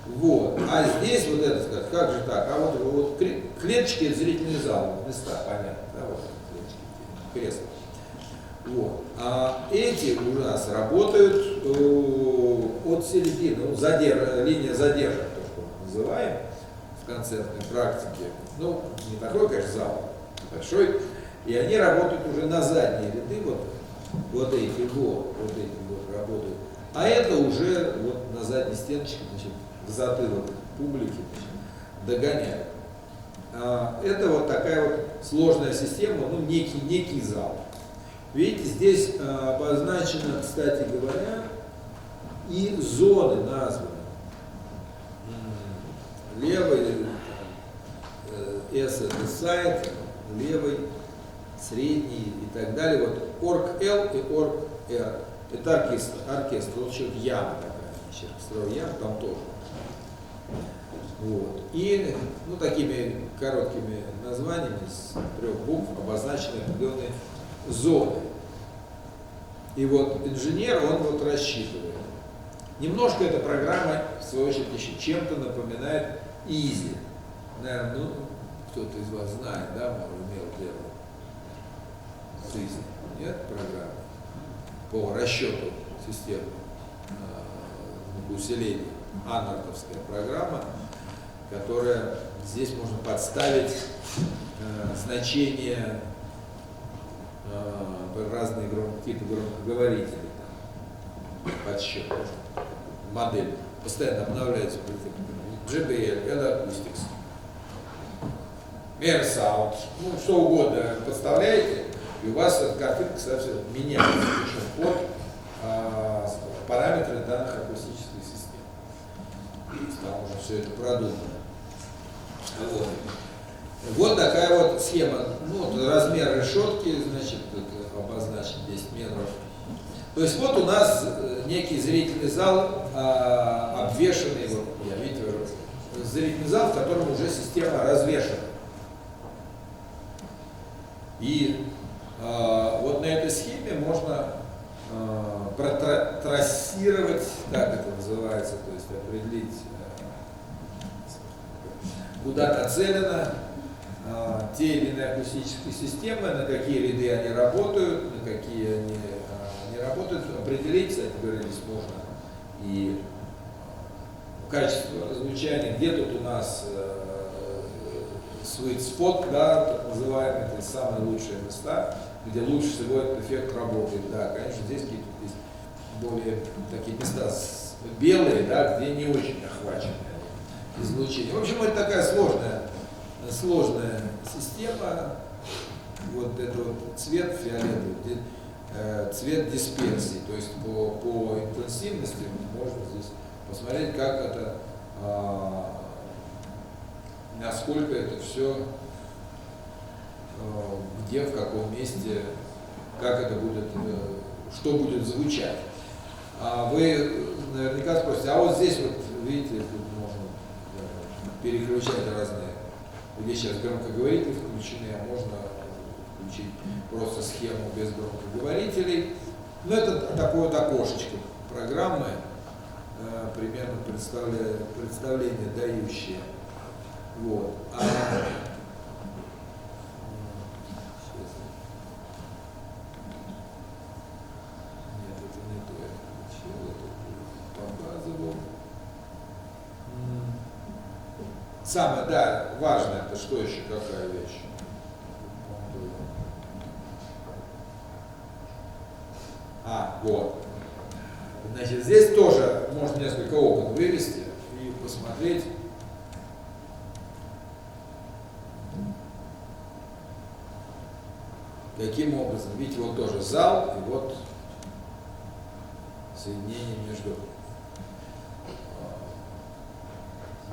Вот. А здесь вот это сказать, как же так? А вот клеточки, это зрительный зал, места, понятно, да, вот клеточки, кресла. Вот. А эти у нас работают от середины, линия задержек, то, что мы называем в концертной практике. Ну, не такой, конечно, зал большой, и они работают уже на задние ряды, вот эти вот работают. А это уже вот на задней стеночке, значит, в затылок публики, значит, догоняют. Это вот такая вот сложная система, ну, некий зал. Видите, здесь обозначено, кстати говоря, и зоны названы. Левый S это сайт, левый, средний и так далее. Вот орг L и орг R. Это оркестр, вот еще яма такая, строил яму, там тоже. Вот. И такими короткими названиями с 3 букв обозначены определенные зоны. И вот инженер, он вот рассчитывает. Немножко эта программа, в свою очередь, еще чем-то напоминает Easy. Наверное, кто-то из вас знает, да, может, имел дело с Easy. Нет программы? по расчету системы усиления, аннардовская программа, которая здесь можно подставить значения разные какие-то громкоговорители, подсчет, модель постоянно обновляется, JBL, L-Acoustics, Air Sound, ну что угодно подставляете, и у вас эта картинка совсем меняется, причем под параметры данных акустических систем. Там уже все это продумано. Вот такая вот схема. Ну, вот размер решетки, значит, обозначен 10 метров. То есть вот у нас некий зрительный зал, обвешанный, вот, я видите, зрительный зал, в котором уже система развешена. И вот на этой схеме можно трассировать, как это называется, то есть определить, куда нацелено те или иные акустические системы, на какие ряды они работают, на какие они не работают, определить, кстати говоря, здесь можно и качество звучания, где тут у нас sweet spot, да, так называемый, это самые лучшие места, где лучше всего этот эффект работает. Да, конечно, здесь какие-то есть более такие места белые, да, где не очень охвачены излучение. В общем, это такая сложная система. Вот это вот цвет фиолетовый, цвет дисперсии, то есть по интенсивности можно здесь посмотреть, как это, насколько это все, где, в каком месте, как это будет, что будет звучать. Вы наверняка спросите, а вот здесь вот, видите, тут можно переключать разные, здесь сейчас громкоговорители включены, а можно включить просто схему без громкоговорителей. Но это такое вот окошечко программы, примерно представление дающее. Вот. Нет, это не то, я включил, это показывал. Самое, да, важное, это что еще, какая вещь? Вот. Значит, здесь тоже можно несколько окон вывести и посмотреть. Каким образом? Видите, вот тоже зал, и вот соединение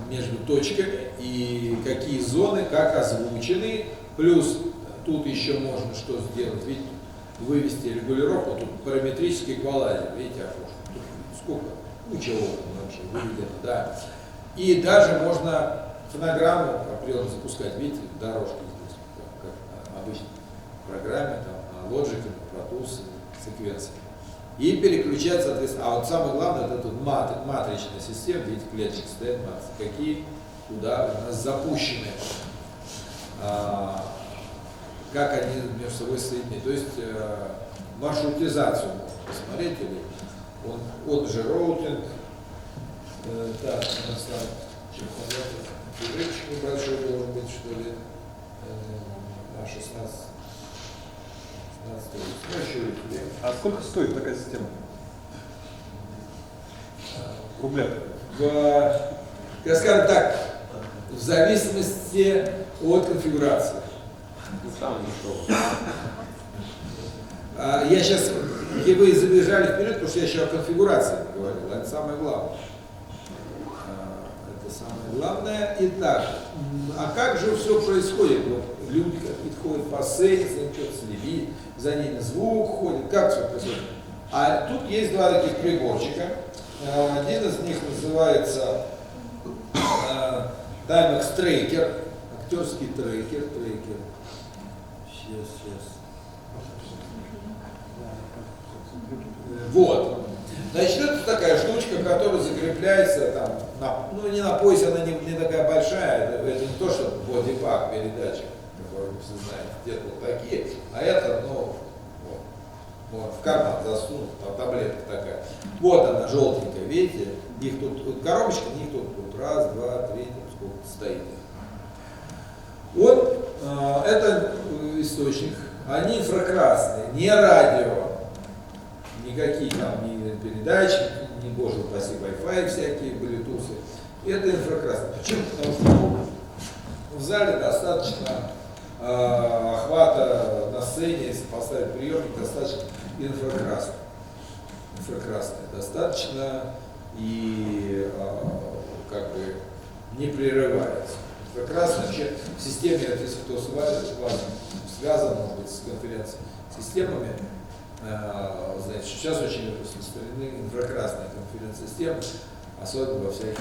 между точками, и какие зоны, как озвучены. Плюс тут еще можно что сделать? Видите, вывести регулировку, тут параметрический эквалайзер, видите, окошко. Тут сколько? Ну, чего вообще выведено, да. И даже можно фонограмму определенно запускать, видите, дорожки здесь, как обычно в программе, там, Logic, Pro Tools, секвенции. И переключать, соответственно. А вот самое главное, это тут матричная система, видите, клеточки стоят, матрицы, какие, куда у нас запущены, как они между собой соединены. То есть маршрутизацию можно посмотреть, или он же роутинг. Так, у нас там небольшой должен быть, что ли, на 16. А сколько стоит такая система? В рублях? Я скажу так, в зависимости от конфигурации. Я сейчас, и вы забежали вперед, потому что я еще о конфигурации говорил, это самое главное. Это самое главное. Итак, а как же все происходит? Вот люди какие-то ходят по сцене, что-то следят, за ними звук ходит, как все происходит? А тут есть два таких приборчика. Один из них называется Timex трекер, актерский трекер. Сейчас. Вот. Значит, это такая штучка, которая закрепляется там, ну не на поясе, она не такая большая, это не то, что бодипак передатчик, который вы все знаете, где-то вот такие, а это, ну, вот. Вот, в карман засунул, там таблетка такая. Вот она, желтенькая, видите? Их тут, вот коробочка, их тут раз, два, три, там сколько стоит. Вот это источник. Они инфракрасные, не радио, никакие там ни передатчики, ни, боже упаси, Wi-Fi всякие, Bluetooth. Это инфракрасные. Почему? Потому что в зале достаточно охвата на сцене, если поставить приемник, достаточно инфракрасный. Инфракрасный достаточно и как бы не прерывается. Инфракрасный вообще в системе, это если кто с вами связан, может быть, с конференц-системами, знаете, сейчас очень распространены инфракрасные конференц-системы, особенно во всяких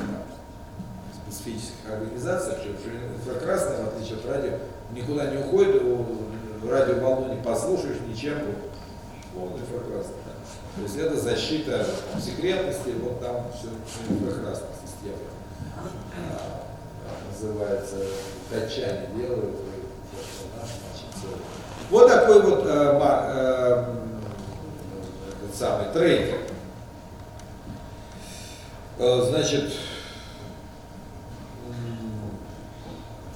специфических организациях, что инфракрасное, в отличие от радио, никуда не уходит, радиоволну не послушаешь ничем, вот инфракрасное. Да. То есть это защита секретности, вот там все инфракрасная система. Называется, качание делают. Вот такой вот этот самый трекер. Значит,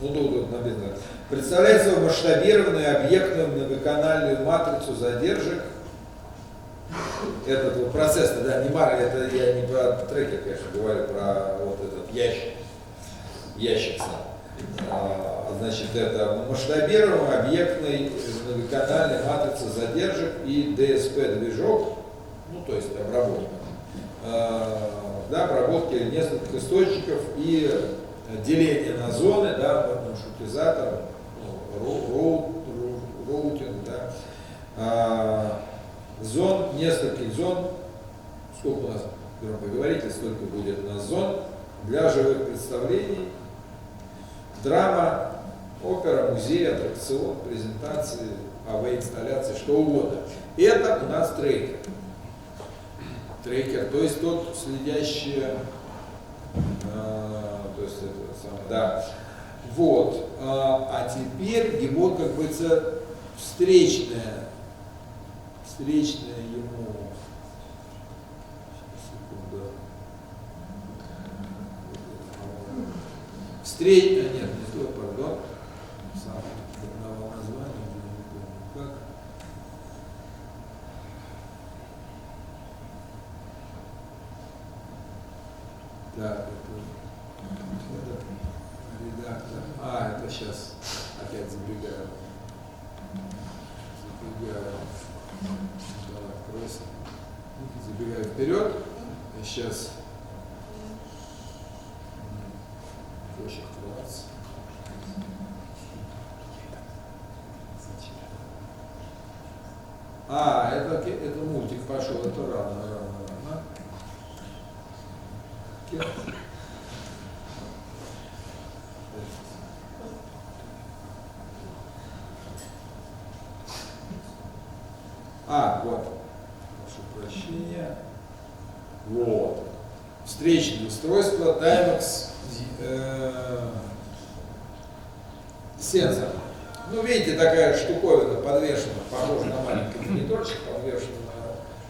тут написано. Представляет собой масштабированную объектную многоканальную матрицу задержек. Этот вот процесс, да, не марка, это я не про трекер, конечно, говорю, про вот этот ящик сам. Значит, это масштабированная объектной многоканальной матрица задержек и DSP-движок, ну, то есть обработка. Да, обработки нескольких источников и деление на зоны, да, маршрутизатор, роутинг, да, зон, нескольких зон, сколько у нас, громкоговоритель, сколько будет у нас зон для живых представлений, драма, опера, музей, аттракцион, презентации, АВ-инсталляции, что угодно. Это у нас трекер. Трекер, то есть тот следящий, то есть это самое, да. Вот. А теперь его, как бы, встречная ему, секунду, нет, не то, пардон, одного названия, не помню как. Так, это редактор. Это сейчас опять забегаю. Давай, откройся. Забегаю вперед. Сейчас хочет открываться. Это мультик пошел, это рано. Вот. Прошу прощения. Вот. Встречное устройство Timex сенсор. Ну, видите, такая штуковина подвешена, похожа на маленький мониторчик, подвешена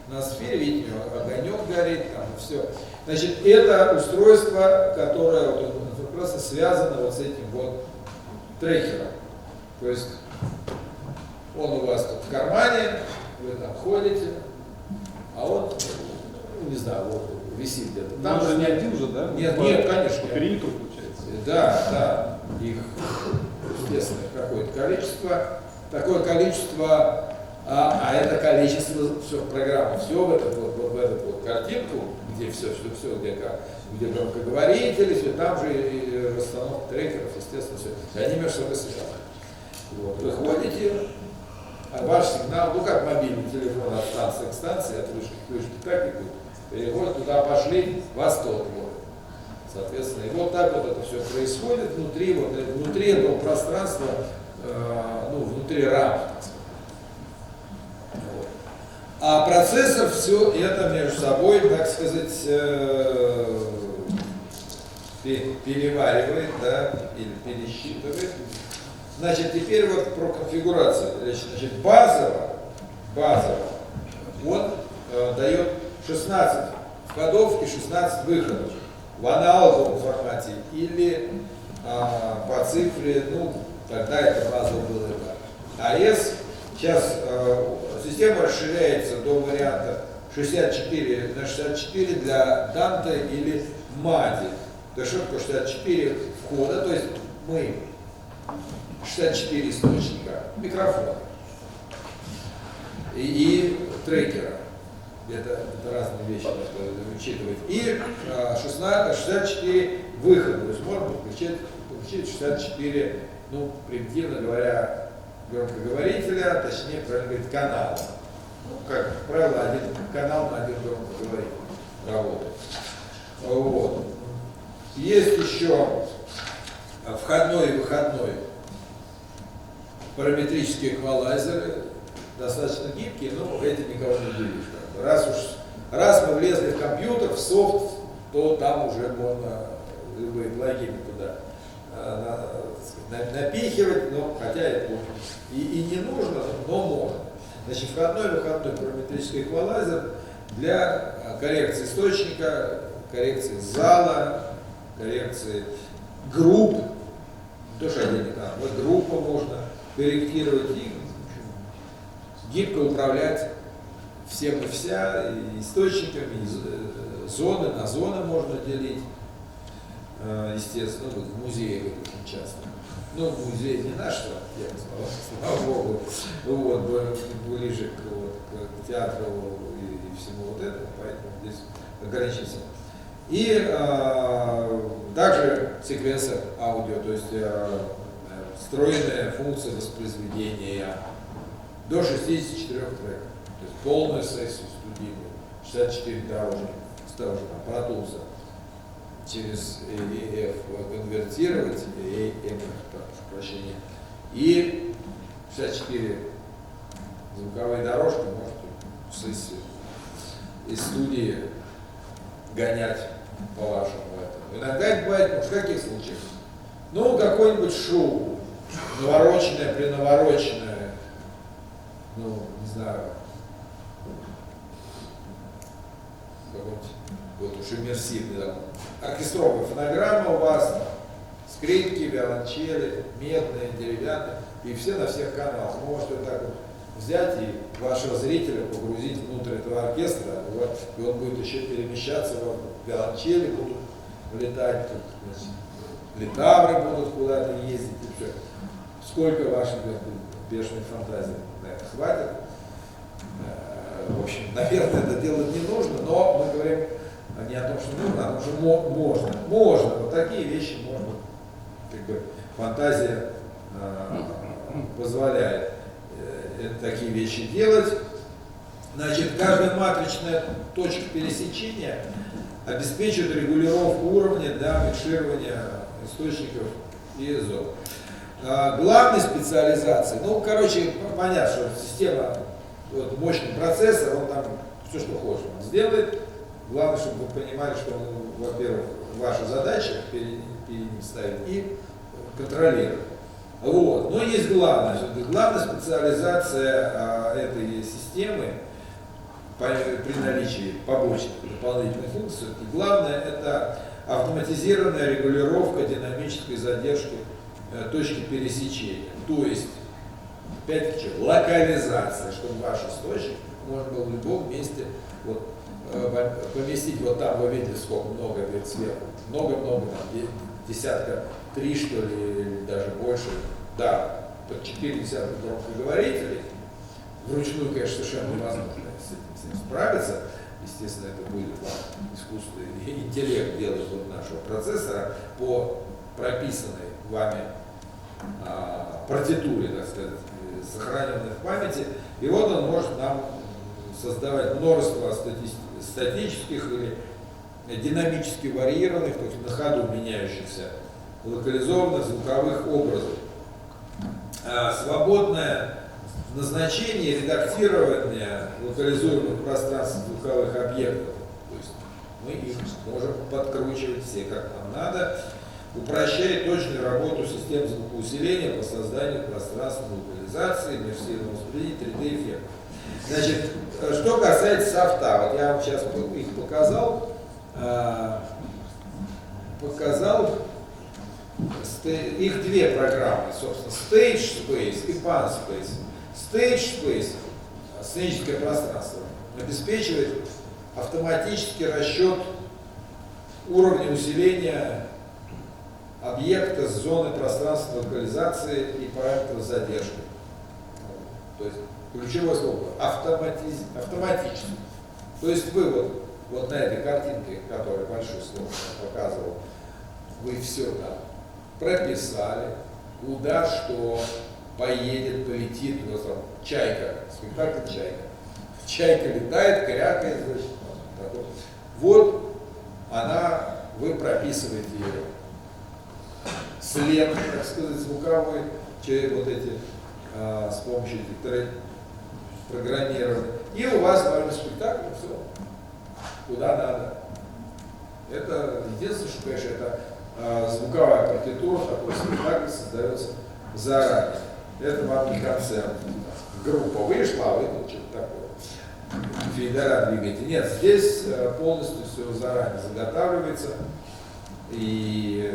на сфере, видите, огонек горит, там все. Значит, это устройство, которое вот, просто связано вот с этим вот трекером. То есть он у вас тут в кармане, вы там ходите, а он, ну, не знаю, вот висит где-то. Там же не один уже, да? Нет, конечно. По периметру получается. Да, их, естественно, какое-то количество. Такое количество, это количество, все в программу, все в эту вот картинку, где все, где громкоговорители, все, там же и расстановка трекеров, естественно, все. И они между собой связаны. Вот. Вы ходите, ваш сигнал, ну как мобильный телефон от станции к станции, от вышки к вышке, так и будет. Переходит туда, пошли, вас тот ловит. Соответственно, и вот так вот это все происходит внутри этого пространства, внутри рамок, так сказать. Вот. А процессор все это между собой, так сказать, переваривает, да, или пересчитывает. Значит, теперь вот про конфигурацию. Значит, базово 16 входов и 16 выходов в аналоговом формате или по цифре, ну, тогда это базово было так. АЭС, сейчас система расширяется до варианта 64 на 64 для Данте или МАДИ. То есть что такое 64 входа, то есть мы 64 источника, микрофона и трекера. Это разные вещи надо учитывать. И 64 выхода. То есть можно подключить 64, ну, примитивно говоря, громкоговорителя, точнее, правильно говорить, канала. Ну, как правило, один канал на один громкоговоритель работает. Вот. Есть еще входной и выходной параметрические эквалайзеры, достаточно гибкие, но этим никого не удивишь. Раз мы влезли в компьютер, в софт, то там уже можно любые плагины туда напихивать, но хотя это и не нужно, но можно. Значит, входной и выходной параметрический эквалайзер для коррекции источника, коррекции зала, коррекции групп, то, что отдельно там, вот группу можно корректировать и гибко управлять всем и вся, и источниками, и зоны, на зоны можно делить, естественно, в музее очень часто. Ну, музей не наш, слава богу, вот, ближе к театру и всему вот этому, поэтому здесь ограничимся. И также секвенсор аудио, то есть встроенная функция воспроизведения до 64 треков. То есть полную сессию студийную, 64 дорожки, с того же там Pro Tools через EF конвертировать, EF, прошу прощения, и 64 звуковые дорожки можете сессию из студии гонять по вашему этому. Иногда это бывает, может, в каких случаях? Ну, какое-нибудь шоу, навороченное, пренавороченное, ну, не знаю, какой-нибудь, вот уж иммерсивный такой. Оркестровая фонограмма у вас, скрипки, виолончели, медные, деревянные, и все на всех каналах. Вы можете вот так вот взять и вашего зрителя погрузить внутрь этого оркестра, и он будет еще перемещаться, виолончели будут летать, литавры будут куда-то ездить, и все. Сколько вашей бешеной фантазии хватит. В общем, наверное, это делать не нужно, но мы говорим не о том, что нужно, а о том, что можно. Можно, вот такие вещи можно, как бы фантазия позволяет такие вещи делать. Значит, каждая матричная точка пересечения обеспечивает регулировку уровня для микширования источников и зон. Главной специализацией, ну, короче, понятно, что система, вот, мощный процессор, он там все, что хочет, он сделает. Главное, чтобы вы понимали, что, во-первых, ваша задача перед ним ставить и контролировать. Вот. Но есть главное. Главная специализация этой системы при наличии побочных дополнительных функций. И главное — это автоматизированная регулировка динамической задержки точки пересечения. То есть, опять-таки, локализация, чтобы ваш источник можно было в любом месте вот, поместить. Вот там вы видели, сколько много говорит, сверху. Много-много, там, десятка, 3 что ли, или даже больше. Да, под 4 десятка громкоговорителей. Вручную, конечно, совершенно невозможно с этим справиться. Естественно, это будет вам искусственный интеллект делать вот нашего процессора по прописанной вами партитуре, так сказать, сохраненной в памяти. И вот он может нам создавать множество статических или динамически варьированных, то есть на ходу меняющихся локализованных звуковых образов. Свободное назначение и редактирование локализуемых пространств звуковых объектов. То есть мы их можем подкручивать все как нам надо, упрощает точную работу систем звукоусиления по созданию пространственной локализации, иммерсивного восприятия, 3D-эффектов. Значит, что касается софта, вот я вам сейчас их показал, их две программы, собственно, Stage Space и PanSpace. Stage Space, сценическое пространство, обеспечивает автоматический расчет уровня усиления объекта с зоны пространственной локализации и параметров задержки. То есть ключевое слово автоматически. То есть вы вот на этой картинке, которая большое слово показывал, вы все там прописали, куда что поедет, полетит, вот там чайка, спектакль чайка. Чайка летает, крякает, значит, вот она, вы прописываете ее след, так сказать, звуковой, через вот эти, с помощью этих программирования. И у вас важный спектакль, все, куда надо. Это единственное, что, конечно, это звуковая партитура, такой спектакль создается заранее. Это вам не концерт. Группа вышла, а вы тут что-то такое. Фейдера двигаете. Нет, здесь полностью все заранее заготавливается. И,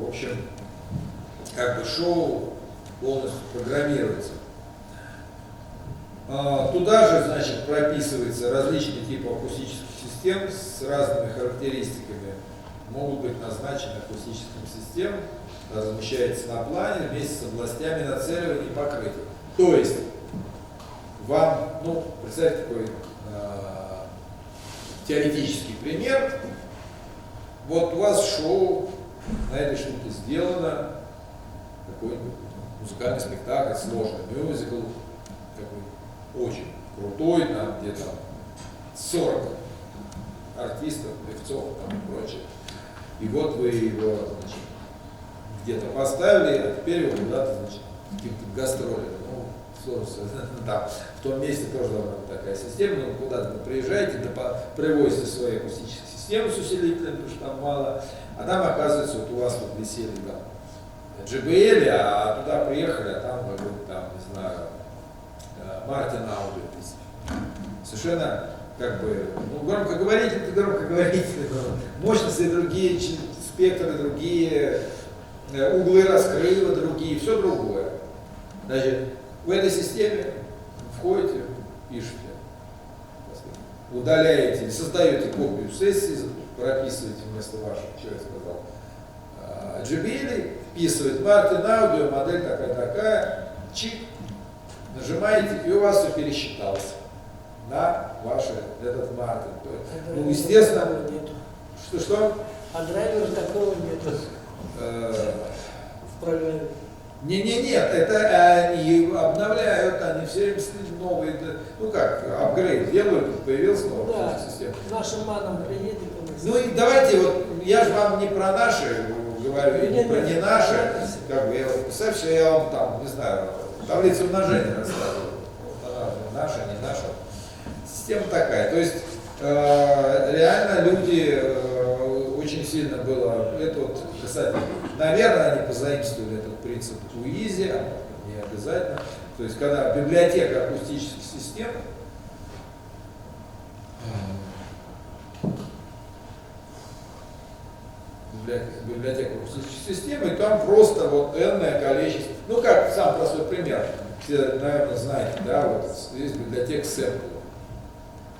в общем, как бы шоу полностью программируется. Туда же, значит, прописываются различные типы акустических систем с разными характеристиками. Могут быть назначены акустическим системам, размещается на плане вместе с областями нацеливания и покрытия. То есть вам, ну, представьте такой теоретический пример. Вот у вас шоу на этой штуке сделано, какой-нибудь музыкальный спектакль, сложный мюзикл, такой очень крутой, там где там 40 артистов, певцов там, и прочее. И вот вы его, значит, где-то поставили, а теперь его куда-то, значит, каким-то гастролем. Ну, сложно, да, в том месте тоже должна быть такая система, но куда-то приезжаете, привозите свои акустические системы с усилителем, потому что там мало, а там, оказывается, вот у вас вот висели там JBL, а туда приехали, а там, там, не знаю, Мартин Аудио. Совершенно, как бы, ну, громкоговоритель, мощности другие, спектры другие, углы раскрыва другие, все другое. Значит, в этой системе входите, пишете, удаляете, создаете копию сессии, прописываете вместо вашего, что я сказал, JBL, вписываете Мартин Аудио, модель такая-такая, чик, нажимаете, и у вас все пересчиталось на ваш этот Мартин. Ну, естественно, что? А драйвера такого нету в программе. Нет, это они обновляют, они все время новые, ну как, апгрейд делают, появился новая система. Нашим маном приедет. Ну и давайте, вот я же вам не про наши говорю, не про не наши, как бы, представьте, что я вам там, не знаю, таблицу умножения рассказываю. Наша, не наша. Система такая. То есть реально люди очень сильно было, это вот, кстати, наверное, они позаимствовали этот принцип у Изи, не обязательно. То есть когда библиотека акустических систем, библиотека акустических систем, и там просто вот энное количество, ну как, самый простой пример, все, наверное, знаете, да, вот здесь библиотека сэмплов.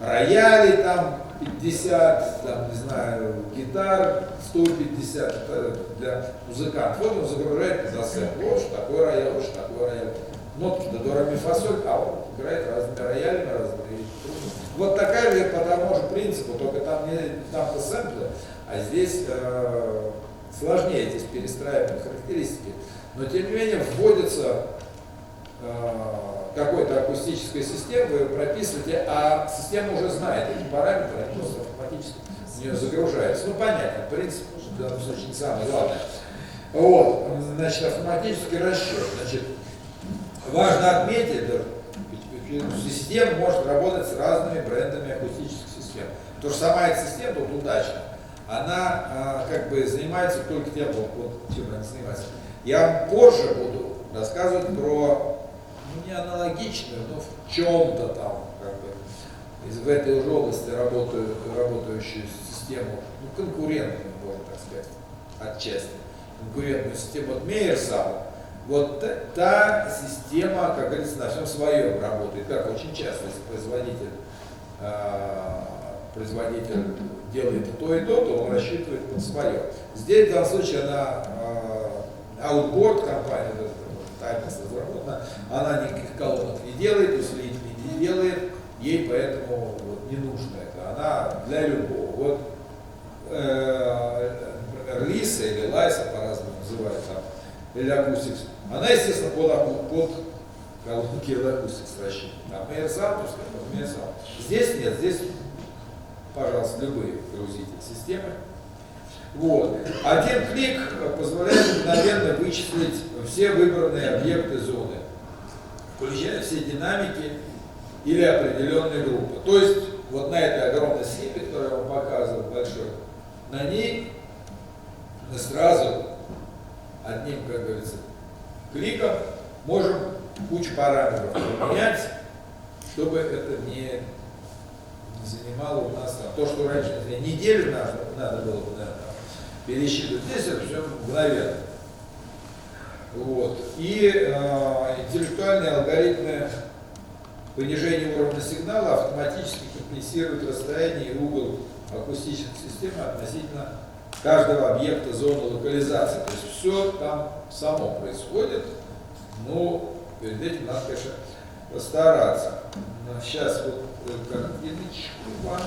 Рояли там 50, там, не знаю, гитар 150 для музыкантов. Вот он загружает туда сэмпл, вот что такое рояль, вот что такое рояль. Нотки до до, ре, ми, фа, соль, а он играет разными роялями, разными. Вот такая же по тому же принципу, только там не там-то сэмплы, а здесь сложнее здесь перестраивать характеристики. Но тем не менее вводится какой-то акустической системы, вы ее прописываете, а система уже знает эти параметры, они просто автоматически в нее загружаются. Ну понятно, принцип в данном случае не самое главное. Вот, значит, автоматический расчет. Значит, важно отметить, что система может работать с разными брендами акустических систем. Потому что сама эта система, вот удачно, она как бы занимается только тем, вот чем она занимается. Я вам позже буду рассказывать про ну, не аналогичную, но в чем-то там, как бы, в этой же области работающую систему, ну, конкурентную, можно так сказать, отчасти, конкурентную систему от Мейерсала, вот та система, как говорится, на всем своем работает. Как очень часто, если производитель делает и то он рассчитывает под свое. Здесь, в данном случае, она аутборд компания, таймлесс разработана, она никаких колонок не делает, усилителей не делает, ей поэтому вот, не нужно это. Она для любого. Вот, например, Лиса или Лайса, по-разному называют там, или Акустикс, она, естественно, под колонки или Акустикс рассчитана. Там Мейерсал, то есть Мейерсал. Здесь нет, здесь, пожалуйста, любые грузите системы. Вот. Один клик позволяет мгновенно вычислить все выбранные объекты зоны, включая все динамики или определенные группы. То есть вот на этой огромной схеме, которую я вам показывал, большой, на ней мы сразу одним, как говорится, кликом можем кучу параметров поменять, чтобы это не занимало у нас там, то, что раньше неделю надо было бы, наверное, пересчитывать. Здесь это все мгновенно. Вот. И интеллектуальные алгоритмы понижения уровня сигнала автоматически компенсируют расстояние и угол акустической системы относительно каждого объекта зоны локализации. То есть все там само происходит, но перед этим надо, конечно, постараться. Сейчас вот картиночку вам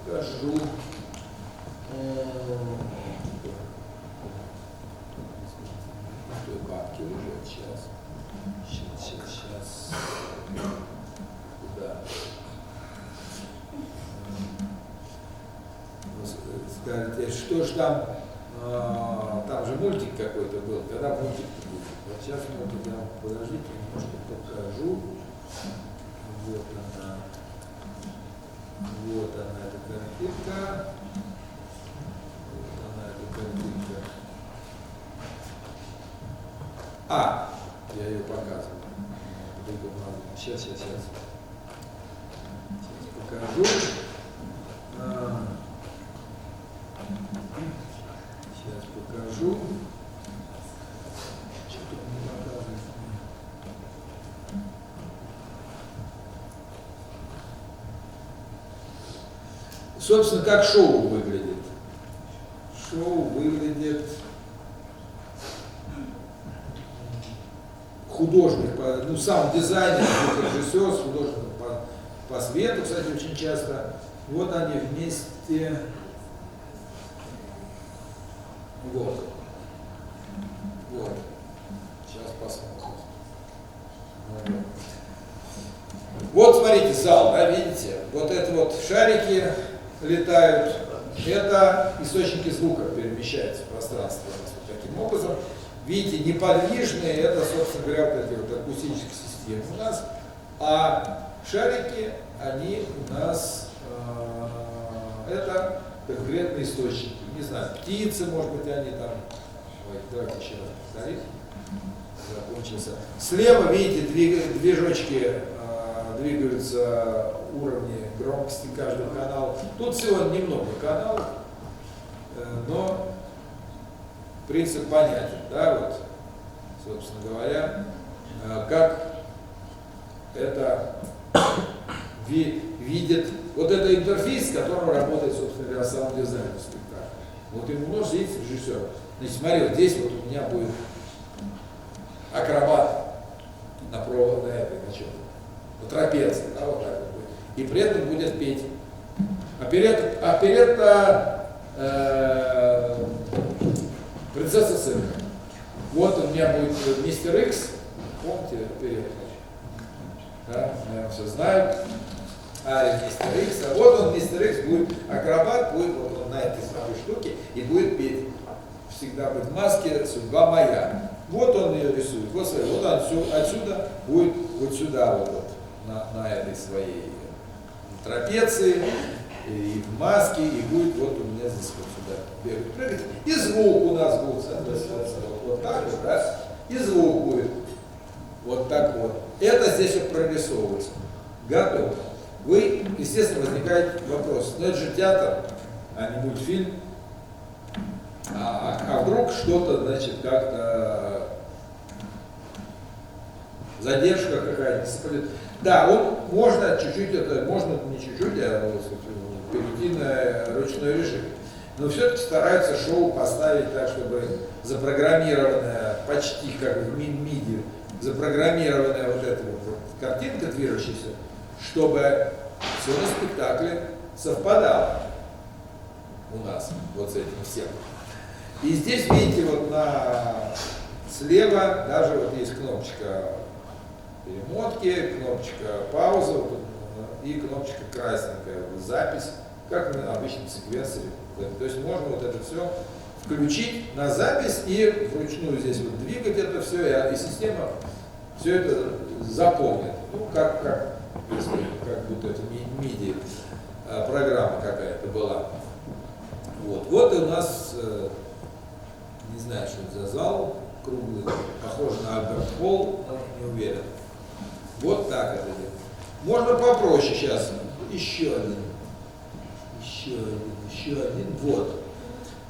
покажу. Бабки лежат сейчас. Сейчас. Куда? Скажите, что ж там? Там же мультик какой-то был. Когда мультик будет? Вот сейчас мы туда, подождите, немножко покажу. Вот она. Вот она, эта картинка. Вот она, эта картинка. Я ее показываю. Сейчас. Сейчас покажу. Сейчас покажу. Что-то не показывает. Собственно, как шоу выглядит. Шоу выглядит художник, ну сам дизайнер, режиссер, художник по свету, кстати, очень часто. Вот они вместе. Вот. Сейчас посмотрим. Вот смотрите, зал, да, видите? Вот это вот шарики летают. Это источники звука перемещаются в пространстве вот таким образом. Видите, неподвижные, это, собственно говоря, вот эти вот акустические системы у нас. А шарики, они у нас, это конкретные источники. Не знаю, птицы, может быть, они там. Давайте еще раз повторить. Закончился. Слева, видите, движочки двигаются уровни громкости каждого канала. Тут всего немного каналов, но принцип понятен, да, вот, собственно говоря, как это видит, вот это интерфейс, с которым работает, собственно говоря, саунд-дизайнер спектакля. Вот ему нужно видеть режиссер. Значит, смотри, вот здесь вот у меня будет акробат на провод, на этой, на чем? На трапеции, да, вот так вот будет. И при этом будет петь. Оперетта принцесса Сырка. Вот у меня будет мистер Икс. Помните, оперетта? Да, наверное, все знают. Ария мистер Икс. А вот он, мистер Икс, будет акробат, будет вот он на этой самой штуке и будет петь. Всегда быть в маске, судьба моя. Вот он ее рисует. Вот, смотри, вот он отсюда будет вот сюда, вот на этой своей трапеции, и в маске, и будет вот у меня здесь вот сюда бегать, прыгать. И звук у нас будет, соответственно, вот так вот, да? И звук будет вот так вот. Это здесь вот прорисовывается. Готово. Вы, естественно, возникает вопрос, но это же театр, а не мультфильм. А вдруг что-то, значит, как-то задержка какая-то. Да, вот можно чуть-чуть, это можно не чуть-чуть, а перейти на ручной режим. Но все-таки стараются шоу поставить так, чтобы запрограммированная, почти как в MIDI, запрограммированная вот эта вот картинка движущаяся, чтобы все на спектакле совпадало у нас вот с этим всем. И здесь, видите, вот слева даже вот есть кнопочка перемотки, кнопочка пауза вот, и кнопочка красненькая, запись, как на обычном секвенсоре. То есть можно вот это все включить на запись и вручную здесь вот двигать это все, и система все это запомнит. Ну, как будто это MIDI программа какая-то была. Вот и у нас, не знаю, что это за зал, круглый, похож на Альберт Холл, но не уверен. Вот так это делать. Можно попроще сейчас. Еще один. Вот.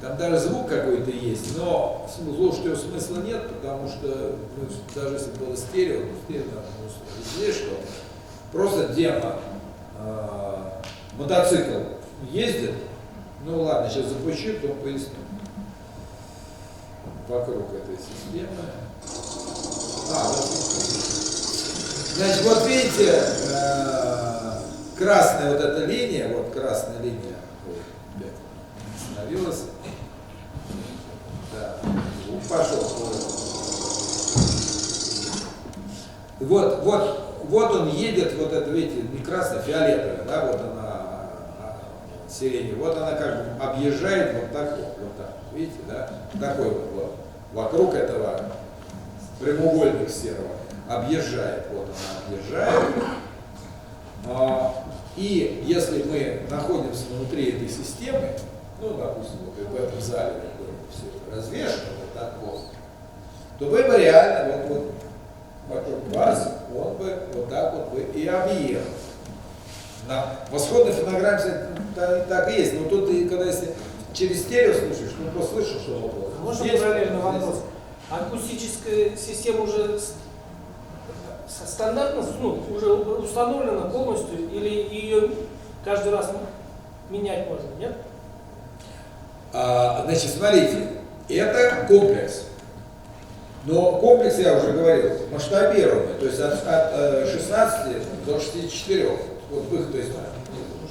Там даже звук какой-то есть, но слушать его смысла нет, потому что даже если было стерео, здесь что? Просто демо. Мотоцикл ездит. Ну ладно, сейчас запущу, потом поясню. Вокруг этой системы. Значит, вот видите, красная вот эта линия, вот красная линия, остановилась. Да, пошел. Вот он едет, вот это, видите, не красная, фиолетовая, да, вот она сиреневая, вот она как бы объезжает вот так, видите, да, такой вот, вокруг этого прямоугольника серого объезжает, вот она объезжает. И если мы находимся внутри этой системы, ну, допустим, вот в этом зале все развешено вот так вот, то вы бы реально вот вокруг вас, он бы вот так вот бы и объехал. На восходной фонограмме, кстати, так и есть, но тут, когда если через стерео слушаешь, ну, просто слышишь, что вопрос. Можно параллельный вопрос? Акустическая система уже стандартно, ну, уже установлена полностью, или ее каждый раз менять можно, нет? Значит, смотрите, это комплекс. Но комплекс, я уже говорил, масштабируемый, то есть от 16 до 64. Вот выход, то есть,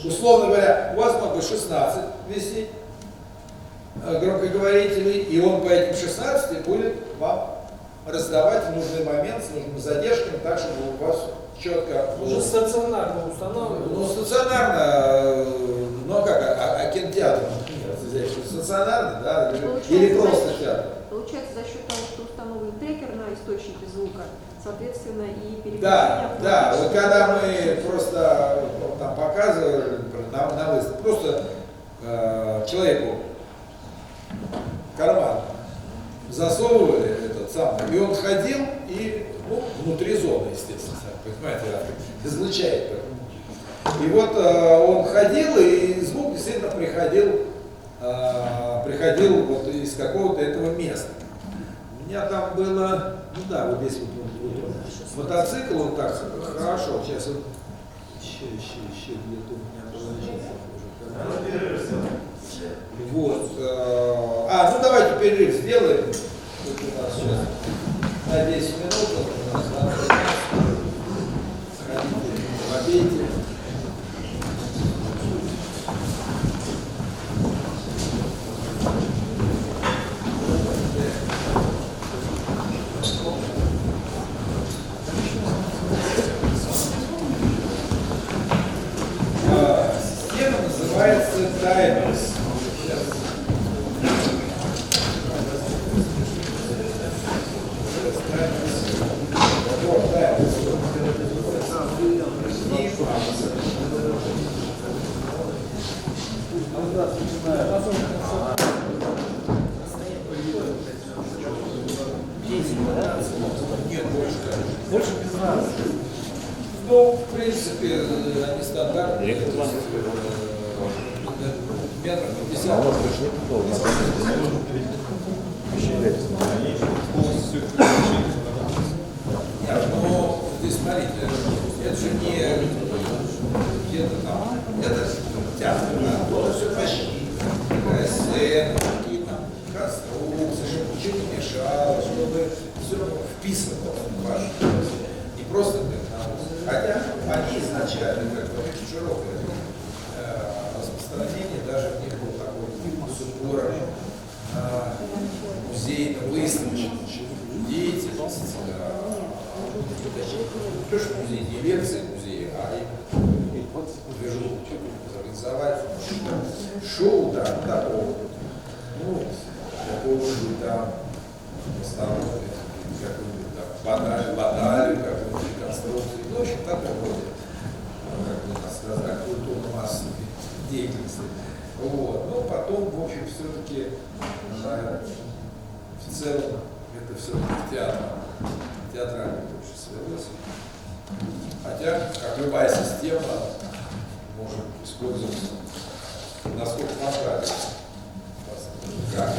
условно говоря, у вас может быть 16 висеть громкоговорителей, и он по этим 16 будет вам раздавать в нужный момент с нужным задержками, так, чтобы у вас четко... Уже стационарно устанавливают? Ну, стационарно, ну как, кинотеатр, стационарно, да, или просто театр. Получается, за счет того, что установлен трекер на источнике звука, соответственно, и переключение... Да, вот когда мы просто там показывали на выставке, просто человеку карман засовывали этот самый, и он ходил, и внутри зоны, естественно, понимаете, излучает. И вот он ходил, и звук действительно приходил вот из какого-то этого места. У меня там было, ну да, вот здесь вот мотоцикл, он так хорошо, сейчас он еще где-то у меня было. Вот. Ну давайте перерыв сделаем. Вот у нас сейчас на 10 минут у нас побейте. Система называется Timeless. Больше 15. принципе, они стандартные. То есть, метров 50. Нет, но здесь смотрите, это же не где-то там, это театр, да, это все почти. Такая сцена, какие там конструкции, чтобы ничего не мешало, чтобы все вписано в ваш. Не просто как хотя они изначально, как бы, очень широкое распространение, даже в них был такой суббор музейно-выставочной деятельности. Не то, что музей, не лекции музея, а именно движуху организовать шоу, да, такого, ну, какого-нибудь там постановки, какую-нибудь там баталию, какую-нибудь реконструкцию, ну, в общем, в таком роде, как бы сказать, культурно-массовой деятельности. Вот. Но потом, в общем, все-таки в целом это все-таки театральное больше свелось. Хотя, как любая система, может использоваться насколько понравится. Как?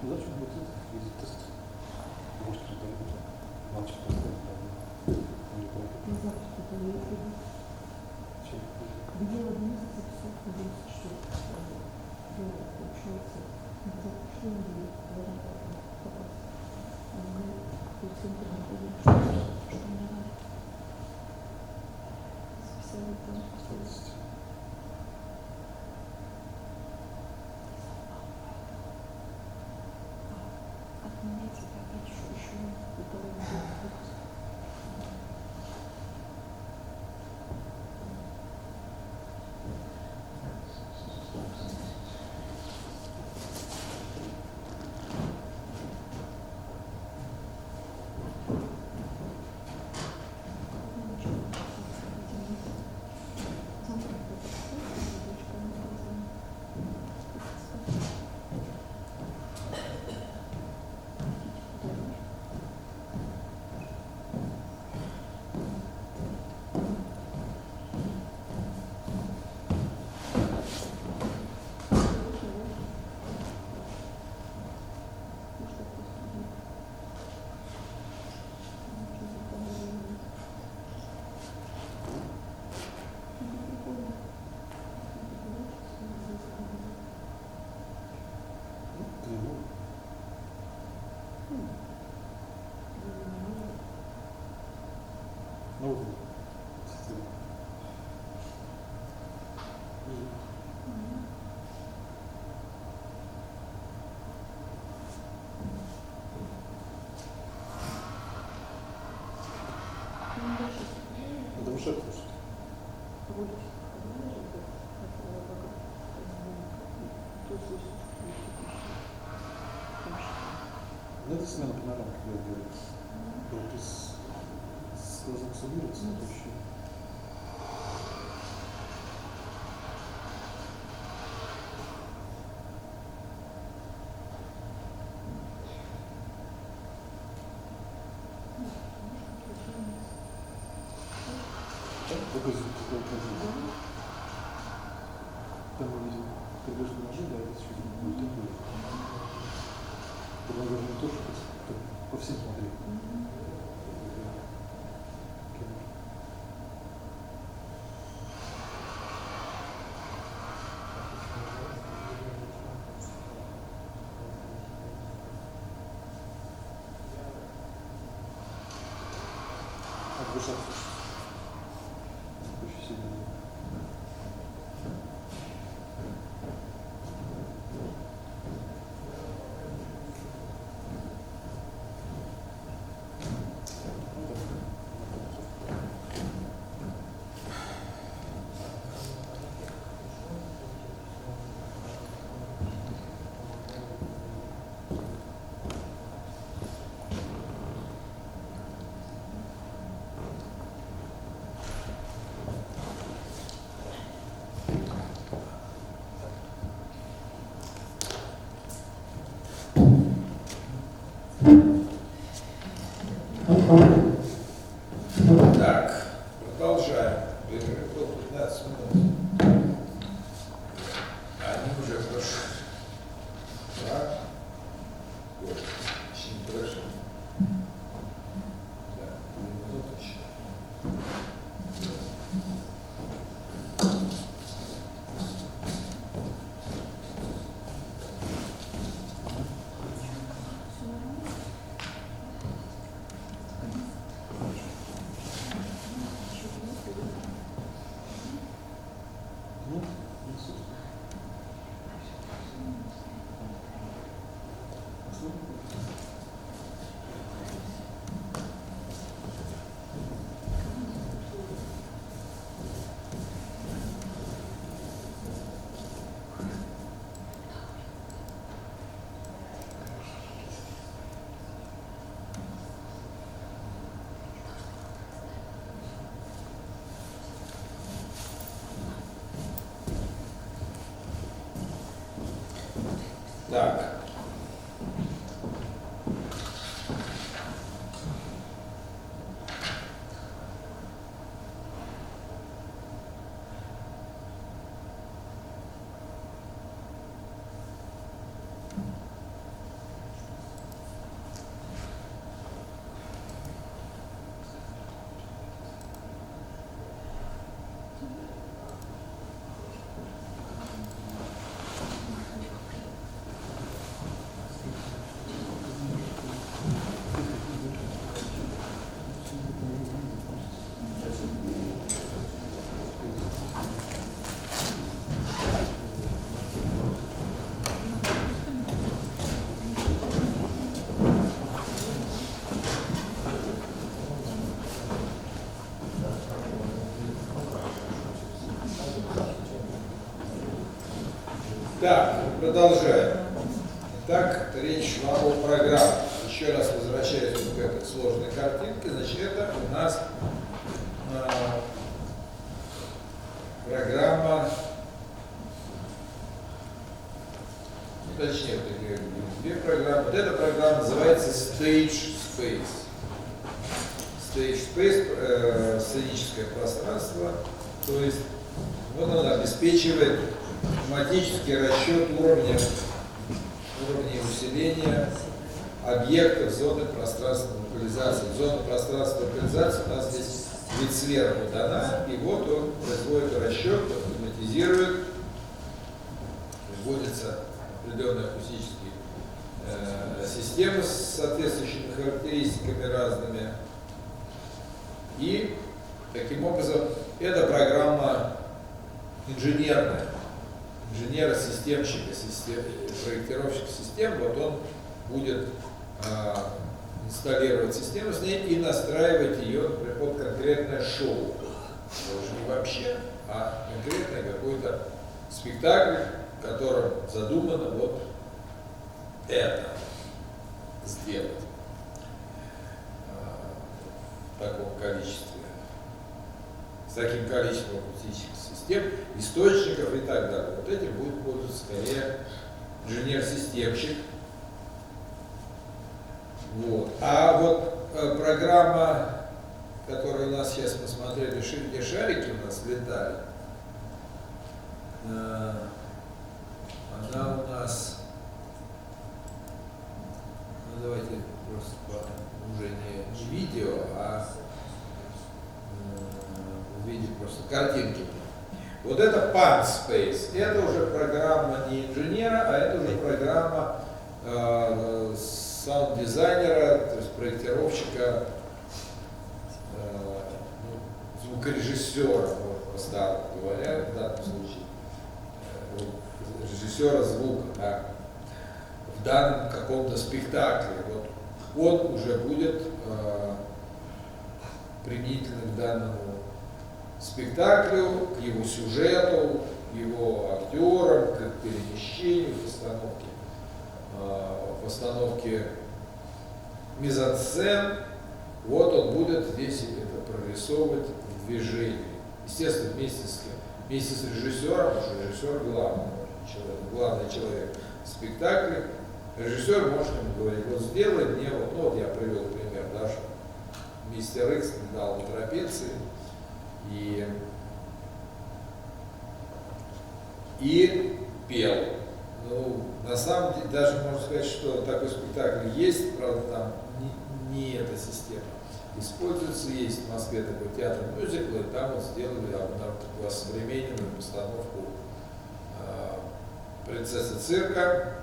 Зачем будет визит тест? Может, кто-то мальчик поставит. Где в одном месяце писать подается, что дело получается не запущено, или в этом попасть. А мы в центре находим, что мне надо. Записали там. Отменяйте, опять еще второй выпуск. Ну, это уже слушать. Ну, это смена панорамы, когда говорят. Вот с глазом суммируется, это еще. площадка очень сильно. Так, продолжаем. Было 15 минут. Они уже прошли. Так. Вот. Еще не прошли. Да, 2 минуты еще. Ну, не суть. Так. Так, продолжаем. Итак, речь шла о программе. Еще раз возвращаясь к этой сложной картинке, значит, это у нас программа, ну, точнее, две программы. Вот эта программа называется Stage Space. Stage Space, сценическое пространство, то есть вот он обеспечивает автоматический расчет уровней усиления объектов зоны пространственной локализации. Зона пространственной локализации у нас здесь вид сверху дана, и вот он производит расчет, автоматизирует, вводятся определенные акустические системы с соответствующими характеристиками разными. И таким образом эта программа инженерная, инженера-системщика, проектировщика систем, вот он будет инсталлировать систему с ней и настраивать ее, например, под конкретное шоу. Уже не вообще, а конкретный какой-то спектакль, в котором задумано вот это сделать в таком количестве, с таким количеством акустических систем, источников и так далее. Вот этим будет пользоваться скорее инженер-системщик. Вот. А вот программа, которую у нас сейчас мы смотрели, где шарики у нас летали, она у нас, ну давайте просто уже не видео, а увидим просто картинки. Вот это Pan Space, это уже программа не инженера, а это уже программа саунд-дизайнера, то есть проектировщика звукорежиссера, по-старому говоря, в данном случае, режиссера звука, да, в данном каком-то спектакле. Вот он уже будет применительно к данному спектаклю, к его сюжету, к его актерам, к перемещению, постановке мизансцен. Вот он будет здесь это прорисовывать в движении. Естественно, вместе с режиссером, потому что режиссер главный человек в спектакле. Режиссер может ему говорить: вот сделай мне, вот я привел пример, да, что мистер Икс дал на трапеции и пел. Ну, на самом деле, даже можно сказать, что такой спектакль есть, правда, там не эта система используется. Есть в Москве такой театр мюзикла, и там вот сделали осовремененную постановку «Принцессы цирка»,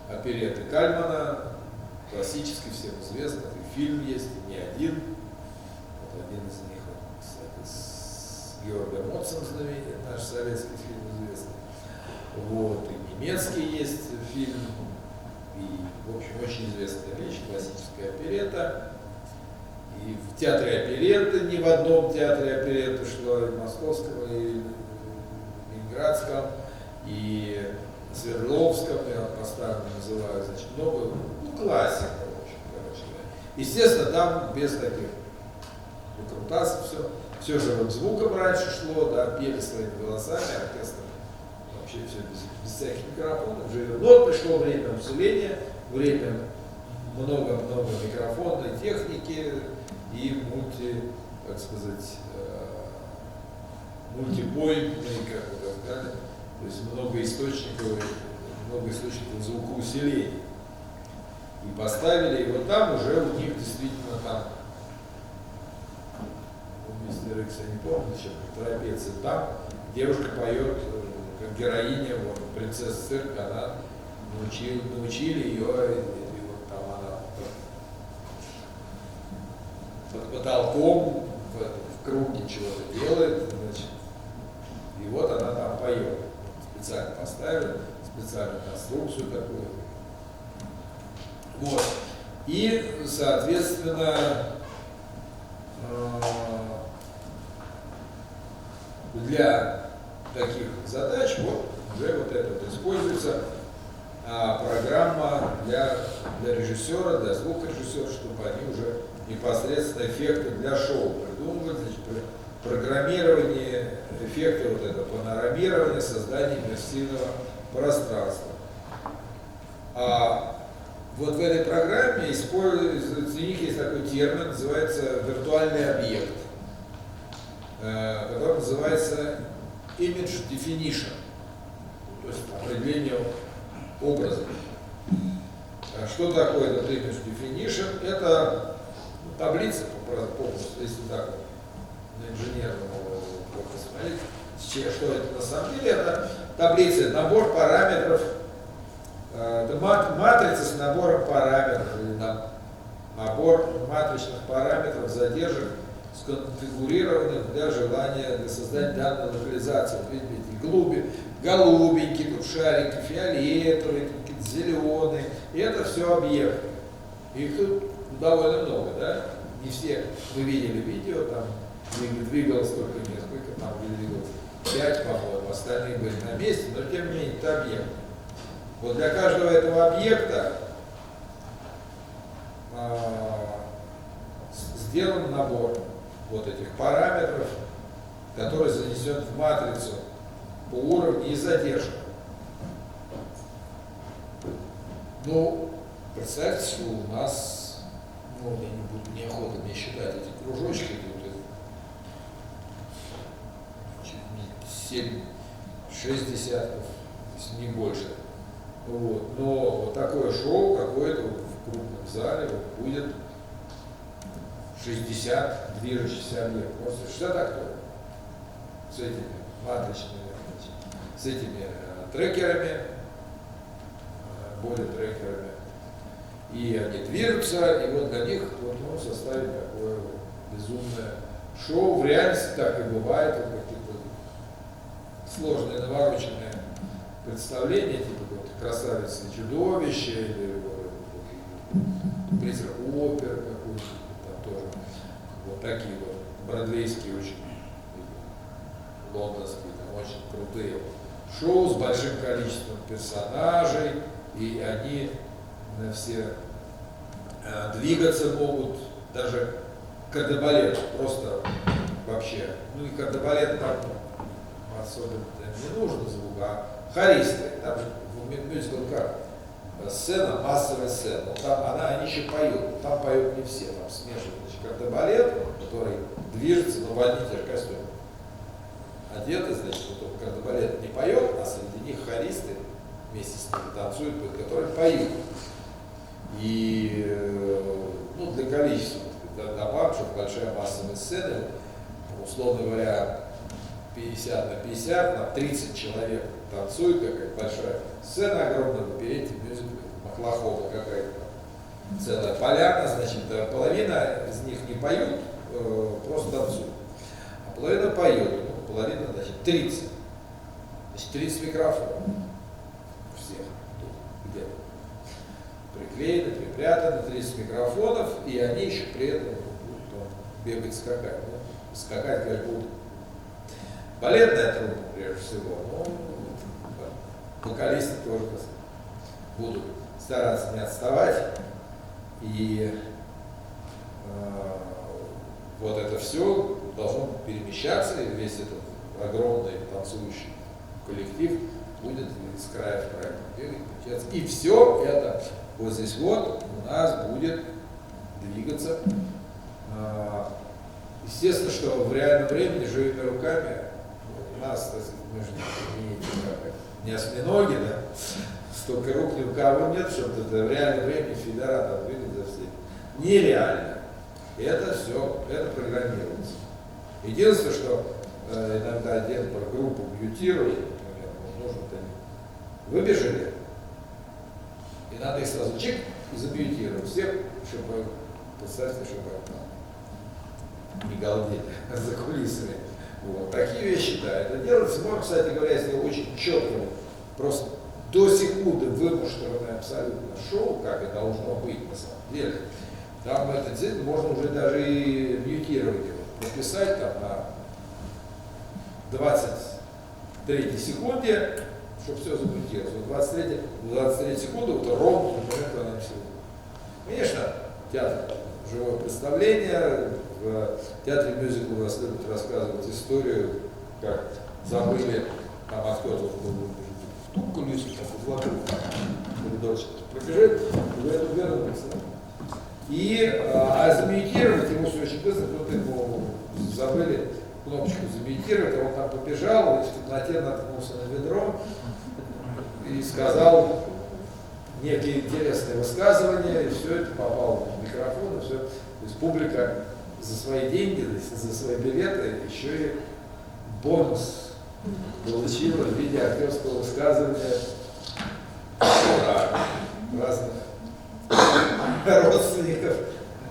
оперетты Кальмана, классический, всем известный, и фильм есть, и не один. Вот один из них, кстати, с Георгом Моцем знаменитый, наш советский фильм известный. Вот, и немецкий есть фильм, и, в общем, очень известная вещь, классическая оперетта. И в театре оперетты, не в одном театре оперетты шло, и в Московском, и в Ленинградском, и в Свердловском, я поставлю называю, значит, много, классика, в общем, короче говоря. Естественно, там без таких выкрутасов все живым звуком раньше шло, да, пели своими голосами, оркестр вообще все без всяких микрофонов живет. Но вот пришло время усиления, время много-много микрофонной техники и так сказать, мультипоинтные, как вы сказали, то есть много источников звукоусилений. И поставили, и вот там уже у них действительно там, мистер Икс, я не помню, еще трапеция, там девушка поет, как героиня, вот, принцесса цирка, она научили ее, и вот там она под потолком в круге чего-то делает, значит, и вот она там поет. Специально поставили, специальную конструкцию такую. Вот. И, соответственно, для таких задач вот уже вот это вот используется программа для режиссера, для звукорежиссера, чтобы они уже непосредственно эффекты для шоу придумывают, значит, программирование эффекта, вот это панорамирование, создание иммерсивного пространства. Вот в этой программе используется, у них есть такой термин, называется виртуальный объект, который называется image definition, то есть определение образа. Что такое этот image definition? Это таблица, если так вот, на инженерном посмотреть, что это на самом деле, это таблица, набор параметров, это матрица с набором параметров, или набор матричных параметров, задержек, сконфигурированных для желания, для создания данной локализации. Вот видите, голубенькие, тут шарики, фиолетовые, какие-то зеленые, и это все объекты. Их тут довольно много, да? Не все вы видели видео, там двигалось только несколько, там двигалось 5, по-моему, остальные были на месте, но тем не менее это объект. Вот для каждого этого объекта сделан набор вот этих параметров, который занесен в матрицу по уровню и задержка. Ну, представьте, что у нас, я не буду, неохота мне считать эти кружочки, тут 7-6 десятков, если не больше. Вот. Но вот такое шоу какое-то вот в крупном зале вот будет 60 движущихся объектов. Просто 60 актеров с этими матричными, с этими трекерами, боди-трекерами. И они движутся, и вот для них вот, составить такое вот безумное шоу в реальности так и бывает, вот какие-то сложные, навороченные представления, типа вот «Красавица и чудовище» или «Призрак оперы» какой-то, там тоже вот такие вот бродвейские очень, лондонские, там очень крутые шоу с большим количеством персонажей, и они все двигаться могут, даже кардебалет просто вообще. Ну и кардебалет там особенно не нужно звук, а хористы. Там же в мюзикл как? Сцена, массовая сцена. Вот там они еще поют. Там поют не все, там смешивают. Значит, кардебалет, который движется, но в одни те же костюмы. Одеты, значит, вот кардебалет не поет, а среди них хористы вместе с ними танцуют, которые поют. И ну, для количества добавок, чтобы большая массовая сцена, условно говоря, 50 на 50, на 30 человек танцует, какая-то большая сцена огромная, в оперете, мюзикле, Маклахова какая-то целая поляна, значит, половина из них не поют, просто танцуют, а половина поет, ну, половина, значит, 30. Значит, 30 микрофонов всех тут где-то приклеены, припрятаны, 30 микрофонов, и они еще при этом будут бегать, скакать. Ну, скакать, конечно, будут. Балетная труппа, прежде всего, но вокалисты тоже будут стараться не отставать. И вот это все должно перемещаться, и весь этот огромный танцующий коллектив будет из края в край бегать, получается. И все это вот здесь вот у нас будет двигаться. Естественно, что в реальном времени живыми руками у нас, так сказать, мы же не осьминоги, да? Столько рук ни у кого нет, чтобы это в реальном времени федератор двигать за все. Нереально. И это все, это программируется. Единственное, что иногда один про группу мьютирует, например, нужно-то выбежали, и надо их сразу чик и замьютировать всех, чтобы, представьте, чтобы не галдели за кулисами. Вот. Такие вещи, да, это делается. Можно, кстати говоря, если очень четко, просто до секунды вымуштрованное абсолютно шоу, как и должно быть на самом деле, там это действительно можно уже даже и мьютировать его, написать там на 23 секунде, чтобы все замьютировалось. 23 секунды, вот ровно, например, когда все. Конечно, театр, живое представление, в театре мюзикла у нас любят рассказывать историю, как забыли, там актер должен был в ту кулису, как в коридорчик пробежать, и в эту вернулся. И замьютировать ему все очень быстро, тут ему забыли кнопочку замьютировать, а он там побежал, и в темноте наткнулся на ведро и сказал некие интересные высказывания, и все это попало в микрофон, и все. То есть публика за свои деньги, за свои билеты еще и бонус получила в виде актерского высказывания разных родственников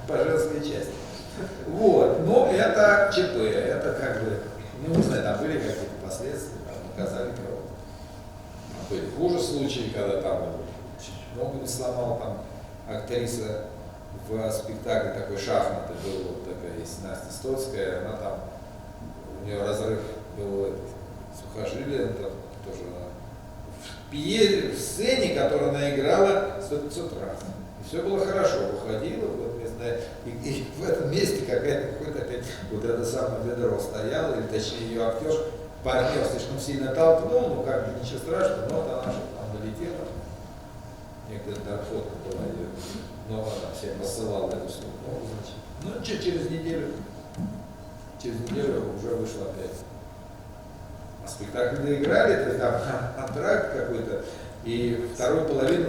по женской части. Вот, но это ЧП, это как бы, ну не знаю, там были какие-то последствия, там наказали кого-то. Были хуже случаи, когда там ногу не сломал, там актриса в спектакле такой шахматы был, вот такая есть Настя Стоцкая, она там, у нее разрыв был сухожилия, там тоже в сцене, которую она играла 100-500 раз. И все было хорошо, выходила, вот место, и в этом месте какое-то опять вот это самое ведро стояло, или точнее ее актер, партнер слишком сильно толкнул, ну как бы ничего страшного, но вот она же там налетела. Некоторая фотка была ее, но она всем посылала эту съемку, значит. Ну, через неделю уже вышло опять. А спектакль доиграли, то есть там антракт какой-то, и вторую половину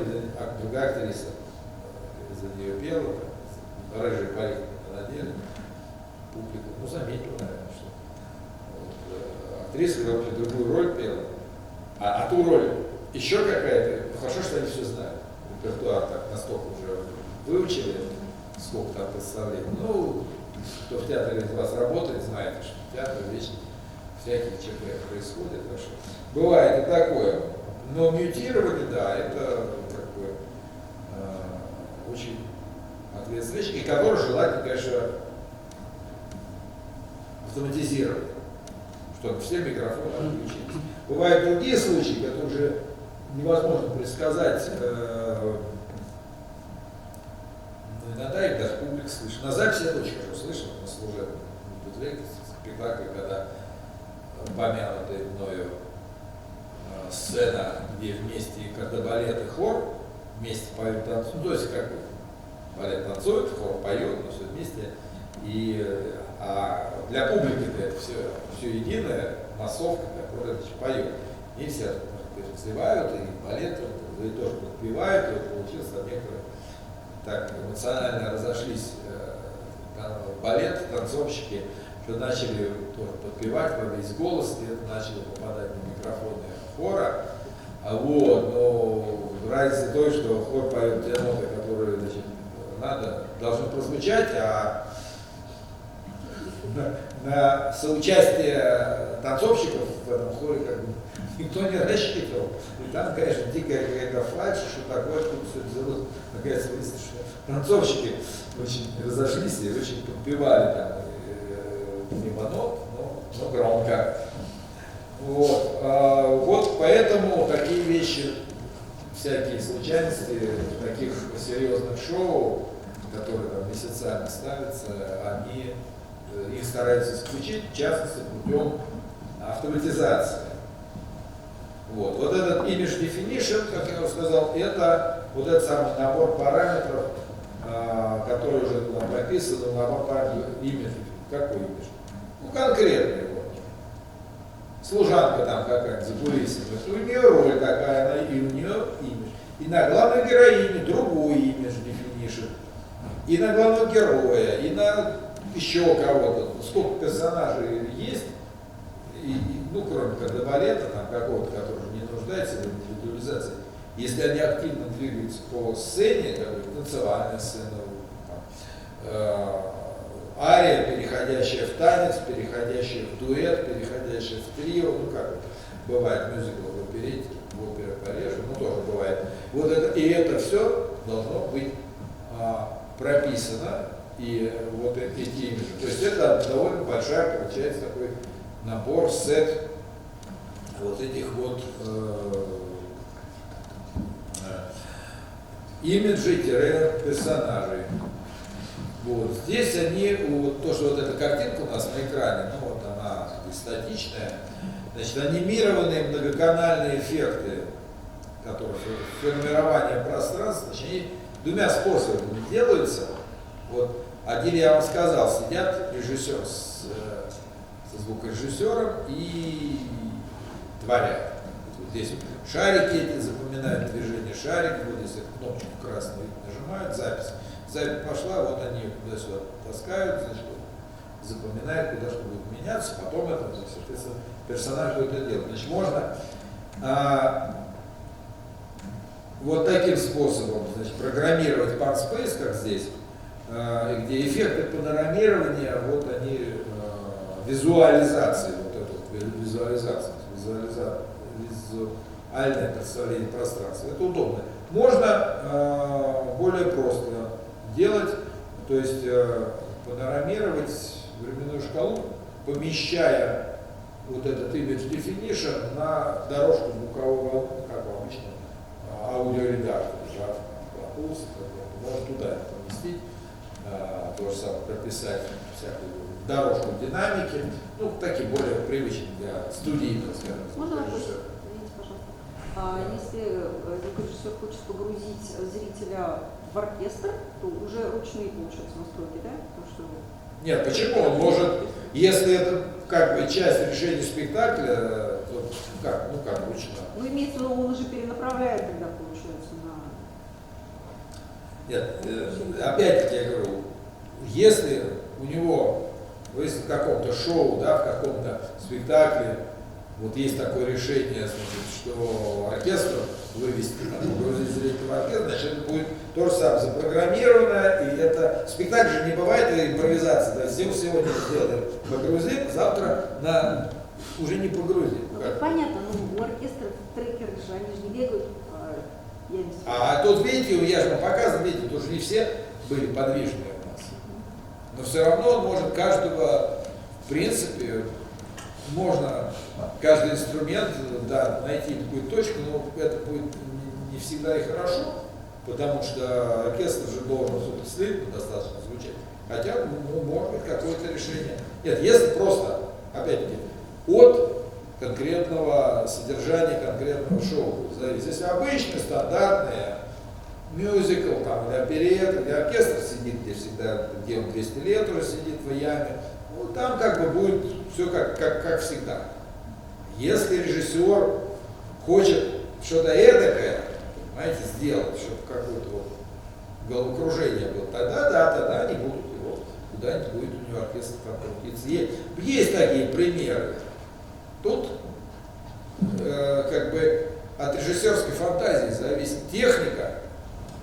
другая актриса за нее пела, рыжий парик надели, публика, ну, заметила, наверное, что вот, актриса другую роль пела, а ту роль еще какая-то, ну, хорошо, что они все знают, репертуар так настолько уже выучили, сколько там представлений, ну, Кто в театре из вас работает, знает, что в театре вечно всякие ЧП происходят. Так что бывает и такое. Но мьютирование, да, это как бы очень ответственная вещь, и которую желательно, конечно, автоматизировать, чтобы все микрофоны отключились. Бывают другие случаи, когда уже невозможно предсказать, иногда их даже публика слышит. На записи это очень хорошо слышно, на служебном спектакле, когда помянутая мною сцена, где вместе кардебалет и хор вместе поют, танцуют, то есть как бы балет танцует, хор поет, но все вместе. А для публики это все единая массовка, которая поет. И все сливают, и балет и тоже подпевают, и получилось там некоторые так эмоционально разошлись балет, танцовщики, что начали тоже подпевать во весь голос, и это начало попадать на микрофоны хора. Но разница той, что хор поет те ноты, которые, значит, должны прозвучать, а на соучастие танцовщиков в этом хоре как бы никто не рассчитывал. И там, конечно, дикая какая-то фальшь, что такое, что все это взялось. Наконец выяснилось, что танцовщики очень разошлись и очень подпевали там мимо нот, но громко. Вот поэтому такие вещи, всякие случайности, таких серьезных шоу, которые там месяцами ставятся, их стараются исключить, в частности, путем автоматизации. Вот этот image definition, как я уже сказал, это вот этот самый набор параметров, который уже там прописан, набор параметров image. Какой image? Конкретный вот. Служанка там какая-то за кулисами, у нее роль такая, и у нее имидж. И на главной героине другой имидж definition. И на главного героя, и на еще кого-то. Сколько персонажей есть, кроме кардебалета, там какого-то, который не нуждается в индивидуализации, если они активно двигаются по сцене, танцевальная сцена, ария, переходящая в танец, переходящая в дуэт, переходящая в трио, как бывает мюзикл в оперете, в опере Парижа, тоже бывает. Вот это все должно быть прописано, и вот эти имиджи. То есть это довольно большая, получается, такой набор, сет вот этих вот имиджей-персонажей. Вот. Здесь они, то, что вот эта картинка у нас на экране, она статичная, значит, анимированные многоканальные эффекты, которые формирование пространства, значит, они двумя способами делаются. Вот. Один я вам сказал, сидят режиссер со звукорежиссером и творят. Вот здесь вот шарики эти запоминают движение шариков, вот здесь кнопочку красную нажимают, запись. Запись пошла, вот они туда-сюда таскают, значит, запоминают, куда что будет меняться, потом это, соответственно, персонаж будет это делать. Значит, можно вот таким способом, значит, программировать part space, как здесь, где эффекты панорамирования, вот они, визуализации, вот это визуальное представление пространства. Это удобно. Можно более просто делать, то есть панорамировать временную шкалу, помещая вот этот image definition на дорожку звукового волны, как обычно аудиоредактор, можно туда это поместить, то же самое прописать всякую дорожку динамики, такие более привычные для студийных, скажем. Можно вопрос? Извините, пожалуйста. Если звукорежиссер хочет погрузить зрителя в оркестр, то уже ручные, получается, настройки, да? Нет, почему? Он может, если это как бы часть решения спектакля, то как ручно. Имеется в виду, он уже перенаправляет тогда, получается, на... Нет, опять-таки я говорю, если у него, если в каком-то шоу, в каком-то спектакле, вот есть такое решение, значит, что оркестр вывести, погрузить зрителя в оркестр, значит, значит это будет то же самое, запрограммировано, и это спектакль же не бывает импровизации, да, сегодня сделали погрузим, завтра уже не погрузим. Ну, понятно, ну у оркестра трекеры же, они же не бегают. А тут, видите, я же вам показывал, видите, тут же не все были подвижные у нас. Но все равно он может каждого, в принципе, можно каждый инструмент, да, найти какую-то точку, но это будет не всегда и хорошо, потому что оркестр же должен следовательно достаточно звучать. Хотя, ну, может быть, какое-то решение. Нет, если просто, опять-таки, от конкретного содержания конкретного шоу зависит. Если обычный, стандартный мюзикл, там, или оперетта, где оркестр сидит, где он 200 лет уже сидит в яме, ну, там как бы будет все как всегда. Если режиссер хочет что-то эдакое, понимаете, сделать, чтобы какое-то вот головокружение было, тогда они будут его, куда-нибудь будет у него оркестр прокрутиться. Есть такие примеры. Тут как бы от режиссерской фантазии зависит техника.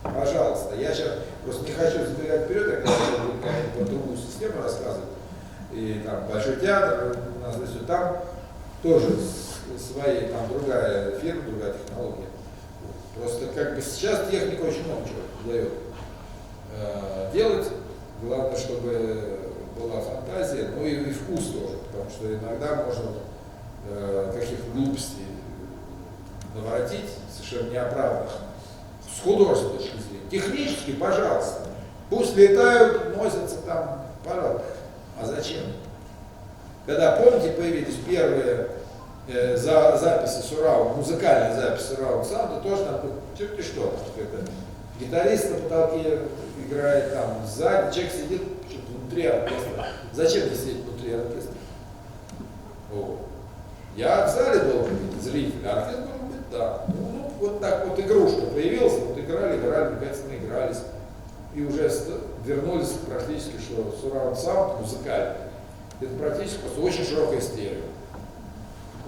Пожалуйста, я сейчас просто не хочу забегать вперед, я когда буду какую-нибудь другую систему рассказывать. И там Большой театр у нас здесь, там тоже свои, там другая фирма, другая технология. Просто как бы сейчас техника очень много чего дает делать. Главное, чтобы была фантазия, ну и вкус тоже, потому что иногда можно каких-то глупостей наворотить, совершенно неоправданных, с художественной точки зрения. Технически, пожалуйста, пусть летают, носятся там, пожалуйста. А зачем? Когда, помните, появились первые записи Сураунд, музыкальные записи Сураунд Саунда, тоже там, черти что, это, гитарист на потолке играет, там сзади, человек сидит внутри оркестра. Зачем мне сидеть внутри оркестра? Вот. Я в зале должен быть зритель, а оркестр должен быть там. Ну, вот так вот игрушка появилась, вот играли, наконец-то наигрались. И уже вернулись практически, что Surround Sound музыкальный. Это практически просто очень широкая стерео.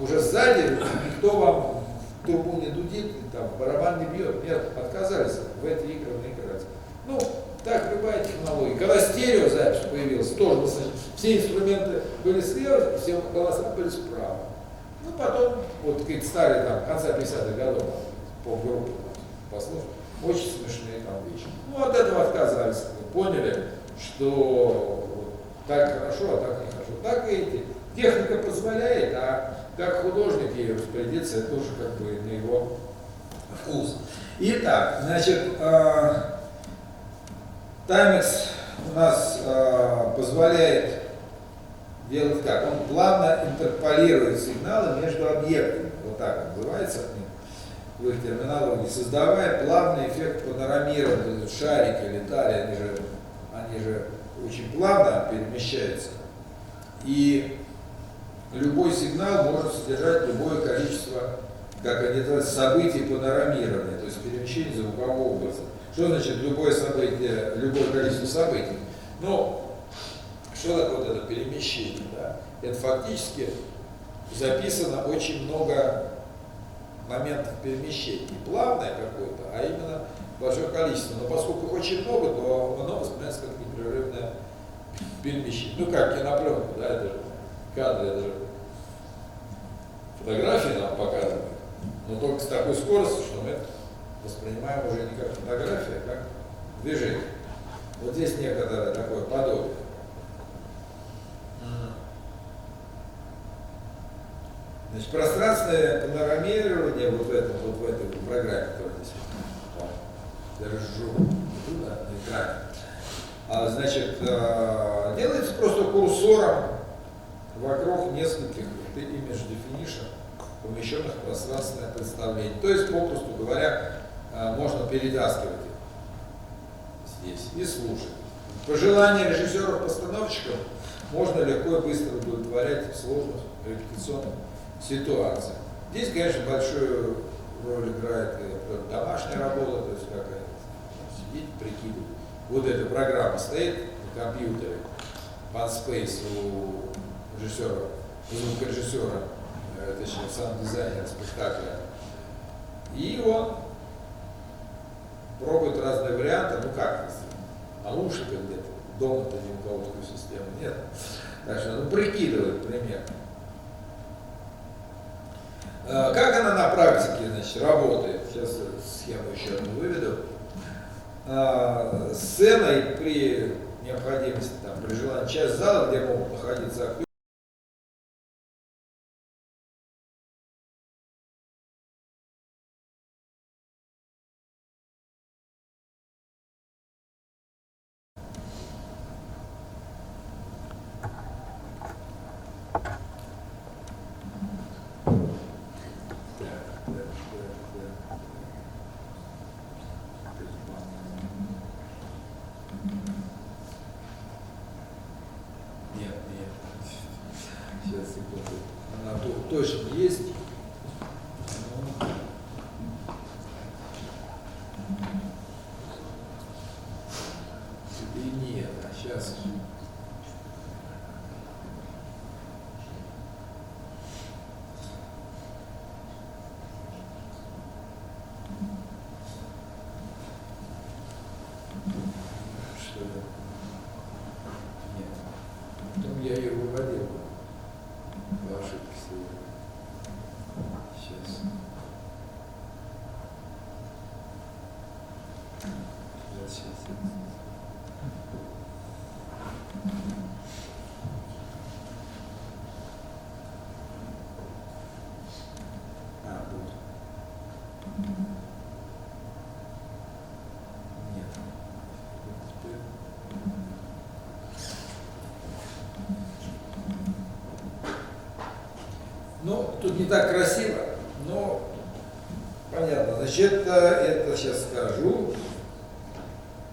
Уже сзади никто вам в трубу не дудит, там, барабан не бьет. Нет, отказались в эти игры наиграть. Ну, так, любая технология. Когда стереозапись появилась, тоже все инструменты были слева, все голоса были справа. Ну, потом, вот какие-то старые, там, конца 50-х годов, поп-группы, послушать, очень смешные там вещи. Ну, от этого отказались, поняли, что вот, так хорошо, а так нехорошо. Так и эти. Техника позволяет, а как художник ей распорядиться, это тоже как бы на его вкус. Итак, значит, Timex у нас позволяет делать как? Он плавно интерполирует сигналы между объектами, вот так называется в их терминологии, создавая плавный эффект панорамирования. Шарики летали, они же очень плавно перемещаются. И любой сигнал может содержать любое количество, как они называют, событий панорамирования, то есть перемещение звукового образа. Что значит любое событие, любое количество событий? Ну, что такое вот это перемещение? Да? Это фактически записано очень много моментов перемещения. Не плавное какое-то, а именно большое количество. Но поскольку их очень много, то оно воспринимается как непрерывное перемещение. Ну как кинопленка, да, это же кадры, это же фотографии нам показывают, но только с такой скоростью, что мы это воспринимаем уже не как фотография, а как движение. Вот здесь некоторое такое подобие. Значит, пространственное панорамирование вот в этой программе, которая здесь держу туда, на экране, значит, делается просто курсором вокруг нескольких image definition, помещенных в пространственное представление. То есть, попросту говоря, можно перетаскивать их здесь и слушать. По желанию режиссеров-постановщиков можно легко и быстро удовлетворять сложных репетиционных ситуациях. Здесь, конечно, большую роль играет домашняя работа, то есть как сидеть, прикидывать. Вот эта программа стоит на компьютере, OneSpace у режиссера, звукорежиссера, точнее, сам дизайнер спектакля. И он пробуют разные варианты, ну как, наушника где-то, дома-то ни у кого такой системы нет. Так что, ну, прикидывают примерно. Как она на практике, значит, работает? Сейчас схему еще одну выведу. Сцена при необходимости, там, при желании, часть зала, где могут находиться актеры, Нет. Сейчас, секунду. Она тут точно есть. И нет, а сейчас. Что ли? Нет. Потом я ее выводил. По ошибке своей. Сейчас. Сейчас. Вот. Нет. Ну, тут не так красиво, но понятно. Значит, это сейчас скажу.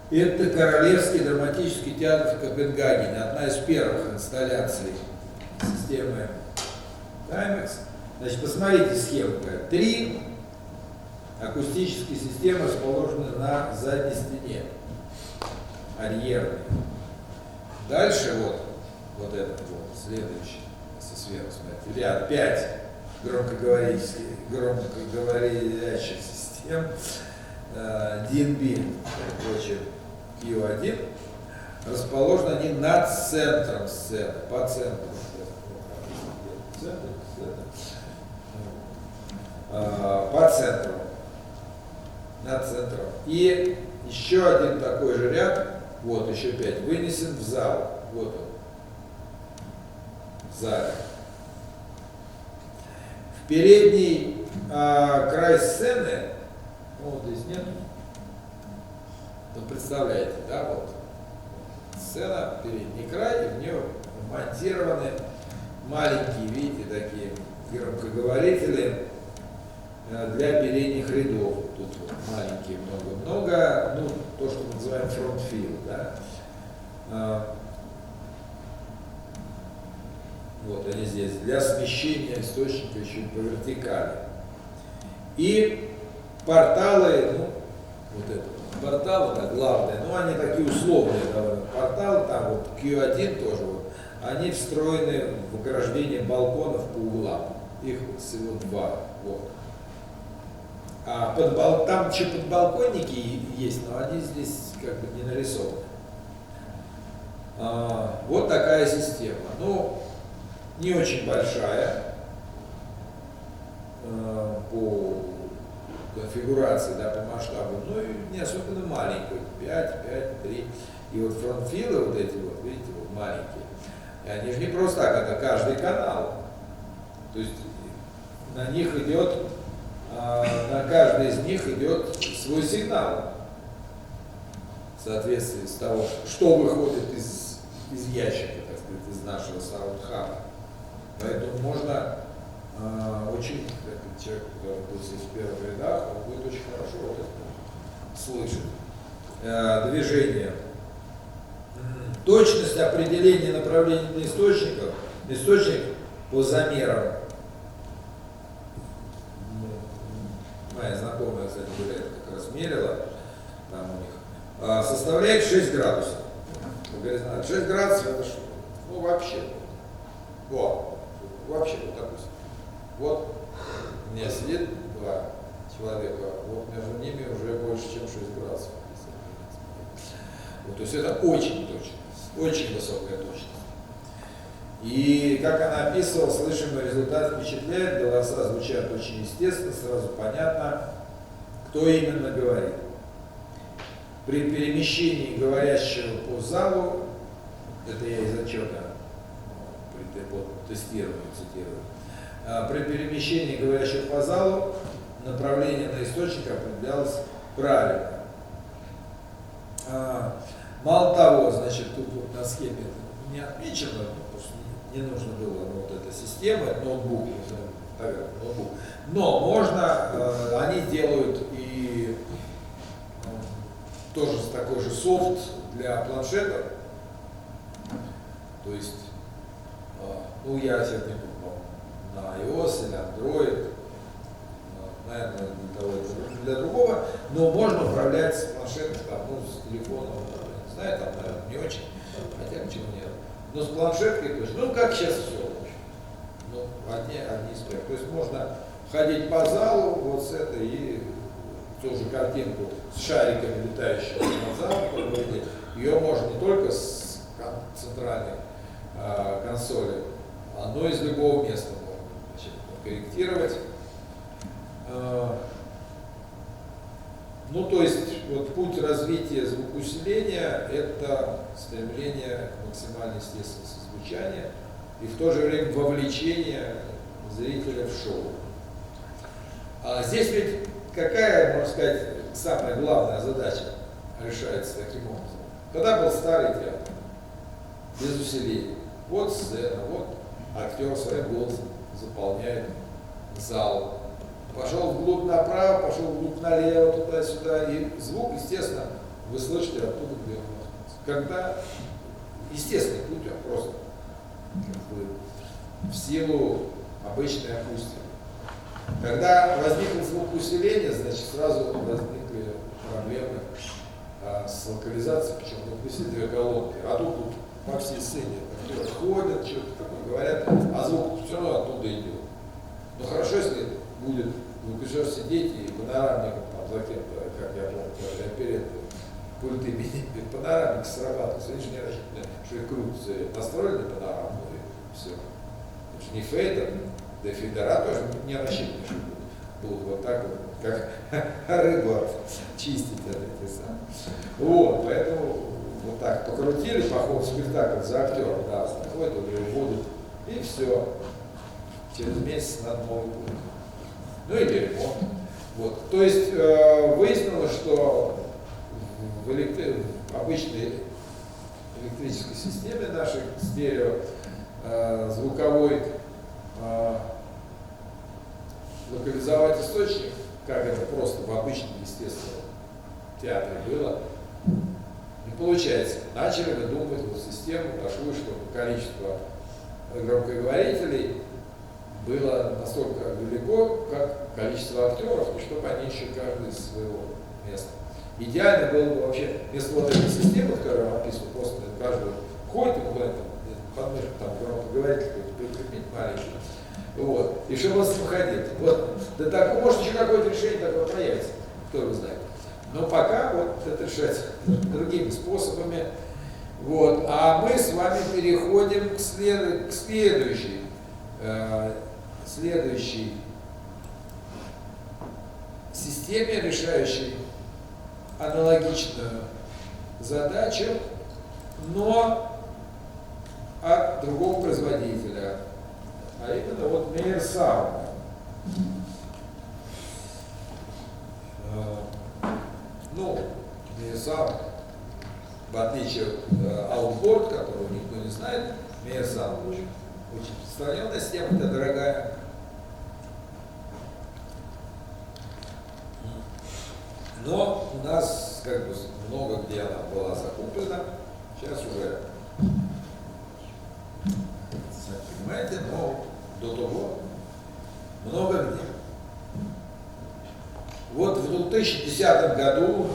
Это Королевский драматический театр в Копенгагене, одна из первых инсталляций системы Timex. Значит, посмотрите схему. 3 акустические системы расположены на задней стене, арьерные. Дальше вот этот вот, следующий, со сверху, смотрите, ряд 5 громкоговорящих систем, DNB, короче, Q1, расположены они над центром сцены, по центру. По центру, над центром. И еще один такой же ряд, вот еще 5, вынесен в зал. Вот он, в зале. В передний край сцены, вот здесь нет, ну представляете, да, вот сцена, передний край, и в нее монтированы маленькие, видите, такие громкоговорители для передних рядов. Тут вот маленькие много-много, ну, то, что мы называем фронтфил, да. Вот они здесь, для смещения источника еще по вертикали. И порталы, ну, вот это порталы, да, главные, ну, они такие условные довольно порталы, там вот Q1 тоже, вот, они встроены в ограждение балконов по углам. Их всего 2. Вот. А там еще подбалконники есть, но они здесь как бы не нарисованы. Вот такая система. Ну, не очень большая по конфигурации, да, по масштабу, но и не особенно маленькая. 5, 3. И вот фронтфилы вот эти вот, видите, вот маленькие. И они же не просто так, это каждый канал. То есть на них идет, на каждый из них идет свой сигнал. В соответствии с того, что выходит из ящика, так сказать, из нашего саундхаба. Поэтому можно очень, как человек, который был здесь в первых рядах, он будет очень хорошо вот это слышать. Движение. Точность определения направления источников, источник по замерам. Моя знакомая, кстати говоря, это как раз мерила, там у них, составляет 6 градусов. 6 градусов это что? Ну вообще. Вот. Вообще вот допустим. Вот у меня сидит 2 человека, вот между ними уже больше, чем 6 градусов. Вот, то есть это очень точно, очень высокая точность. И как она описывала, слышимый результат впечатляет, голоса звучат очень естественно, сразу понятно, кто именно говорит. При перемещении говорящего по залу, это я из отчета по тестированию цитирую, при перемещении говорящего по залу направление на источник определялось правильно. Мало того, значит, тут вот на схеме это не отмечено, потому что не нужно было вот эта система, это ноутбук, но можно, они делают и тоже такой же софт для планшетов, то есть, ну я себе не помню, на iOS или Android, наверное, для того или для другого, но можно управлять с планшетом, там, ну, с телефоном, не знаю, там, наверное, не очень, хотя почему нет, но с планшеткой точно, ну как сейчас все, ну, одни спектр. То есть можно ходить по залу вот с этой и тоже картинку с шариками, летающими над залом, ее можно не только с центральной консоли, но и из любого места можно, значит, корректировать. Ну, то есть, вот путь развития звукоусиления – это стремление к максимальной естественности звучания и в то же время вовлечение зрителя в шоу. А здесь ведь какая, можно сказать, самая главная задача решается таким образом? Когда был старый театр, без усиления, вот сцена, вот актер своим голосом заполняет зал. Пошел вглубь направо, пошел вглубь налево, туда-сюда, и звук, естественно, вы слышите оттуда, где он находится. Когда естественный путь, а просто как бы, в силу обычной акустики. Когда возникло звукоусиление, значит, сразу возникли проблемы с локализацией, причем допустим две колонки, а тут по всей сцене актеры ходят, что-то такое говорят, а звук все равно оттуда идет. Но хорошо, если будет звукорежиссер сидеть и панорамником там за кем-то, как я помню, когда перед пульты панорамник срабатывает, они же не рассчитаны, что их крутятся, настроены панораму и все. Это же не фейдер, да и фейдера тоже не рассчитаны, что будут вот так вот, как рыба чистить эти самые. Вот, поэтому вот так покрутили по ходу спектакля за актером, да, заходит, он его вводит, и все. Через месяц надо новый путь. Ну или ремонт. Вот. То есть выяснилось, что в обычной электрической системе нашей стерео звуковой локализовать источник, как это просто в обычном естественном театре было, не получается. Начали выдумывать вот систему такую, чтобы количество громкоговорителей было настолько велико, как количество актеров, и чтобы они еще каждый из своего места. Идеально было бы вообще, вместо вот этой системы, которую я описывал, просто каждый ходит, ему куда-то подмышку там громкоговоритель какой-то прикрепить маленький, вот, и чтобы он с ним ходил. Вот, да так, может еще какое-то решение такое появится, кто его знает. Но пока вот это решается другими способами. Вот, а мы с вами переходим к следующей системе, решающей аналогичную задачу, но от другого производителя, а именно вот Meyer Sound. Ну, Meyer Sound, в отличие от Outboard, которого никто не знает, Meyer Sound очень распространенная система, это дорогая. Но у нас как бы много где она была закуплена, сейчас уже, сами понимаете, но до того много где. Вот в 2010 году,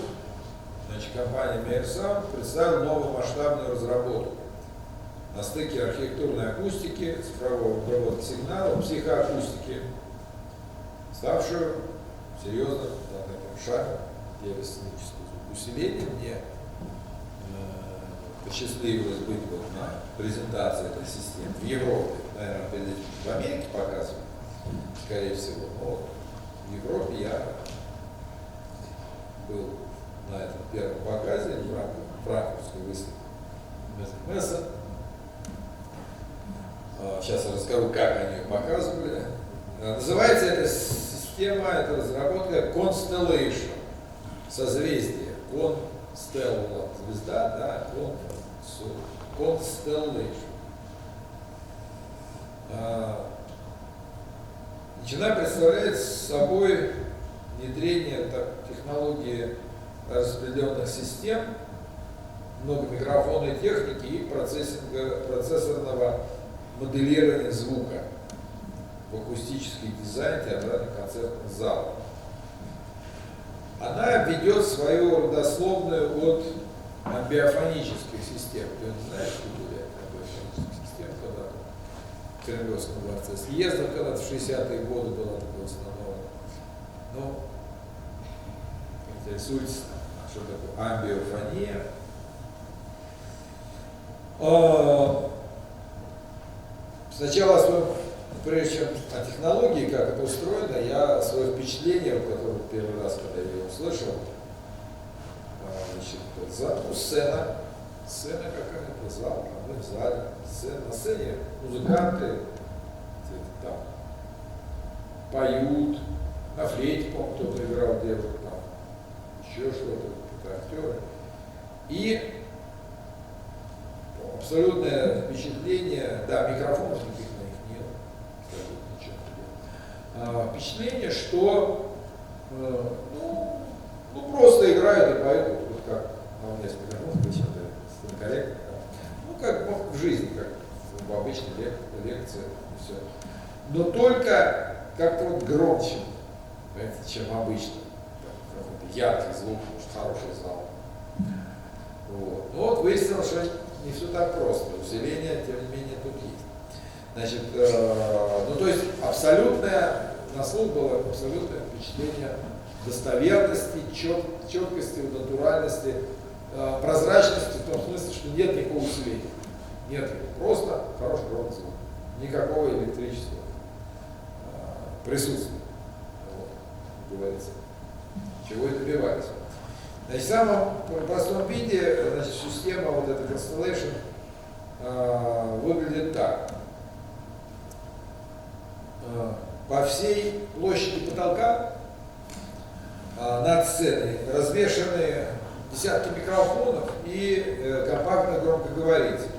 значит, компания Meyer Sound представила новую масштабную разработку на стыке архитектурной акустики, цифровой обработки сигналов, психоакустики, ставшую серьезным таким шагом для сценического усиления, где посчастливилось быть вот на презентации этой системы в Европе, наверное, перед этим в Америке показывали, скорее всего. Но в Европе я был на этом первом показе в рамках франкфуртской выставки Месса. Сейчас я расскажу, как они ее показывали. Называется эта система, эта разработка Constellation, созвездие. Constellation, звезда, да, Constellation. Начинает представлять собой внедрение технологии распределенных систем, многомикрофонной техники и процессорного моделирования звука в акустический дизайн театральных концертных залов. Она ведет свою родословную от амбиофонических систем. Ты не знаешь, что были амбиофонические системы когда-то в Кремлевском дворце? Съездов когда-то в 60-е годы была такое установлено. Ну, интересуется, что такое амбиофония. Сначала, прежде чем о технологии, как это устроено, я свое впечатление, которое первый раз, когда я его услышал, сцена какая-то, зал, мы в зале, на сцене музыканты там поют, на флейте, по-моему, кто-то играл девушку, там, еще что-то, актеры. И абсолютное впечатление, да, микрофонов никаких на них нет, абсолютно ничего нет. Впечатление, что просто играют и поют, вот как у меня есть микрофон, совершенно корректно. Ну, как в жизни, как в обычной лекции, и все. Но только как-то вот громче, понимаете, чем обычно. Какой-то яркий звук, может, хороший зал. Вот. Но вот выяснилось, что не все так просто. Усиление, тем не менее, тут есть. Значит, то есть абсолютное, на слух было абсолютное впечатление достоверности, четкости, натуральности, прозрачности в том смысле, что нет никакого усиления. Нет, просто хороший громкий звук. Никакого электрического присутствия. Вот, говорится. Чего и добивались. Значит, в самом простом виде, значит, система вот эта Constellation выглядит так. По всей площади потолка над сценой развешаны десятки микрофонов и компактных громкоговорителей.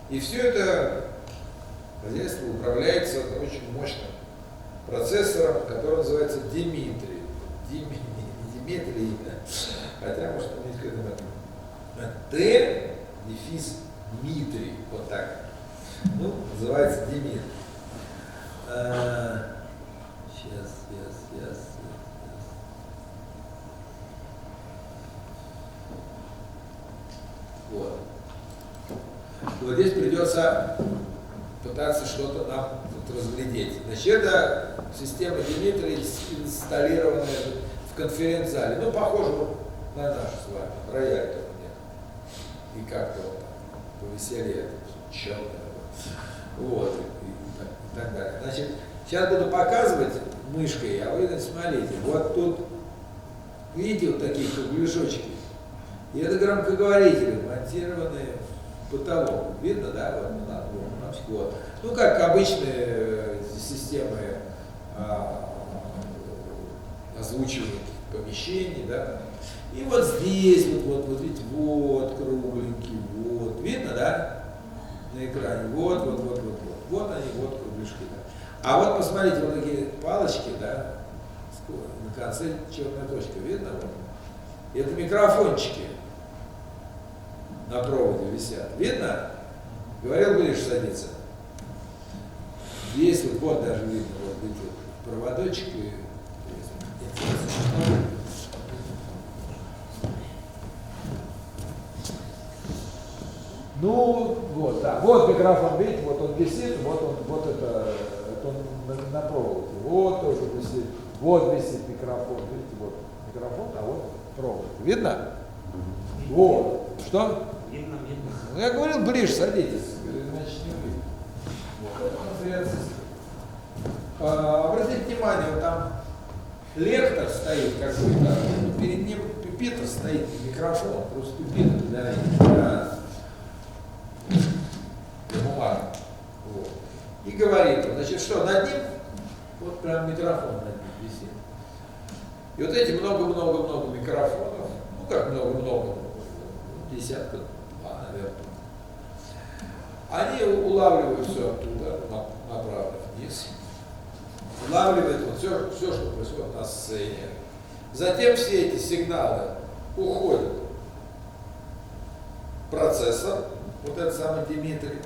И все это хозяйство управляется очень мощным процессором, который называется Димитрий. Димитрий, хотя, может, иметь к этому Т, дефис, Дмитрий, вот так. Ну, называется Димитрий. Сейчас. Вот. Вот здесь придется пытаться что-то нам тут разглядеть. Значит, это система Димитрия, инсталлированная в конференц-зале. Ну, похоже вот на нашу с вами. Рояль там нет. И как-то вот так повеселее. Черный. Вот. И так далее. Значит, сейчас буду показывать мышкой, а вы смотрите. Вот тут, видите, вот такие кругляшочки. И это громкоговорители, монтированные в потолок. Видно, да? Вот. Ну, как обычные системы озвучивания помещений, да? И вот здесь, вот видите, вот кругленький, вот. Видно, да? На экране. Вот. Вот они, вот кругляшки, да. А вот посмотрите, вот такие палочки, да? На конце черная точка, видно? Вот. Это микрофончики на проводе висят. Видно? Говорил, будешь садиться. Здесь вот даже видно, вот эти проводочки. Ну, вот, да. Вот микрофон, видите, вот он висит, вот это он на проводе. Вот тоже висит. Вот висит микрофон, видите, вот микрофон, а вот провод. Видно? Вот. Что? Видно. Ну, я говорил, ближе садитесь, иначе не увидите. Вот это конференция. Обратите внимание, вот там лектор стоит какой-то, перед ним пюпитр стоит, микрофон, просто пюпитр для бумаги. Вот. И говорит, значит, что над ним, вот прям микрофон над ним висит. И вот эти много-много-много микрофонов, ну как много-много, десятка, наверное, они улавливают все оттуда, направо вниз, улавливают вот все, что происходит на сцене. Затем все эти сигналы уходят в процессор, вот этот самый Дмитрий.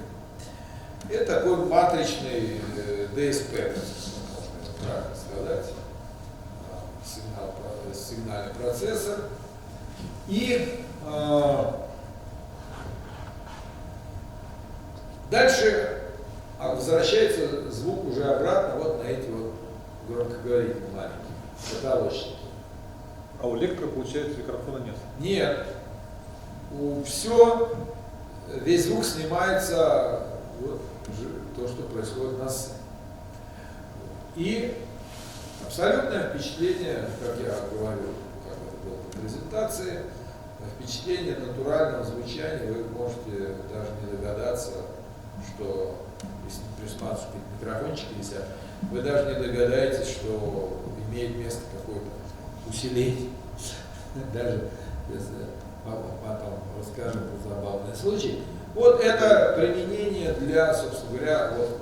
Это такой матричный ДСП, можно правильно сказать, сигнальный процессор. И дальше возвращается звук уже обратно вот на эти вот громкоговорители маленькие, потолочники. А у лектора, получается, микрофона нет? Нет. Весь звук снимается, вот то, что происходит на сцене. И абсолютное впечатление, как я говорил, как это было в презентации, впечатление натурального звучания, вы можете даже не догадаться, что если присматриваться, микрофончики висят, вы даже не догадаетесь, что имеет место какое-то усиление. Даже если потом расскажу про забавный случай. Вот это применение для, собственно говоря, вот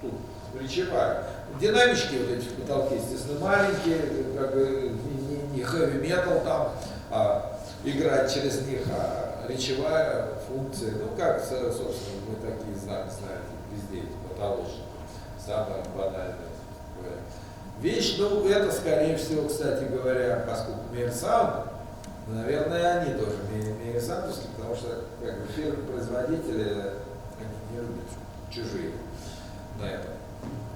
тут речевая. Динамички вот эти в потолке, естественно, маленькие, как бы не heavy metal там, а играть через них, а речевая функция, ну как, собственно, мы такие знаете, везде эти потолочники, самое банальное вещь. Ну, это, скорее всего, кстати говоря, поскольку Мейерсаунд, наверное, они тоже мейерсаундовские, потому что как бы фирмы-производители они не любят чужие на этом.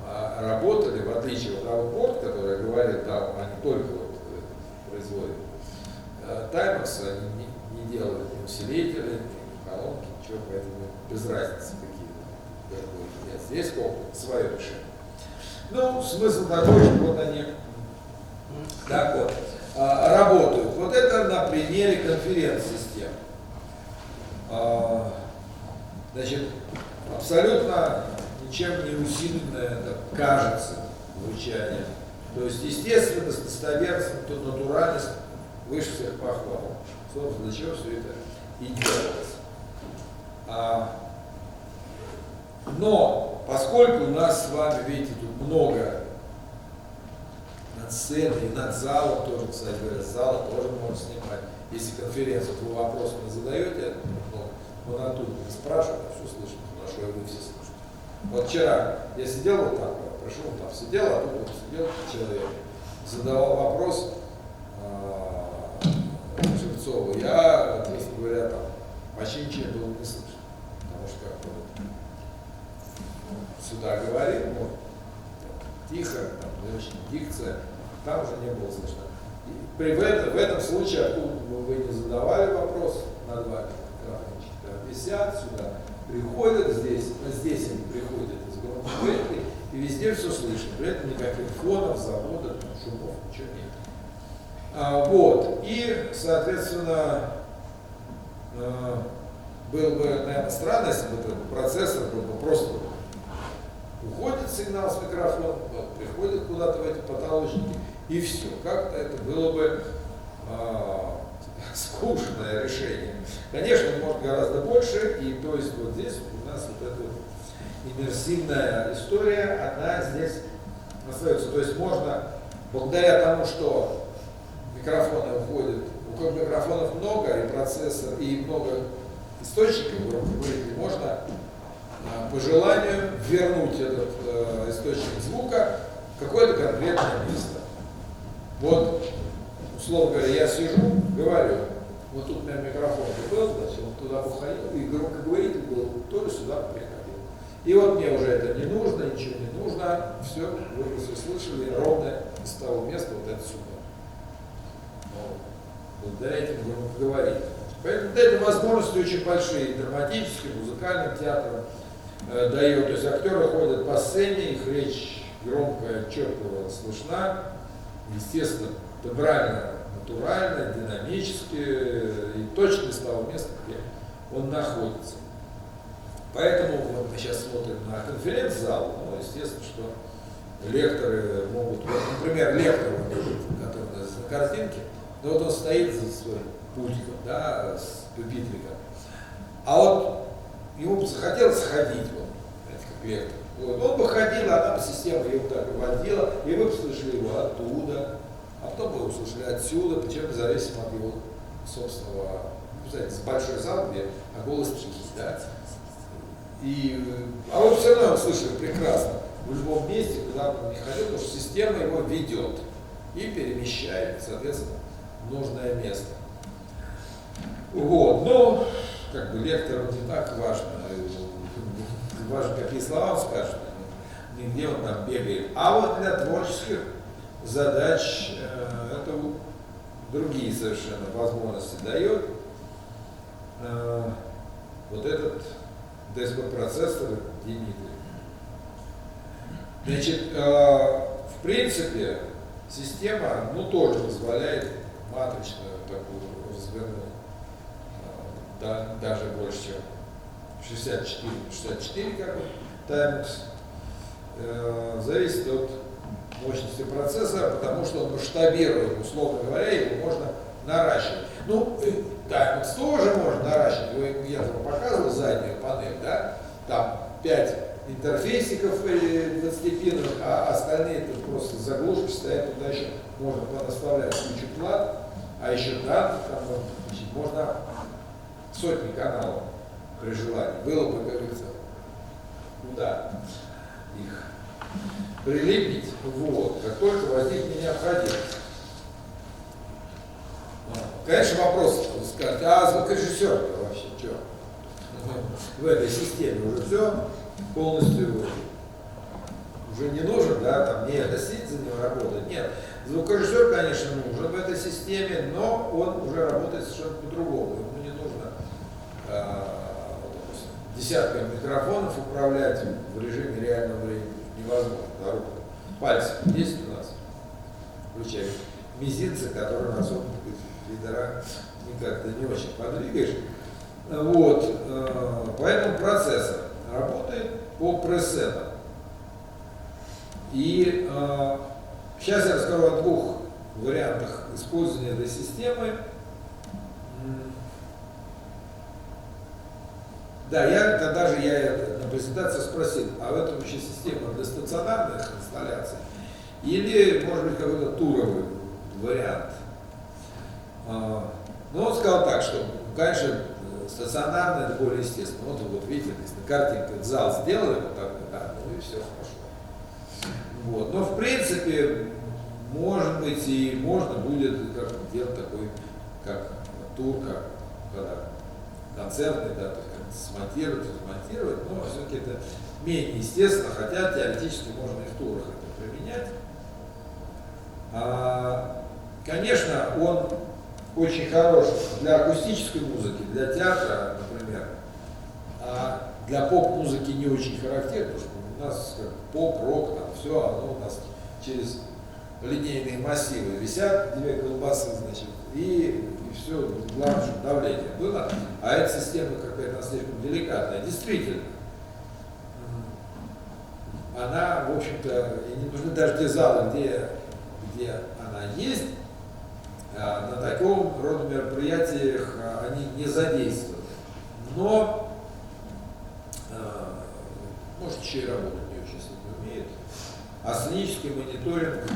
А работали, в отличие от Outboard, который я говорил, там они только вот производят Timex, они не делают ни усилителя, ни колонки, ничего, поэтому без разницы какие. Нет, здесь свое решение. Ну, смысл такой, что вот они так вот работают. Вот это на примере конференц-систем. Значит, абсолютно ничем не усиленное, кажется, звучание. То есть, естественность, достоверность, натуральность выше всех похвал. Собственно, для чего все это и делалось. Но, поскольку у нас с вами, видите, тут много над сценой и над залом тоже, кстати говоря, с зала тоже можно снимать. Если конференцию, вы вопрос не задаете, но на тут не спрашивают, а все слышно, хорошо, и вы все слышите. Вот вчера я сидел вот так, прошел там, сидел, а тут вот сидел человек, задавал вопрос Живцову. Я, честно говоря, там почти ничего было не слышно, потому что как-то вот сюда говорил, вот, тихо, там, очень дикция, там уже не было слышно. В этом случае, откуда вы не задавали вопрос, над вами экранчики висят, сюда приходят, здесь они приходят из громкоговорителей, и везде все слышно. При этом никаких фонов, заводов, шумов, ничего нет. Вот. И, соответственно, было бы, наверное, странно, если бы этот процессор был бы просто уходит сигнал с микрофона, приходит куда-то в эти потолочники, и все. Как-то это было бы скучное решение. Конечно, он может гораздо больше, и то есть вот здесь у нас вот эта вот иммерсивная история, она здесь остается. То есть можно, благодаря тому, что микрофоны уходят, у микрофонов много, и процессор, и много источников, можно по желанию вернуть этот источник звука в какое-то конкретное место. Вот, условно говоря, я сижу, говорю, вот тут у меня микрофон был, значит, он туда уходил, и громкоговоритель был, тоже сюда приходил. И вот мне уже это не нужно, ничего не нужно, все, вы все слышали, ровно из того места вот это сюда. Вот. Благодаря этим громкоговорителям. Поэтому эти возможности очень большие, и драматическим, музыкальным театром дает. То есть актеры ходят по сцене, их речь громкая, отчетливо слышна, естественно, тембрально, натурально, динамически, и точно с того места, где он находится. Поэтому вот мы сейчас смотрим на конференц-зал, ну, естественно, что лекторы могут, вот, например, лектор, который на картинке, но вот он стоит за своим пультиком, да, с пюпитриком, а вот ему захотелось ходить, вот, знаете, как лектор. Вот, он бы ходил, а там система его так водила, и вы бы слышали его оттуда, а потом вы услышали отсюда, причем независимо от его собственного, знаете, большой зал, где голос тихий, да. А вот все равно слышали прекрасно в любом месте, куда бы он ни ходил, потому что система его ведет и перемещает, соответственно, в нужное место. Вот, но как бы лектору не так важно, важно, какие слова он скажет, не где он там бегает. А вот для творческих задач это другие совершенно возможности дает. Вот этот ДСП-процессор Дмитрий. Значит, в принципе, система, ну, тоже позволяет матричную такую развернуть, да, даже больше, чем 64 как бы, таймс. Зависит от мощности процессора, потому что он масштабирует, условно говоря, его можно наращивать. Ну, таймс тоже можно наращивать. Я вам показывал заднюю панель, да? Там 5 интерфейсиков 20-пиновых, а остальные это просто заглушки стоят, туда еще можно понаставлять кучу плат, а еще данных там можно сотни каналов при желании. Было бы, как говорится, куда их прилепить, вот, как только возникнет необходимость. Конечно, вопрос, скажете, а звукорежиссер вообще что? В этой системе уже все полностью уже не нужен, да, там не это сидеть за него работать. Нет, звукорежиссер, конечно, нужен в этой системе, но он уже работает совершенно по-другому. Ему не нужно десятками микрофонов управлять в режиме реального времени. Невозможно, да, пальцы есть у нас, включая мизинцы, которые на особо лидера никак-то не очень подвигаешь. Вот, поэтому процессор работает по пресетам. И сейчас я расскажу о двух вариантах использования этой системы. Да, когда же я на презентации спросил, а в этом еще система для стационарных инсталляций или, может быть, какой-то туровый вариант. Но он сказал так, что, конечно, стационарно это более естественно. Вот видите, на картинке зал сделали вот так, да, ну и все хорошо. Вот. Но в принципе, может быть, и можно будет делать такой, как тур, когда концертный, да, смонтировать, размонтировать, но все-таки это менее естественно, хотя теоретически можно и в турах это применять. Конечно, он очень хорош для акустической музыки, для театра, например, а для поп-музыки не очень характерно, потому что у нас как поп-рок, там все, оно у нас через линейные массивы висят, две колбасы, значит, и все, главное, чтобы давление было, а эта система какая-то слишком деликатная. Действительно, она, в общем-то, и не нужны даже те залы, где она есть, на таком роде мероприятиях они не задействованы. Но, может, еще и работать не очень сильно умеет. А сценический мониторинг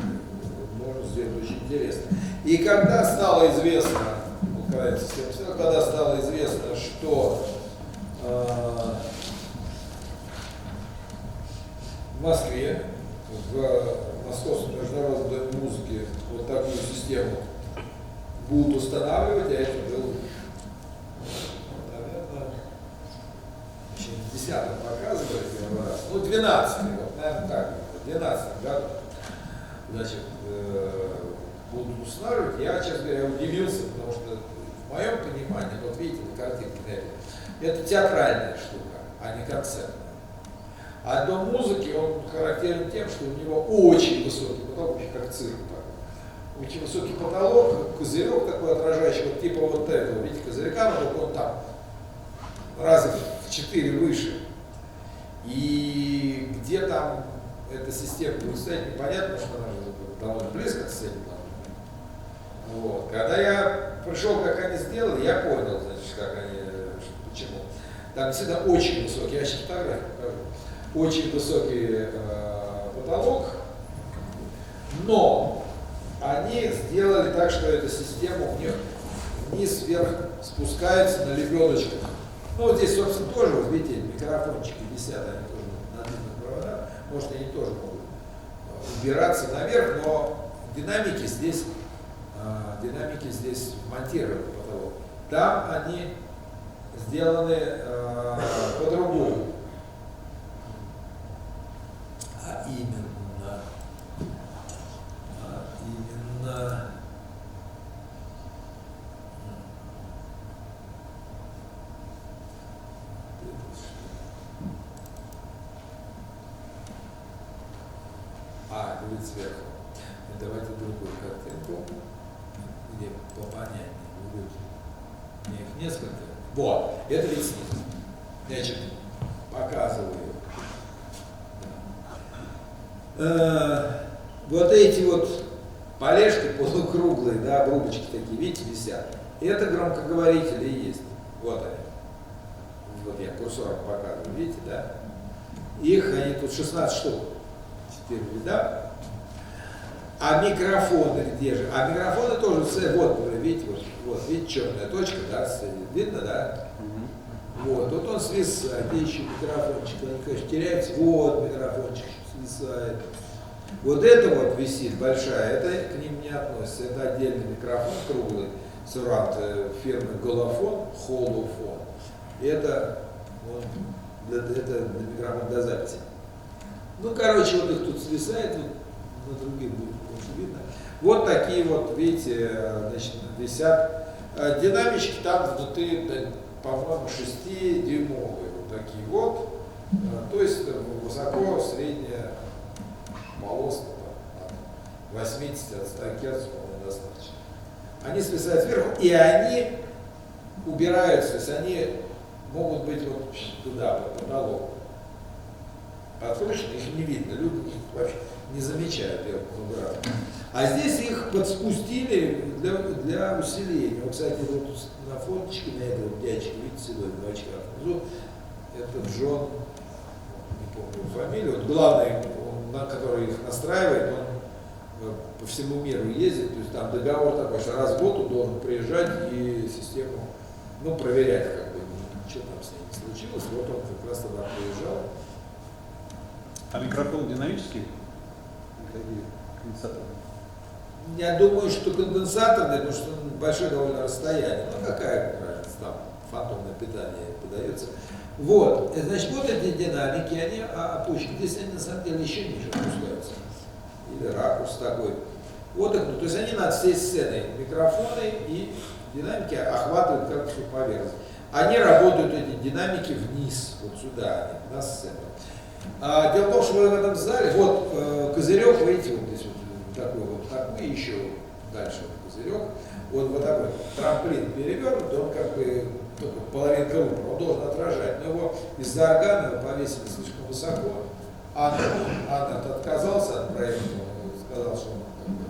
можно сделать очень интересно. И когда стало известно, когда стало известно, что в Москве, в Московском международном доме музыки вот такую систему будут устанавливать, а это был, наверное, еще в 10-м показывали первый раз, ну, 12-й, вот, наверное, так, в 12-м году, значит, будут устанавливать. Я, честно говоря, удивился, потому что в В моем понимании, вот видите, на картинке, это театральная штука, а не концертная. А до музыки он характерен тем, что у него очень высокий потолок, как цирк. Очень высокий потолок, козырек такой отражающий, вот типа вот этого, видите, козырька, но только он там раза в 4 выше. И где там эта система будет стоять, непонятно, потому что она довольно близко к сцене. Вот. Когда я пришел, как они сделали, я понял, значит, как они, почему. Там всегда очень высокий, я сейчас фотографию покажу, очень высокий потолок, но они сделали так, что эта система у них вниз-вверх спускается на лебедочках. Ну вот здесь, собственно, тоже, вот видите, микрофончики висят, они тоже на длинных проводах, может, они тоже могут убираться наверх, но динамики здесь монтированы потолок. Там они сделаны по-другому. А именно будет сверху. Давайте другую картинку, где попонятнее будет. У меня их несколько. Вот, это ведь снизу. Значит, показываю. Вот эти вот полежки полукруглые, да, обрубочки такие, видите, висят. Это громкоговорители и есть. Вот они. Вот я курсором показываю, видите, да? Их, они тут 16 штук. Теперь, да? А микрофоны где же? А микрофоны тоже все, вот, видите, вот, видите, черная точка, да, видно, да? Вот он свисает, где еще микрофончик, они, конечно, теряются, вот микрофончик свисает. Вот это вот висит большая, это к ним не относится, это отдельный микрофон круглый, Сурат фирмы Голофон, Холофон. Это микрофон для записи. Ну, короче, вот их тут свисает, вот, на других будет лучше видно. Вот такие вот, видите, значит, висят. Динамички там внутри, по-моему, 6-дюймовые, вот такие вот. То есть высоко, средняя полоска, от 80 от 100 Гц достаточно. Они свисают сверху, и они убираются, то есть они могут быть вот туда, под потолок. Подкручены, их не видно, люди их вообще не замечают, я убираю. А здесь их подспустили для усиления. Вот, кстати, вот на фоточке, на этом дядечке, видите, седой в очках внизу, это Джон, не помню фамилию, вот главный, который их настраивает, он по всему миру ездит, то есть там договор такой, что раз в год он должен приезжать и систему, ну, проверять, как бы, ничего там с ней не случилось, вот он как раз тогда приезжал. А микрофон динамический? Какие конденсаторы? Я думаю, что конденсаторный, потому что большое довольно расстояние. Ну какая разница, там фантомное питание подается. Вот, значит, вот эти динамики, они опущены. Здесь они на самом деле еще ниже опускаются. Или ракурс такой. Вот их, то есть они над всей сценой. Микрофоны и динамики охватывают как всю поверхность. Они работают, эти динамики, вниз, вот сюда, они, на сцену. Дело в том, что в этом зале, вот козырек, видите, вот здесь вот такой и еще дальше вот козырек, вот такой трамплин перевернут, он как бы только половинка рупора, он должен отражать, но его из-за органа его повесили слишком высоко. Анна отказался от проекта, он сказал, что он как бы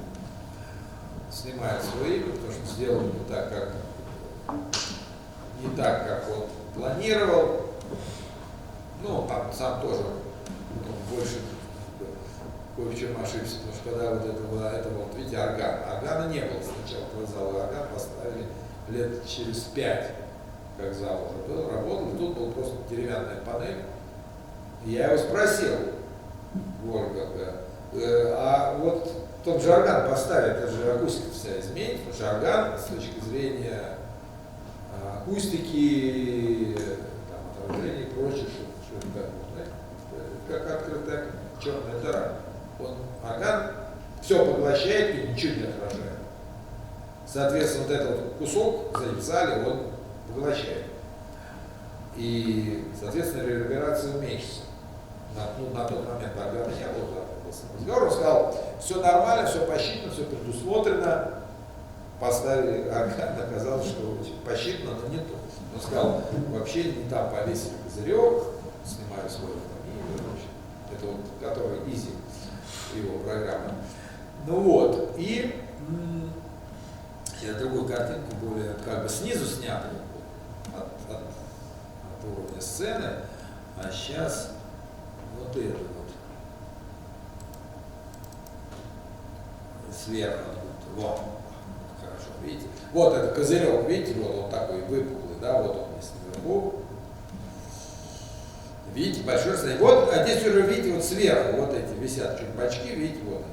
снимает свое имя, потому что сделал не так, как он планировал. Ну, там сам тоже больше кое в чем ошибся, потому что когда вот этого вот, видите, органа не было сначала, когда зал орган поставили лет через 5, как зал уже был, работал, и тут был просто деревянная панель. И я его спросил, а вот тот же орган поставить, это же акустика вся изменится, потому что орган с точки зрения акустики, там, отражения и прочее, как открытая черная дыра. Орган все поглощает и ничего не отражает. Соответственно, вот эта вот кусок записали, он поглощает. И, соответственно, реверберация уменьшится. На тот момент органа не было разговор, он сказал, все нормально, все посчитано, все предусмотрено. Поставили орган, оказалось, что посчитано, но не то. Он сказал, вообще не там повесили козырек, снимаю свою фамилию, это вот, который Изи, его программа. Ну вот, и сейчас другую картинку, более как бы снизу снятую от уровня сцены, а сейчас вот это вот сверху, вот, хорошо, видите? Вот это козырек, видите, вот он такой выпуклый, да, вот он здесь наверху. Видите, большой расстояние. Вот, а здесь уже, видите, вот сверху, вот эти висят чуть бачки, видите, вот они.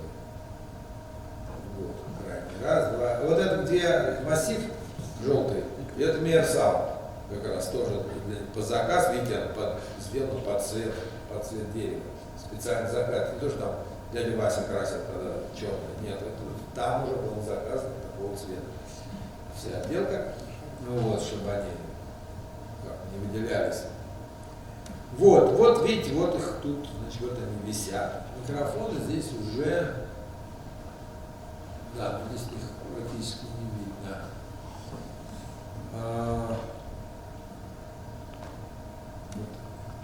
Вот, крайний. Раз, два. Вот это где массив желтый, и это Мейерсау, как раз тоже по заказу, видите, сделано под цвет дерева. Специальный заказ. Не то, что там дядя Вася красит тогда черный. Нет, это там уже был заказ такого цвета. Вся отделка, ну вот, чтобы они как, не выделялись. Вот, видите, вот их тут, значит, вот они висят. Микрофоны здесь уже, да, здесь их практически не видно.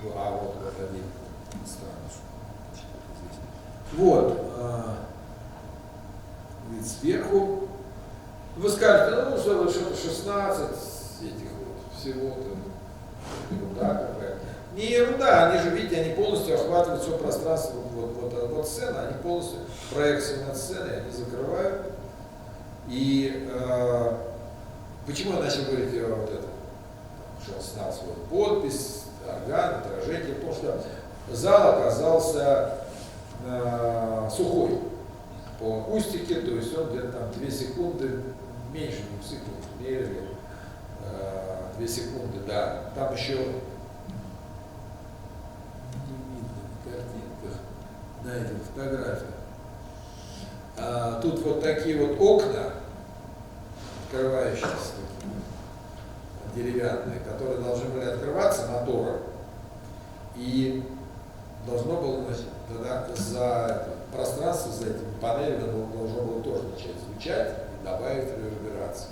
Вот один странно, что здесь. Вот, вид сверху. Вы скажете, ну, что 16 этих вот всего-то, ерунда какая-то. Не ерунда, они же, видите, они полностью охватывают все пространство, вот сцена, они полностью проекцию над сценой, они закрывают. И почему я начал говорить вот это, что он снял свою подпись, орган, отражение, потому что зал оказался сухой по акустике, то есть он где-то там 2 секунды, меньше 2 секунд, мерили 2 секунды, да, там еще на этих фотографиях. Тут вот такие вот окна, открывающиеся, деревянные, которые должны были открываться мотором. И должно было, значит, тогда за пространство, за этими панелями должно было тоже начать звучать и добавить реверберацию.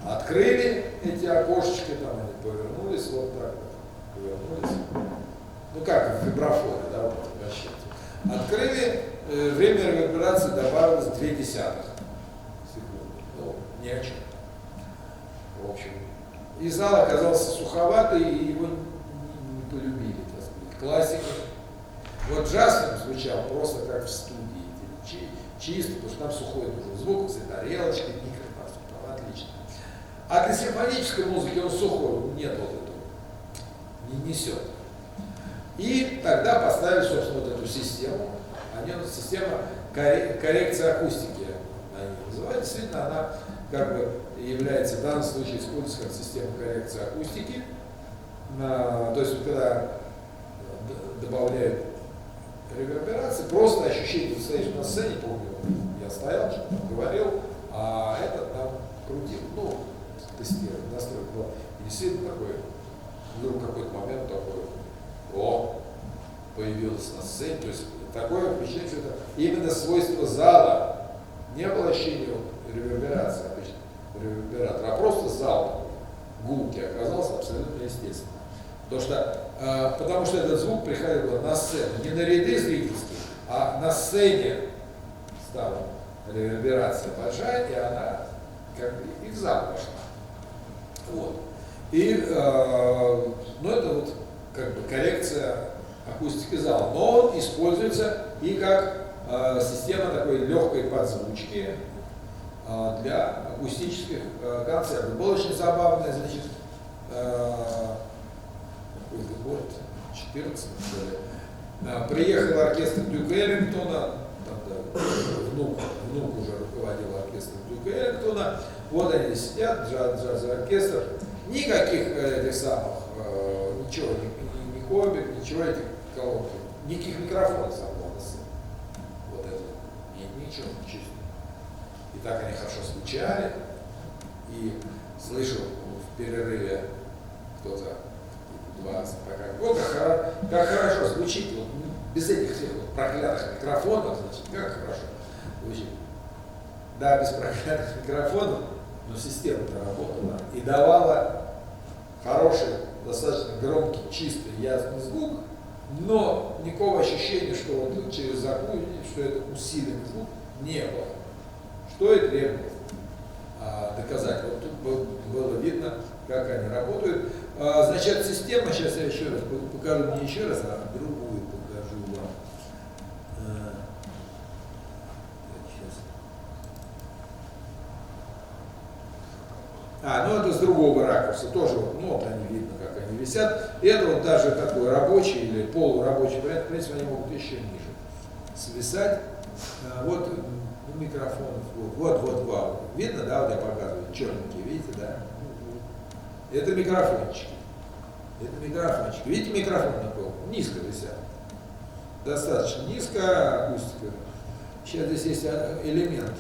Открыли эти окошечки, там они повернулись вот так вот, повернулись. Ну как в вибрафоне, да, вот вращать. Открыли, время реверберации добавилось 0,2 секунды. Ну, ни о чем. В общем. И зал оказался суховатый, и его не полюбили, так сказать, классики. Вот джаз звучал просто как в студии, чисто, потому что там сухой нужен звук, с тарелочкой, микрофон, там отлично. А для симфонической музыки он сухой, нет вот этого, не несет. И тогда поставили, собственно, вот эту систему. Система коррекции акустики, они называют. Действительно, она как бы является в данном случае используется как система коррекции акустики. То есть, когда добавляют реверберации, просто ощущение, что стоишь на сцене, помню, я стоял, что-то говорил, а этот там крутил. Ну, тестировал, настройка была. И действительно такой, вдруг какой-то момент такой, появилось на сцене, то есть такое впечатление, что это именно свойство зала, не было ощущения реверберации, ревербератора, а просто зал гулки оказался абсолютно естественно. Потому что этот звук приходил на сцену, не на ряды зрительские, а на сцене стала реверберация большая, и она как бы и в зал пошла. Вот. И ну, это вот как бы коррекция акустики зала, но он используется и как система такой легкой подзвучки для акустических концертов. Было очень забавное, значит, какой-то год, 14 что ли, приехал оркестр Дюка Эллингтона, внук уже руководил оркестром Дюка Эллингтона, вот они сидят, джазовый оркестр, никаких этих самых, ничего, ни комбик, ничего этих колонок, никаких микрофонов собрал на сцене. Вот это, ничего, чисто. И так они хорошо звучали. и слышу в перерыве кто-то два пока. Вот как хорошо звучит, вот, без этих всех вот проклятых микрофонов, значит, как хорошо звучит. Да, без проклятых микрофонов, но система-то работала и давала хороший, достаточно громкий, чистый, ясный звук, но никакого ощущения, что вот через закуй, что это усиленный звук, не было. Что и требовалось доказать. Вот тут было видно, как они работают. Значит, система, сейчас я еще раз покажу, не еще раз, а другую покажу вам. Ну это с другого ракурса, тоже вот, ну вот они видно, как они висят. Это вот даже такой рабочий или полурабочий вариант, в принципе, они могут еще ниже свисать. Вот микрофонов, вот, вау. Видно, да, вот я показываю, черненькие, видите, да? Это микрофончики. Это микрофончики. Видите, микрофон на пол? Низко висят. Достаточно низко, акустика. Сейчас здесь есть элемент.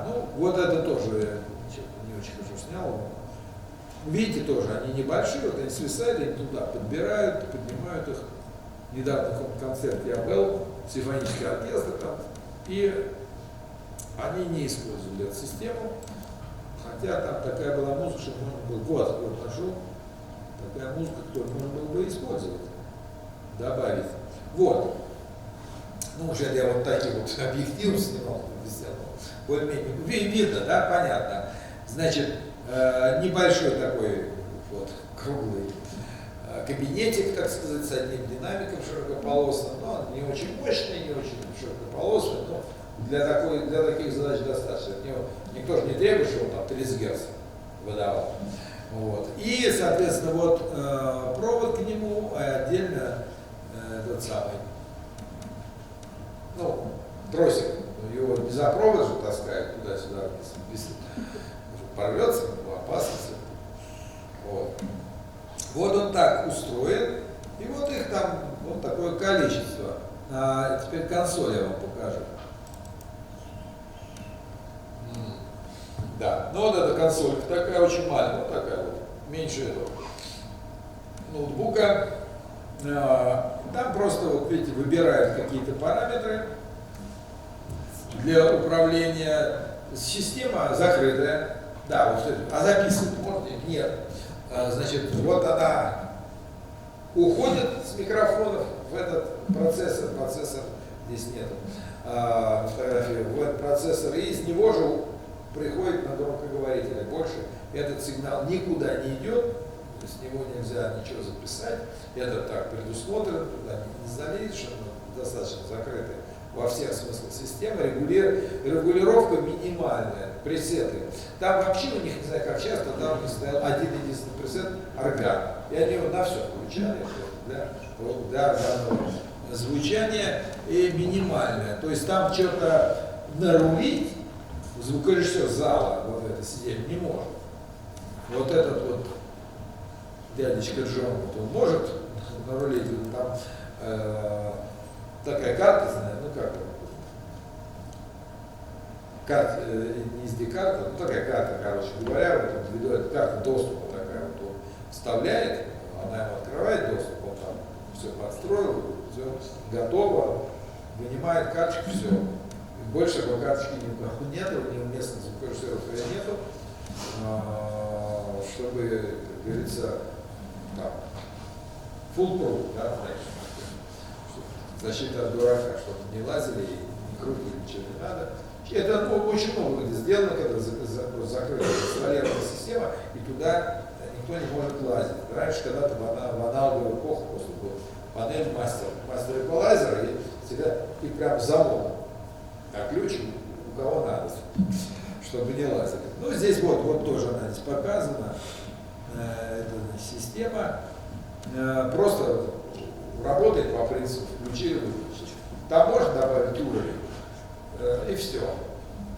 Ну, вот это тоже не очень хорошо снял. Видите, тоже они небольшие, вот они свисают, они туда подбирают, поднимают их. Недавно концерт я был, симфонический оркестр там, и они не использовали эту систему, хотя там такая была музыка, что можно было, вот нашел, такая музыка, которую можно было бы использовать, добавить. Вот. Ну, уже я вот такие вот объективы снимал, более-менее видно, да, понятно. Значит, небольшой такой вот круглый кабинетик, так сказать, с одним динамиком широкополосным, но он не очень мощный, не очень широкополосный, но для таких задач достаточно. От него никто же не требует, что он там 30 Гц выдавал. Вот. И, соответственно, вот провод к нему, а отдельно тот самый, ну, тросик, его не за провод же таскают туда-сюда, порвется, опасность. Вот он так устроен, и вот их там вот такое количество. Теперь консоль я вам покажу. Да, ну вот эта консолька такая очень маленькая, вот такая вот, меньше этого ноутбука. Там просто, вот видите, выбирают какие-то параметры для управления. Система закрытая. Да, вот это. А записывать можно? Нет. Значит, вот она уходит с микрофонов в этот процессор здесь нет фотографии, в этот процессор, и из него же приходит на громкоговоритель. Больше этот сигнал никуда не идет, с него нельзя ничего записать, это так предусмотрено, туда не залезешь, достаточно закрытый во всех смыслах системы, регулировка минимальная, пресеты. Там вообще у них, не знаю как часто, там у них стоял один единственный пресет орган. И они его на все включали для органного звучания и минимальное. То есть там что-то нарулить звукорежиссер зала вот это сидеть не может. Вот этот вот дядечка Джон, вот он может нарулить, там такая карта, знаю, ну как карта, не SD-карта, ну такая карта, короче говоря, вот он ввиду этой карты доступа такая вот он вставляет, она ему открывает доступ, он там все подстроил, все готово, вынимает карточку, все. Больше такой карточки ни у кого нет, у него местных звукорежиссеров нету, чтобы, как говорится, там, full-proof, да, защита от дурака, чтобы не лазили, не крутили, ничего не надо. Это очень много где сделано, когда закрыта изолированная система, и туда никто не может лазить. Раньше когда-то в аналоговую эпоху просто был панель мастер эквалайзера, и всегда и прям замок, а ключ у кого надо, чтобы не лазили. Ну здесь вот тоже она здесь показана, эта система просто работает по принципу включи и выключи. Там можно добавить уровень, и все.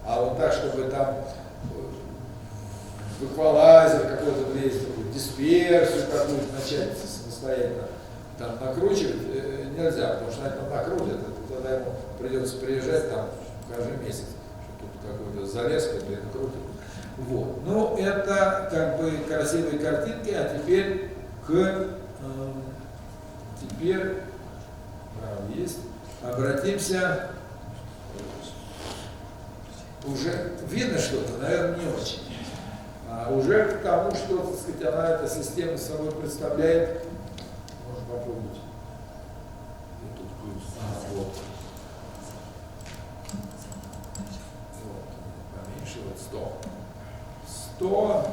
А вот так, чтобы там в эквалайзер какой-то влезть, дисперсию какую-то начать самостоятельно там накручивать, нельзя, потому что это накрутит, это тогда ему придется приезжать там каждый месяц, что тут какой-то залез, какой-то крутит. Вот. Ну, это как бы красивые картинки, а теперь есть. Обратимся. Уже видно что-то, наверное, не очень. Уже к тому, что, так сказать, она, эта система собой представляет. Можно попробовать. И тут плюс. Вот. Поменьше, вот 100. 100,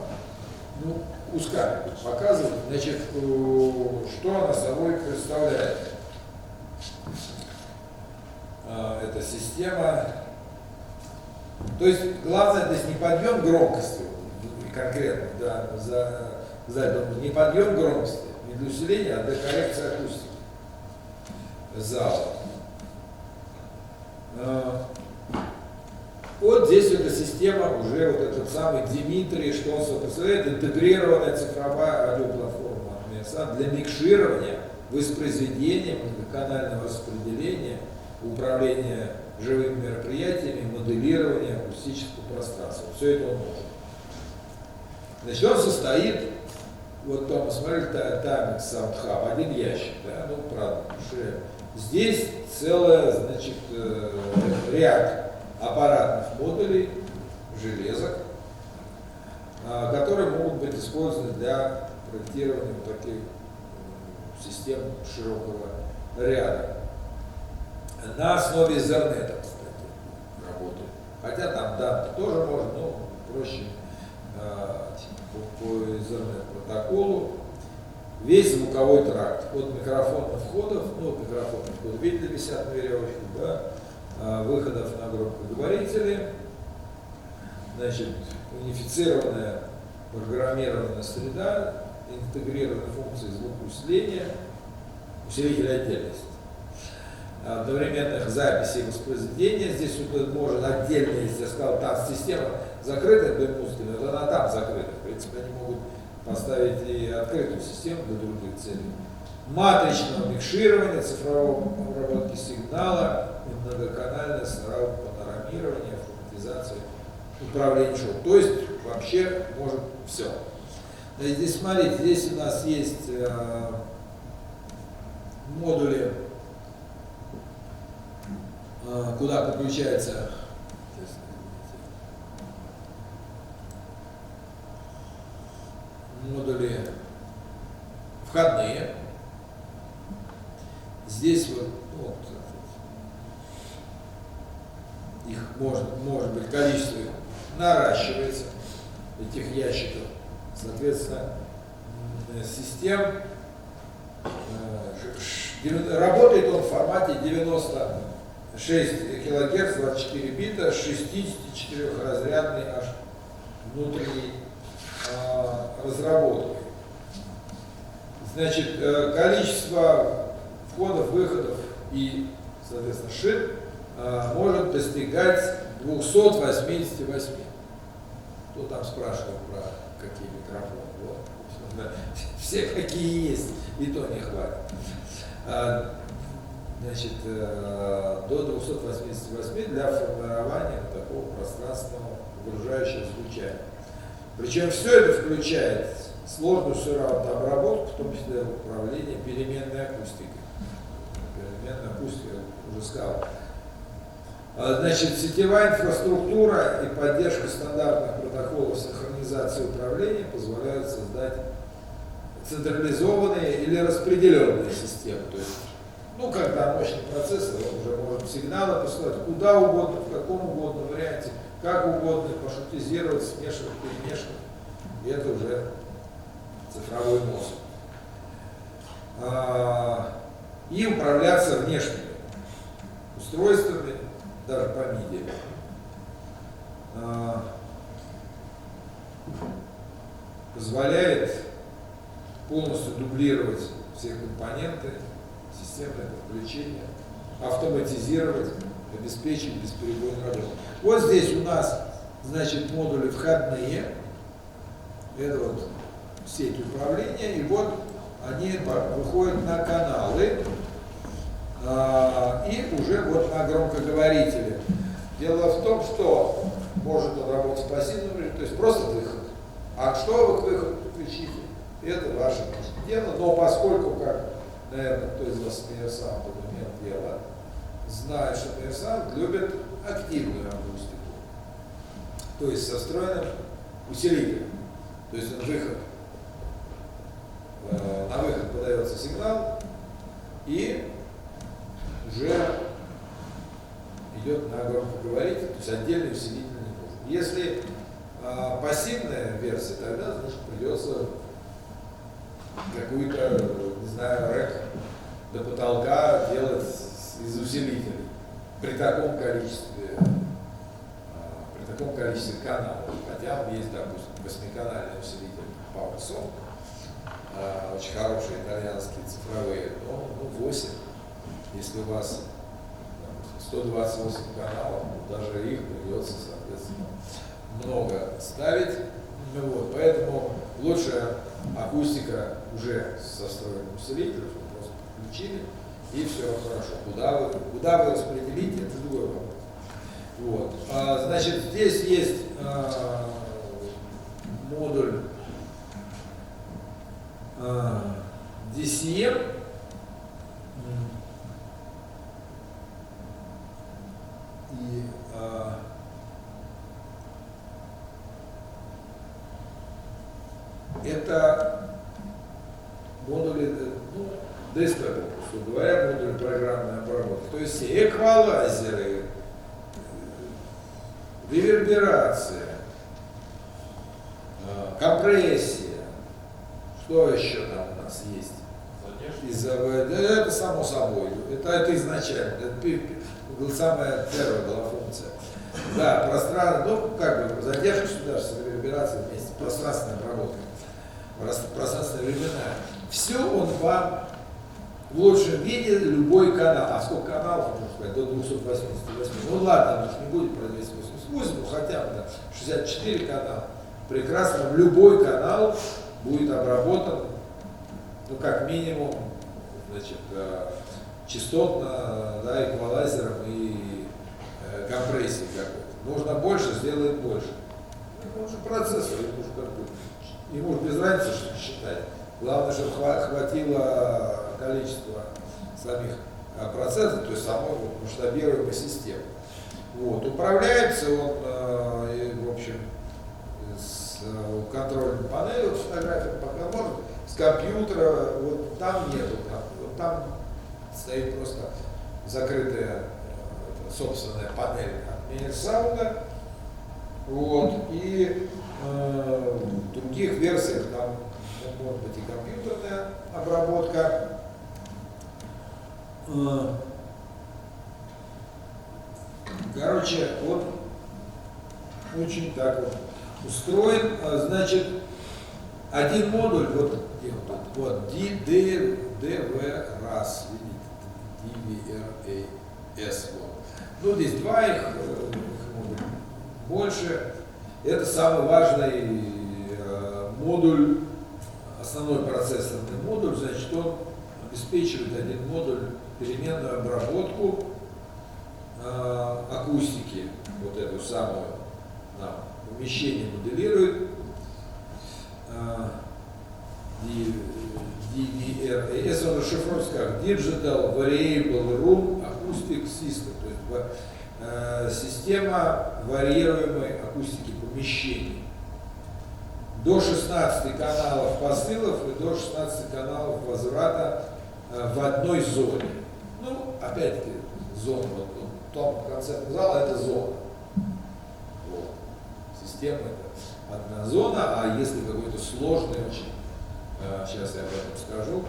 ну, куска показывает. Значит, что она собой представляет? Эта система. То есть главное здесь не подъем громкости, конкретно, да, не подъем громкости, не для усиления, а для коррекции акустики зала. Вот здесь эта система, уже вот этот самый Дмитрий, что он собой представляет, интегрированная цифровая радиоплатформа от МСА для микширования, воспроизведения, многоканального распределения, управления живыми мероприятиями, моделирования акустического пространства. Все это он может. Значит, он состоит, вот там, посмотрели, Timex Sound Hub, один ящик, да, ну, правда, шире. Здесь целая, значит, ряд аппаратных модулей, железок, которые могут быть использованы для проектирования вот таких систем широкого ряда. На основе Ethernet, кстати, работает. Хотя там данные тоже можно, но проще по Ethernet протоколу. Весь звуковой тракт, от микрофонных входов, ну, микрофонных входов, видели, висят на веревочке, да, выходов на громкоговорители, значит, унифицированная программированная среда, интегрированные функции звукоусиления, усилитель отдельности, одновременных записей и воспроизведения. Здесь вот можно отдельно, если я сказал, там система закрытая для музыки, но она там закрыта. В принципе, они могут поставить и открытую систему для других целей. Матричного микширования, цифрового обработки сигнала, и многоканальное сразу панорамирование, автоматизация, управление шоу. То есть вообще может все. Здесь смотрите, здесь у нас есть модули, куда подключается модули входные. Здесь вот их может быть количество их наращивается, этих ящиков. Соответственно, систем работает он в формате 96 кГц, 24 бита, 64-разрядный аж внутренний разработкой. Значит, количество входов, выходов и, соответственно, шин может достигать 288. Кто там спрашивает про какие микрофоны? Вот. Все какие есть, и то не хватит. Значит, до 288 для формирования такого пространственного погружающего звучания. Причем все это включает сложную сырообработку, в том числе управление переменной акустикой. Переменная акустика, я уже сказал. Значит, сетевая инфраструктура и поддержка стандартных протоколов синхронизации управления позволяют создать централизованные или распределенные системы. То есть, ну, когда мощный процессор, он уже может сигналы посылать куда угодно, в каком угодно варианте, как угодно, маршрутизировать, смешивать, перемешивать. И это уже цифровой мозг. И управляться внешними устройствами, даже по MIDI. Позволяет полностью дублировать все компоненты, системное подключение, автоматизировать, обеспечить бесперебойную работу. Вот здесь у нас, значит, модули входные, это вот сеть управления, и вот они выходят на каналы, И уже вот на громкоговорителе. Дело в том, что может он работать в пассивном режиме, то есть просто выход. А что вы к выходу подключите, это ваше дело. Но поскольку, как, наверное, кто из вас Мейерсаунд имел дело, знает, что Мейерсаунд любит активную акустику. То есть со встроенным усилителем. То есть он выход. На выход подается сигнал и уже идет на громкоговоритель, то есть отдельный усилитель не нужен. Если пассивная версия, тогда, значит, придется какую-то, не знаю, рэк до потолка делать из усилителей при таком количестве каналов. Хотя есть, допустим, 8-канальный усилитель PowerSound, очень хорошие итальянские цифровые, но 8, если у вас 128 каналов, даже их придется, соответственно, много ставить. Ну, вот, поэтому лучше акустика уже со встроенным усилителем, просто подключили, и все хорошо. Куда вы распределите, это другой вопрос. Вот. Значит, здесь есть модуль DCM. И это модули, десктоп, условно говоря, модули программной обработки. То есть все эквалайзеры, реверберация, компрессия, что еще там у нас есть? Это само собой, это изначально, это самая первая была функция. Да, пространство, ну как бы задержка сюда, реверберация вместе, пространственная обработка, пространственная временная. Все он вам в лучшем виде, любой канал. А сколько каналов, можно сказать, до 288. Ну ладно, мы же не будем про 288, ну хотя бы да, 64 канала. Прекрасно, в любой канал будет обработан, ну как минимум, значит, частотно, да, эквалайзером и компрессией какой-то. Нужно больше, сделает больше. Ну, он же процессор, ему же без разницы, что считать. Главное, чтобы хватило количества самих процессоров, то есть самой масштабируемой системы. Вот. Управляется он, в общем, с контрольной панели, вот фотография пока можно, с компьютера, вот там нету, вот там стоит просто закрытая собственная панель от Мейерсаунда. Вот. И в других версиях там может быть и компьютерная обработка. Короче, он очень так вот устроен. Значит, один модуль, вот DVRAS, видите, DVRAS. Ну, здесь два их больше. Это самый важный модуль, основной процессорный модуль, значит, он обеспечивает один модуль переменную обработку акустики, вот эту самую нам помещение моделирует DVRAS, он расшифруется как Digital Variable Room Acoustic System, то есть система варьируемой акустики помещений. До 16 каналов посылов и до 16 каналов возврата в одной зоне. Ну, опять-таки, зона, вот, в том концепте зала это зона. Вот. Система это одна зона, а если какой-то сложный очень, сейчас я об этом скажу,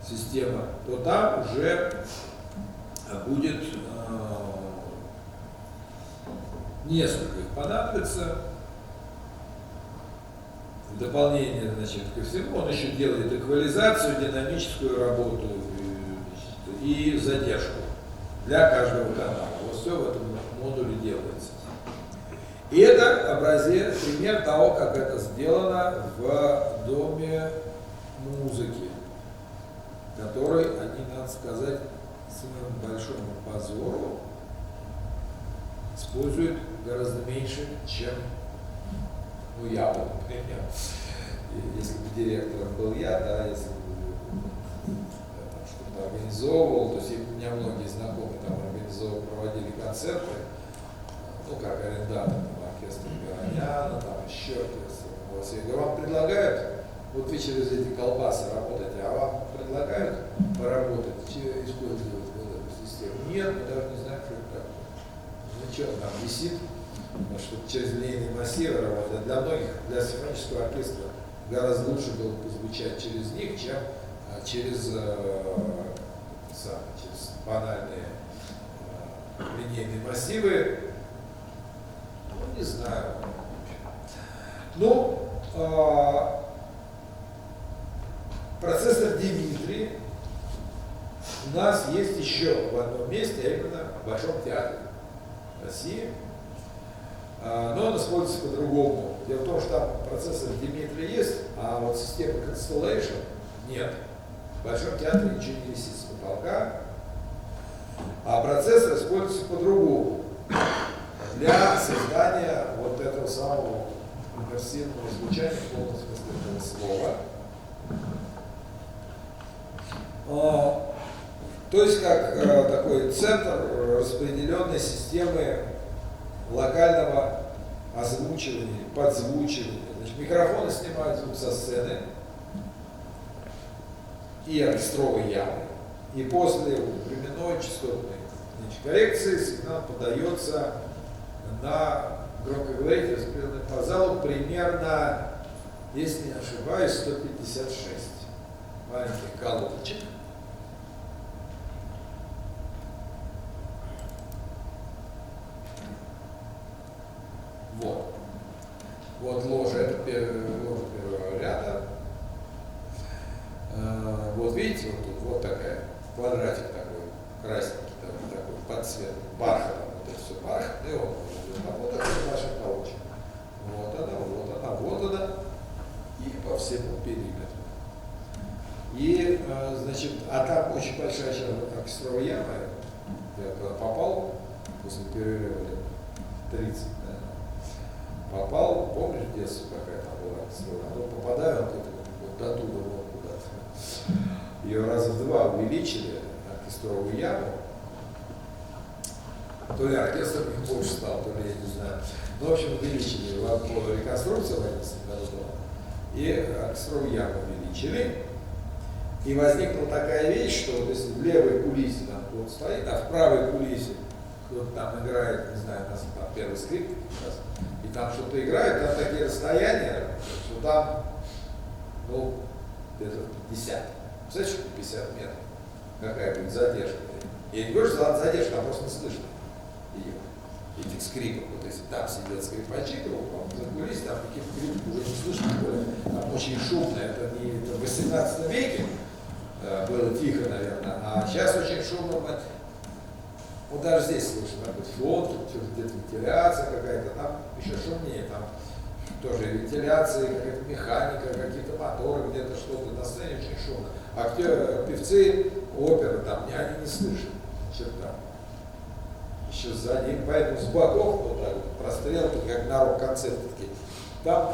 система, то там уже будет несколько их понадобится. В дополнение, значит, ко всему, он еще делает эквализацию, динамическую работу и задержку для каждого канала. Вот все в этом модуле делается. И это образец, пример того, как это сделано в Доме музыки. который они, надо сказать, к своему большому позору используют гораздо меньше, чем я бы, например. И если бы директором был я, да, если бы там что-то организовывал, то есть у меня многие знакомые там организовывали, проводили концерты, ну, как арендатор, там, оркестр Мироняна, там еще оркестр. Я говорю, вам предлагают, вот вы через эти колбасы работаете, а вам предлагают поработать, использовать вот эту систему? Нет, мы даже не знаем, что это такое. Ну что, там висит, чтобы через линейные массивы работать. Для многих, для симфонического оркестра гораздо лучше было бы звучать через них, чем через банальные линейные массивы. Ну, не знаю. Ну, процессор Димитрий у нас есть еще в одном месте, а именно в Большом театре России. Но он используется по-другому. Дело в том, что там процессор Димитрий есть, а вот система Constellation нет. В Большом театре ничего не висит с потолка, а процессор используется по-другому для создания вот этого самого иммерсивного звучания в полном смысле этого слова. То есть как такой центр распределенной системы локального озвучивания, подзвучивания. Значит, микрофоны снимают звук со сцены и оркестровой ямы. И после временной частотной коррекции сигнал подается на громкоговоритель, распределенный по залу, примерно, если не ошибаюсь, 156 маленьких колоночек. Вот. Вот ложа, это ложа первого ряда. Вот видите, вот тут вот такая, квадратик такой, красненький, такой под цвет, бархатом, вот это все бархатное, вот такая наша колоночка. Вот она, вот она, вот она, и по всему периметру. И, значит, а там очень большая сейчас оркестровая яма, я туда попал, после перерыва лет 30, попал, помнишь, в детстве какая там была оркестровая, а то попадаю вот до туда, вот куда-то. Ее раза в 2 увеличили, оркестровую яму. То ли оркестр не больше стал, то ли я не знаю. Ну, в общем, увеличили его по реконструкции в 11 году. И оркестровую яму увеличили. И возникла такая вещь, что вот если в левой кулисе там кто-то стоит, а в правой кулисе кто-то там играет, не знаю, у нас там первый скрипт, и там что-то играет, там такие расстояния, что там, ну, где-то 50. Представляешь, что 50 метров? Какая будет задержка? Я не говорю, что задержка, а просто не слышно ее, этих скрипов. Вот если там сидят скрипачи, то за кулисой там каких-то скрипов уже не слышно, там очень шумно, это не это в 18 веке было тихо, наверное, а сейчас очень шумно. Вот даже здесь слышно, такой фон, где-то вентиляция какая-то, там еще шумнее, там тоже вентиляция, какая-то механика, какие-то моторы, где-то что-то на сцене очень шумно. Актеры, певцы, оперы, там, они не слышат черта. Еще сзади, поэтому с боков вот так вот прострелы, как на рок-концерте, там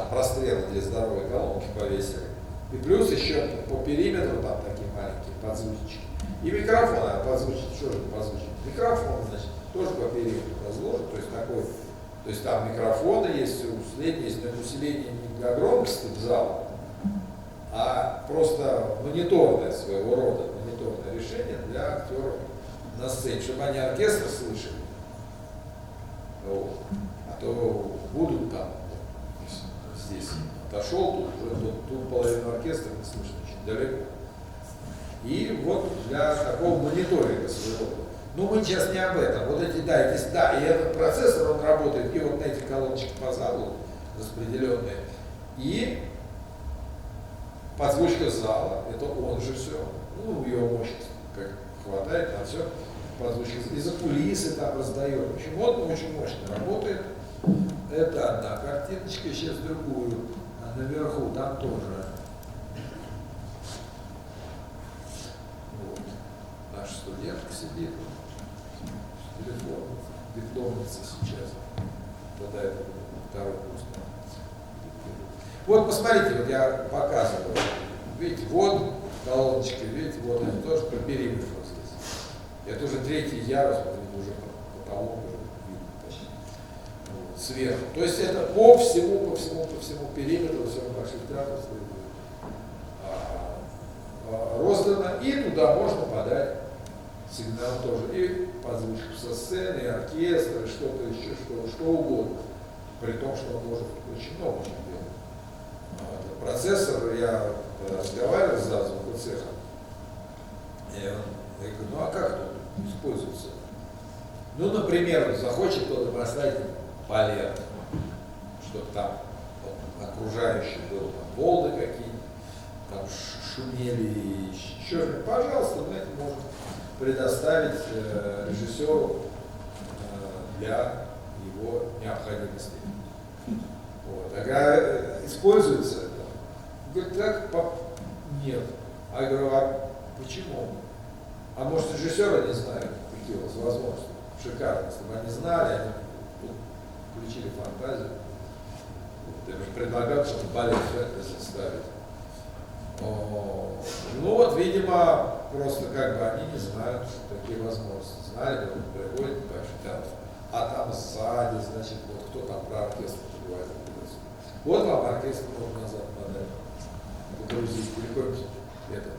прострелы для здоровой колонки повесили. И плюс еще по периметру там такие маленькие подзвучники. И микрофон, а подзвучник, что же подзвучник? Микрофон, значит, тоже по периметру разложен, то есть такой, то есть там микрофоны есть, усиление, есть усиление не для громкости в зал, а просто мониторное своего рода, мониторное решение для актеров на сцене, чтобы они оркестр слышали. Вот. А то будут там, здесь отошел, тут уже ту половину оркестра не слышно очень далеко. И вот для такого мониторинга своего. Но мы сейчас не об этом. Вот эти, да, и этот процессор, он работает и вот на эти колоночки по залу распределенные, и подзвучка зала, это он же все, ну, ее мощность, как хватает на все, подзвучка, и за кулисы там раздает. В общем, он очень мощно работает. Это одна картиночка, сейчас другую, а наверху там тоже. сидит, телефон, дипломница сейчас, попадает в второй курс. Вот посмотрите, вот я показываю, видите, вот колоночки, видите, вот они тоже по периметру здесь. Это уже третий ярус, вот это уже потолок уже видно почти. Вот, сверху. То есть это по всему периметру всего нашего театра роздано, и туда можно подать сигнал тоже, и подзвучку со сцены, и оркестр, и что-то еще, что угодно. При том, что он может очень много делать. Процессор, я разговаривал с звукоцехом, и он, я говорю, ну а как тут используется? Ну, например, захочет кто-то поставить балет, чтобы там вот, окружающий был, там, волны какие-нибудь, там шумели и еще. Пожалуйста, мы это можем предоставить режиссеру для его необходимостей. Вот. А используется это? Говорит, так нет. А я говорю, а почему? А может, режиссеры не знают, какие у вас возможности? Шикарно, если бы они знали, они включили фантазию. Вот, я предлагал, чтобы балет это составить. Ну вот, видимо, просто как бы они не знают такие возможности. Знали, вот приходит большой театр, а там сзади, значит, вот кто там про оркестр говорит. Вот вам оркестр можно назад подать. Погрузить, переходим это.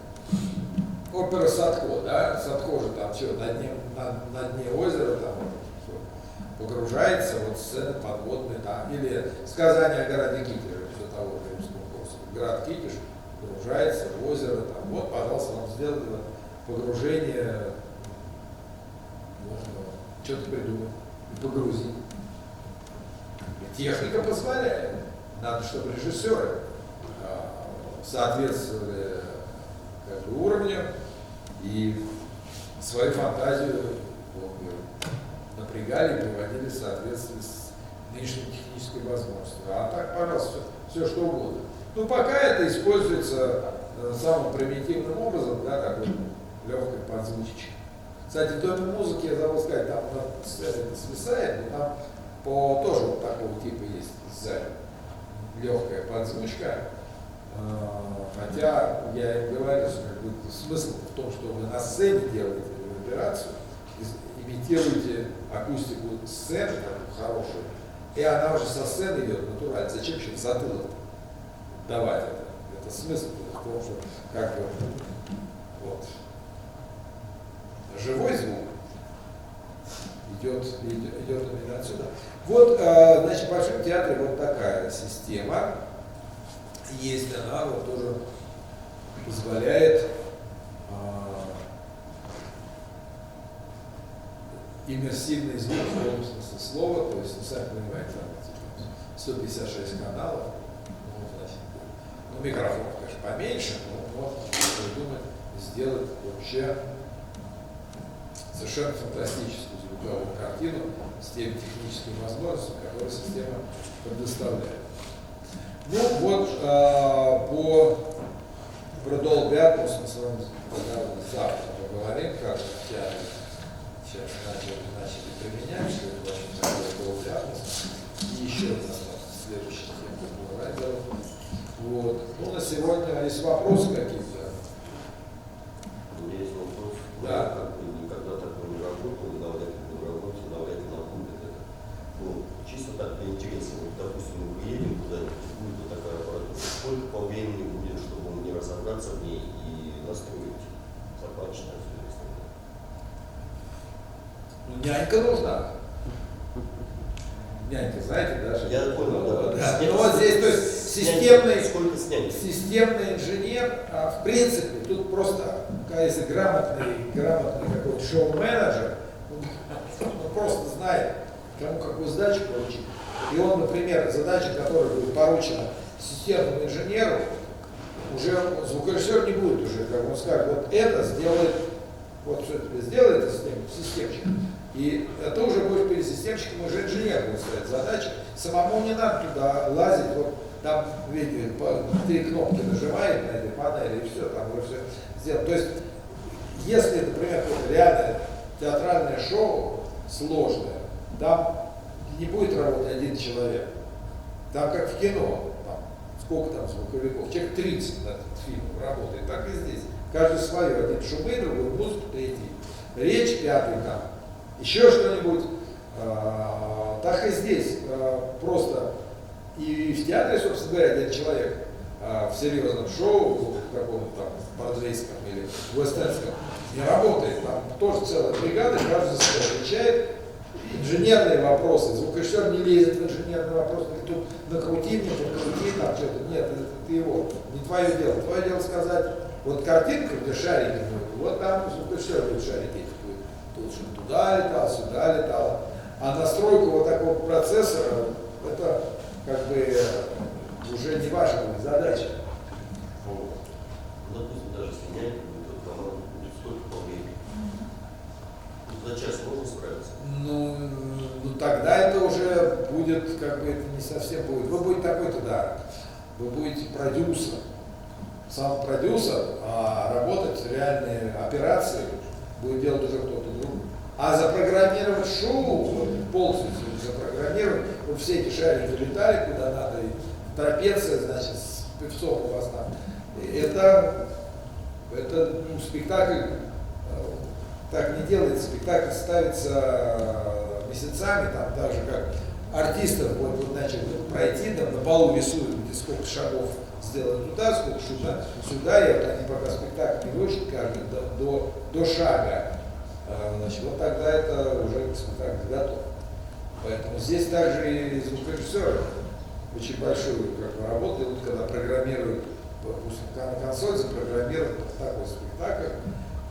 Опера Садко, да? Садко же там все, на дне озера там все, погружается, вот сцены подводные там. Или сказание о городе Китеже, все того же римского курса. Город Китеж погружается в озеро, там, вот, пожалуйста, вам сделали погружение, можно что-то придумать и погрузить. И техника позволяет. Надо, чтобы режиссеры соответствовали как бы, уровню и свою фантазию напрягали и приводили в соответствии с нынешней технической возможностью. А так, пожалуйста, все что угодно. Ну, пока это используется самым примитивным образом, да, как легкой подзвучечка. Кстати, в доме музыки, я забыл сказать, там на сцене это свисает, но там тоже вот такого типа есть сзади легкая подзвучка. Хотя я им говорю, что как бы, смысл в том, что вы на сцене делаете операцию, имитируете акустику сцены такую хорошую, и она уже со сцены идет натурально. Зачем еще в затылок давать это? Это смысл в том, что как бы вот живой звук идет именно отсюда. Вот, значит, в Большом театре вот такая система. Есть она, вот тоже позволяет иммерсивный звук в полном смысле слова, то есть, сами понимаете, там 156 каналов, ну, значит, ну, микрофон, конечно, поменьше, но вот придумать, сделать вообще совершенно фантастическую звуковую картину с теми техническими возможностями, которые система предоставляет. Ну вот, про Dolby Atmos мы с вами завтра поговорим, как в театре сейчас начали применять, что это очень такое Dolby Atmos. И еще одна следующая тема была радио. Вот. Ну, на сегодня есть вопросы какие-то? У меня есть вопрос. Да. Как бы никогда такой не работал, давайте нам будет это. Ну, чисто так для интереса. Вот, допустим, мы приедем куда-нибудь, будет вот такая аппаратура. Сколько по времени будет, чтобы мне разобраться в ней и настроить запачно все это? Ну, нянька нужна. Нянька, знаете, даже. Я понял, да. Ну вот здесь, то есть, системный инженер, в принципе, тут просто, если грамотный какой-то шоу-менеджер, он просто знает, кому какую задачу поручить. И он, например, задача, которая будет поручена системному инженеру, уже звукорежиссер не будет уже, как он скажет, вот это сделает, вот что тебе сделает системщик. И это уже будет перед системщиком, уже инженер будет ставить задачи. Самому не надо туда лазить, вот там, видите, 3 кнопки нажимает на этой панели, и все, там уже все сделано. То есть, если, например, какое-то реальное театральное шоу сложное. Там не будет работать один человек. Там как в кино. Там, сколько там звуковиков? Человек 30 на этот фильм работает. Так и здесь. Каждый свое. Один шумы, другой музыку, третий. Речь, пятый там. Еще что-нибудь. Так и здесь. Просто и в театре, собственно говоря, один человек в серьезном шоу, в каком-то там бродвейском или вестенском, не работает. Там тоже целая бригада, каждый за себя отвечает. Инженерные вопросы. Звукорежиссер не лезет в инженерный вопрос, говорит, тут накрути мне, подкрути, там что-то. Нет, это его. Не твое дело. Твое дело сказать, вот картинка, где шарики будут, вот там звукорежиссер будет шарики эти будет. Тут что туда летал, сюда летал. А настройка вот такого процессора, это как бы уже не ваша задача. Ну, допустим, даже если нянька будет, то команда будет сколько по времени? За час можно справиться? Ну, тогда это уже будет, как бы, это не совсем будет. Вы будете такой тогда, вы будете продюсер. Сам продюсер, а работать реальные операции будет делать уже кто-то другой. А запрограммировать шоу, вот, полностью запрограммировать, вот все эти шарики летали куда надо, и трапеция, значит, с певцов у вас там. Это ну, спектакль так не делается, спектакль ставится месяцами, там так же как артистов, вот значит, пройти, там на полу рисуют, где сколько шагов сделано туда, сколько сюда, и вот они пока спектакль не выучат каждый до шага. Значит, вот тогда это уже спектакль готов. Поэтому здесь также и звукорежиссеры очень большую как бы, работу делают, когда программируют, допустим, консоль запрограммируют такой спектакль,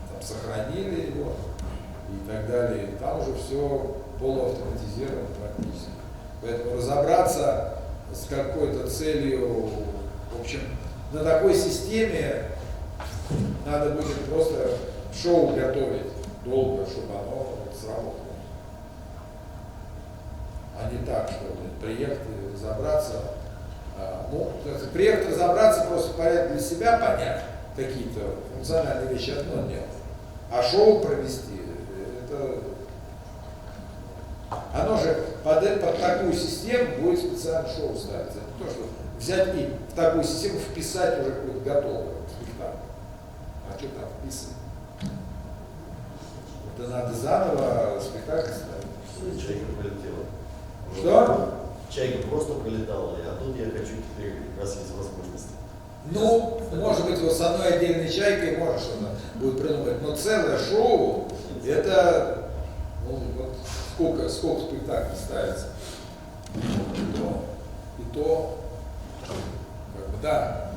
там, сохранили его и так далее. И там уже все полуавтоматизировано практически. Поэтому разобраться с какой-то целью, в общем, на такой системе надо будет просто шоу готовить долго, чтобы оно сработало. А не так, чтобы приехать и разобраться. Приехать разобраться просто порядок для себя понять какие-то функциональные вещи, одно дело. А шоу провести, это... Оно же под такую систему будет специально шоу ставиться. Это не то, что взять и в такую систему вписать уже какой-то готовый спектакль. А что там вписано? Это надо заново спектакль ставить. Чайка пролетела. Что? Чайка просто пролетала, а тут я хочу теперь как раз есть возможность. Ну, может быть, вот с одной отдельной чайкой можно что-то будет придумать, но целое шоу, это, ну, вот сколько спектаклей ставится. И то, как бы, да.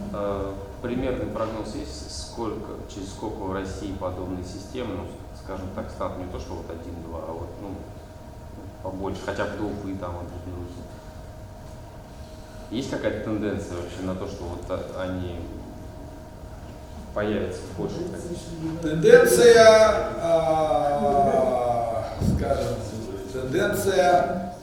Примерный прогноз есть, через сколько в России подобные системы, ну, скажем так, станут не то, что вот 1-2, а вот, ну, побольше, хотя бы до УПы там определилось. Есть какая-то тенденция вообще на то, что вот они появятся в большем количестве? Тенденция, скажем, тенденция